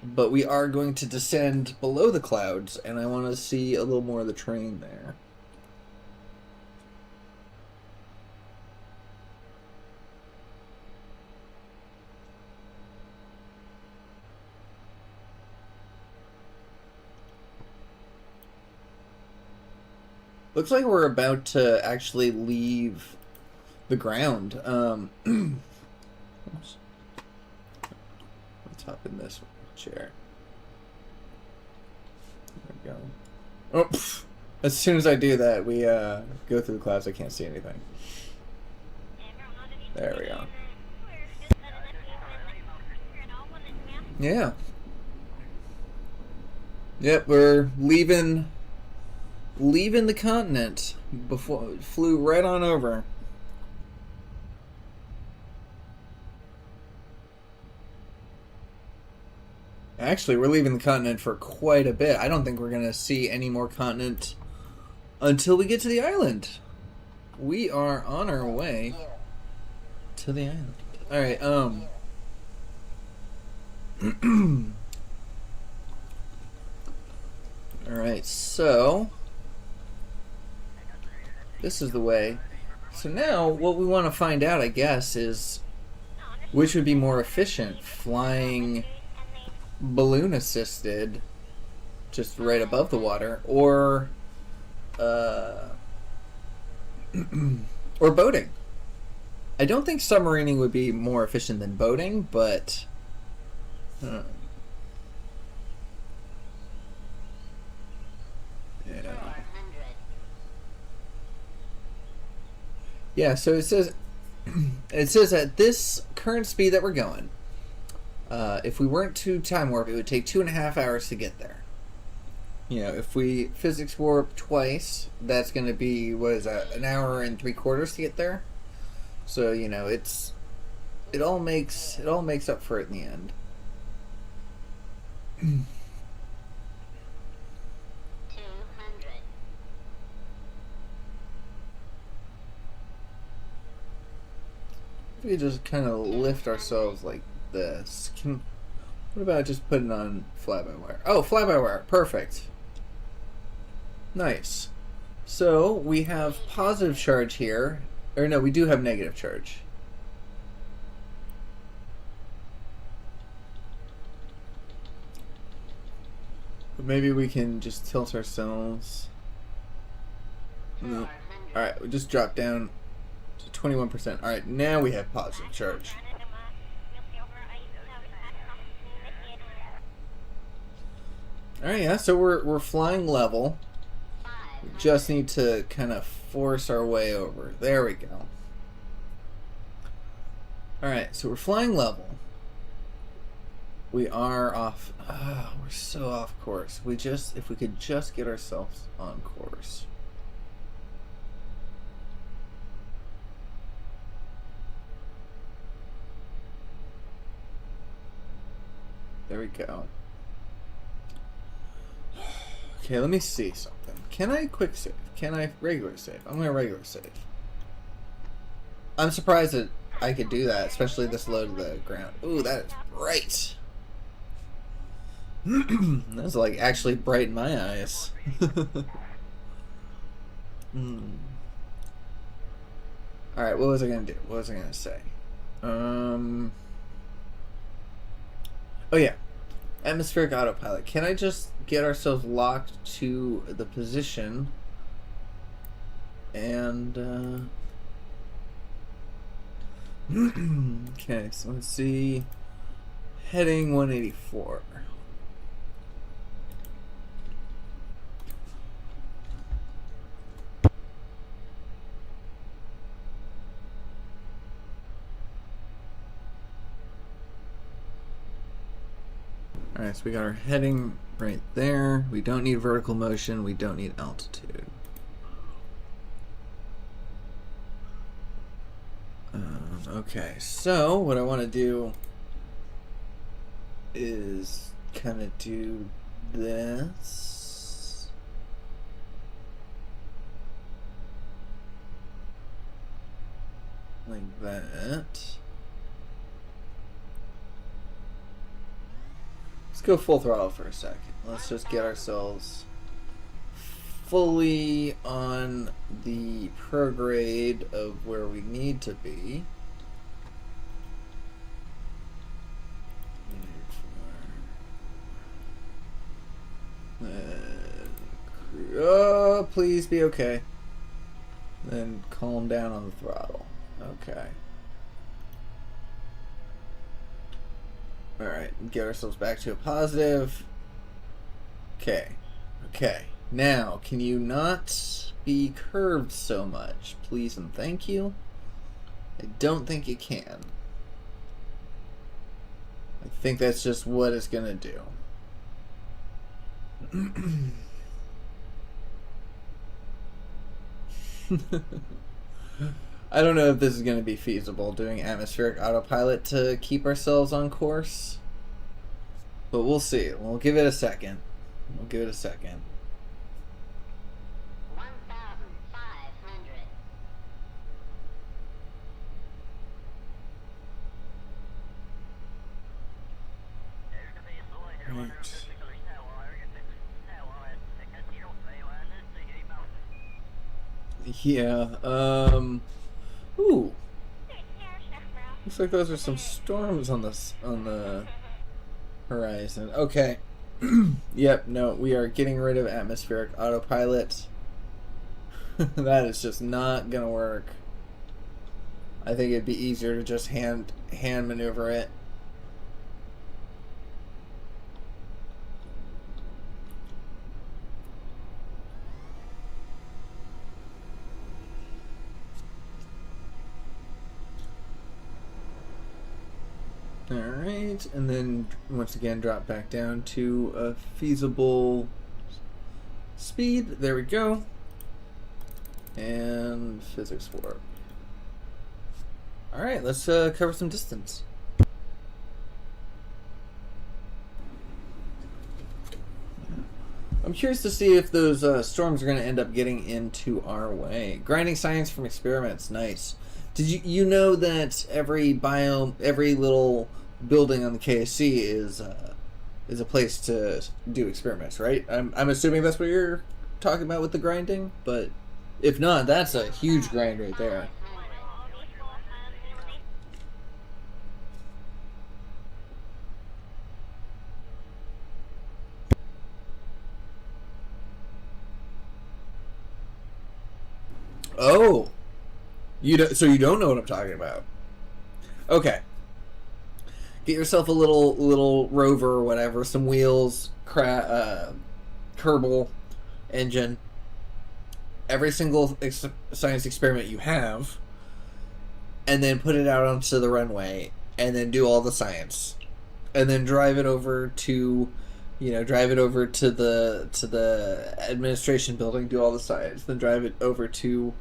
but we are going to descend below the clouds, and I want to see a little more of the terrain there. Looks like we're about to actually leave the ground. Oops. Let's hop in this chair. There we go. Oh, pff. As soon as I do that, we go through the clouds. I can't see anything. There we go. Yeah. Yep, we're leaving the continent. Before flew right on over. Actually, we're leaving the continent for quite a bit. I don't think we're going to see any more continent until we get to the island. We are on our way to the island. Alright, Alright, so this is the way. So now what we want to find out, I guess, is which would be more efficient, flying balloon assisted just right above the water, or or boating. I don't think submarining would be more efficient than boating, but yeah. Yeah, so it says at this current speed that we're going, if we weren't to time warp, it would take 2.5 hours to get there. You know, if we physics warp twice, that's going to be, what is that, 1 hour and 3/4 to get there. So, you know, it all makes up for it in the end. 200. If we just kind of lift ourselves like this. What about just putting on fly-by-wire? Oh, fly-by-wire. Perfect. Nice. So, we have positive charge here. Or no, we do have negative charge. But maybe we can just tilt ourselves. No. Alright, we just dropped down to 21%. Alright, now we have positive charge. Alright, yeah, so we're flying level. We just need to kind of force our way over. There we go. Alright, so we're flying level. We are off. We're so off course. If we could just get ourselves on course. There we go. Okay, let me see something. Can I quick save? Can I regular save? I'm gonna regular save. I'm surprised that I could do that, especially this low to the ground. Ooh, that is bright. That's like actually bright in my eyes. Alright, what was I gonna do? What was I gonna say? Oh yeah. Atmospheric autopilot. Can I just get ourselves locked to the position and okay, so let's see. Heading 184. Alright, so we got our heading right there. We don't need vertical motion. We don't need altitude. Okay, so what I want to do is kind of do this. Like that. Let's go full throttle for a second. Let's just get ourselves fully on the prograde of where we need to be. Oh, please be okay. Then calm down on the throttle. Okay. Alright, get ourselves back to a positive. Okay. Okay. Now, can you not be curved so much? Please and thank you. I don't think you can. I think that's just what it's gonna do. I don't know if this is going to be feasible, doing atmospheric autopilot to keep ourselves on course. But we'll see. We'll give it a second. We'll give it a second. 1,500. Right. Yeah, ooh. Looks like those are some storms on the horizon. Okay. Yep, no, we are getting rid of atmospheric autopilot. That is just not gonna work. I think it'd be easier to just hand maneuver it. Alright, and then once again drop back down to a feasible speed. There we go. And physics warp. Alright, let's cover some distance. I'm curious to see if those storms are going to end up getting into our way. Grinding science from experiments, nice. Did you know that every biome, every little building on the KSC is a place to do experiments, right? I'm assuming that's what you're talking about with the grinding, but if not, that's a huge grind right there. Oh, so you don't know what I'm talking about. Okay. Get yourself a little rover or whatever, some wheels, Kerbal engine. Every single science experiment you have, and then put it out onto the runway, and then do all the science, and then drive it over to, the administration building, do all the science, then drive it over to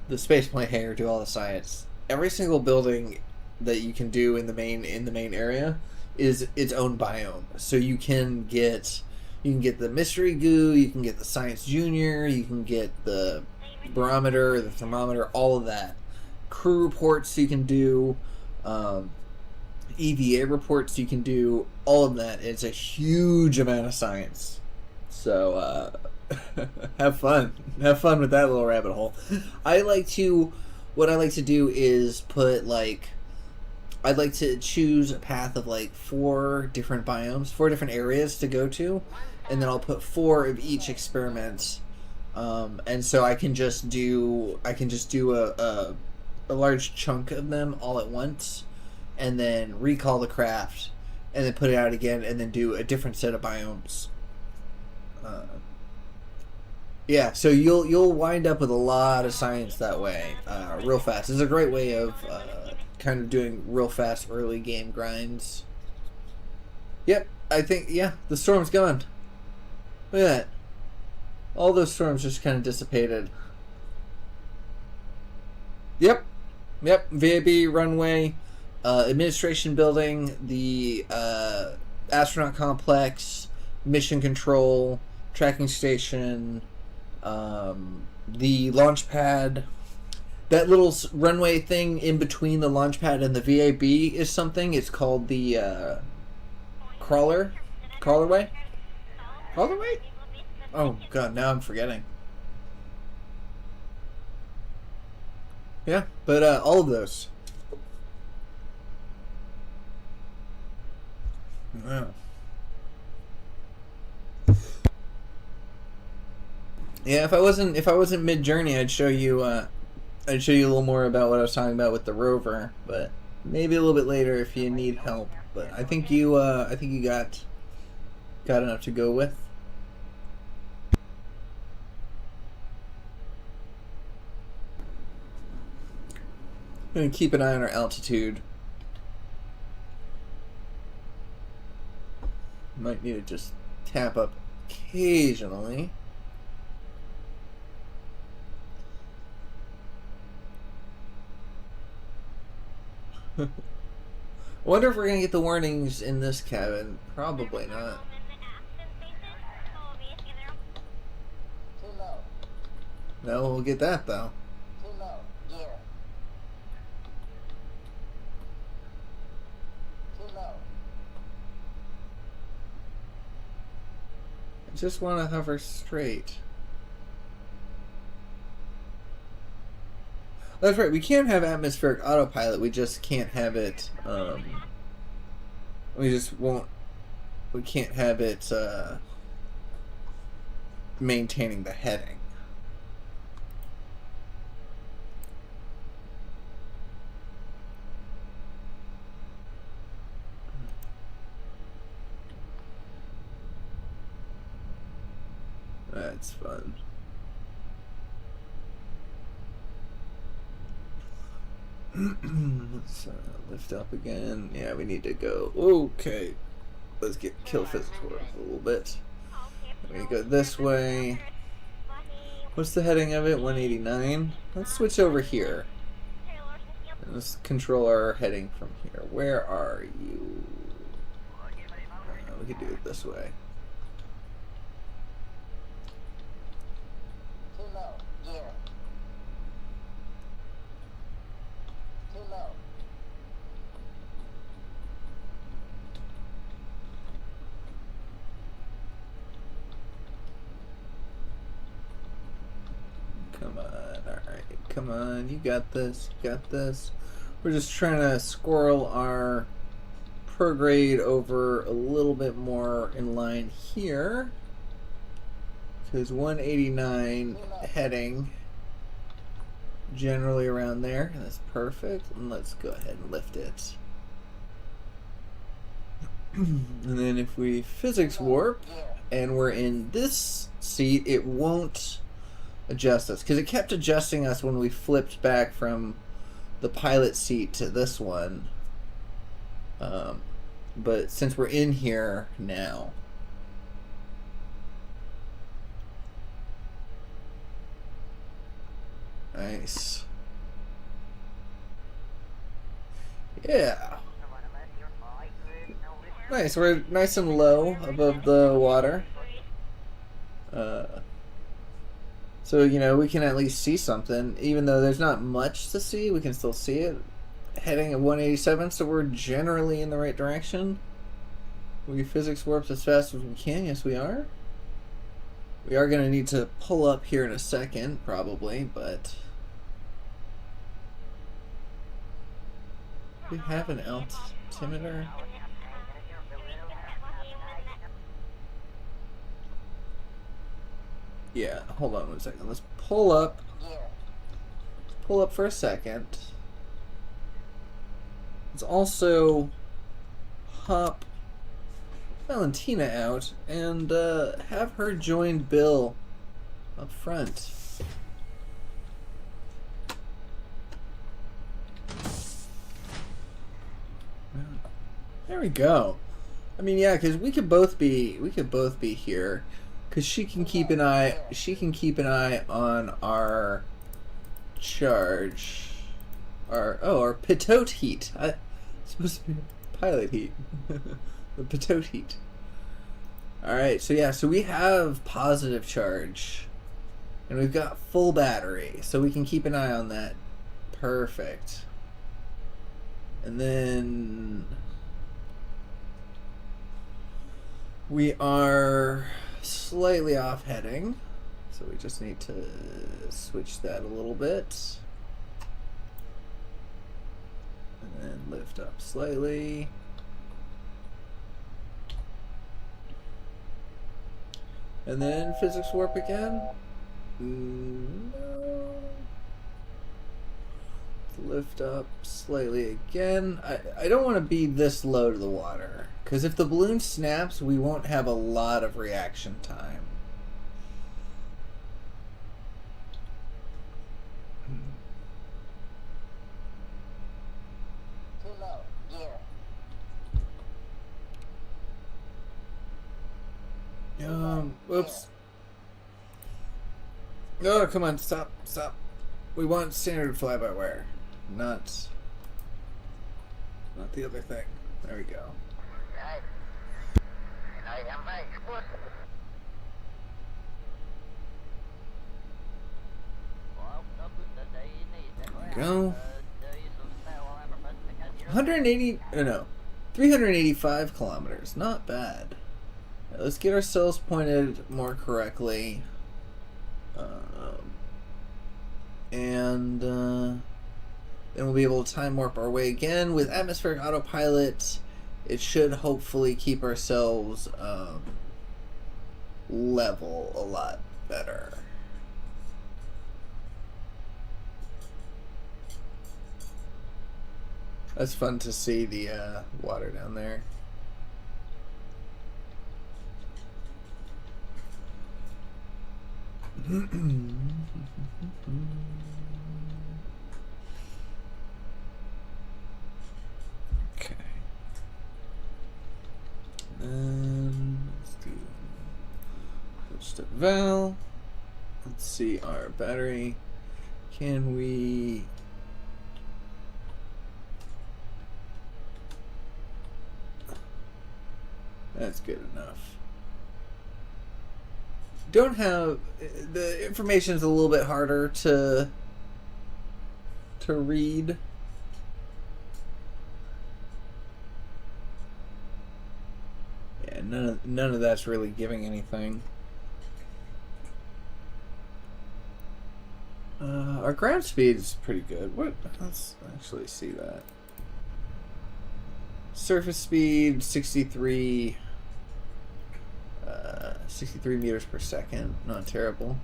the spaceplane hangar, do all the science. Every single building that you can do in the main area is its own biome. So you can get the mystery goo, you can get the science junior, you can get the barometer, the thermometer, all of that. Crew reports you can do, EVA reports you can do, all of that. It's a huge amount of science. So have fun with that little rabbit hole. What I like to do is I'd like to choose a path of 4 different biomes, 4 different areas to go to, and then I'll put 4 of each experiment, and so I can just do a large chunk of them all at once, and then recall the craft, and then put it out again, and then do a different set of biomes. Yeah, so you'll wind up with a lot of science that way, real fast. It's a great way of kind of doing real fast early game grinds. Yep, I think, yeah, the storm's gone. Look at that. All those storms just kind of dissipated. Yep, VAB runway, administration building, the astronaut complex, mission control, tracking station, the launch pad. That little runway thing in between the launch pad and the VAB is something. It's called the crawlerway? Crawlerway? Oh god, now I'm forgetting. Yeah, but all of those. Wow. Yeah, if I wasn't mid-journey, I'd show you a little more about what I was talking about with the rover, but maybe a little bit later if you need help. But I think you got enough to go with. I'm gonna keep an eye on our altitude. Might need to just tap up occasionally. I wonder if we're gonna get the warnings in this cabin. Probably not. No, we'll get that though. I just want to hover straight. That's right, we can't have atmospheric autopilot, we just can't have it, we can't have it, maintaining the heading. That's fun. Let's lift up again. Yeah, we need to go. Okay. Let's kill physics warp a little bit. We go this way. What's the heading of it? 189. Let's switch over here. And let's control our heading from here. Where are you? We could do it this way. Too low. Gear. Too low. Come on, alright. Come on, you got this. You got this. We're just trying to squirrel our prograde over a little bit more in line here. Because 189 heading generally around there. That's perfect. And let's go ahead and lift it. And then if we physics warp and we're in this seat, it won't adjust us. Because it kept adjusting us when we flipped back from the pilot seat to this one. But since we're in here now, nice. Yeah. Nice. We're nice and low above the water. So, you know, we can at least see something. Even though there's not much to see, we can still see it. Heading at 187, so we're generally in the right direction. We physics warp as fast as we can. Yes, we are. We are going to need to pull up here in a second, probably, but... we have an altimeter. Yeah, hold on one second. Let's pull up. Let's pull up for a second. Let's also hop Valentina out and have her join Bill up front. There we go. I mean, yeah, because we could both be here, because she can keep an eye on our charge. Our pitot heat. It's supposed to be pilot heat. The pitot heat. Alright, so yeah, so we have positive charge. And we've got full battery, so we can keep an eye on that. Perfect. And then we are slightly off heading, so we just need to switch that a little bit. And then lift up slightly. And then physics warp again. No. Lift up slightly again. I don't want to be this low to the water, because if the balloon snaps, we won't have a lot of reaction time. Too low. Gear. Oops. Oh, come on, stop. We want standard fly-by-wire, not the other thing. There we go. There we go. 385 kilometers. Not bad. Let's get ourselves pointed more correctly. And then we'll be able to time warp our way again. With atmospheric autopilot, it should hopefully keep ourselves level a lot better. That's fun to see the water down there. Okay. Let's do step val. Let's see our battery. Can we? That's good enough. Don't have the information is a little bit harder to read. Yeah, none of that's really giving anything. Our ground speed is pretty good. What? Let's actually see that. Surface speed 63. 63 meters per second. Not terrible.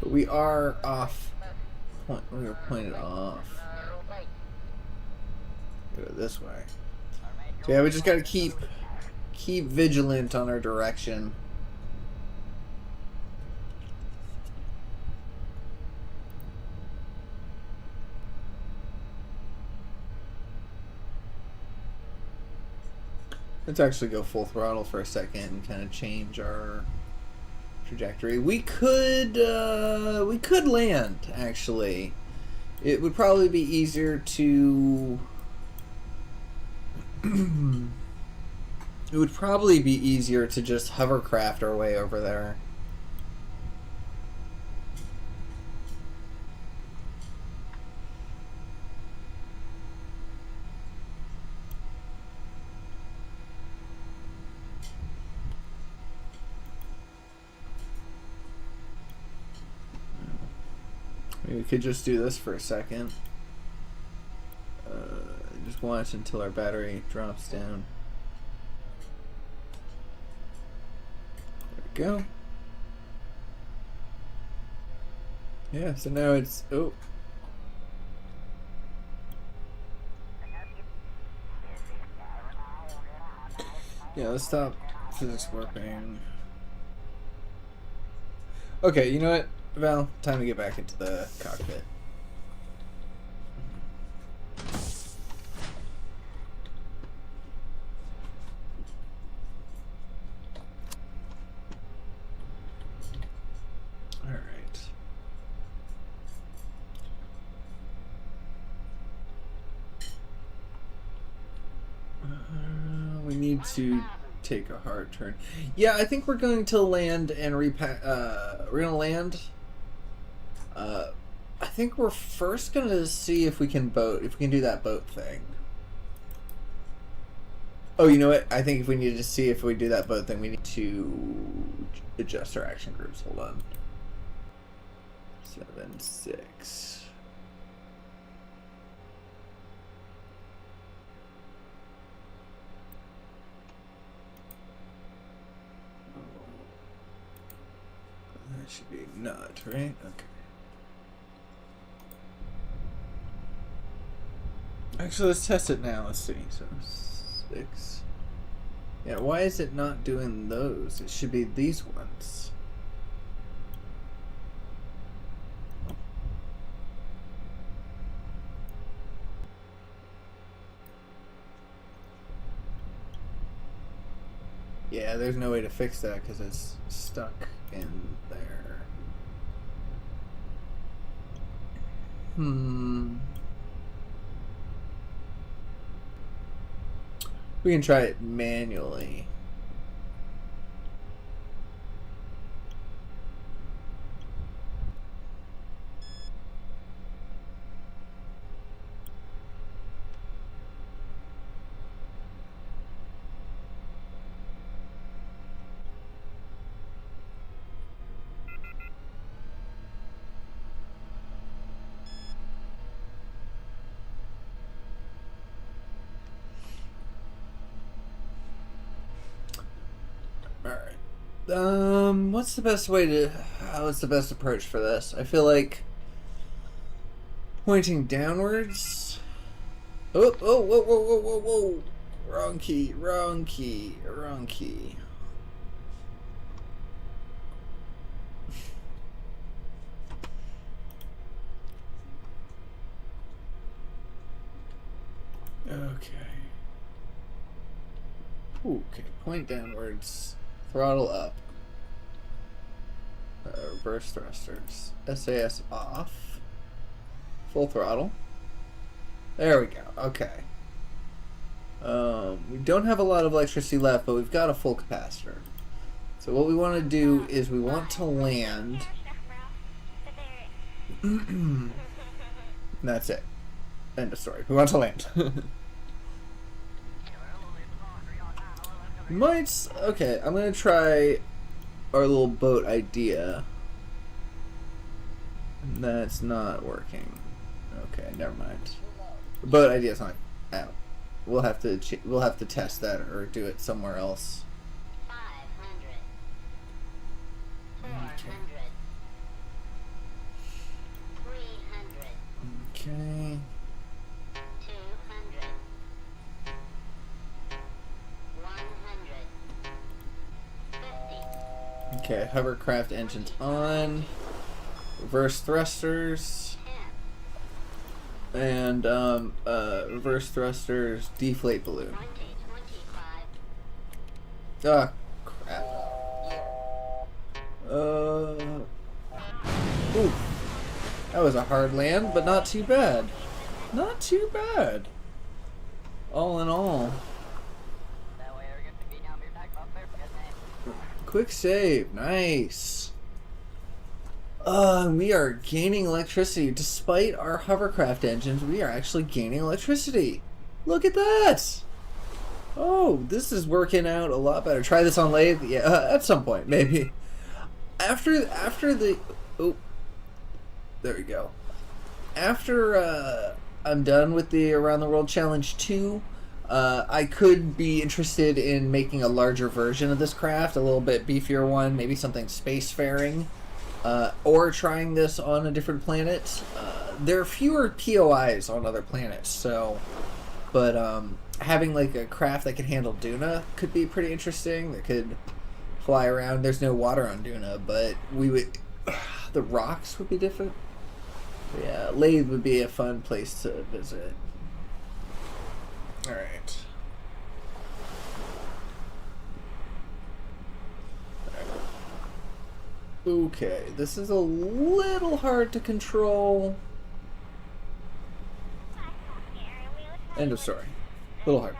But we are off. We were pointed off. Go this way. So yeah, we just gotta keep vigilant on our direction. Let's actually go full throttle for a second and kind of change our trajectory. We could land, actually. It would probably be easier to it would probably be easier to just hovercraft our way over there. We could just do this for a second. Just watch until our battery drops down. There we go. Yeah, so now it's... Oh. Yeah, let's stop physics warping. Okay, you know what? Val, time to get back into the cockpit. All right. We need to take a hard turn. Yeah, I think we're going to land and repack. We're gonna land. I think we're first gonna see if we can do that boat thing. Oh, you know what? I think if we need to see if we do that boat thing, we need to adjust our action groups. Hold on. 7, 6. That should be not, right? Okay. Actually, let's test it now. Let's see. So, 6. Yeah, why is it not doing those? It should be these ones. Yeah, there's no way to fix that because it's stuck in there. We can try it manually. What's the best way to... what's the best approach for this? I feel like pointing downwards... Oh, whoa, whoa, whoa, whoa, whoa, whoa! Wrong key, wrong key, wrong key. Okay. Okay, point downwards, throttle up. Reverse thrusters. SAS off. Full throttle. There we go. Okay. We don't have a lot of electricity left, but we've got a full capacitor. So what we want to do is we want to land. That's it. End of story. We want to land. Might. Okay, I'm gonna try our little boat idea. That's not working. Okay, never mind. The boat idea's not out. We'll have to test that or do it somewhere else. 500. 400. 300. Okay. 200. 150. Okay, hovercraft engines on. Reverse thrusters. 10. And reverse thrusters, deflate balloon. 20. 25. Ah, crap. Ooh. That was a hard land, but not too bad. Not too bad. All in all. Quick save. Nice. We are gaining electricity. Despite our hovercraft engines, we are actually gaining electricity. Look at that. Oh, this is working out a lot better. Try this on lathe? Yeah, at some point, maybe. After the... Oh. There we go. After I'm done with the Around the World Challenge 2, I could be interested in making a larger version of this craft, a little bit beefier one, maybe something spacefaring, or trying this on a different planet. There are fewer POIs on other planets, so... But having like a craft that can handle Duna could be pretty interesting. That could fly around. There's no water on Duna, but we would... The rocks would be different. Yeah, Lathe would be a fun place to visit. Alright. Okay, this is a little hard to control. End of story. A little hard.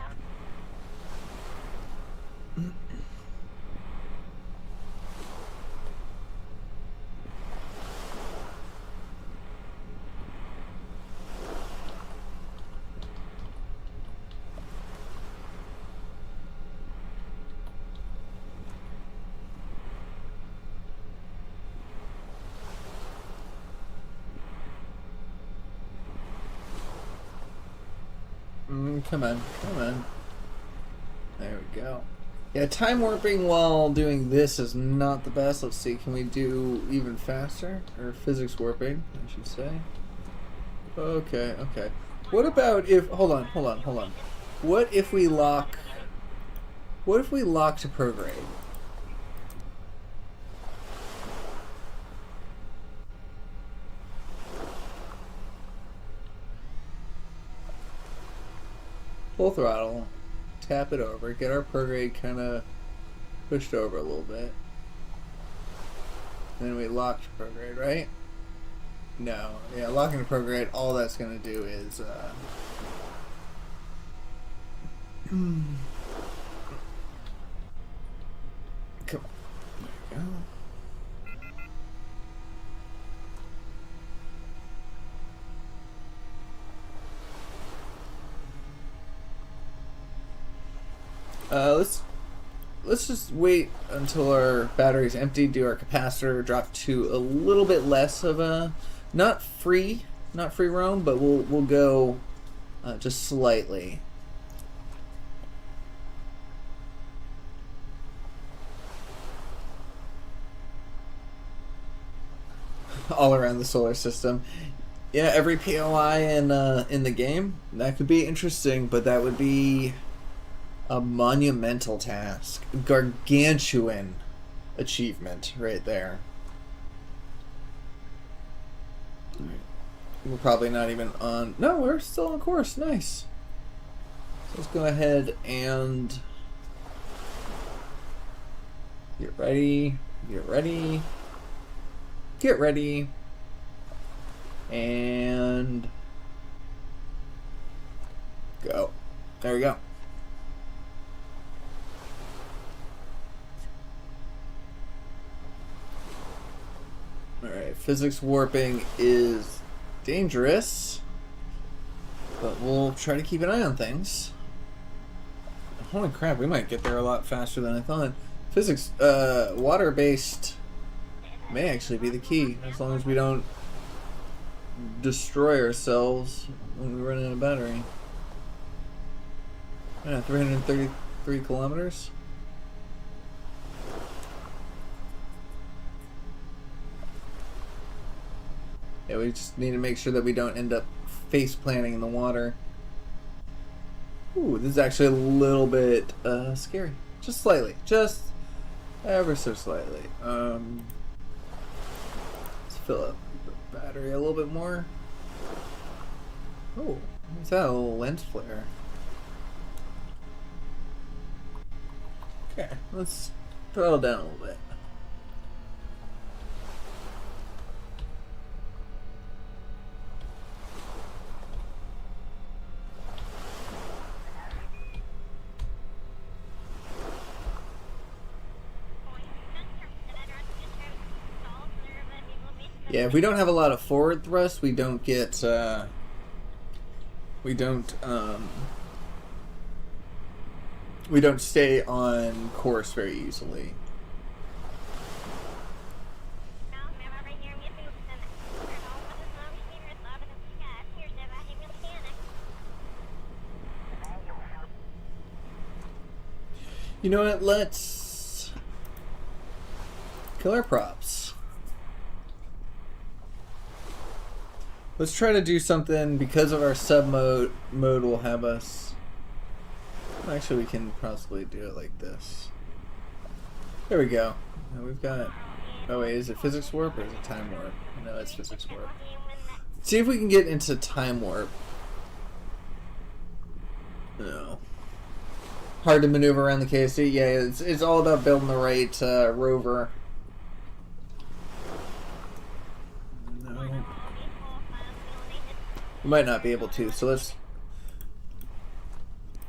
Come on, come on. There we go. Yeah, time warping while doing this is not the best. Let's see, can we do even faster? Or physics warping, I should say. Okay, okay. What about if... Hold on. What if we lock... What if we lock to prograde? Full throttle, tap it over, get our prograde kind of pushed over a little bit. Then we lock to prograde, right? No. Yeah, locking to prograde, all that's going to do is... Come on. There we go. Let's just wait until our battery's empty, do our capacitor, drop to a little bit less of a not free roam, but we'll go just slightly. All around the solar system. Yeah, every POI in the game, that could be interesting, but that would be a monumental task. Gargantuan achievement right there. We're probably not even on... No, we're still on course. Nice. Let's go ahead and get ready, get ready, get ready, and go. There we go. Alright, physics warping is dangerous, but we'll try to keep an eye on things. Holy crap, we might get there a lot faster than I thought. Physics, water-based may actually be the key, as long as we don't destroy ourselves when we run out of battery. Yeah, 333 kilometers. Yeah, we just need to make sure that we don't end up face planting in the water. Ooh, this is actually a little bit scary. Just slightly. Just ever so slightly. Let's fill up the battery a little bit more. Oh, what's that? A little lens flare. Okay, let's throttle down a little bit. Yeah, if we don't have a lot of forward thrust, we don't get, we don't stay on course very easily. You know what, let's kill our props. Let's try to do something because of our sub mode will have us. Actually, we can possibly do it like this. There we go. Now we've got. Oh wait, is it physics warp or is it time warp? No, it's physics warp. See if we can get into time warp. No. Hard to maneuver around the KSP. Yeah, it's all about building the right rover. We might not be able to, so let's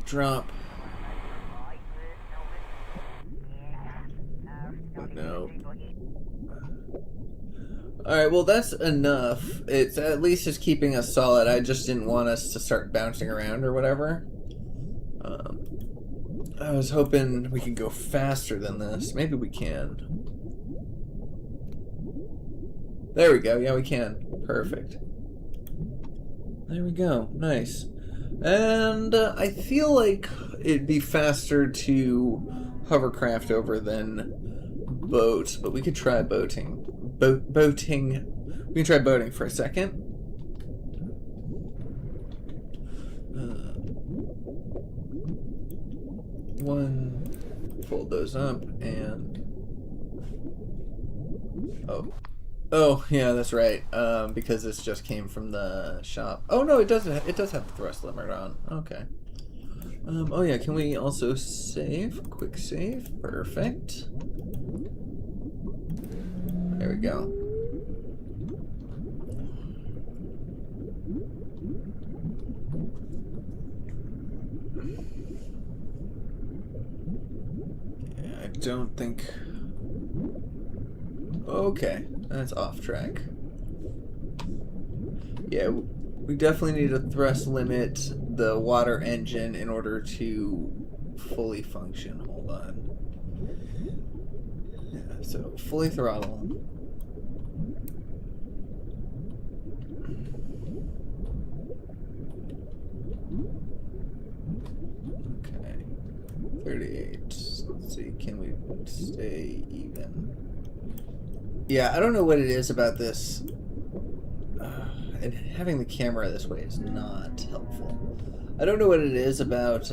drop. No. Alright, well that's enough. It's at least it's keeping us solid. I just didn't want us to start bouncing around or whatever. I was hoping we could go faster than this. Maybe we can. There we go. Yeah, we can. Perfect. There we go. Nice. And I feel like it'd be faster to hovercraft over than boat, but we could try boating. Boating. We can try boating for a second. Fold those up and. Oh, yeah, that's right. Because this just came from the shop. Oh no, it doesn't. It does have the thrust limiter on. Okay. Oh yeah, can we also save? Quick save. Perfect. There we go. Yeah, I don't think. Okay, that's off track. Yeah, we definitely need to thrust limit the water engine in order to fully function. Hold on. Yeah, so fully throttle. Okay. 38. Let's see, can we stay even? Yeah, I don't know what it is about this. And having the camera this way is not helpful. I don't know what it is about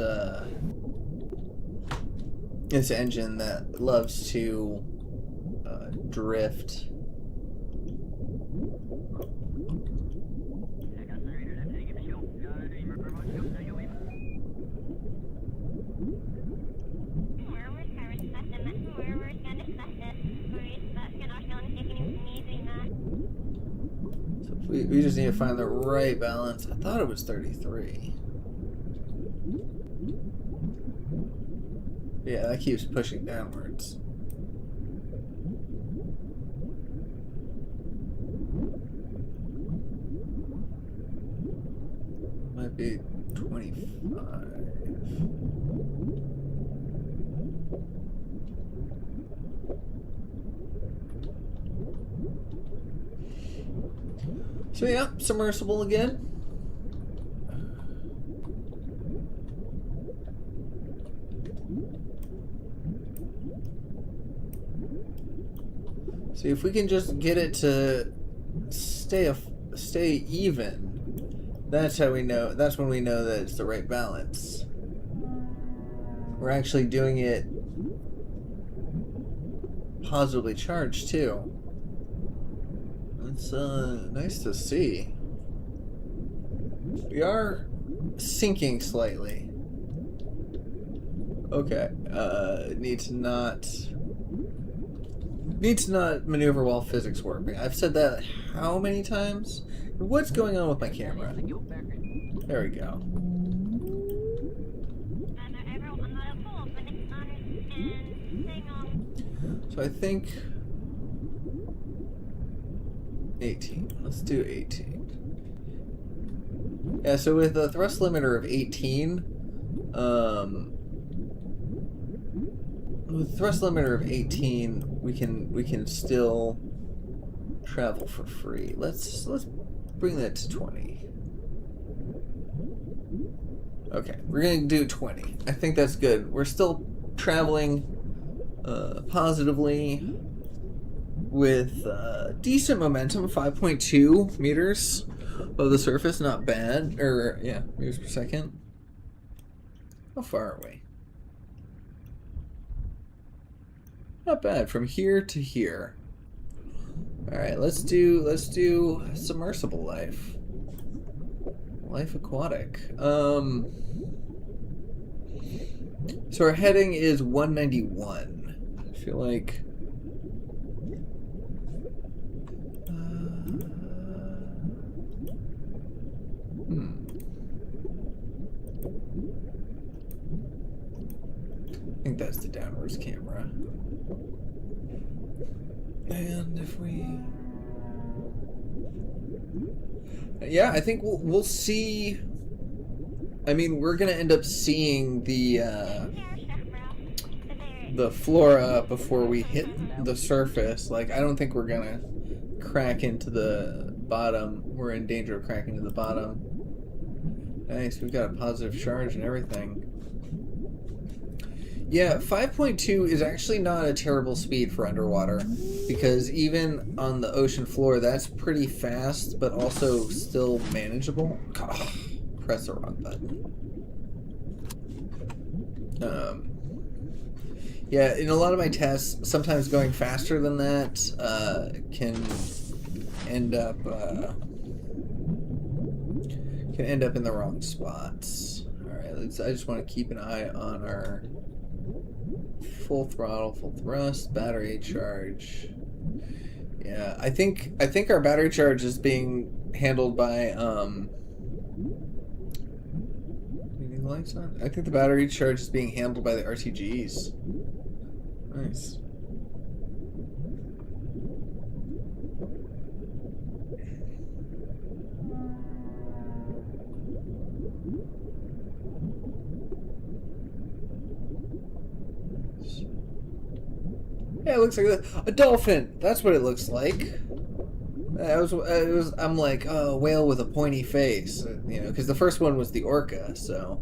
this engine that loves to drift. We just need to find the right balance. I thought it was 33. Yeah, that keeps pushing downwards. Might be 25. So yeah, submersible again. See if we can just get it to stay even. That's how we know. That's when we know that it's the right balance. We're actually doing it positively charged too. It's nice to see. We are sinking slightly. Okay. Need to not maneuver while physics warping. I've said that how many times? What's going on with my camera? There we go. So I think 18. Let's do 18. Yeah, so with a thrust limiter of 18, with thrust limiter of 18, we can still travel for free. Let's bring that to 20. Okay, we're gonna do 20. I think that's good. We're still traveling positively with decent momentum, 5.2 meters above the surface, not bad. Or yeah, meters per second. How far are we? Not bad, from here to here. All right, let's do submersible life. Life aquatic. So our heading is 191. I feel like I think that's the downwards camera. And if we... Yeah, I think we'll see... I mean, we're going to end up seeing the flora before we hit the surface. Like, I don't think we're going to crack into the bottom. We're in danger of cracking into the bottom. Nice, we've got a positive charge and everything. Yeah, 5.2 is actually not a terrible speed for underwater, because even on the ocean floor, that's pretty fast, but also still manageable. God, press the wrong button. Yeah, in a lot of my tests, sometimes going faster than that can end up in the wrong spots. All right, I just want to keep an eye on our full throttle, full thrust, battery charge. Yeah, I think our battery charge is being handled by leaving the lights on. I think the battery charge is being handled by the RTGs. Nice. Yeah, it looks like a dolphin. That's what it looks like. I'm like, oh, whale with a pointy face, you know, because the first one was the orca, so.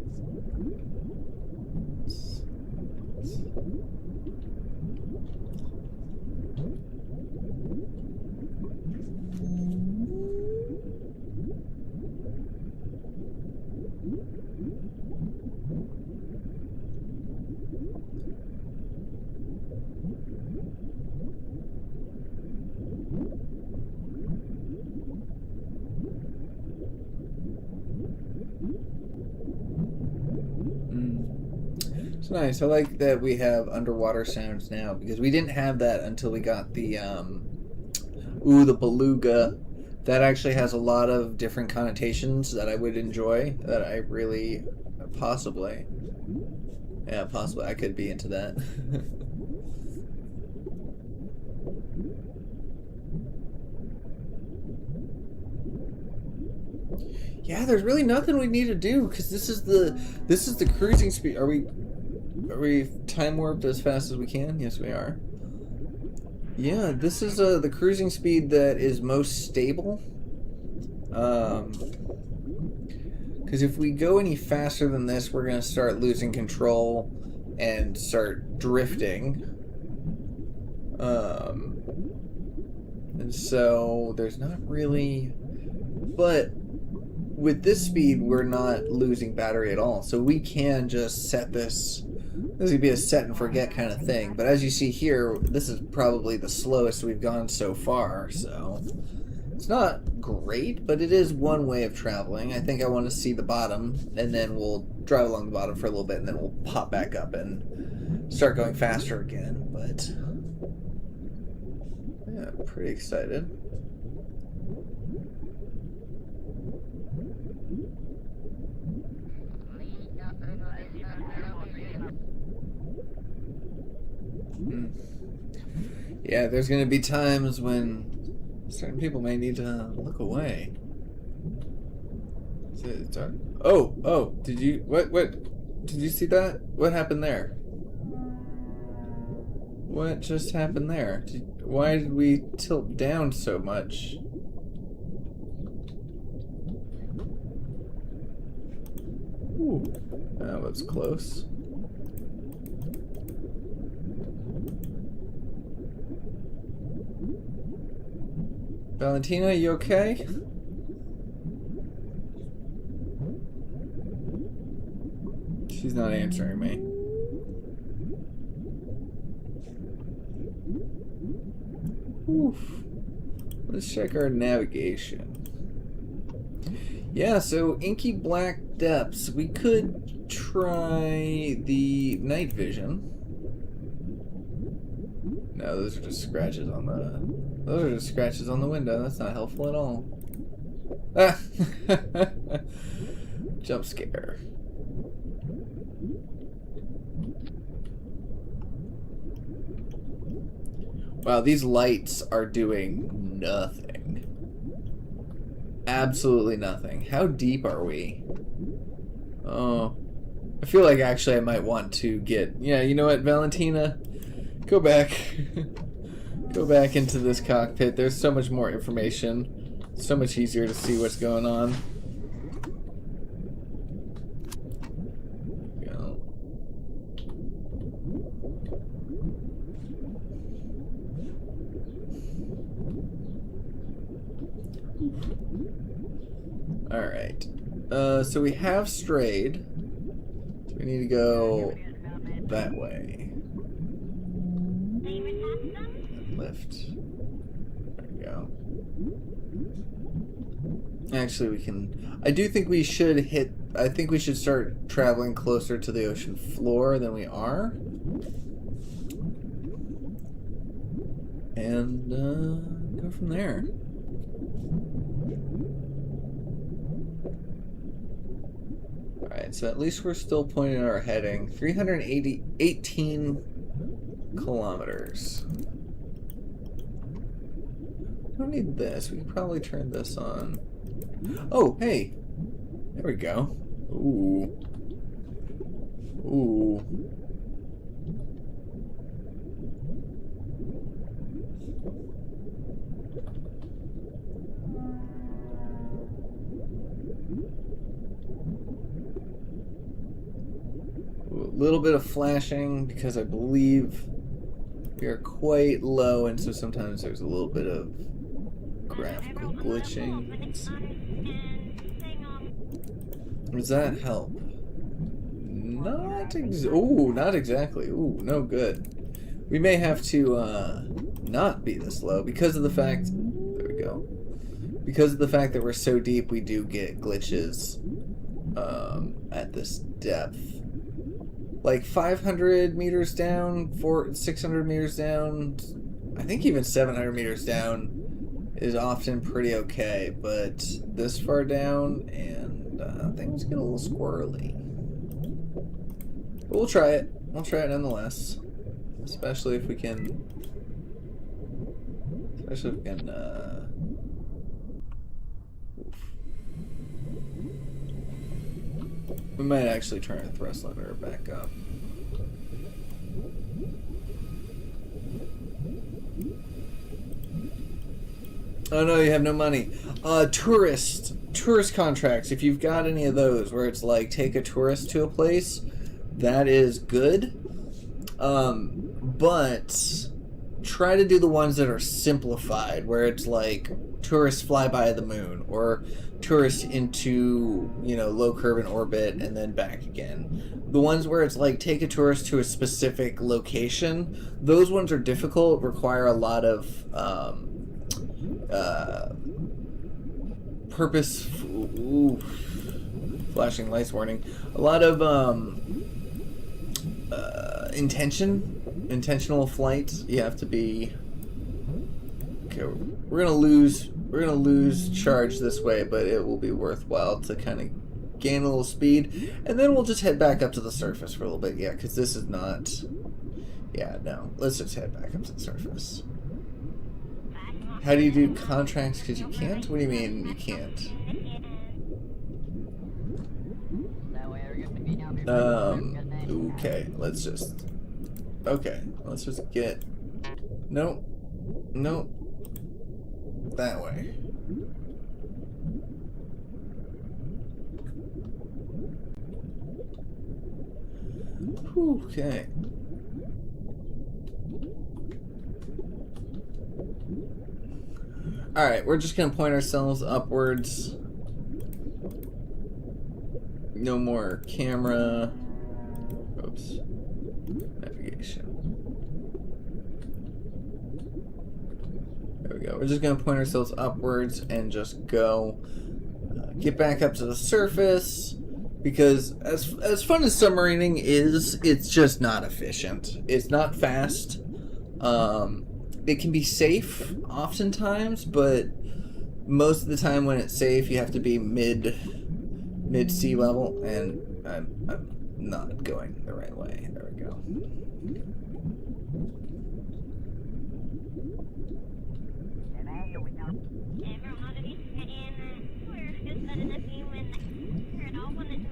It's nice. I like that we have underwater sounds now, because we didn't have that until we got the the beluga That actually has a lot of different connotations that I would enjoy. That I really possibly, yeah, possibly I could be into that. Yeah, there's really nothing we need to do because this is the cruising speed. Are we time warped as fast as we can? Yes, we are. Yeah, this is the cruising speed that is most stable. Because if we go any faster than this, we're gonna start losing control and start drifting. And so there's not really, but with this speed, we're not losing battery at all. So we can just set this. This would be a set and forget kind of thing. But as you see here, this is probably the slowest we've gone so far. So it's not great, but it is one way of traveling. I think I want to see the bottom, and then we'll drive along the bottom for a little bit, and then we'll pop back up and start going faster again. But yeah, pretty excited. Yeah, there's going to be times when certain people may need to look away. Oh, did you, what, did you see that? What happened there? What just happened there? Why did we tilt down so much? Ooh, that was close. Valentina, you okay? She's not answering me. Oof. Let's check our navigation. Yeah, so inky black depths. We could try the night vision. No, those are just scratches on the... Those are just scratches on the window. That's not helpful at all. Ah! Jump scare. Wow, these lights are doing nothing. Absolutely nothing. How deep are we? Oh. I feel like actually I might want to get... Yeah, you know what, Valentina? Go back. Go back into this cockpit. There's so much more information. So much easier to see what's going on. Go. Alright. So we have strayed. So we need to go that way. Lift. There we go. Actually, we can... I do think we should hit... I think we should start traveling closer to the ocean floor than we are. And, go from there. Alright, so at least we're still pointing our heading. 318 kilometers. We don't need this. We can probably turn this on. Oh, hey! There we go. Ooh. Ooh. A little bit of flashing because I believe we are quite low, and so sometimes there's a little bit of graphical glitching. Does that help? Not exactly. Ooh, no good. We may have to not be this low because of the fact. There we go. Because of the fact that we're so deep, we do get glitches at this depth. Like 500 meters down, 600 meters down, I think even 700 meters down, is often pretty okay, but this far down and things get a little squirrely. But we'll try it. We'll try it nonetheless, especially if we can. Especially if we can. We might actually turn our thrust limiter back up. Oh no, you have no money. Tourist contracts. If you've got any of those where it's like take a tourist to a place, that is good. But try to do the ones that are simplified, where it's like tourists fly by the moon or tourists into, you know, low Kerbin orbit and then back again. The ones where it's like take a tourist to a specific location, those ones are difficult, require a lot of flashing lights warning. A lot of intentional flight. You have to be. Okay, we're gonna lose charge this way, but it will be worthwhile to kind of gain a little speed, and then we'll just head back up to the surface for a little bit. Yeah, because this is not. Yeah, no. Let's just head back up to the surface. How do you do contracts? Because you can't? What do you mean you can't? Okay, let's just... Okay, let's just get... Nope. Nope. That way. Okay. Alright, we're just gonna point ourselves upwards. No more camera. Oops. Navigation. There we go. We're just gonna point ourselves upwards and just go. Get back up to the surface. Because as fun as submarining is, it's just not efficient. It's not fast. It can be safe oftentimes, but most of the time when it's safe, you have to be mid sea level, and I'm not going the right way. There we go.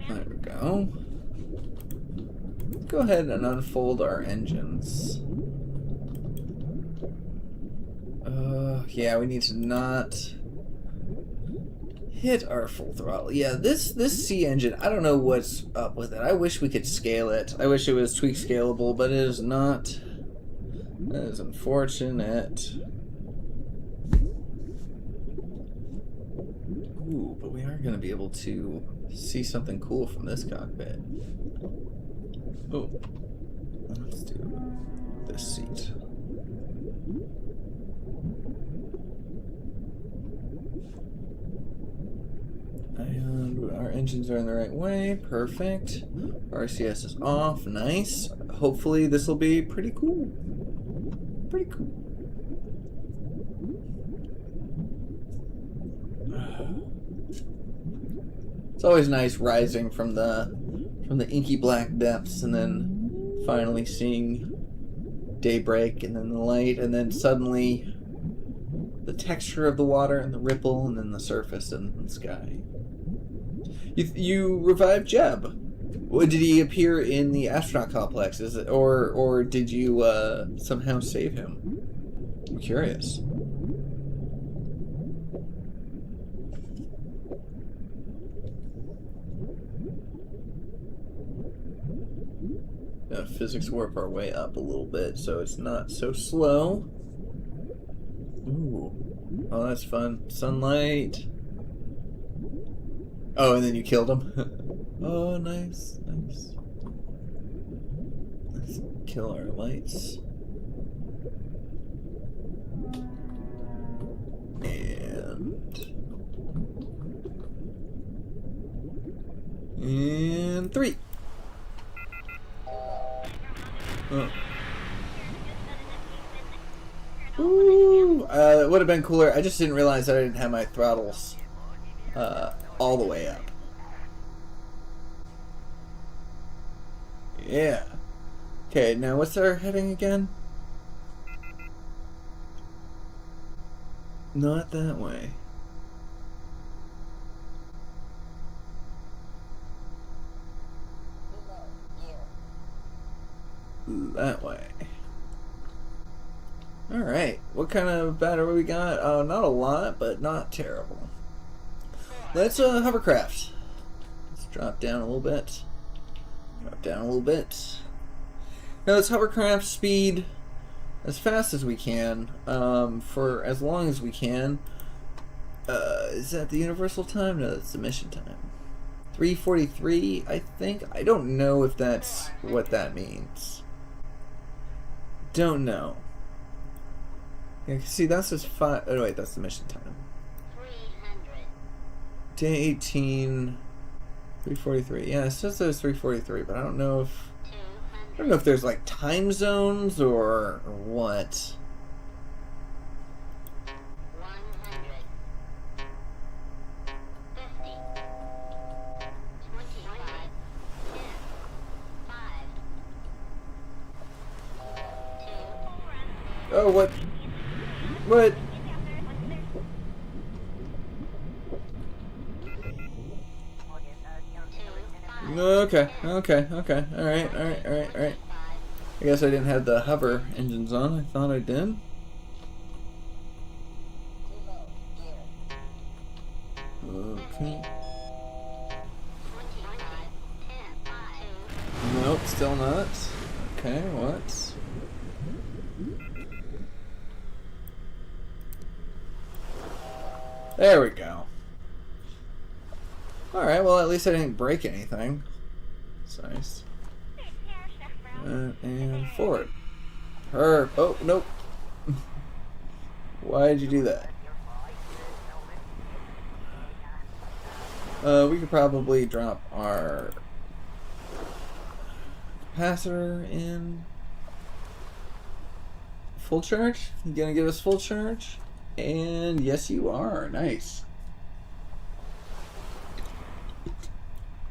There we go. Go ahead and unfold our engines. Yeah, we need to not hit our full throttle. Yeah, this C engine, I don't know what's up with it. I wish we could scale it. I wish it was tweak scalable, but it is not. That is unfortunate. Ooh, but we are going to be able to see something cool from this cockpit. Oh, let's do this seat. And our engines are in the right way. Perfect. RCS is off. Nice. Hopefully this will be pretty cool. Pretty cool. It's always nice rising from the inky black depths and then finally seeing daybreak and then the light and then suddenly the texture of the water and the ripple and then the surface and the sky. You revived Jeb. Did he appear in the astronaut complex? Is it, or did you somehow save him? I'm curious. Physics warp our way up a little bit so it's not so slow. Ooh. Oh, that's fun. Sunlight. Oh, and then you killed him? Oh, nice. Nice. Let's kill our lights. And 3. Oh. Ooh, would have been cooler. I just didn't realize that I didn't have my throttles all the way up. Yeah. Okay, now what's our heading again? Not that way. That way. Alright, what kind of battery we got? Oh, not a lot, but not terrible. Let's hovercraft. Let's drop down a little bit. Drop down a little bit. Now let's hovercraft speed as fast as we can, for as long as we can. Is that the universal time? No, that's the mission time. 3:43, I think. I don't know if that's what that means. Don't know. Yeah, see, that's just 5. Oh, wait, that's the mission time. 300. Day 18, 3:43. Yeah, it says there's 3:43, but I don't know if 200. there's like time zones or what. 100. 50. 25. 10. 5. 2. Oh, what? What? Okay. Alright. I guess I didn't have the hover engines on. I thought I did. Okay. 25. 10. 5. Nope, still not. Okay, what? There we go. Alright, well at least I didn't break anything. That's nice. And forward. Oh, nope. Why did you do that? We could probably drop our capacitor in. Full charge? You gonna give us full charge? And yes, you are. Nice.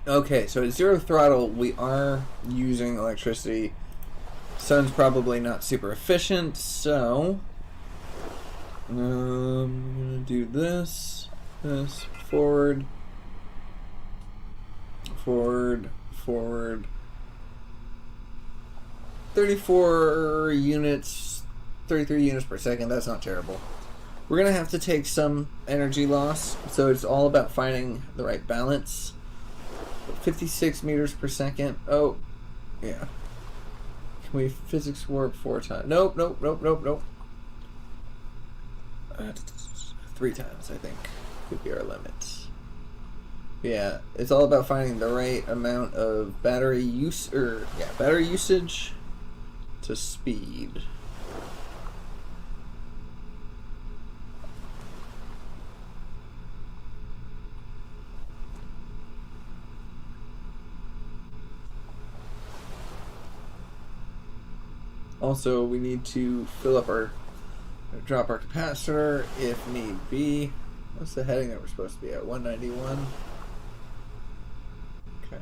Okay, so at 0 throttle, we are using electricity. Sun's probably not super efficient, so I'm gonna do this, forward, 34 units, 33 units per second. That's not terrible. We're gonna have to take some energy loss, so it's all about finding the right balance. 56 meters per second. Oh, yeah. Can we physics warp 4 times? Nope. 3 times, I think, could be our limit. Yeah, it's all about finding the right amount of battery usage to speed. Also, we need to drop our capacitor if need be. What's the heading that we're supposed to be at? 191. Okay.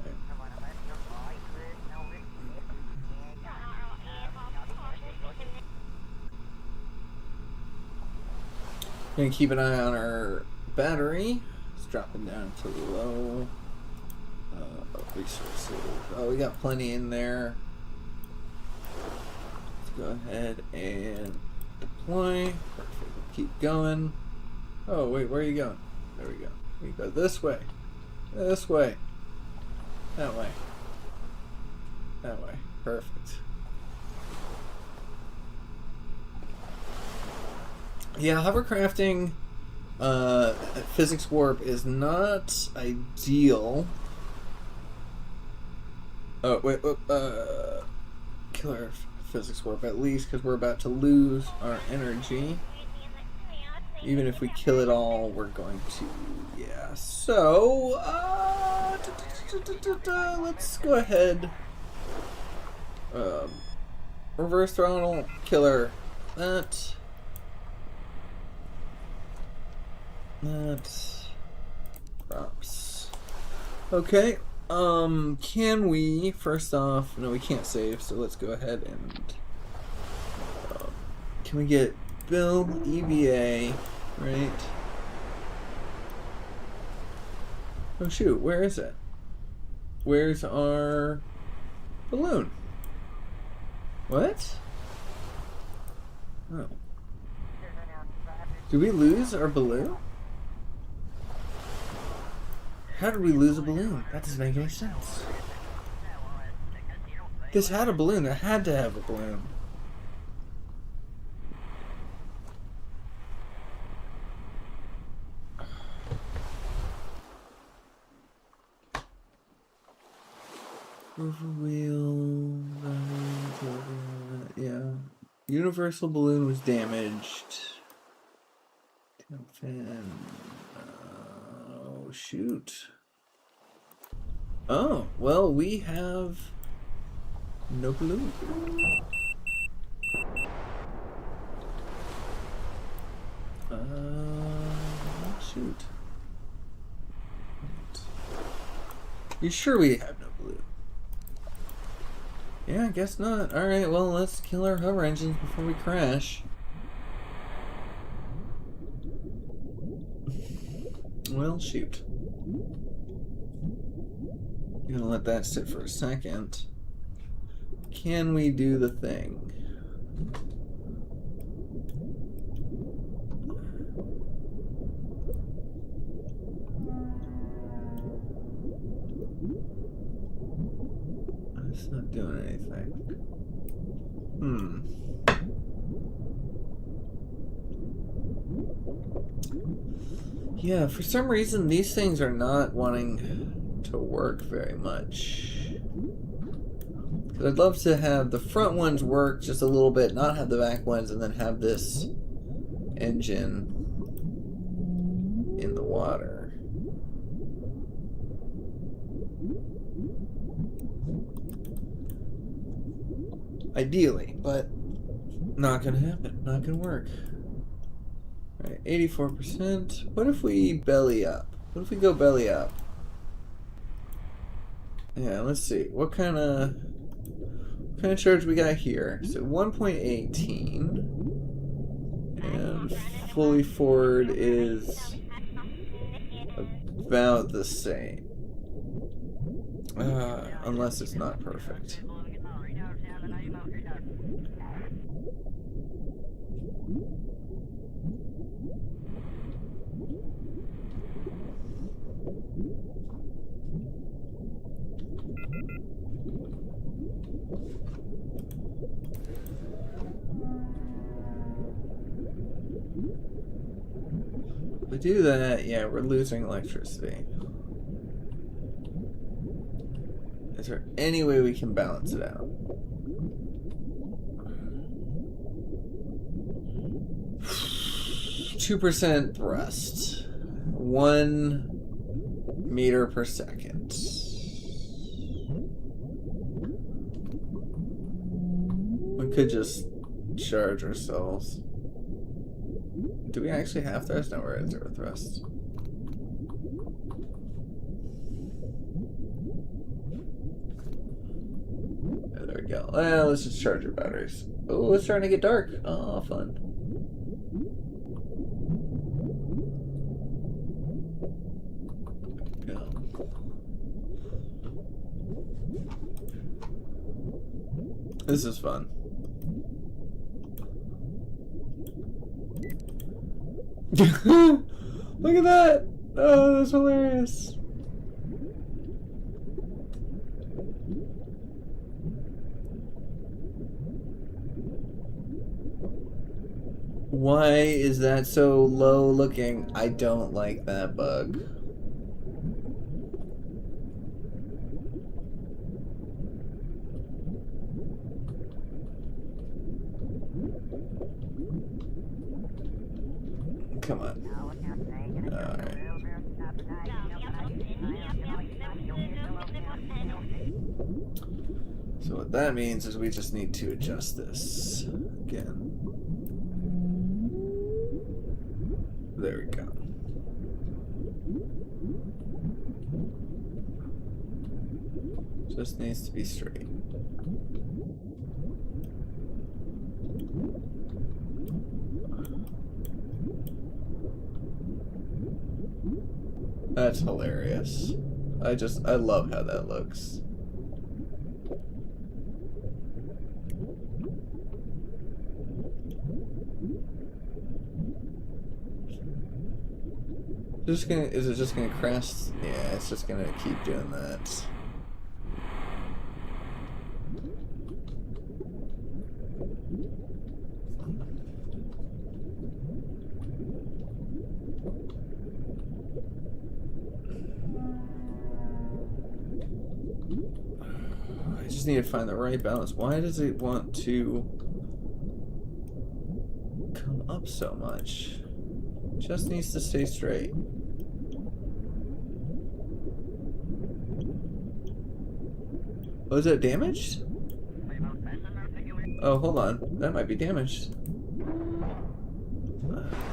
Gonna keep an eye on our battery. It's dropping down to low. Resources. Oh, we got plenty in there. Go ahead and deploy. Perfect. Keep going. Oh, wait, where are you going? There we go. We go this way. This way. That way. That way. Perfect. Yeah, hovercrafting at physics warp is not ideal. Oh, wait, killer physics warp at least, because we're about to lose our energy. Even if we kill it all, we're going to, yeah. So, let's go ahead. Reverse throttle, killer, that. That's props. Okay. Can we first off? No, we can't save. So let's go ahead and. Can we get Bill EVA? Right. Oh shoot! Where is it? Where's our balloon? What? Oh. Did we lose our balloon? How did we lose a balloon? That doesn't make any sense. This had a balloon. It had to have a balloon. Rover wheel. Yeah. Universal balloon was damaged. Tail fin. Oh, shoot. Oh, well, we have no balloon. Shoot. You sure we have no balloon? Yeah, I guess not. Alright, well, let's kill our hover engines before we crash. Well, shoot. I'm gonna let that sit for a second. Can we do the thing? It's not doing anything. Yeah, for some reason these things are not wanting to work very much. Because I'd love to have the front ones work just a little bit, not have the back ones, and then have this engine in the water. Ideally, but not gonna happen. Not gonna work. Alright, 84%. What if we belly up? What if we go belly up? Yeah, let's see. What kind of charge we got here? So 1.18. And fully forward is about the same. Unless it's not perfect. If we do that, yeah, we're losing electricity. Is there any way we can balance it out? %2 thrust. 1 meter per second. We could just charge ourselves. Do we actually have thrust? No, we're at 0 thrust. There we go. Well, let's just charge our batteries. Oh, it's starting to get dark. Oh, fun. This is fun. Look at that! Oh, that's hilarious. Why is that so low looking? I don't like that bug. Come on. Alright. So what that means is we just need to adjust this again. There we go. Just needs to be straight. That's hilarious. I love how that looks. Is it just gonna crash? Yeah, it's just gonna keep doing that. I just need to find the right balance. Why does it want to come up so much? Just needs to stay straight. Oh, is that damaged? Oh, hold on. That might be damaged.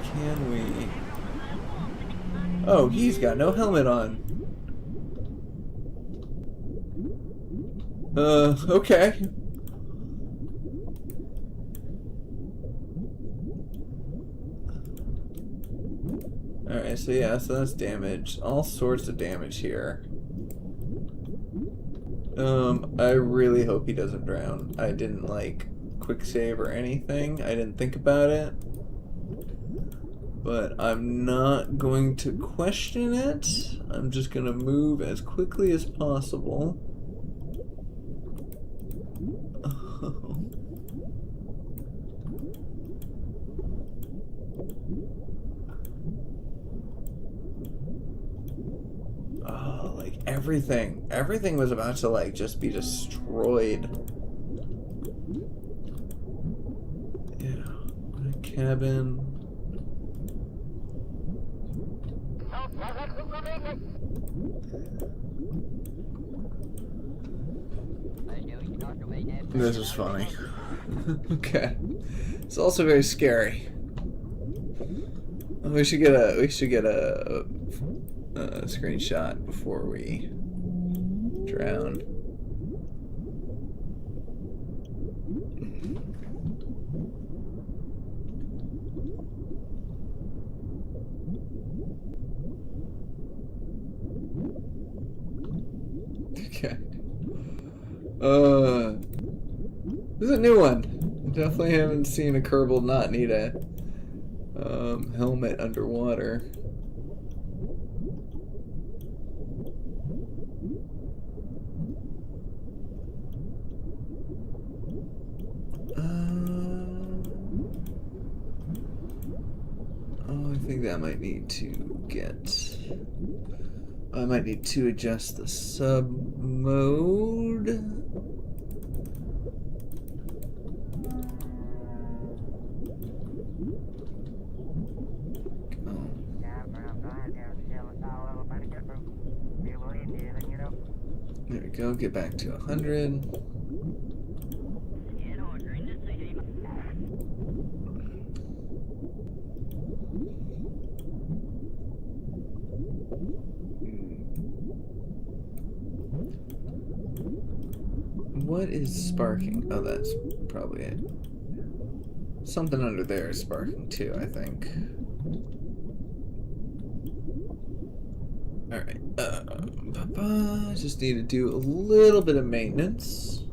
Can we... Oh, he's got no helmet on. Okay. Alright, so yeah, so that's damage. All sorts of damage here. I really hope he doesn't drown. I didn't, like, quick save or anything. I didn't think about it. But I'm not going to question it. I'm just gonna move as quickly as possible. Oh, like everything was about to like just be destroyed. Yeah, cabin. This is funny. Okay, it's also very scary. We should get a screenshot before we drown. Okay. This is a new one. Definitely haven't seen a Kerbal not need a helmet underwater. Oh, I think that might need to get... I might need to adjust the sub mode. There we go, get back to 100. What is sparking? Oh, that's probably it. Something under there is sparking too, I think. Alright, just need to do a little bit of maintenance.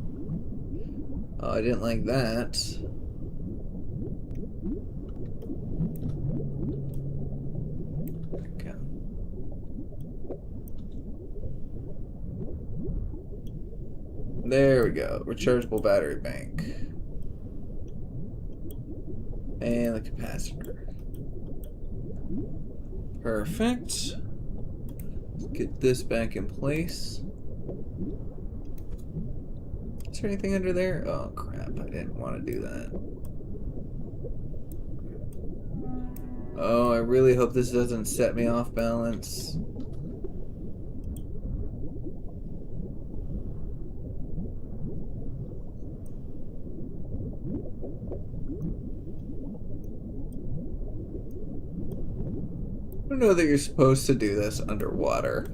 Oh, I didn't like that. Okay. There we go, rechargeable battery bank. And the capacitor. Perfect. Get this back in place. Is there anything under there? Oh crap, I didn't want to do that. Oh, I really hope this doesn't set me off balance. I don't know that you're supposed to do this underwater.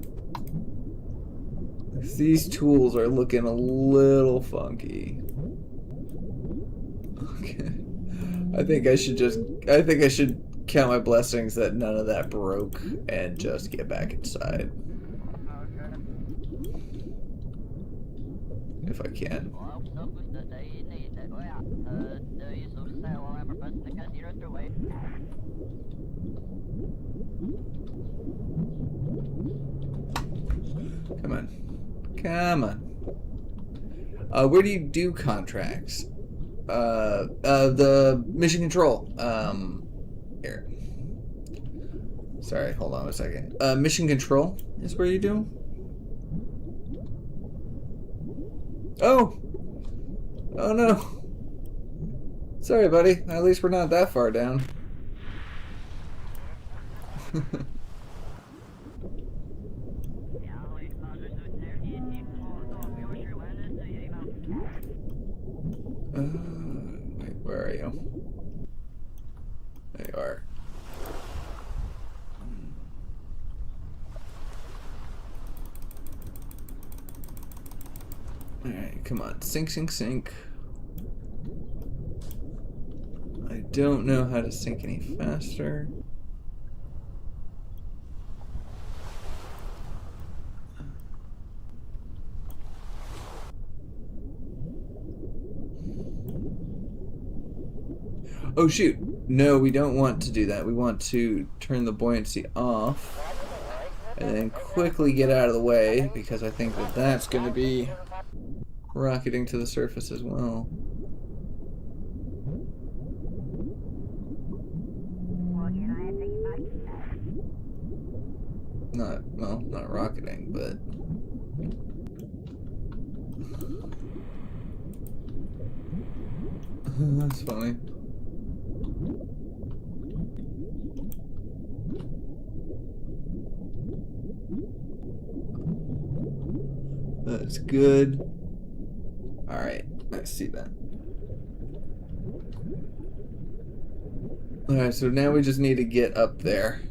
These tools are looking a little funky. Okay. I think I should count my blessings that none of that broke and just get back inside. If I can. Come on. Come on. Where do you do contracts? The mission control. Here. Sorry, hold on a second. Mission control is where you do? Oh! Oh no! Sorry, buddy. At least we're not that far down. Wait, where are you? There you are. Alright, come on. Sink, sink, sink. I don't know how to sink any faster. Oh shoot, no, we don't want to do that. We want to turn the buoyancy off and then quickly get out of the way, because I think that that's going to be rocketing to the surface as well. Not rocketing, but that's funny. That's good. Alright, I see that. Alright, so now we just need to get up there.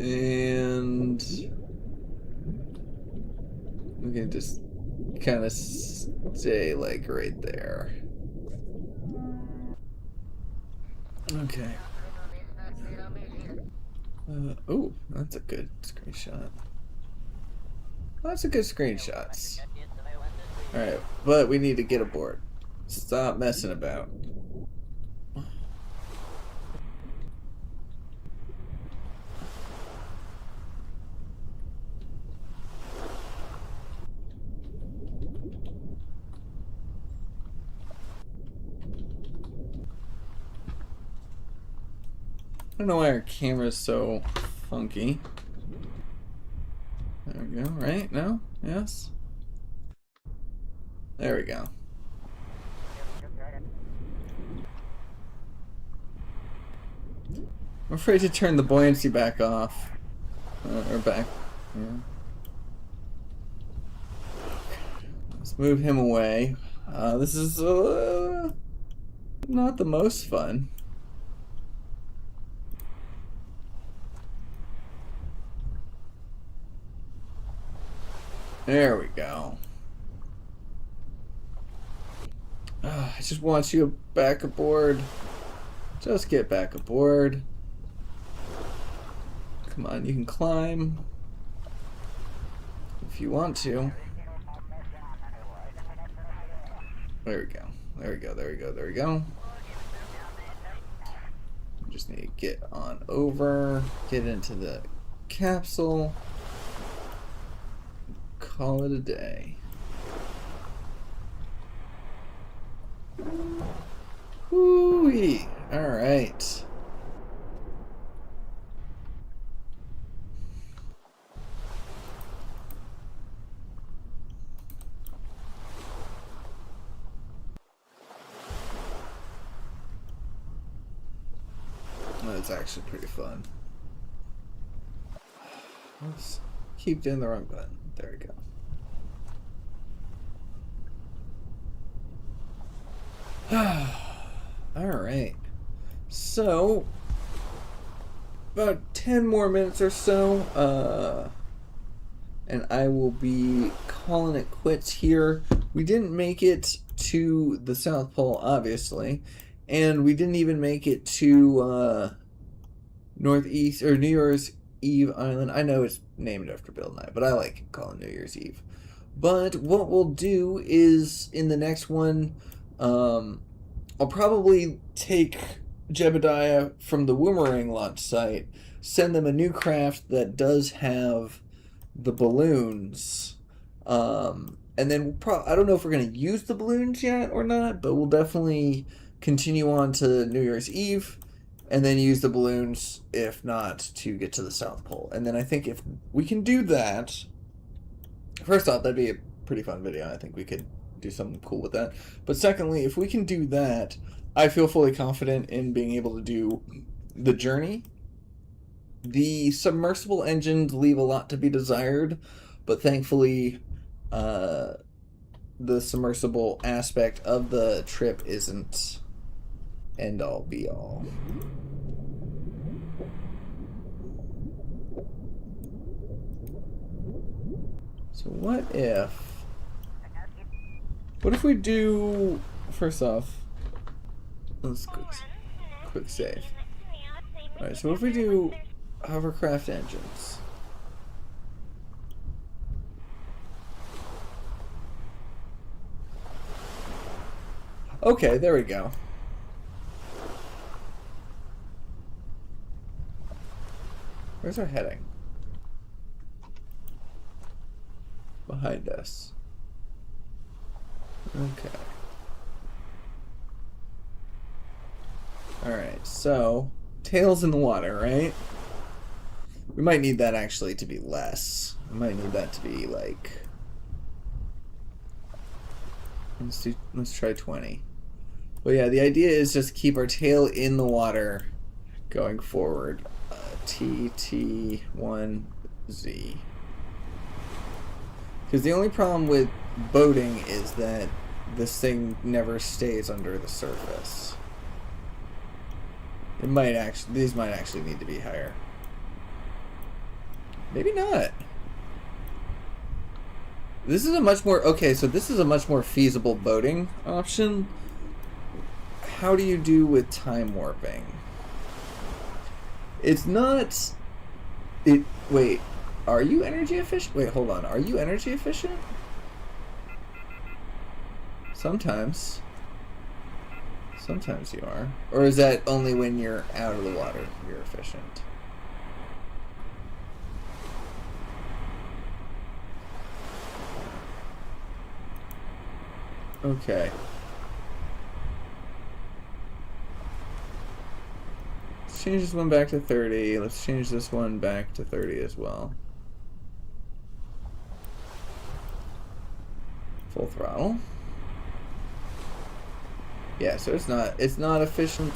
And we can just kind of stay like right there. Okay. Oh, that's a good screenshot. That's a good screenshot. Alright, but we need to get aboard. Stop messing about. I don't know why our camera's so funky. There we go, right? No? Yes? There we go. I'm afraid to turn the buoyancy back off. Or back. Yeah. Let's move him away. This is not the most fun. There we go. I just want you back aboard. Just get back aboard. Come on, you can climb. If you want to. There we go. There we go, there we go, there we go. We just need to get on over, get into the capsule. Call it a day. Whoo-wee. All right. That's actually pretty fun. Let's keep doing the wrong button. There we go. Alright. So, about 10 more minutes or so, and I will be calling it quits here. We didn't make it to the South Pole, obviously, and we didn't even make it to Northeast or New Year's Eve Island. I know it's named after Bill Nye, but I like calling New Year's Eve. But what we'll do is in the next one, I'll probably take Jebediah from the Boomerang launch site, send them a new craft that does have the balloons, and then I don't know if we're going to use the balloons yet or not, but we'll definitely continue on to New Year's Eve, and then use the balloons, if not, to get to the South Pole. And then I think if we can do that, first off, that'd be a pretty fun video. I think we could do something cool with that. But secondly, if we can do that, I feel fully confident in being able to do the journey. The submersible engines leave a lot to be desired, but thankfully, the submersible aspect of the trip isn't end all be all. So what if we do, first off, let's quick save. Alright, so what if we do hovercraft engines? Okay, there we go. Where's our heading? Behind us. Okay. Alright, so tails in the water, right? We might need that actually to be less. We might need that to be like, let's try 20. But yeah, the idea is just keep our tail in the water going forward. TT1Z. Because the only problem with boating is that this thing never stays under the surface. It might actually, these might actually need to be higher. Maybe not. This is a much more, okay, so this is a much more feasible boating option. How do you do with time warping? It's not, wait, are you energy efficient? Wait, hold on, are you energy efficient? Sometimes. Sometimes you are. Or is that only when you're out of the water you're efficient? Okay. Let's change this one back to 30. Let's change this one back to 30 as well. Full throttle. Yeah, so it's not efficient.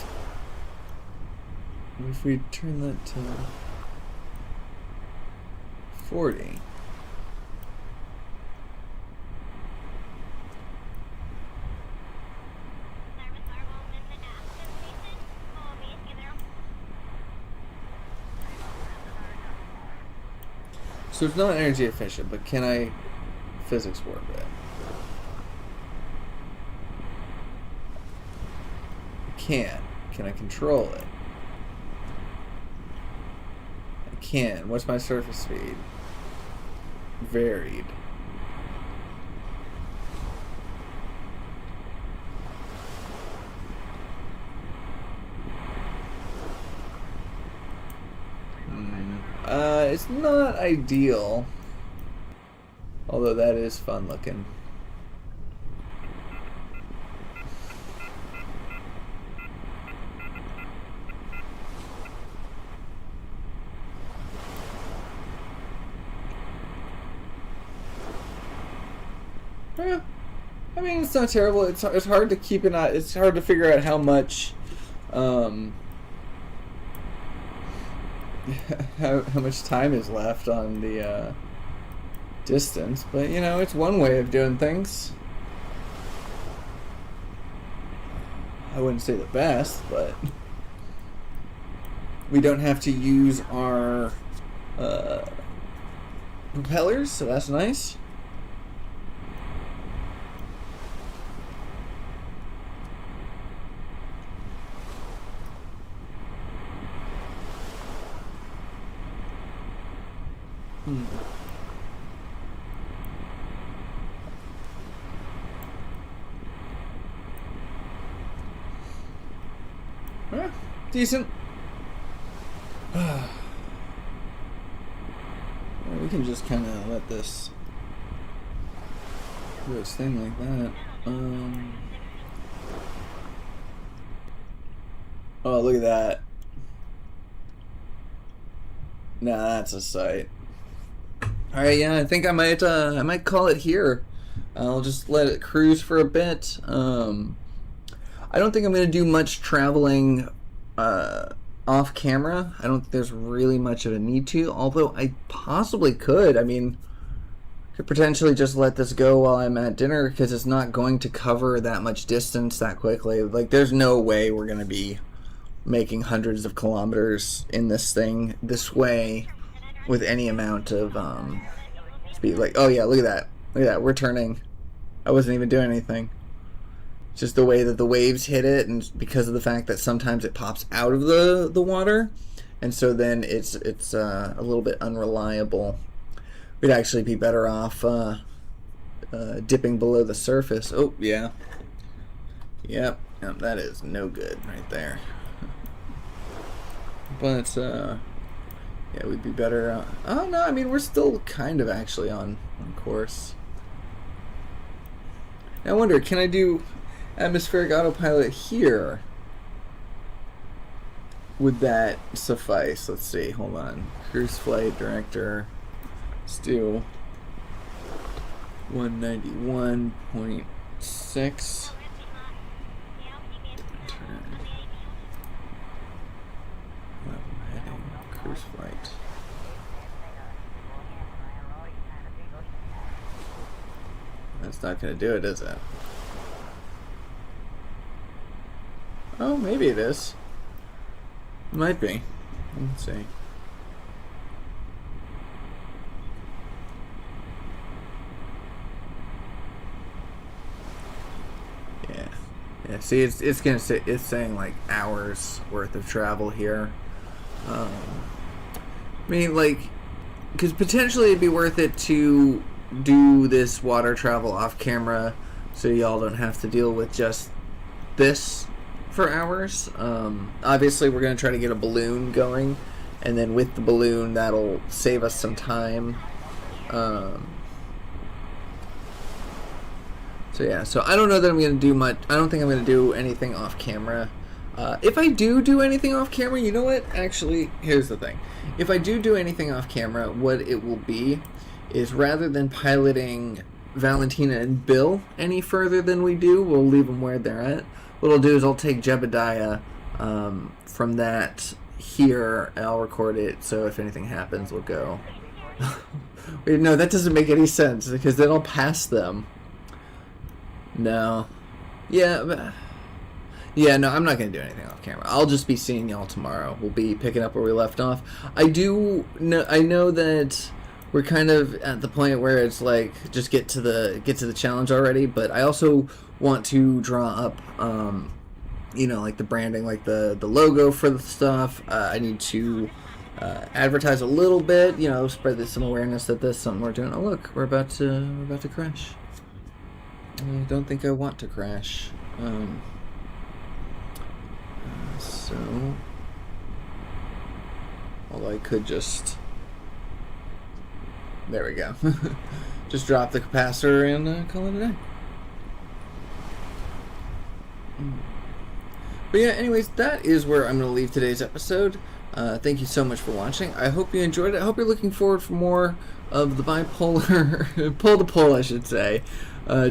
If we turn that to 40. So it's not energy efficient, but can I physics warp it? I can. Can I control it? I can. What's my surface speed? Varied. It's not ideal, although that is fun looking. Yeah, I mean, it's not terrible. It's hard to keep an eye. It's hard to figure out how much. How much time is left on the distance, but you know, it's one way of doing things. I wouldn't say the best, but we don't have to use our propellers, so that's nice. Decent. We can just kind of let this do its thing like that. Oh, look at that. Nah, that's a sight. All right, yeah, I think I might call it here. I'll just let it cruise for a bit. I don't think I'm going to do much traveling off camera. I don't think there's really much of a need to, although I possibly could. I mean, could potentially just let this go while I'm at dinner because it's not going to cover that much distance that quickly. Like, there's no way we're going to be making hundreds of kilometers in this thing this way with any amount of speed. Like, oh yeah, look at that. Look at that. We're turning. I wasn't even doing anything. Just the way that the waves hit it, and because of the fact that sometimes it pops out of the water, and so then it's a little bit unreliable. We'd actually be better off dipping below the surface. Oh yeah, yep, that is no good right there. But yeah, we'd be better. Oh no, I mean we're still kind of actually on course. I wonder, can I do atmospheric autopilot here? Would that suffice? Let's see, hold on. Cruise flight director. Let's do 191.6. Heading cruise flight. That's not going to do it, is it? Oh, maybe it is. It might be. Let's see. Yeah. Yeah, see, it's gonna say, it's saying like hours worth of travel here. I mean, like, because potentially it'd be worth it to do this water travel off camera so y'all don't have to deal with just this for hours. Obviously we're going to try to get a balloon going, and then with the balloon that'll save us some time. So yeah, so I don't know that I'm going to do much. I don't think I'm going to do anything off camera. If I do anything off camera, you know what? Actually, here's the thing. If I do anything off camera, what it will be is, rather than piloting Valentina and Bill any further than we do, we'll leave them where they're at. What I'll do is I'll take Jebediah from that here, and I'll record it, so if anything happens, we'll go. Wait, no, that doesn't make any sense, because then I'll pass them. No. Yeah, yeah, no, I'm not going to do anything off camera. I'll just be seeing y'all tomorrow. We'll be picking up where we left off. I know that we're kind of at the point where it's like, just get to the challenge already, but I also want to draw up you know, like the branding, like the logo for the stuff. I need to advertise a little bit, you know, spread some awareness that this is something we're doing. Oh look, we're about to crash. I don't think I want to crash. So, well, I could just, there we go. Just drop the capacitor and call it a day. But yeah, anyways, that is where I'm going to leave today's episode. Thank you so much for watching. I hope you enjoyed it. I hope you're looking forward for more of the bipolar, pull to pull, I should say,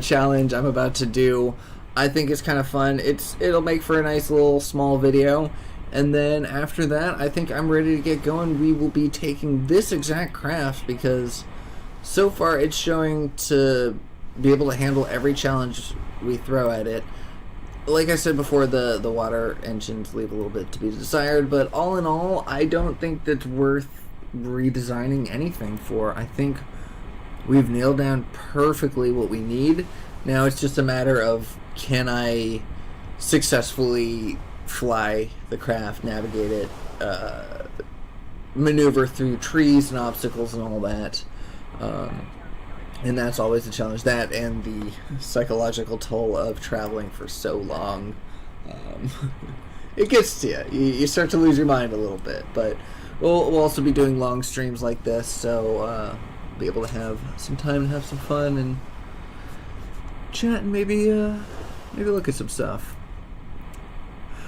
challenge I'm about to do. I think it's kind of fun. It'll make for a nice little small video. And then after that, I think I'm ready to get going. We will be taking this exact craft, because so far it's showing to be able to handle every challenge we throw at it. like I said before, the water engines leave a little bit to be desired, but all in all, I don't think that's worth redesigning anything for. I think we've nailed down perfectly what we need. Now it's just a matter of, can I successfully fly the craft, navigate it, maneuver through trees and obstacles and all that. And that's always a challenge. That and the psychological toll of traveling for so long. It gets to you. You start to lose your mind a little bit. But we'll also be doing long streams like this, so be able to have some time to have some fun and chat and maybe look at some stuff.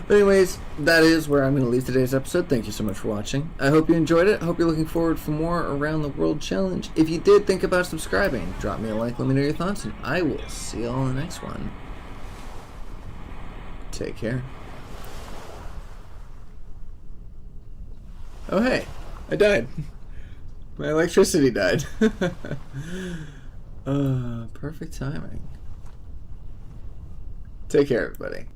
But anyways, that is where I'm going to leave today's episode. Thank you so much for watching. I hope you enjoyed it. I hope you're looking forward for more Around the World Challenge. If you did, think about subscribing. Drop me a like, let me know your thoughts, and I will see you all in the next one. Take care. Oh hey, I died. My electricity died. Perfect timing. Take care, everybody.